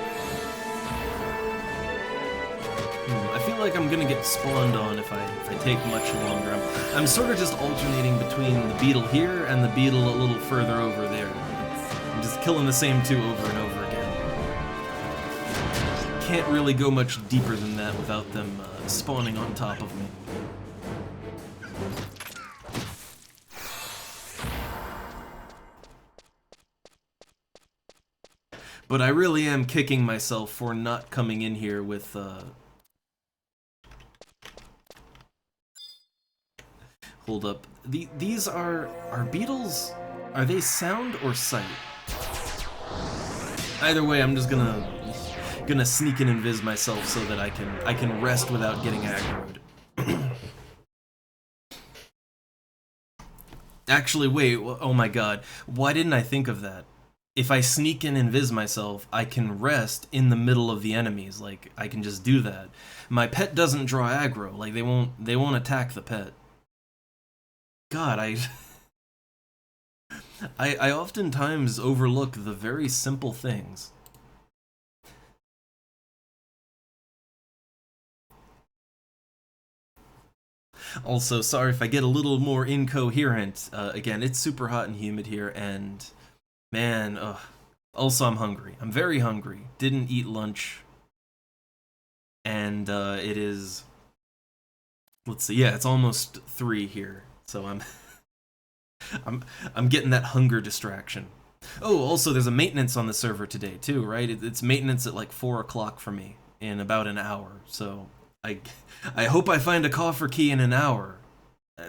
[SPEAKER 1] I feel like I'm gonna get spawned on if I take much longer. I'm sort of just alternating between the beetle here and the beetle a little further over there. I'm just killing the same two over and over again. Can't really go much deeper than that without them spawning on top of me. But I really am kicking myself for not coming in here with pulled up. These are beetles. Are they sound or sight? Either way, I'm just gonna sneak and invis myself so that I can rest without getting aggroed. Actually, wait. Oh my god. Why didn't I think of that? If I sneak and invis myself, I can rest in the middle of the enemies. Like, I can just do that. My pet doesn't draw aggro. Like, they won't attack the pet. God, I oftentimes overlook the very simple things. Also, sorry if I get a little more incoherent. Again, it's super hot and humid here, and man, also I'm hungry. I'm very hungry. Didn't eat lunch, and it is. Let's see. Yeah, it's almost 3 here, so I'm getting that hunger distraction. Oh, also, there's a maintenance on the server today too, right? It's maintenance at like 4 o'clock for me in about an hour, so I hope I find a coffer key in an hour.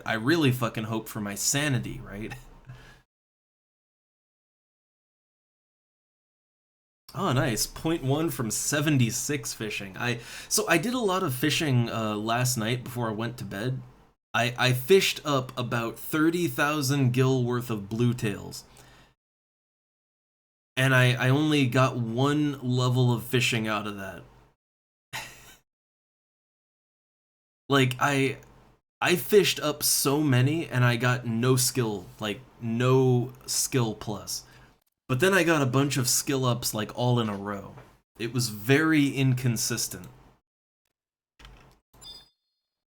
[SPEAKER 1] I really fucking hope for my sanity, right? Oh, nice. 0.1 from 76 fishing. So I did a lot of fishing last night before I went to bed. I fished up about 30,000 gil worth of bluetails. And I only got 1 level of fishing out of that. Like, I fished up so many and I got no skill, like, no skill plus. But then I got a bunch of skill ups, like, all in a row. It was very inconsistent.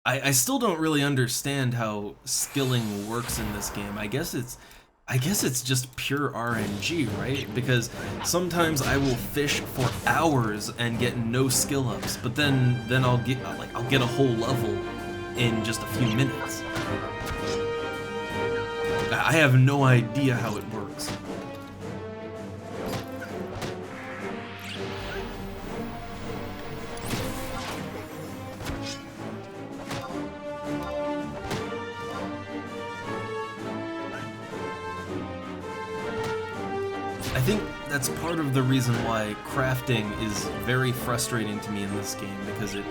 [SPEAKER 1] I still don't really understand how skilling works in this game. I guess it's just pure RNG, right? Because sometimes I will fish for hours and get no skill ups, but then I'll get a whole level in just a few minutes. I have no idea how it works. I think that's part of the reason why crafting is very frustrating to me in this game, because it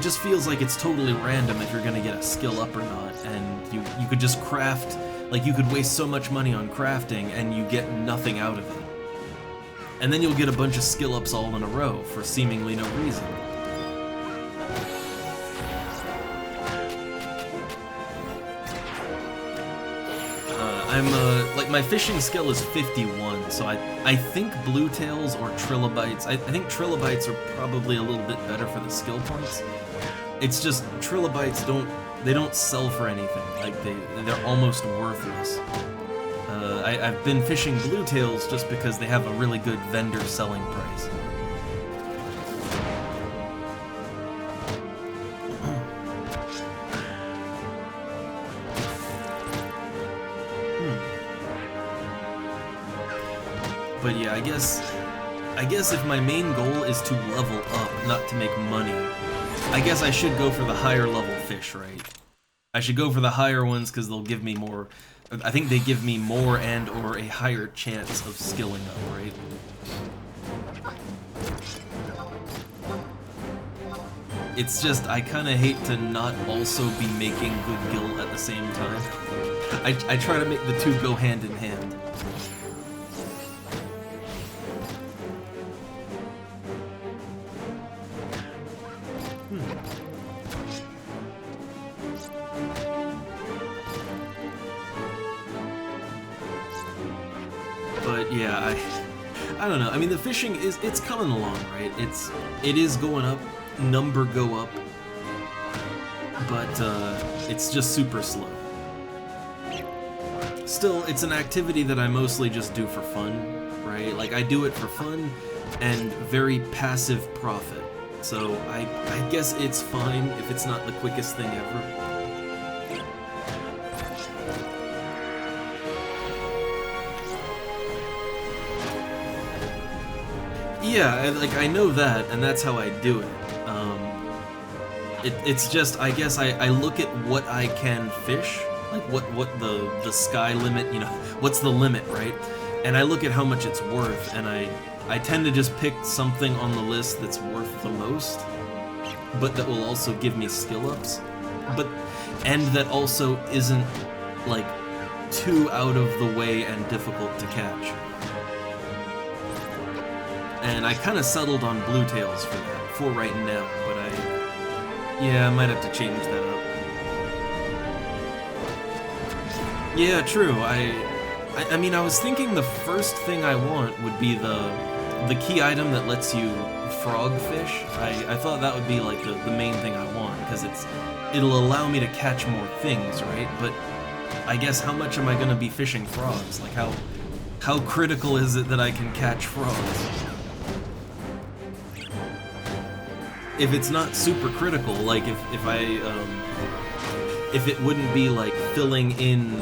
[SPEAKER 1] just feels like it's totally random if you're gonna get a skill up or not, and you could just craft, like, you could waste so much money on crafting and you get nothing out of it. And then you'll get a bunch of skill ups all in a row for seemingly no reason. Like, my fishing skill is 51, so I think bluetails or trilobites, I think trilobites are probably a little bit better for the skill points. It's just, trilobites don't sell for anything, like, they're almost worthless. I've been fishing bluetails just because they have a really good vendor selling price. But yeah, I guess if my main goal is to level up, not to make money, I guess I should go for the higher level fish, right? I should go for the higher ones because they'll give me more. I think they give me more and or a higher chance of skilling up, right? It's just, I kind of hate to not also be making good gil at the same time. I try to make the two go hand in hand. But yeah, I don't know. I mean, the fishing it's coming along, right? It is going up, number go up, but it's just super slow. Still, it's an activity that I mostly just do for fun, right? Like, I do it for fun and very passive profit. So I guess it's fine if it's not the quickest thing ever. Yeah, like, I know that, and that's how I do it. It's just, I guess I look at what I can fish, Like what the sky limit, you know, what's the limit, right? And I look at how much it's worth, and I tend to just pick something on the list that's worth the most, but that will also give me skill ups, and that also isn't like too out of the way and difficult to catch. And I kind of settled on blue tails for right now, but I might have to change that up. Yeah, true. I mean, I was thinking the first thing I want would be the key item that lets you frog fish. I thought that would be like the main thing I want, because it'll allow me to catch more things, right? But I guess how much am I gonna be fishing frogs? Like how critical is it that I can catch frogs? If it's not super critical, like if it wouldn't be like filling in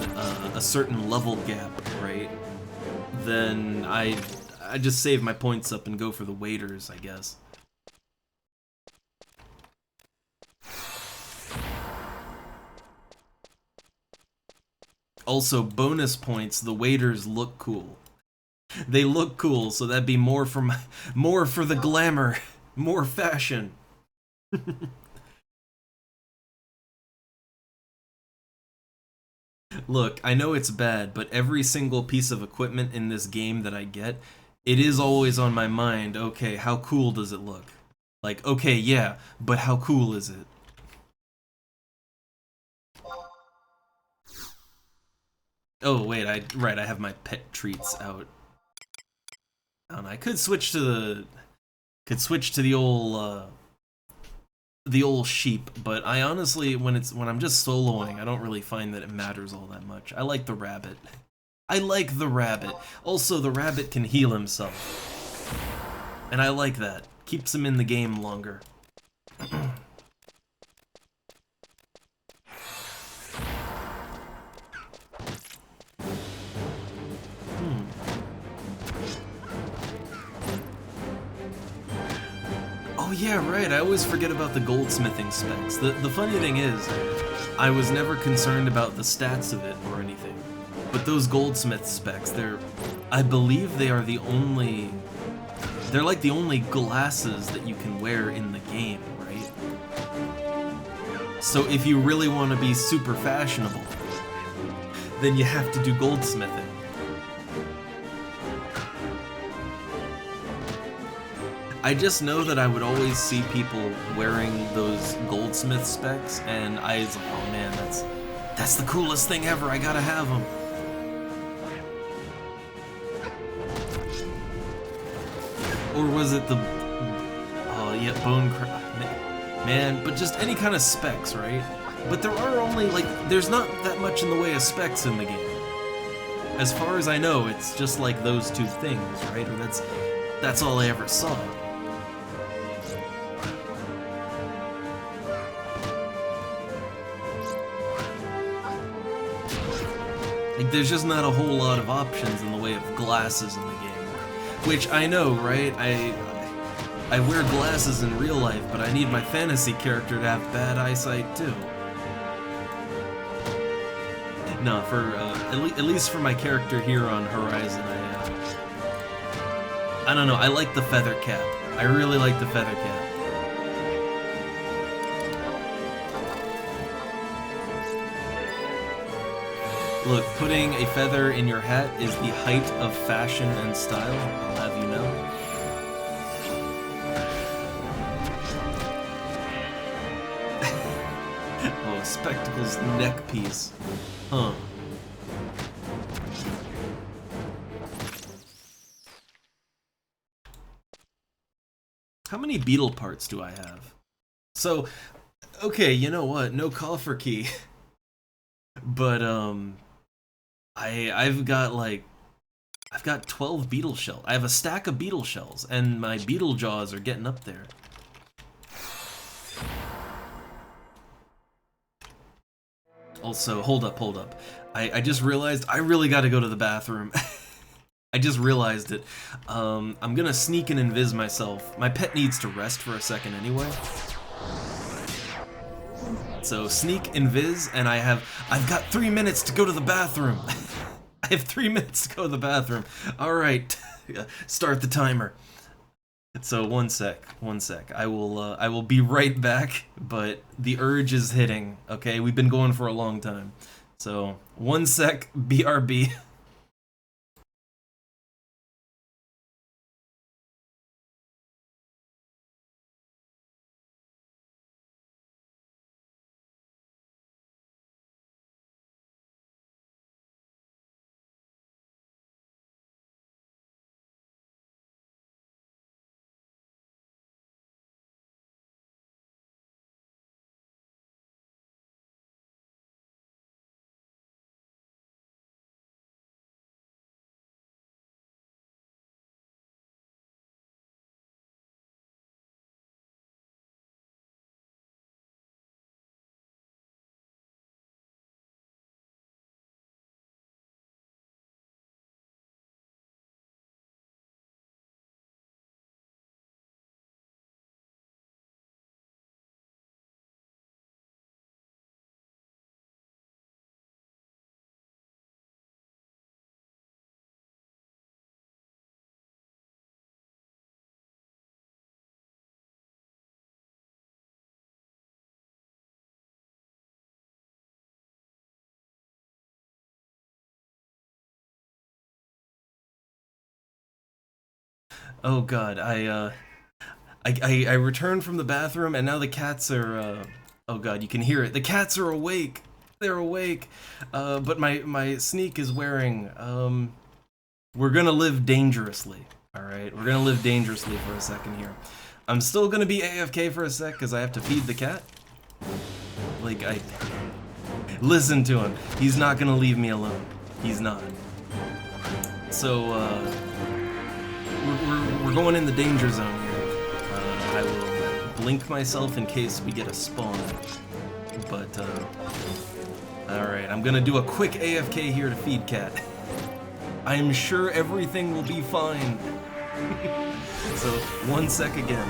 [SPEAKER 1] a certain level gap, right? Then I just save my points up and go for the waders, I guess. Also, bonus points, the waders look cool. They look cool, so that'd be more for the glamour, more fashion. Look, I know it's bad, but every single piece of equipment in this game that I get, it is always on my mind, okay, how cool does it look? Like, okay, yeah, but how cool is it? Oh, wait, I have my pet treats out. And I could switch to the old sheep, but I honestly, when I'm just soloing, I don't really find that it matters all that much. I like the rabbit. I like the rabbit. Also, the rabbit can heal himself. And I like that. Keeps him in the game longer. Oh yeah, right, I always forget about the goldsmithing specs. The funny thing is, I was never concerned about the stats of it or anything. But those goldsmith specs, I believe they are they're like the only glasses that you can wear in the game, right? So if you really want to be super fashionable, then you have to do goldsmithing. I just know that I would always see people wearing those goldsmith specs, and I was like, oh man, that's the coolest thing ever, I gotta have them. Or was it the, oh yeah, man, but just any kind of specs, right? But there are only, like, there's not that much in the way of specs in the game. As far as I know, it's just like those two things, right? Or that's all I ever saw. Like, there's just not a whole lot of options in the way of glasses in the game. Which I know, right? I wear glasses in real life, but I need my fantasy character to have bad eyesight too. No, for at least for my character here on Horizon, I don't know. I like the feather cap. I really like the feather cap. Look, putting a feather in your hat is the height of fashion and style, I'll have you know. Oh, spectacles neck piece. Huh. How many beetle parts do I have? So, okay, you know what? No coffer key. But, I've got 12 beetle shells. I have a stack of beetle shells, and my beetle jaws are getting up there. Also, hold up. I just realized I really gotta go to the bathroom. I just realized it. I'm gonna sneak and invis myself. My pet needs to rest for a second anyway. So sneak, invis, and I've got 3 minutes to go to the bathroom. I have 3 minutes to go to the bathroom. All right, start the timer. So one sec. I will be right back, but the urge is hitting, okay? We've been going for a long time. So, 1 sec, BRB. Oh god, I returned from the bathroom and now the cats are oh god, you can hear it. The cats are awake. They're awake. But my sneak is wearing we're gonna live dangerously. Alright, we're gonna live dangerously for a second here. I'm still gonna be AFK for a sec because I have to feed the cat. Like listen to him. He's not gonna leave me alone. He's not. So we're going in the danger zone here. I will blink myself in case we get a spawn. But, alright, I'm gonna do a quick AFK here to feed cat. I am sure everything will be fine. So, 1 sec again.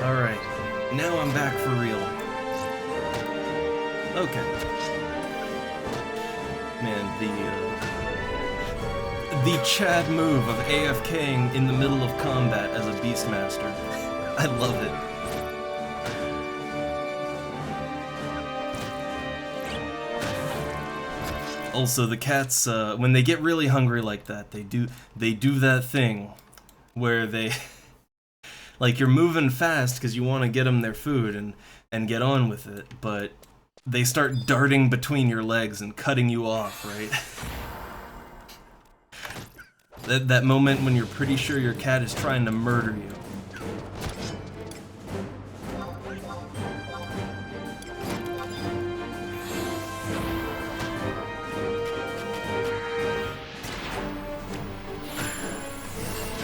[SPEAKER 1] Alright. Now I'm back for real. Okay. Man, the Chad move of AFKing in the middle of combat as a Beastmaster. I love it. Also, the cats, when they get really hungry like that, they do that thing where they... like, you're moving fast because you want to get them their food and get on with it, but they start darting between your legs and cutting you off, right? that moment when you're pretty sure your cat is trying to murder you.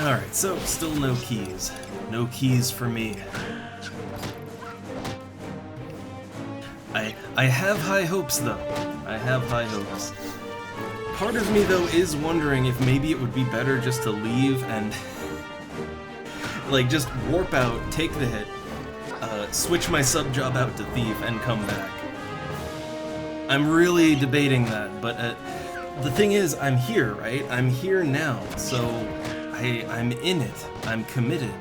[SPEAKER 1] Alright, so still no keys. No keys for me. I have high hopes, though. I have high hopes. Part of me, though, is wondering if maybe it would be better just to leave and... like, just warp out, take the hit, switch my sub-job out to Thief, and come back. I'm really debating that, but the thing is, I'm here, right? I'm here now, so... I'm in it. I'm committed.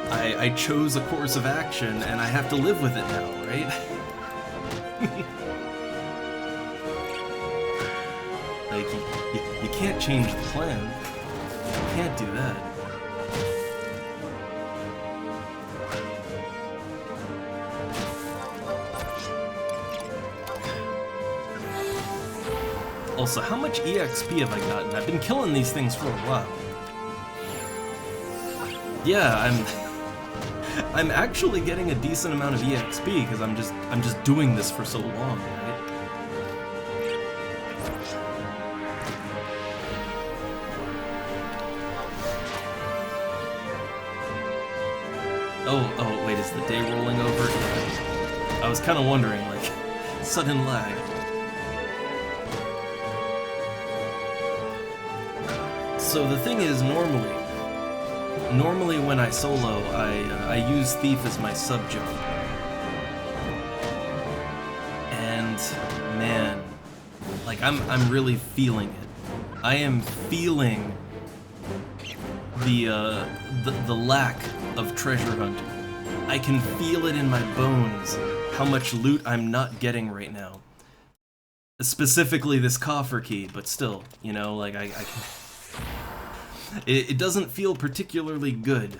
[SPEAKER 1] I chose a course of action, and I have to live with it now, right? Like, you can't change the plan. You can't do that. Also, how much EXP have I gotten? I've been killing these things for a while. Yeah, I'm actually getting a decent amount of EXP because I'm just doing this for so long, right? Oh, wait, is the day rolling over? Yeah. I was kind of wondering, like, sudden lag. So the thing is, normally when I solo, I use Thief as my subject. And man, like I'm really feeling it. I am feeling the lack of treasure hunting. I can feel it in my bones how much loot I'm not getting right now. Specifically this coffer key, but still, you know, like I can. It doesn't feel particularly good.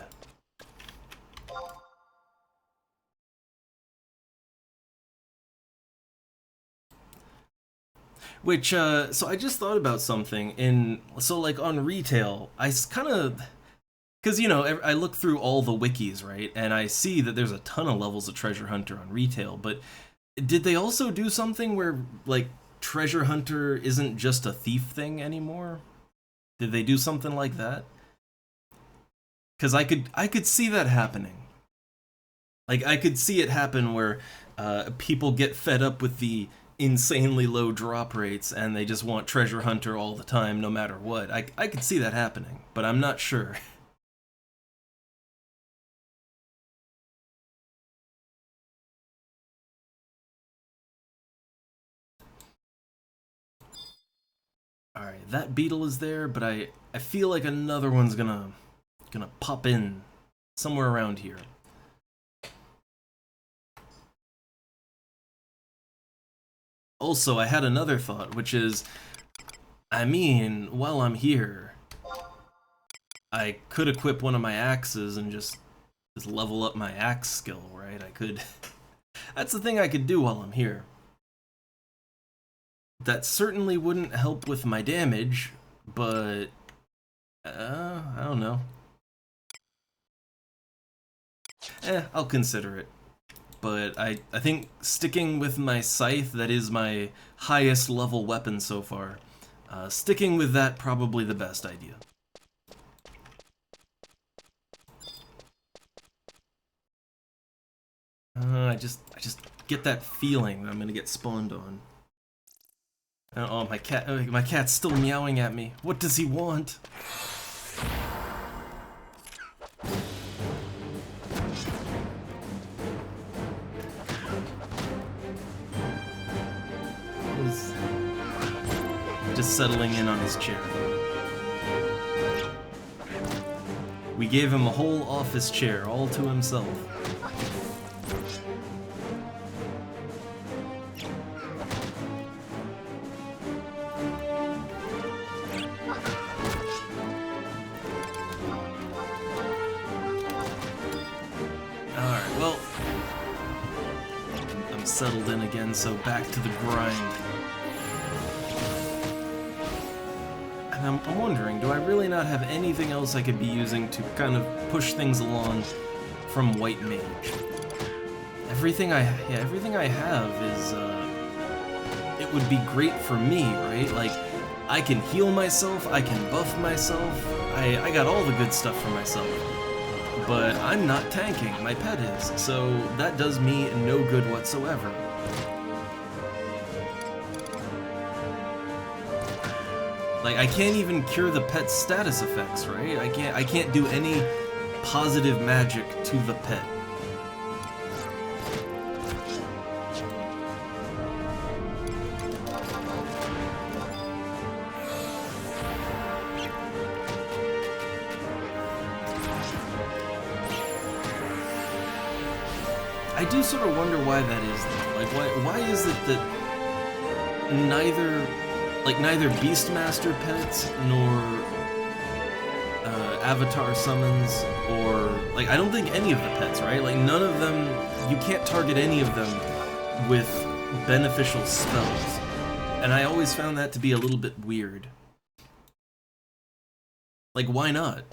[SPEAKER 1] Which, so I just thought about something so like on retail, I kind of, because, you know, I look through all the wikis, right, and I see that there's a ton of levels of Treasure Hunter on retail, but did they also do something where, like, Treasure Hunter isn't just a thief thing anymore? Did they do something like that? Because I could see that happening. Like, I could see it happen where people get fed up with the insanely low drop rates and they just want Treasure Hunter all the time, no matter what. I could see that happening, but I'm not sure. Alright, that beetle is there, but I feel like another one's gonna pop in somewhere around here. Also, I had another thought, which is, I mean, while I'm here, I could equip one of my axes and just level up my axe skill, right? I could. That's the thing I could do while I'm here. That certainly wouldn't help with my damage, but I don't know. I'll consider it. But I think sticking with my scythe, that is my highest level weapon so far, sticking with that probably the best idea. I just get that feeling that I'm gonna get spawned on. Oh, my cat's still meowing at me. What does he want? He's just settling in on his chair. We gave him a whole office chair all to himself. Settled in again, so back to the grind. And I'm wondering, do I really not have anything else I could be using to kind of push things along from White Mage? Everything I have is, it would be great for me, right? Like, I can heal myself, I can buff myself, I got all the good stuff for myself. But I'm not tanking, my pet is, so that does me no good whatsoever. Like, I can't even cure the pet's status effects, right? I can't do any positive magic to the pet. do sort of wonder why that is, though. Like, why is it that neither Beastmaster pets nor Avatar summons, or like, I don't think any of the pets, right? Like, none of them, you can't target any of them with beneficial spells, and I always found that to be a little bit weird. Like, why not?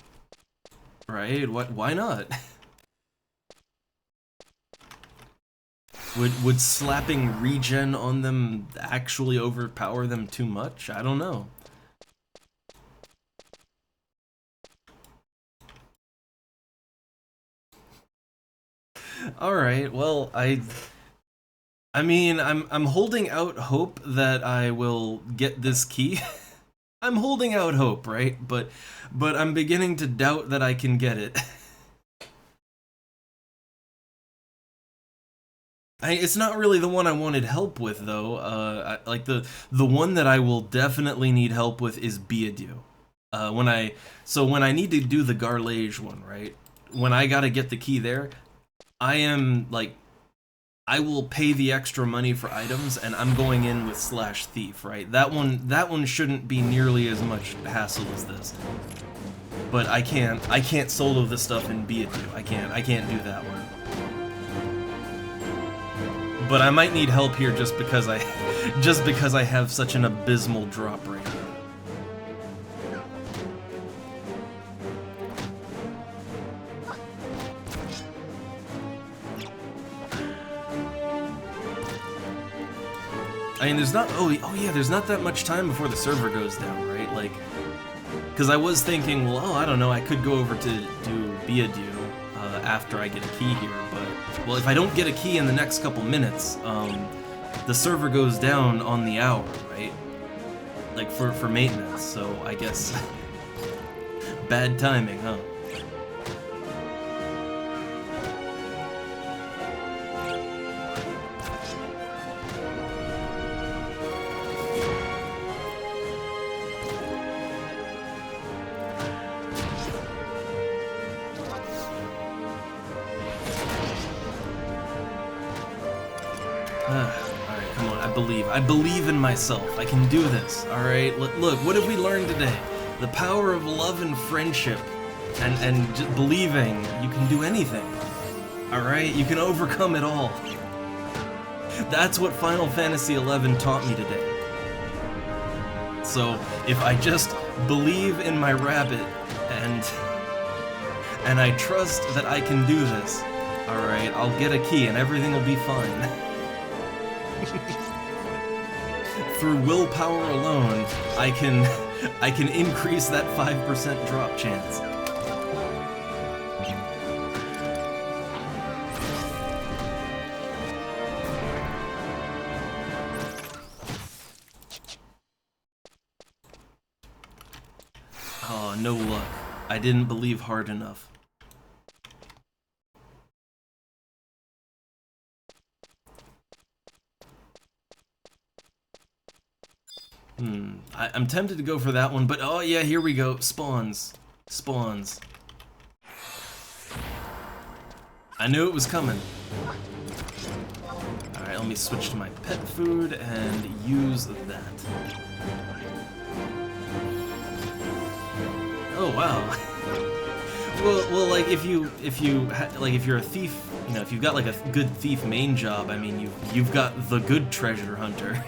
[SPEAKER 1] Right? Why not? Would slapping regen on them actually overpower them too much? I don't know. All right. Well, I mean, I'm holding out hope that I will get this key. I'm holding out hope, right? But I'm beginning to doubt that I can get it. It's not really the one I wanted help with, though. Like the one that I will definitely need help with is Beadu. When I need to do the Garlage one, right? When I gotta get the key there, I am like, I will pay the extra money for items, and I'm going in with Slash Thief, right? That one shouldn't be nearly as much hassle as this. But I can't solo this stuff in Beadu. I can't do that one. But I might need help here just because I have such an abysmal drop rate. I mean, there's not, oh yeah, there's not that much time before the server goes down, right? Like, because I was thinking, well, I don't know, I could go over to do Beadu after I get a key here, but, well, if I don't get a key in the next couple minutes, the server goes down on the hour, right? Like, for maintenance, so I guess bad timing, huh? Alright, come on, I believe in myself. I can do this, alright? Look, what have we learned today? The power of love and friendship, and just believing you can do anything. Alright? You can overcome it all. That's what Final Fantasy XI taught me today. So, if I just believe in my rabbit, and I trust that I can do this, alright, I'll get a key and everything will be fine. Through willpower alone, I can increase that 5% drop chance. Oh, no luck. I didn't believe hard enough. I'm tempted to go for that one, but oh yeah, here we go. Spawns. Spawns. I knew it was coming. Alright, let me switch to my pet food and use that. Oh wow. Well, like if you're a thief, you know, if you've got like a good thief main job, I mean, you've got the good treasure hunter.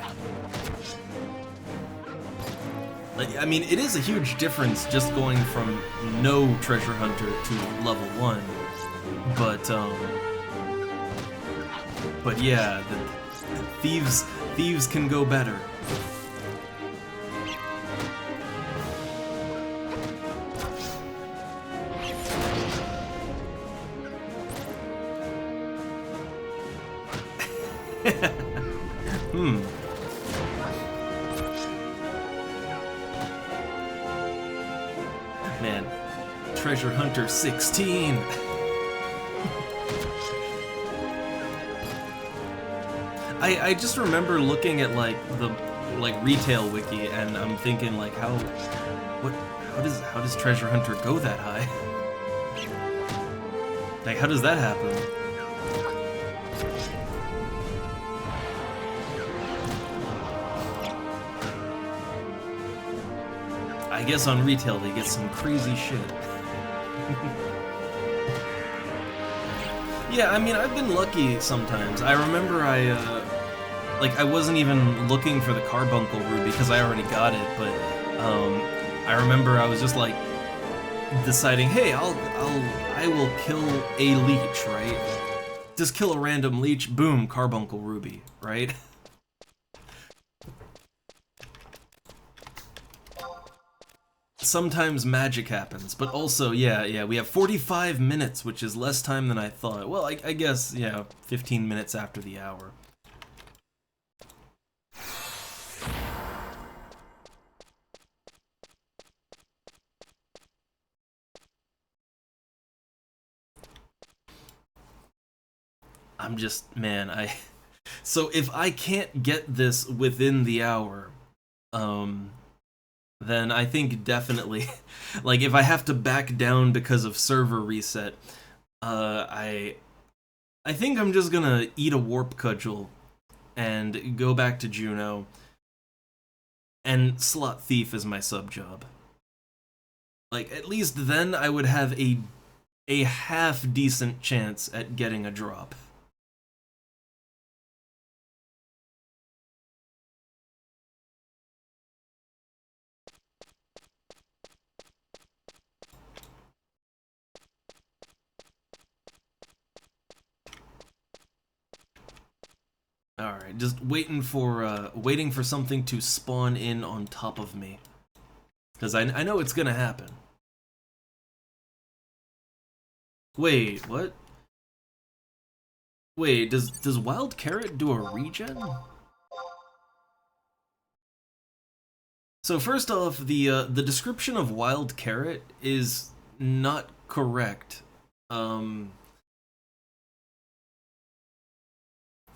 [SPEAKER 1] Like, I mean, it is a huge difference just going from no treasure hunter to level 1, but yeah, the thieves can go better. Man, Treasure Hunter 16. I just remember looking at like the retail wiki, and I'm thinking like how does Treasure Hunter go that high? Like, how does that happen? I guess on retail they get some crazy shit. Yeah, I mean, I've been lucky sometimes. I remember I wasn't even looking for the carbuncle ruby because I already got it, but I remember I was just like deciding, hey, I will kill a leech, right? Just kill a random leech, boom, carbuncle ruby, right? Sometimes magic happens, but also, yeah, we have 45 minutes, which is less time than I thought. Well, I guess, yeah, 15 minutes after the hour. I'm just, man, so if I can't get this within the hour, then I think definitely, like, if I have to back down because of server reset, I think I'm just gonna eat a warp cudgel and go back to Juno and slot thief as my sub job. Like, at least then I would have a half decent chance at getting a drop. Alright, just waiting for something to spawn in on top of me. Because I know it's gonna happen. Wait, what? Wait, does Wild Carrot do a regen? So first off, the description of Wild Carrot is not correct.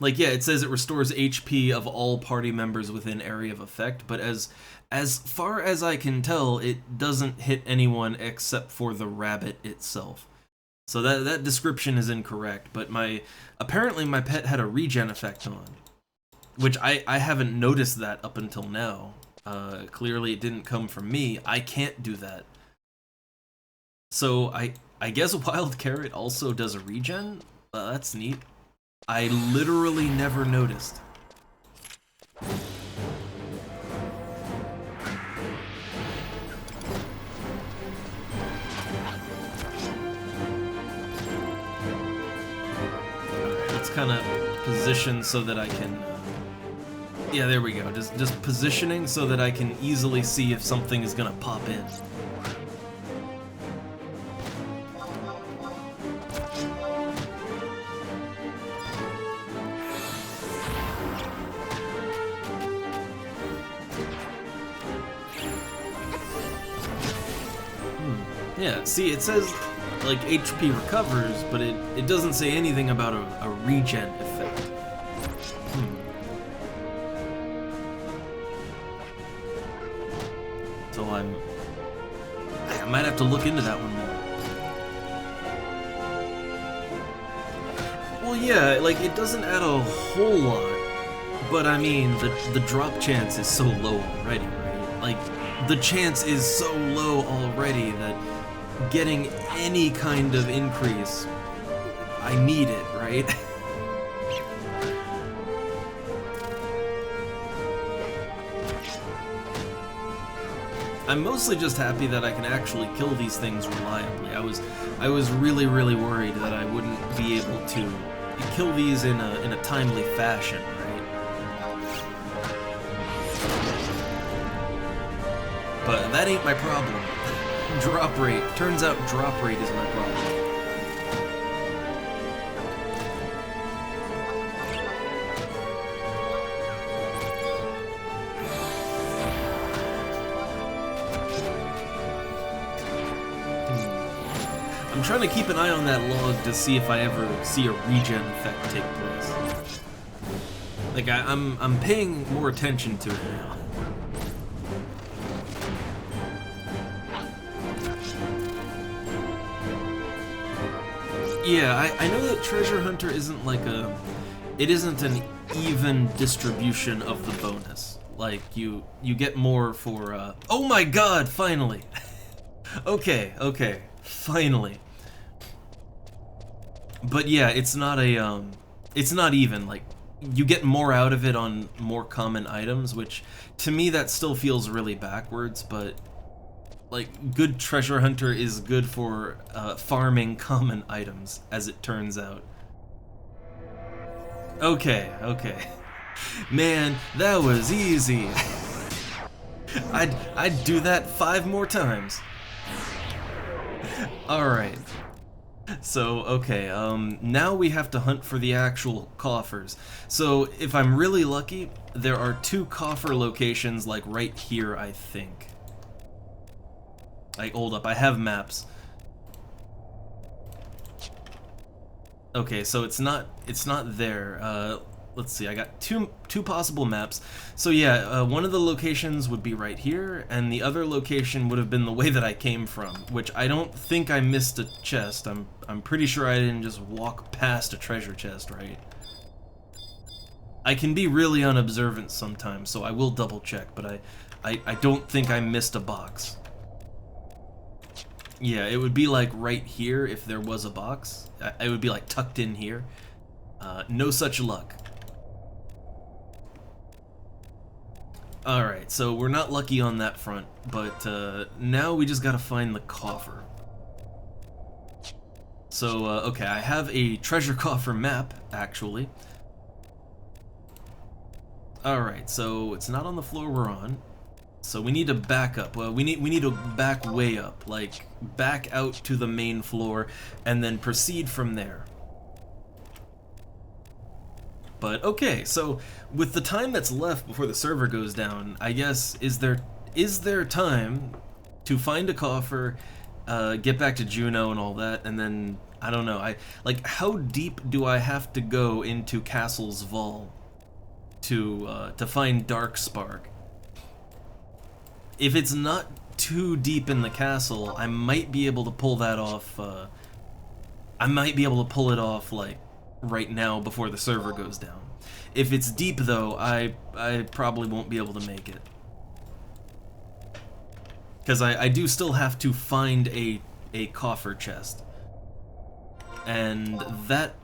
[SPEAKER 1] Like, yeah, it says it restores HP of all party members within area of effect, but as far as I can tell, it doesn't hit anyone except for the rabbit itself. So that description is incorrect, but apparently my pet had a regen effect on, which I haven't noticed that up until now. Clearly it didn't come from me. I can't do that. So I guess Wild Carrot also does a regen? That's neat. I literally never noticed. Alright, let's kind of position so that I can... yeah, there we go. Just positioning so that I can easily see if something is gonna pop in. Yeah, see, it says, like, HP recovers, but it doesn't say anything about a regen effect. So I might have to look into that one more. Well, yeah, like, it doesn't add a whole lot, but I mean, the drop chance is so low already, right? Like, the chance is so low already that getting any kind of increase, I need it, right? I'm mostly just happy that I can actually kill these things reliably. I was really worried that I wouldn't be able to kill these in a timely fashion, right? But that ain't my problem. Drop rate. Turns out drop rate is my problem. I'm trying to keep an eye on that log to see if I ever see a regen effect take place. Like, I'm paying more attention to it now. Yeah, I know that Treasure Hunter isn't like it isn't an even distribution of the bonus. Like, you get more for, oh my god, finally! Okay, finally. But yeah, it's not even, like, you get more out of it on more common items, which, to me, that still feels really backwards, but, like, good treasure hunter is good for, farming common items, as it turns out. Okay. Man, that was easy. I'd do that 5 more times. Alright. So, okay, now we have to hunt for the actual coffers. So, if I'm really lucky, there are 2 coffer locations, like, right here, I think. Like, hold up, I have maps. Okay, so it's not there. Let's see, I got two possible maps. So yeah, one of the locations would be right here, and the other location would have been the way that I came from, which I don't think I missed a chest. I'm pretty sure I didn't just walk past a treasure chest, right? I can be really unobservant sometimes, so I will double check, but I don't think I missed a box. Yeah, it would be like right here if there was a box. It would be like tucked in here. No such luck. Alright, so we're not lucky on that front, but now we just gotta find the coffer. So, okay, I have a treasure coffer map, actually. Alright, so it's not on the floor we're on. So we need to back up. Well, we need to back way up, like back out to the main floor, and then proceed from there. But okay, so with the time that's left before the server goes down, I guess is there time to find a coffer, get back to Juno and all that, and then I don't know. Like how deep do I have to go into Castle's Vault to find Darkspark? If it's not too deep in the castle, I might be able to pull that off, I might be able to pull it off, like, right now before the server goes down. If it's deep, though, I probably won't be able to make it. Because I do still have to find a coffer chest. And that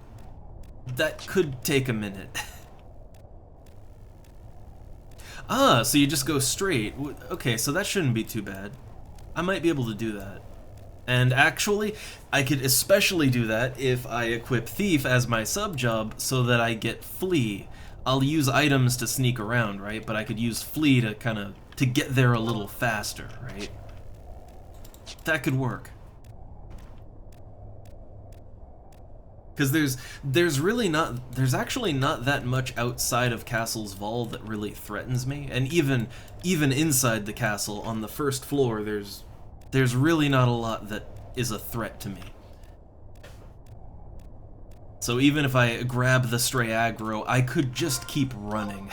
[SPEAKER 1] could take a minute. Ah, so you just go straight. Okay, so that shouldn't be too bad. I might be able to do that. And actually, I could especially do that if I equip Thief as my sub-job so that I get Flee. I'll use items to sneak around, right? But I could use Flee to to get there a little faster, right? That could work. Because there's actually not that much outside of Castle's Vault that really threatens me, and even inside the castle on the first floor, there's really not a lot that is a threat to me. So even if I grab the stray aggro, I could just keep running.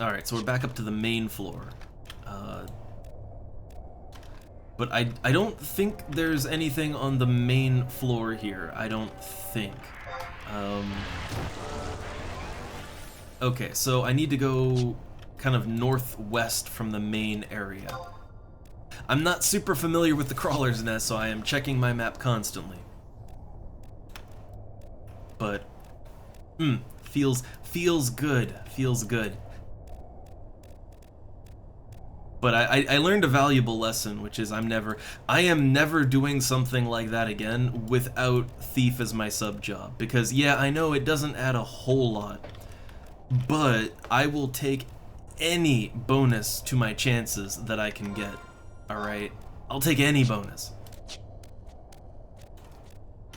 [SPEAKER 1] Alright, so we're back up to the main floor. But I don't think there's anything on the main floor here. I don't think. Okay, so I need to go kind of northwest from the main area. I'm not super familiar with the Crawler's Nest, so I am checking my map constantly. But, feels good, feels good. But I learned a valuable lesson, which is I am never doing something like that again without Thief as my sub-job. Because, yeah, I know it doesn't add a whole lot, but I will take any bonus to my chances that I can get, alright? I'll take any bonus.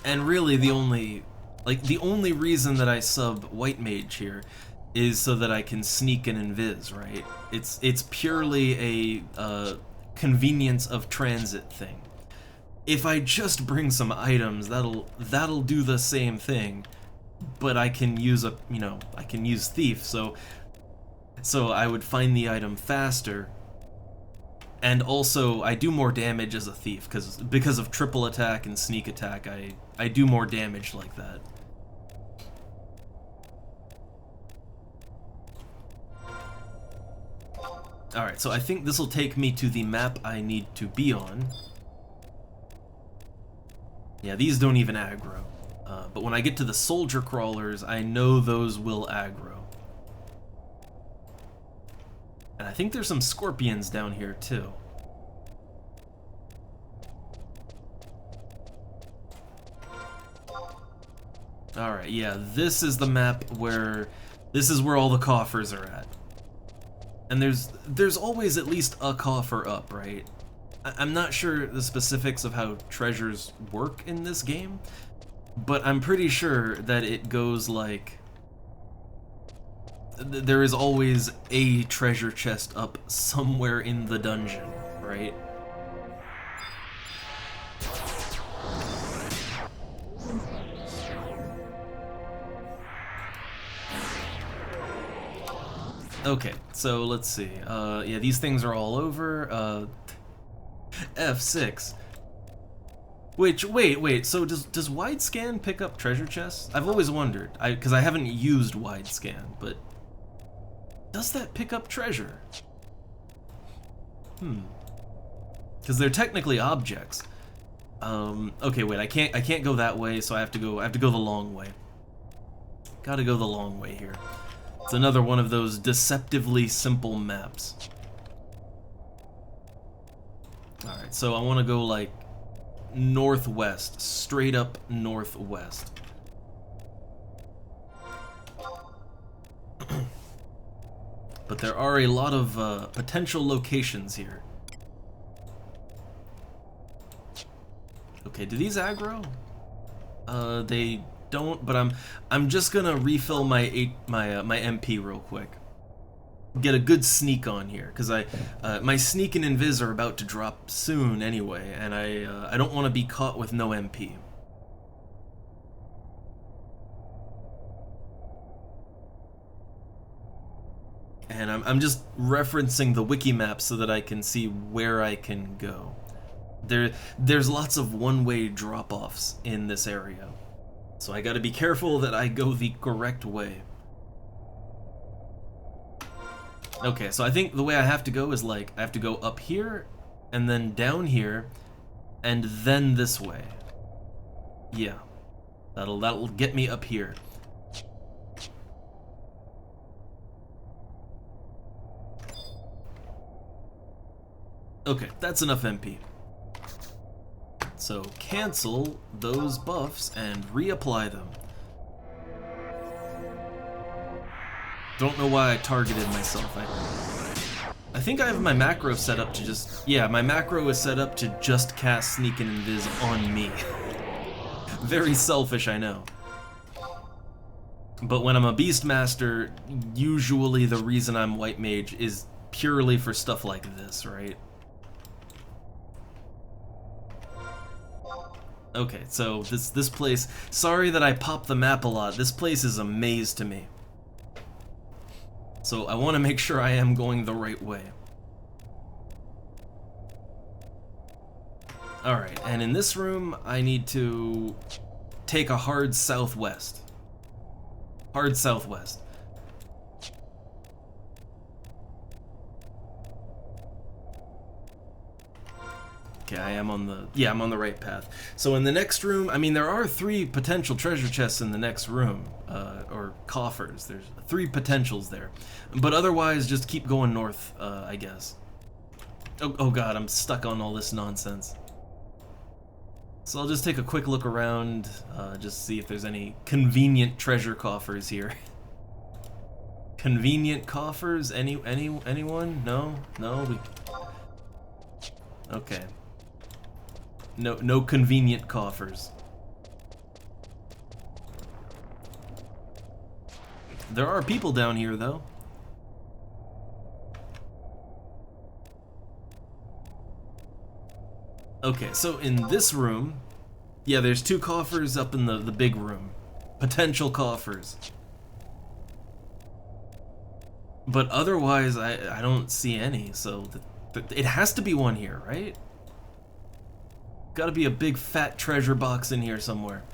[SPEAKER 1] And really the only reason that I sub White Mage here is so that I can sneak and invis, right? It's purely a convenience of transit thing. If I just bring some items, that'll do the same thing, but I can use I can use Thief, so I would find the item faster, and also I do more damage as a Thief because of triple attack and sneak attack. I do more damage like that. Alright, so I think this will take me to the map I need to be on. Yeah, these don't even aggro. But when I get to the soldier crawlers, I know those will aggro. And I think there's some scorpions down here too. Alright, yeah, this is the map where... This is where all the coffers are at. And there's always at least a coffer up, right? I'm not sure the specifics of how treasures work in this game, but I'm pretty sure that it goes like... There is always a treasure chest up somewhere in the dungeon, right? Okay, so let's see. Yeah, these things are all over. F6. Wait, so does wide scan pick up treasure chests? I've always wondered, because I haven't used wide scan, but does that pick up treasure? Because they're technically objects. Okay, wait, I can't go that way, so I have to go the long way. Gotta go the long way here. It's another one of those deceptively simple maps. Alright, so I want to go like northwest, straight up northwest. But there are a lot of potential locations here. Okay, do these aggro? They don't, but I'm just gonna refill my MP real quick. Get a good sneak on here, because my sneak and invis are about to drop soon anyway, and I don't want to be caught with no MP. And I'm just referencing the wiki map so that I can see where I can go. There's lots of one-way drop-offs in this area, so I gotta be careful that I go the correct way. Okay, so I think the way I have to go is like, I have to go up here, and then down here, and then this way. Yeah, that'll get me up here. Okay, that's enough MP. So cancel those buffs and reapply them. Don't know why I targeted myself. I think I have my macro set up to just... Yeah, my macro is set up to just cast Sneak and Invis on me. Very selfish, I know. But when I'm a Beastmaster, usually the reason I'm White Mage is purely for stuff like this, right? Okay, so this place... Sorry that I pop the map a lot. This place is a maze to me. So I want to make sure I am going the right way. Alright, and in this room, I need to take a hard southwest. Hard southwest. Okay, I'm on the right path. So in the next room, I mean, there are 3 potential treasure chests in the next room, or coffers. There's 3 potentials there. But otherwise, just keep going north, I guess. Oh god, I'm stuck on all this nonsense. So I'll just take a quick look around, just see if there's any convenient treasure coffers here. Convenient coffers? Anyone? No? No? Okay. No convenient coffers. There are people down here, though. Okay, so in this room, yeah, there's 2 coffers up in the big room. Potential coffers. But otherwise, I don't see any, so it has to be one here, right? Gotta be a big fat treasure box in here somewhere.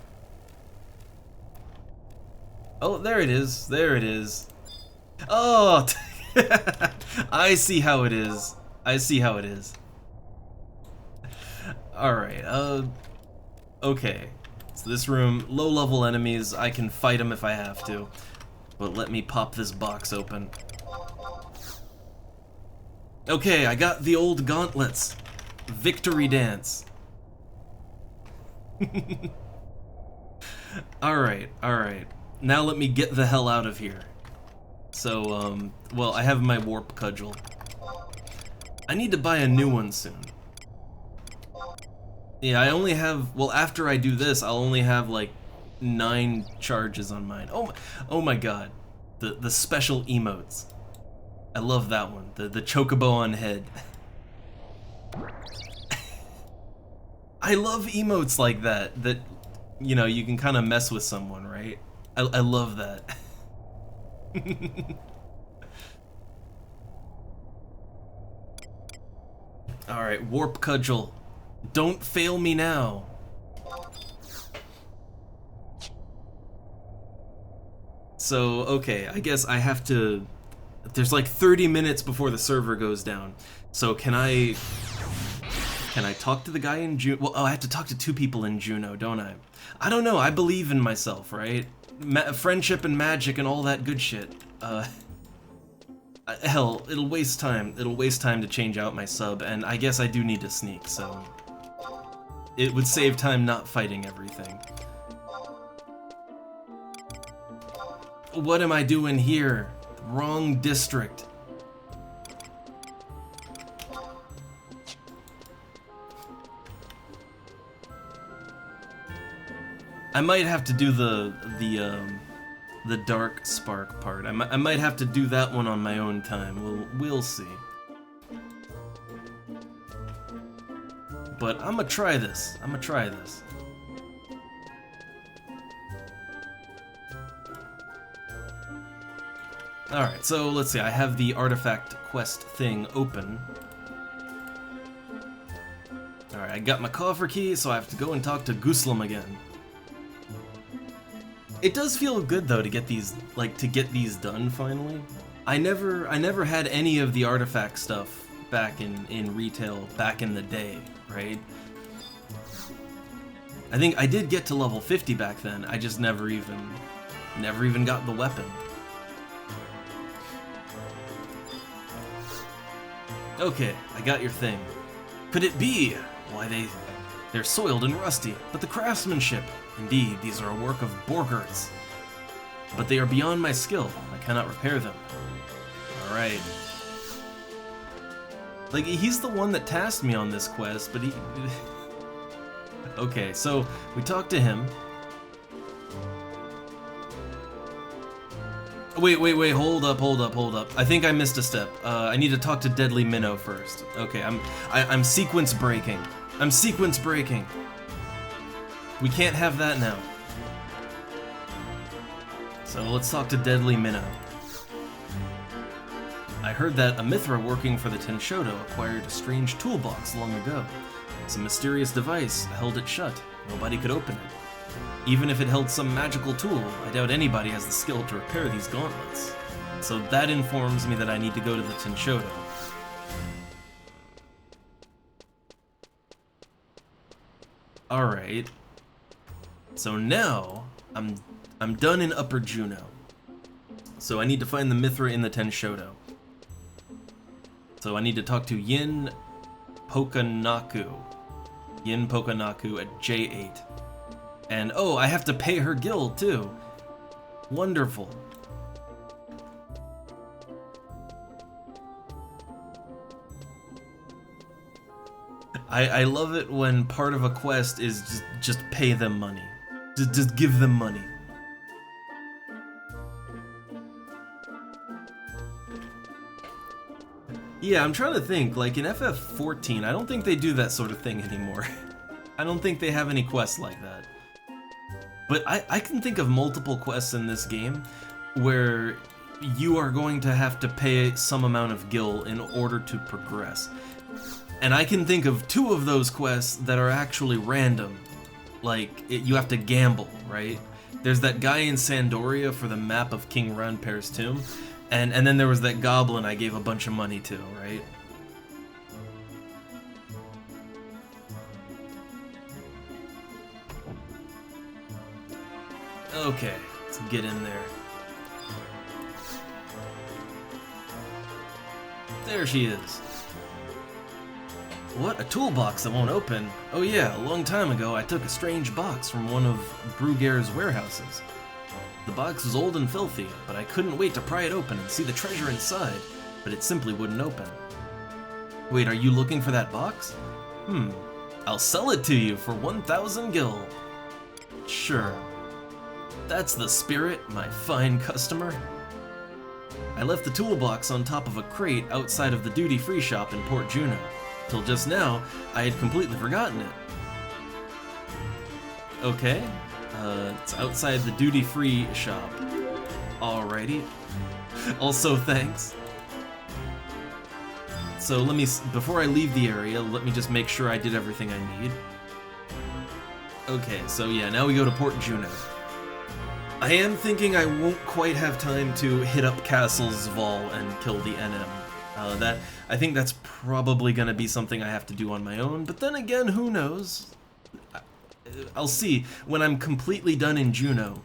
[SPEAKER 1] Oh, there it is. There it is. Oh! I see how it is. I see how it is. Alright, okay. So this room, low-level enemies, I can fight them if I have to. But let me pop this box open. Okay, I got the old gauntlets. Victory dance. Alright, alright. Now let me get the hell out of here. So, well, I have my warp cudgel. I need to buy a new one soon. Yeah, I only have, well, after I do this, I'll only have like 9 charges on mine. Oh my god. The special emotes. I love that one. The chocobo on head. I love emotes like that, you know, you can kind of mess with someone, right? I love that. Alright, warp cudgel. Don't fail me now. So, okay, I guess I have to... There's like 30 minutes before the server goes down. So can I talk to the guy in Juno? Well, oh, I have to talk to 2 people in Juno, don't I? I don't know, I believe in myself, right? Friendship and magic and all that good shit. Hell, it'll waste time. It'll waste time to change out my sub, and I guess I do need to sneak, so... It would save time not fighting everything. What am I doing here? Wrong district. I might have to do the dark spark part. I might have to do that one on my own time. We'll see. But I'm gonna try this. Alright, so let's see. I have the artifact quest thing open. Alright, I got my coffer key, so I have to go and talk to Guslam again. It does feel good though to get these done finally. I never had any of the artifact stuff back in retail back in the day, right? I think I did get to level 50 back then. I just never even got the weapon. Okay, I got your thing. Could it be? Why they're soiled and rusty, but the craftsmanship. Indeed, these are a work of Borgert's. But they are beyond my skill. I cannot repair them. Alright. Like, he's the one that tasked me on this quest, but he... Okay, so we talked to him. Wait, hold up. I think I missed a step. I need to talk to Deadly Minnow first. Okay, I'm sequence breaking. We can't have that now. So let's talk to Deadly Minnow. I heard that a Mithra working for the Tenshodo acquired a strange toolbox long ago. Some mysterious device held it shut. Nobody could open it. Even if it held some magical tool, I doubt anybody has the skill to repair these gauntlets. So that informs me that I need to go to the Tenshodo. Alright. So now, I'm done in Upper Juno. So I need to find the Mithra in the Tenshodo. So I need to talk to Yin Pokanaku. Yin Pokanaku at J8. And oh, I have to pay her guild too. Wonderful. I love it when part of a quest is just pay them money. Just give them money. Yeah, I'm trying to think, like in FF14, I don't think they do that sort of thing anymore. I don't think they have any quests like that. But I can think of multiple quests in this game where you are going to have to pay some amount of gil in order to progress. And I can think of 2 of those quests that are actually random. Like, you have to gamble, right? There's that guy in Sandoria for the map of King Ranper's tomb. And then there was that goblin I gave a bunch of money to, right? Okay, let's get in there. There she is. What? A toolbox that won't open? Oh yeah, a long time ago I took a strange box from one of Bruger's warehouses. The box was old and filthy, but I couldn't wait to pry it open and see the treasure inside, but it simply wouldn't open. Wait, are you looking for that box? I'll sell it to you for 1,000 gil. Sure. That's the spirit, my fine customer. I left the toolbox on top of a crate outside of the duty-free shop in Port Juno. Till just now, I had completely forgotten it. Okay, it's outside the duty-free shop. Alrighty. Also, thanks. So let me, before I leave the area, let me just make sure I did everything I need. Okay, so yeah, now we go to Port Juno. I am thinking I won't quite have time to hit up Castle's Vol and kill the NM. I think that's probably gonna be something I have to do on my own, but then again, who knows? I'll see. When I'm completely done in Juno,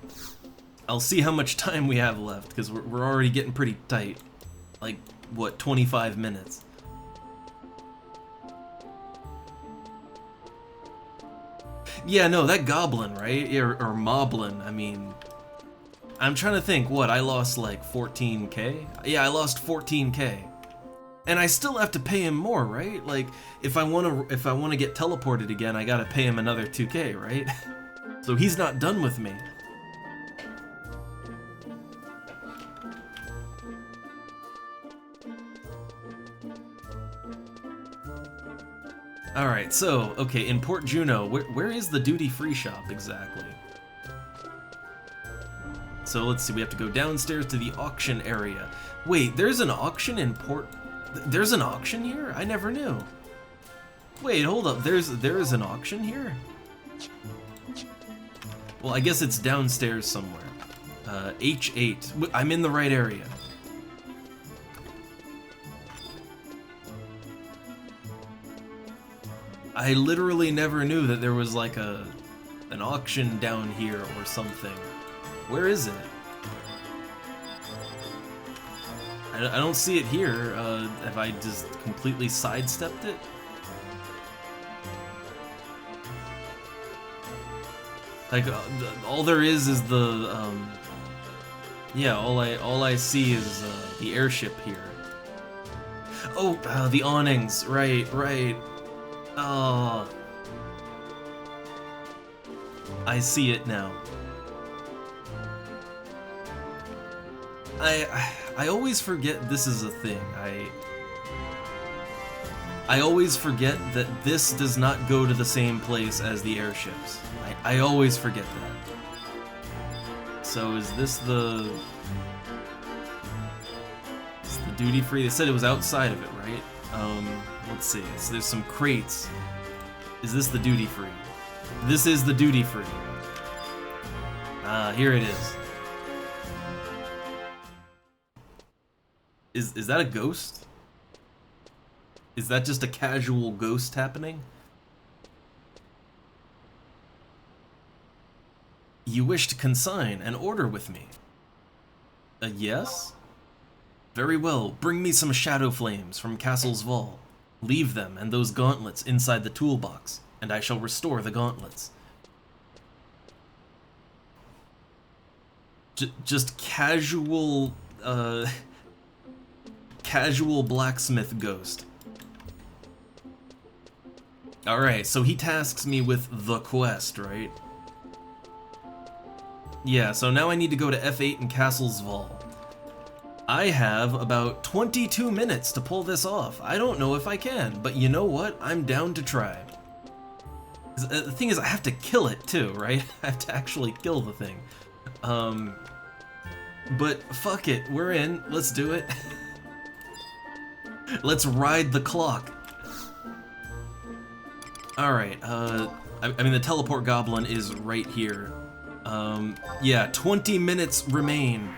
[SPEAKER 1] I'll see how much time we have left, because we're already getting pretty tight. Like, what, 25 minutes? Yeah, no, that goblin, right? Or moblin, I mean... I'm trying to think, what, I lost like 14k? Yeah, I lost 14k. And I still have to pay him more, right? Like, if I wanna get teleported again, I gotta pay him another 2k, right? So he's not done with me. Alright, so, okay, in Port Juno, where is the duty-free shop exactly? So let's see, we have to go downstairs to the auction area. Wait, there's an auction in Port... There's an auction here? I never knew. Wait, hold up, there is an auction here? Well, I guess it's downstairs somewhere. H8. I'm in the right area. I literally never knew that there was like an auction down here or something. Where is it? I don't see it here. Have I just completely sidestepped it? Like, all there is the, yeah, all I see is, the airship here. Oh, the awnings, right. Oh. I see it now. I always forget this is a thing. I always forget that this does not go to the same place as the airships. I always forget that. So is this the duty free? They said it was outside of it, right? Let's see. So there's some crates. Is this the duty free? This is the duty free. Here it is. Is that a ghost? Is that just a casual ghost happening? You wish to consign an order with me? Yes? Very well, bring me some shadow flames from Castle's Vol. Leave them and those gauntlets inside the toolbox, and I shall restore the gauntlets. Just casual, casual blacksmith ghost. Alright, so he tasks me with the quest, right? Yeah, so now I need to go to F8 in Castle's Vol. I have about 22 minutes to pull this off. I don't know if I can, but you know what? I'm down to try. The thing is, I have to kill it too, right? I have to actually kill the thing. But fuck it, we're in. Let's do it. Let's ride the clock. Alright, I mean the teleport goblin is right here. Yeah, 20 minutes remain.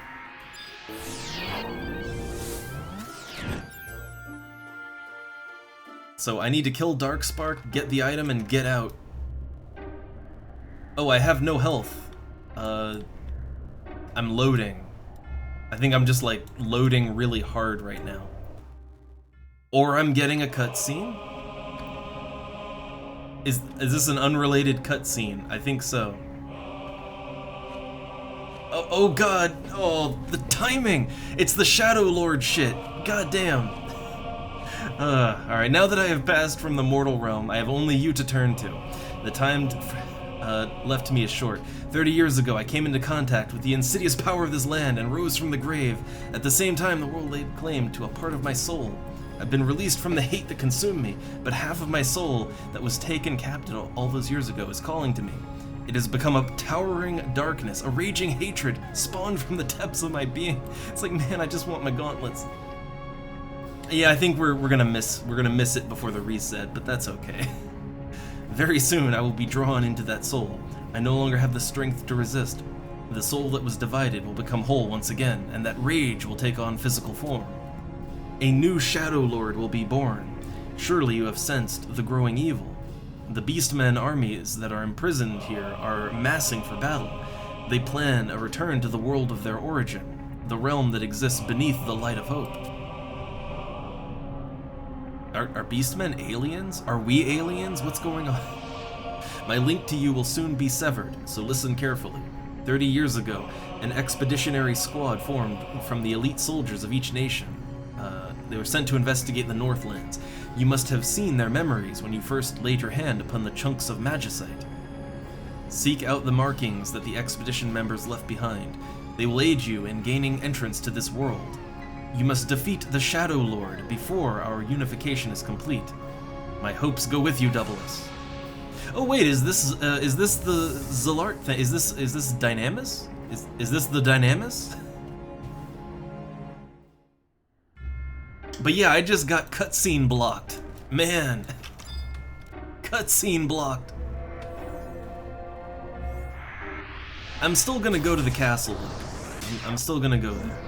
[SPEAKER 1] So I need to kill Darkspark, get the item, and get out. Oh, I have no health. I'm loading. I think I'm just like loading really hard right now. Or I'm getting a cutscene? Is this an unrelated cutscene? I think so. Oh god, oh, the timing! It's the Shadow Lord shit, god damn. Alright, now that I have passed from the mortal realm, I have only you to turn to. The time left to me is short. 30 years ago, I came into contact with the insidious power of this land and rose from the grave. At the same time, the world laid claim to a part of my soul. I've been released from the hate that consumed me, but half of my soul that was taken captive all those years ago is calling to me. It has become a towering darkness, a raging hatred spawned from the depths of my being. It's like, man, I just want my gauntlets. Yeah, I think we're gonna miss it before the reset, but that's okay. Very soon I will be drawn into that soul. I no longer have the strength to resist. The soul that was divided will become whole once again, and that rage will take on physical form. A new Shadow Lord will be born. Surely you have sensed the growing evil. The Beastmen armies that are imprisoned here are massing for battle. They plan a return to the world of their origin, the realm that exists beneath the light of hope. Are Beastmen aliens? Are we aliens? What's going on? My link to you will soon be severed, so listen carefully. 30 years ago, an expeditionary squad formed from the elite soldiers of each nation. They were sent to investigate the Northlands. You must have seen their memories when you first laid your hand upon the chunks of magicite. Seek out the markings that the expedition members left behind. They will aid you in gaining entrance to this world. You must defeat the Shadow Lord before our unification is complete. My hopes go with you, Double S. Oh wait, is this the Zilart thing? Is this Dynamis? Is this the Dynamis? But yeah, I just got cutscene blocked. Man. Cutscene blocked. I'm still gonna go to the castle. I'm still gonna go there.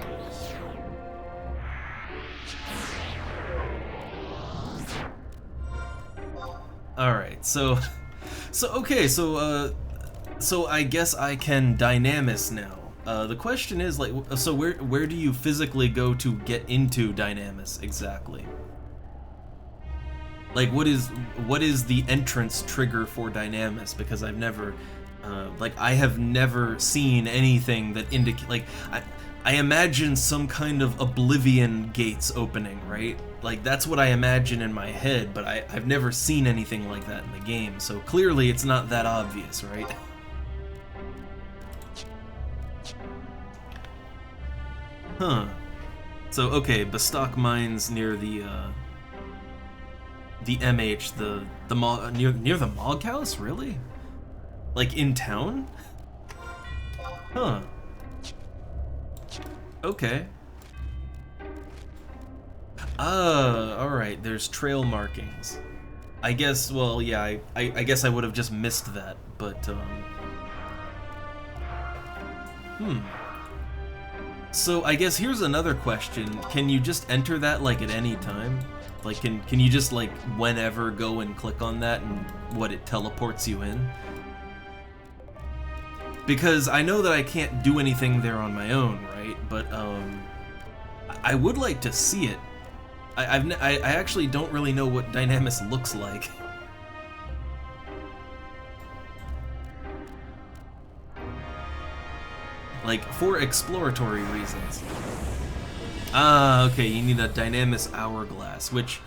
[SPEAKER 1] Alright, so I guess I can Dynamis now. The question is, like, so where do you physically go to get into Dynamis exactly? Like, what is the entrance trigger for Dynamis? Because I've never, I have never seen anything that indicate, like, I imagine some kind of Oblivion gates opening, right? Like, that's what I imagine in my head, but I've never seen anything like that in the game, so clearly it's not that obvious, right? Huh. So, okay, Bestock Mines near the MH, near the Mog House? Really? Like, in town? Huh. Okay. Alright, there's trail markings. I guess, well, yeah, I guess I would have just missed that, but, So I guess here's another question. Can you just enter that, like, at any time? Like, can you just, like, whenever go and click on that and, it teleports you in? Because I know that I can't do anything there on my own, right? But, I would like to see it. I actually don't really know what Dynamis looks like. Like, for exploratory reasons. Ah, okay, you need a Dynamis Hourglass, which...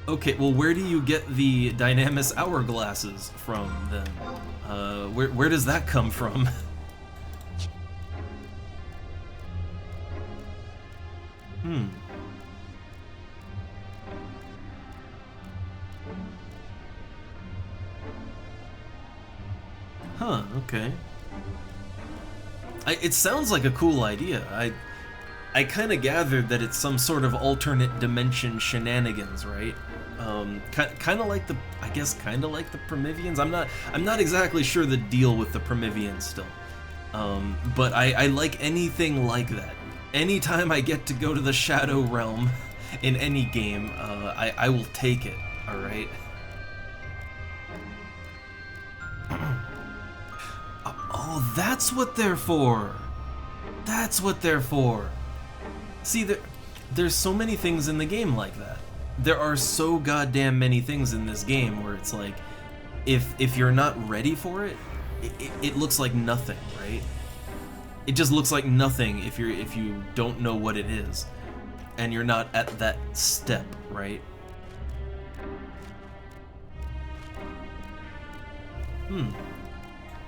[SPEAKER 1] Okay, well, where do you get the Dynamis Hourglasses from, then? Where does that come from? Huh, okay. It sounds like a cool idea. I kind of gathered that it's some sort of alternate dimension shenanigans, right? Kind of like the, I guess, kind of like the Primivians. I'm not exactly sure the deal with the Primivians still. But I like anything like that. Anytime I get to go to the Shadow Realm in any game, I will take it. Alright. Oh, that's what they're for! That's what they're for! See, there's so many things in the game like that. There are so goddamn many things in this game where it's like, if you're not ready for it, it looks like nothing, right? It just looks like nothing if you don't know what it is, and you're not at that step, right?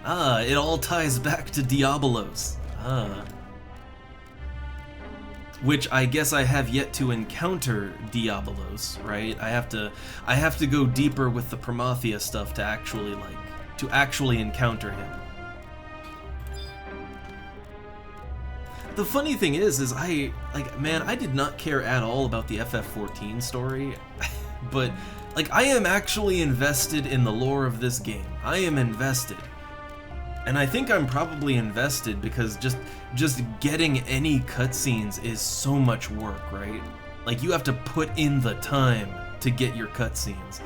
[SPEAKER 1] Ah, it all ties back to Diabolos. Ah. Which I guess I have yet to encounter Diabolos, right? I have to go deeper with the Promathia stuff to actually encounter him. The funny thing is I did not care at all about the FF14 story, but like I am actually invested in the lore of this game. I am invested. And I think I'm probably invested because just getting any cutscenes is so much work, right? Like you have to put in the time to get your cutscenes.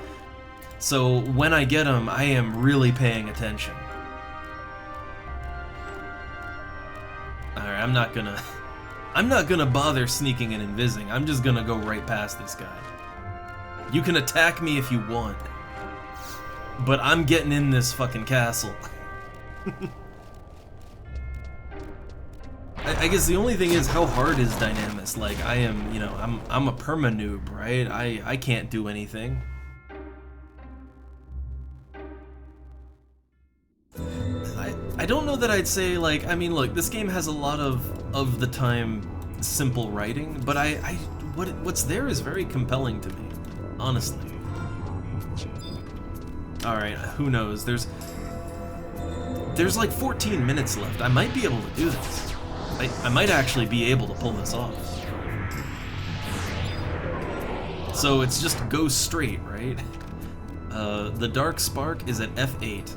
[SPEAKER 1] So when I get them, I am really paying attention. Alright, I'm not gonna bother sneaking and invising. I'm just gonna go right past this guy. You can attack me if you want, but I'm getting in this fucking castle. I guess the only thing is, how hard is Dynamis? Like, I am, you know, I'm a perma-noob, right? I can't do anything. I don't know that I'd say, like, I mean, look, this game has a lot of the time simple writing, but what's there is very compelling to me, honestly. Alright, who knows? There's like 14 minutes left. I might be able to do this. I might actually be able to pull this off. So it's just go straight, right? The Dark Spark is at F8.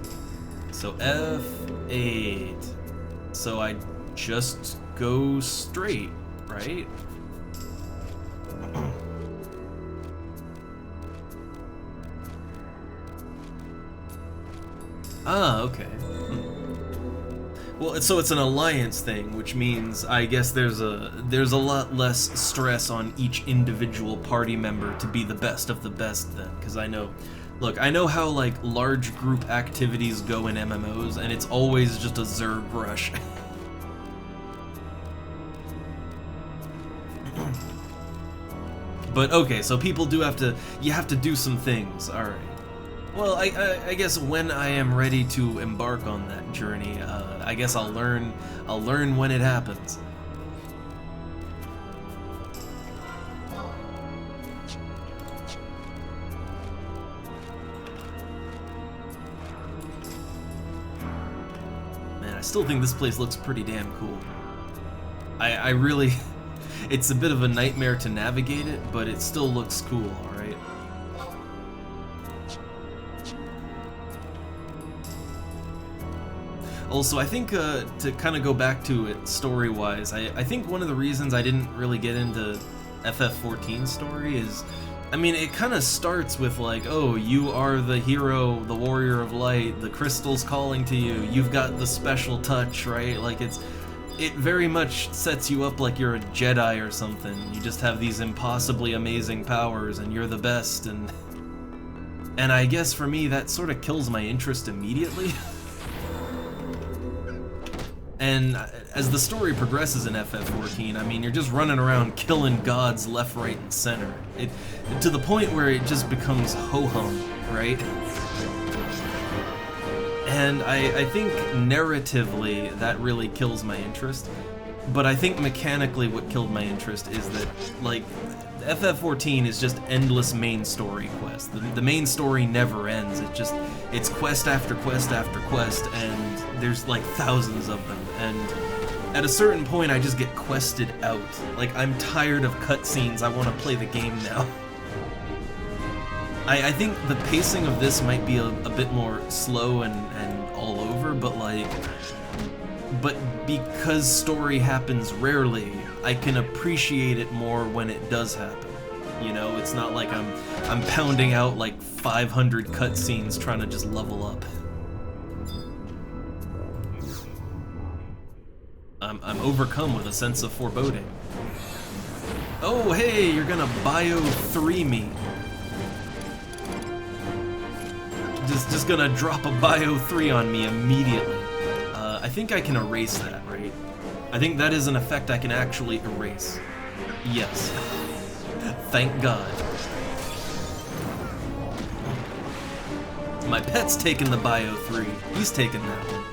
[SPEAKER 1] So F8. So I just go straight, right? Ah, okay. Well, so it's an alliance thing, which means I guess there's a lot less stress on each individual party member to be the best of the best then, because I know how like large group activities go in MMOs, and it's always just a Zerg rush. But okay, so people you have to do some things, alright. Well, I guess when I am ready to embark on that journey, I guess I'll learn when it happens. Man, I still think this place looks pretty damn cool. I really, it's a bit of a nightmare to navigate it, but it still looks cool, alright? Also, I think to kind of go back to it story-wise, I think one of the reasons I didn't really get into FF14 story is, I mean, it kind of starts with like, oh, you are the hero, the warrior of light, the crystal's calling to you, you've got the special touch, right? Like it very much sets you up like you're a Jedi or something. You just have these impossibly amazing powers and you're the best, and I guess for me that sort of kills my interest immediately. And as the story progresses in FF14, I mean, you're just running around killing gods left, right, and center. To the point where it just becomes ho-hum, right? And I think narratively that really kills my interest. But I think mechanically what killed my interest is that, like, FF14 is just endless main story quests. The main story never ends. It's quest after quest after quest, and there's like thousands of them. And at a certain point, I just get quested out. Like, I'm tired of cutscenes. I want to play the game now. I think the pacing of this might be a bit more slow and all over, but because story happens rarely, I can appreciate it more when it does happen. You know, it's not like I'm pounding out like 500 cutscenes trying to just level up. I'm overcome with a sense of foreboding. Oh, hey, you're gonna Bio 3 me. Just gonna drop a Bio 3 on me immediately. I think I can erase that, right? I think that is an effect I can actually erase. Yes. Thank God. My pet's taking the Bio 3. He's taking that one.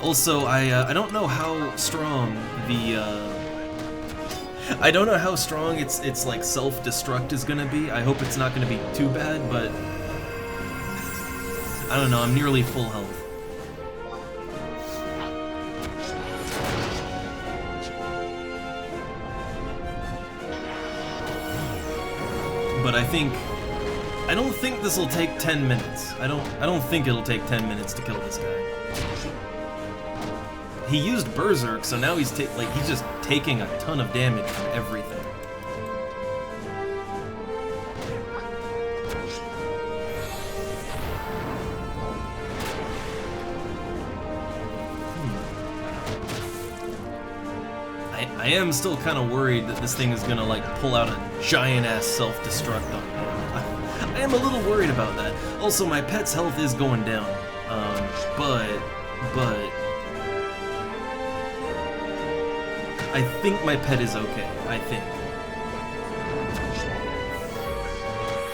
[SPEAKER 1] Also, I don't know how strong the I don't know how strong its like self-destruct is gonna be. I hope it's not gonna be too bad, but I don't know. I'm nearly full health. But I don't think this will take 10 minutes. I don't think it'll take 10 minutes to kill this guy. He used Berserk, so now he's just taking a ton of damage from everything. I am still kind of worried that this thing is gonna like pull out a giant-ass self-destruct on me. I am a little worried about that. Also, my pet's health is going down, but I think my pet is okay. I think.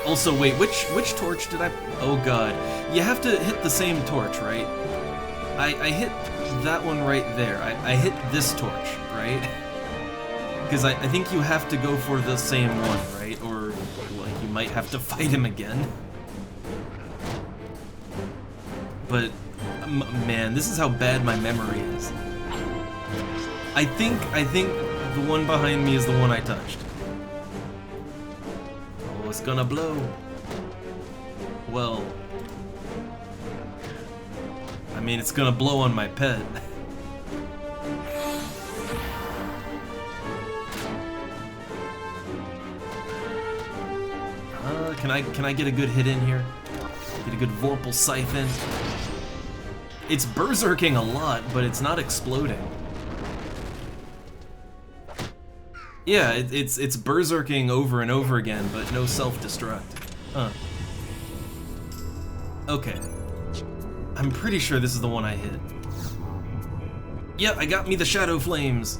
[SPEAKER 1] Also, wait, which torch did I? Oh God, you have to hit the same torch, right? I hit that one right there. I hit this torch, right? Because I think you have to go for the same one, right? Or like you might have to fight him again. But man, this is how bad my memory is. I think the one behind me is the one I touched. Oh, it's gonna blow. Well, I mean, it's gonna blow on my pet. Can I get a good hit in here? Get a good Vorpal Scythe in? It's berserking a lot, but it's not exploding. Yeah, it's berserking over and over again, but no self-destruct. Huh. Okay. I'm pretty sure this is the one I hit. Yeah, I got me the Shadow Flames.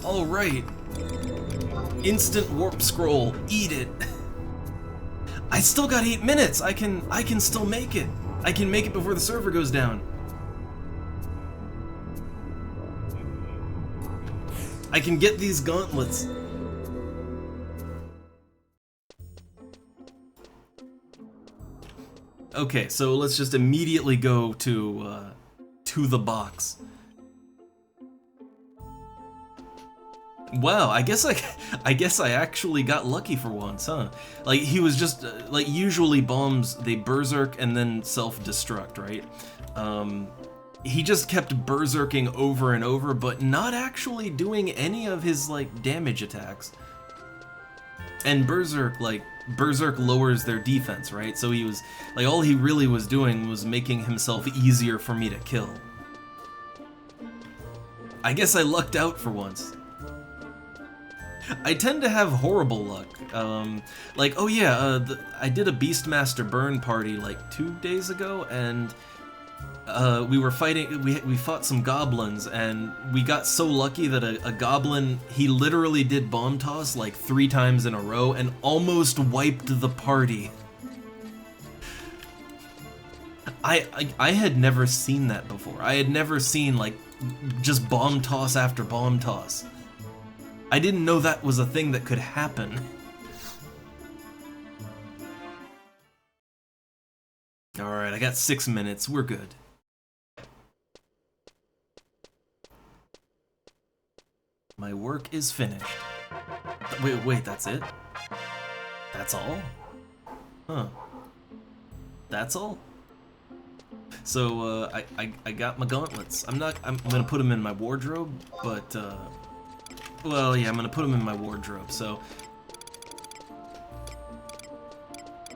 [SPEAKER 1] All right. Instant warp scroll. Eat it. I still got 8 minutes. I can still make it. I can make it before the server goes down. I can get these gauntlets. Okay, so let's just immediately go to the box. Wow, I guess I actually got lucky for once, huh? Like he was just like usually bombs they berserk and then self-destruct, right? He just kept berserking over and over, but not actually doing any of his like damage attacks. And berserk lowers their defense, right? So he was like all he really was doing was making himself easier for me to kill. I guess I lucked out for once. I tend to have horrible luck. Like, oh yeah, I did a Beastmaster burn party like 2 days ago, and we were fighting, we fought some goblins, and we got so lucky that a goblin, he literally did bomb toss like 3 times in a row and almost wiped the party. I had never seen that before. I had never seen like just bomb toss after bomb toss. I didn't know that was a thing that could happen. Alright, I got 6 minutes. We're good. My work is finished. Wait, that's it? That's all? Huh. That's all? So I got my gauntlets. I'm gonna put them in my wardrobe, but well, yeah, I'm gonna put them in my wardrobe. So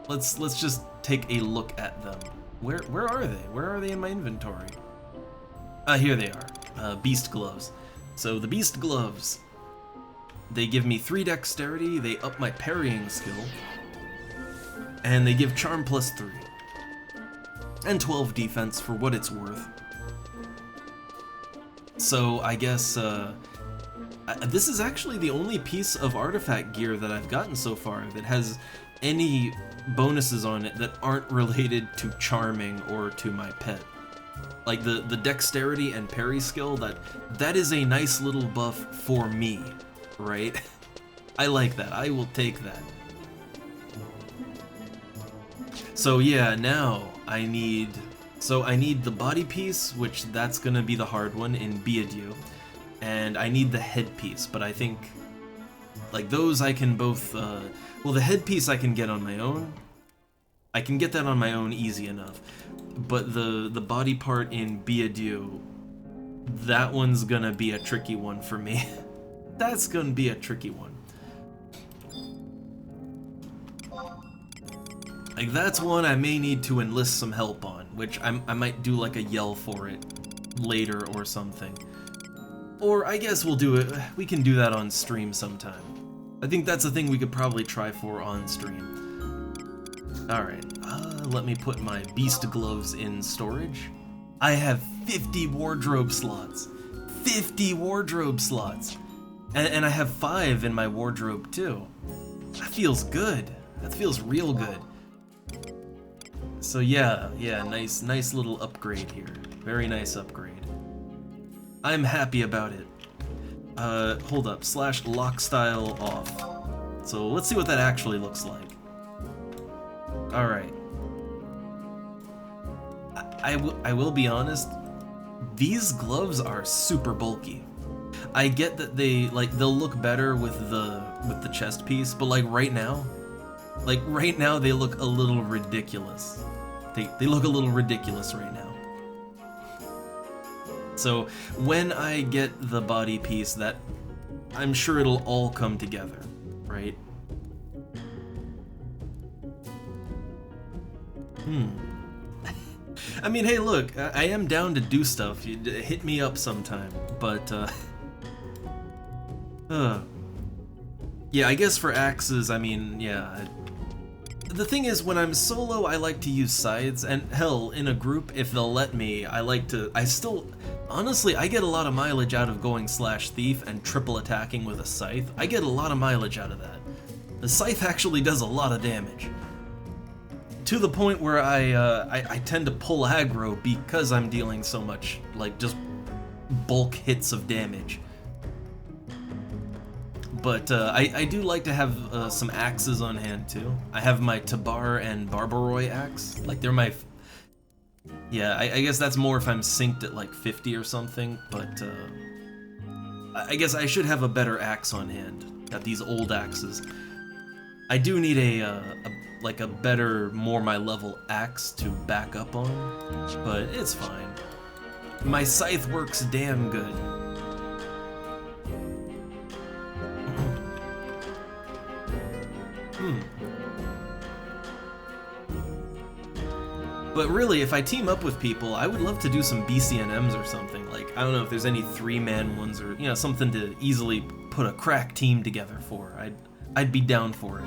[SPEAKER 1] let's just take a look at them. Where are they? Where are they in my inventory? Here they are. Beast gloves. So the beast gloves, they give me 3 dexterity, they up my parrying skill, and they give charm +3. And 12 defense for what it's worth. So I guess this is actually the only piece of artifact gear that I've gotten so far that has any bonuses on it that aren't related to charming or to my pet. Like the dexterity and parry skill, that is a nice little buff for me, right? I like that. I will take that. So yeah, now I need the body piece, which that's gonna be the hard one in Biadieu, and I need the headpiece, but I think like those I can both well, the headpiece I can get on my own. I can get that on my own easy enough. But the body part in Biadieu, that one's gonna be a tricky one for me. That's gonna be a tricky one. Like, that's one I may need to enlist some help on, which I might do like a yell for it later or something. Or I guess we can do that on stream sometime. I think that's a thing we could probably try for on stream. Alright, let me put my beast gloves in storage. I have 50 wardrobe slots. 50 wardrobe slots! And I have 5 in my wardrobe too. That feels good. That feels real good. So yeah, nice little upgrade here. Very nice upgrade. I'm happy about it. Hold up, /lock style off. So let's see what that actually looks like. Alright. I will be honest, these gloves are super bulky. I get that they'll look better with the chest piece, but like right now they look a little ridiculous. They look a little ridiculous right now. So when I get the body piece, that I'm sure it'll all come together, right? I mean, hey, look, I am down to do stuff. You hit me up sometime, but yeah, I guess for axes, I mean, yeah. The thing is, when I'm solo, I like to use scythes, and hell, in a group, if they'll let me, honestly, I get a lot of mileage out of going /thief and triple attacking with a scythe. I get a lot of mileage out of that. The scythe actually does a lot of damage. To the point where I tend to pull aggro because I'm dealing so much, like, just bulk hits of damage. But I do like to have some axes on hand too. I have my Tabar and Barbaroi axe. Like, they're my... Yeah, I guess that's more if I'm synced at like 50 or something, but I guess I should have a better axe on hand. Got these old axes. I do need a better, more my level axe to back up on, but it's fine. My scythe works damn good. But really, if I team up with people, I would love to do some BCNMs or something. Like, I don't know if there's any 3-man ones or, you know, something to easily put a crack team together for. I'd be down for it.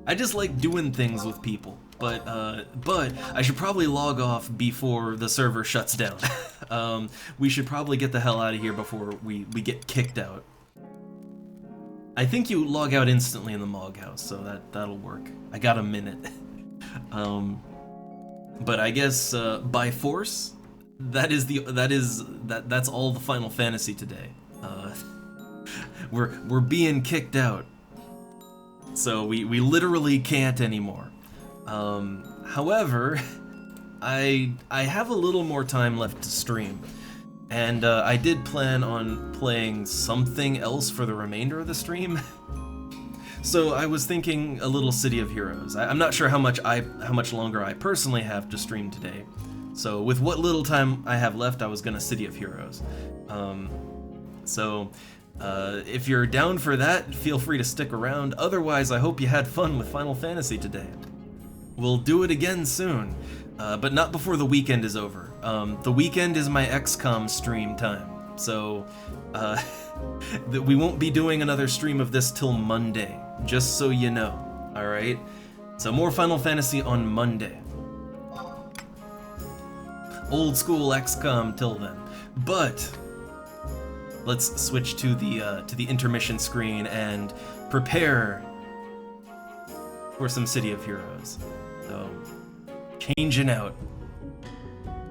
[SPEAKER 1] I just like doing things with people, but I should probably log off before the server shuts down. We should probably get the hell out of here before we get kicked out. I think you log out instantly in the Mog House, so that'll work. I got a minute. But I guess by force, that's all the Final Fantasy today. We're being kicked out, so we literally can't anymore. However, I have a little more time left to stream. And I did plan on playing something else for the remainder of the stream. So I was thinking a little City of Heroes. I'm not sure how much longer I personally have to stream today. So with what little time I have left, I was gonna City of Heroes. If you're down for that, feel free to stick around. Otherwise, I hope you had fun with Final Fantasy today. We'll do it again soon, but not before the weekend is over. The weekend is my XCOM stream time, so we won't be doing another stream of this till Monday, just so you know, alright? So more Final Fantasy on Monday. Old school XCOM till then. But let's switch to the intermission screen and prepare for some City of Heroes. So, changing out.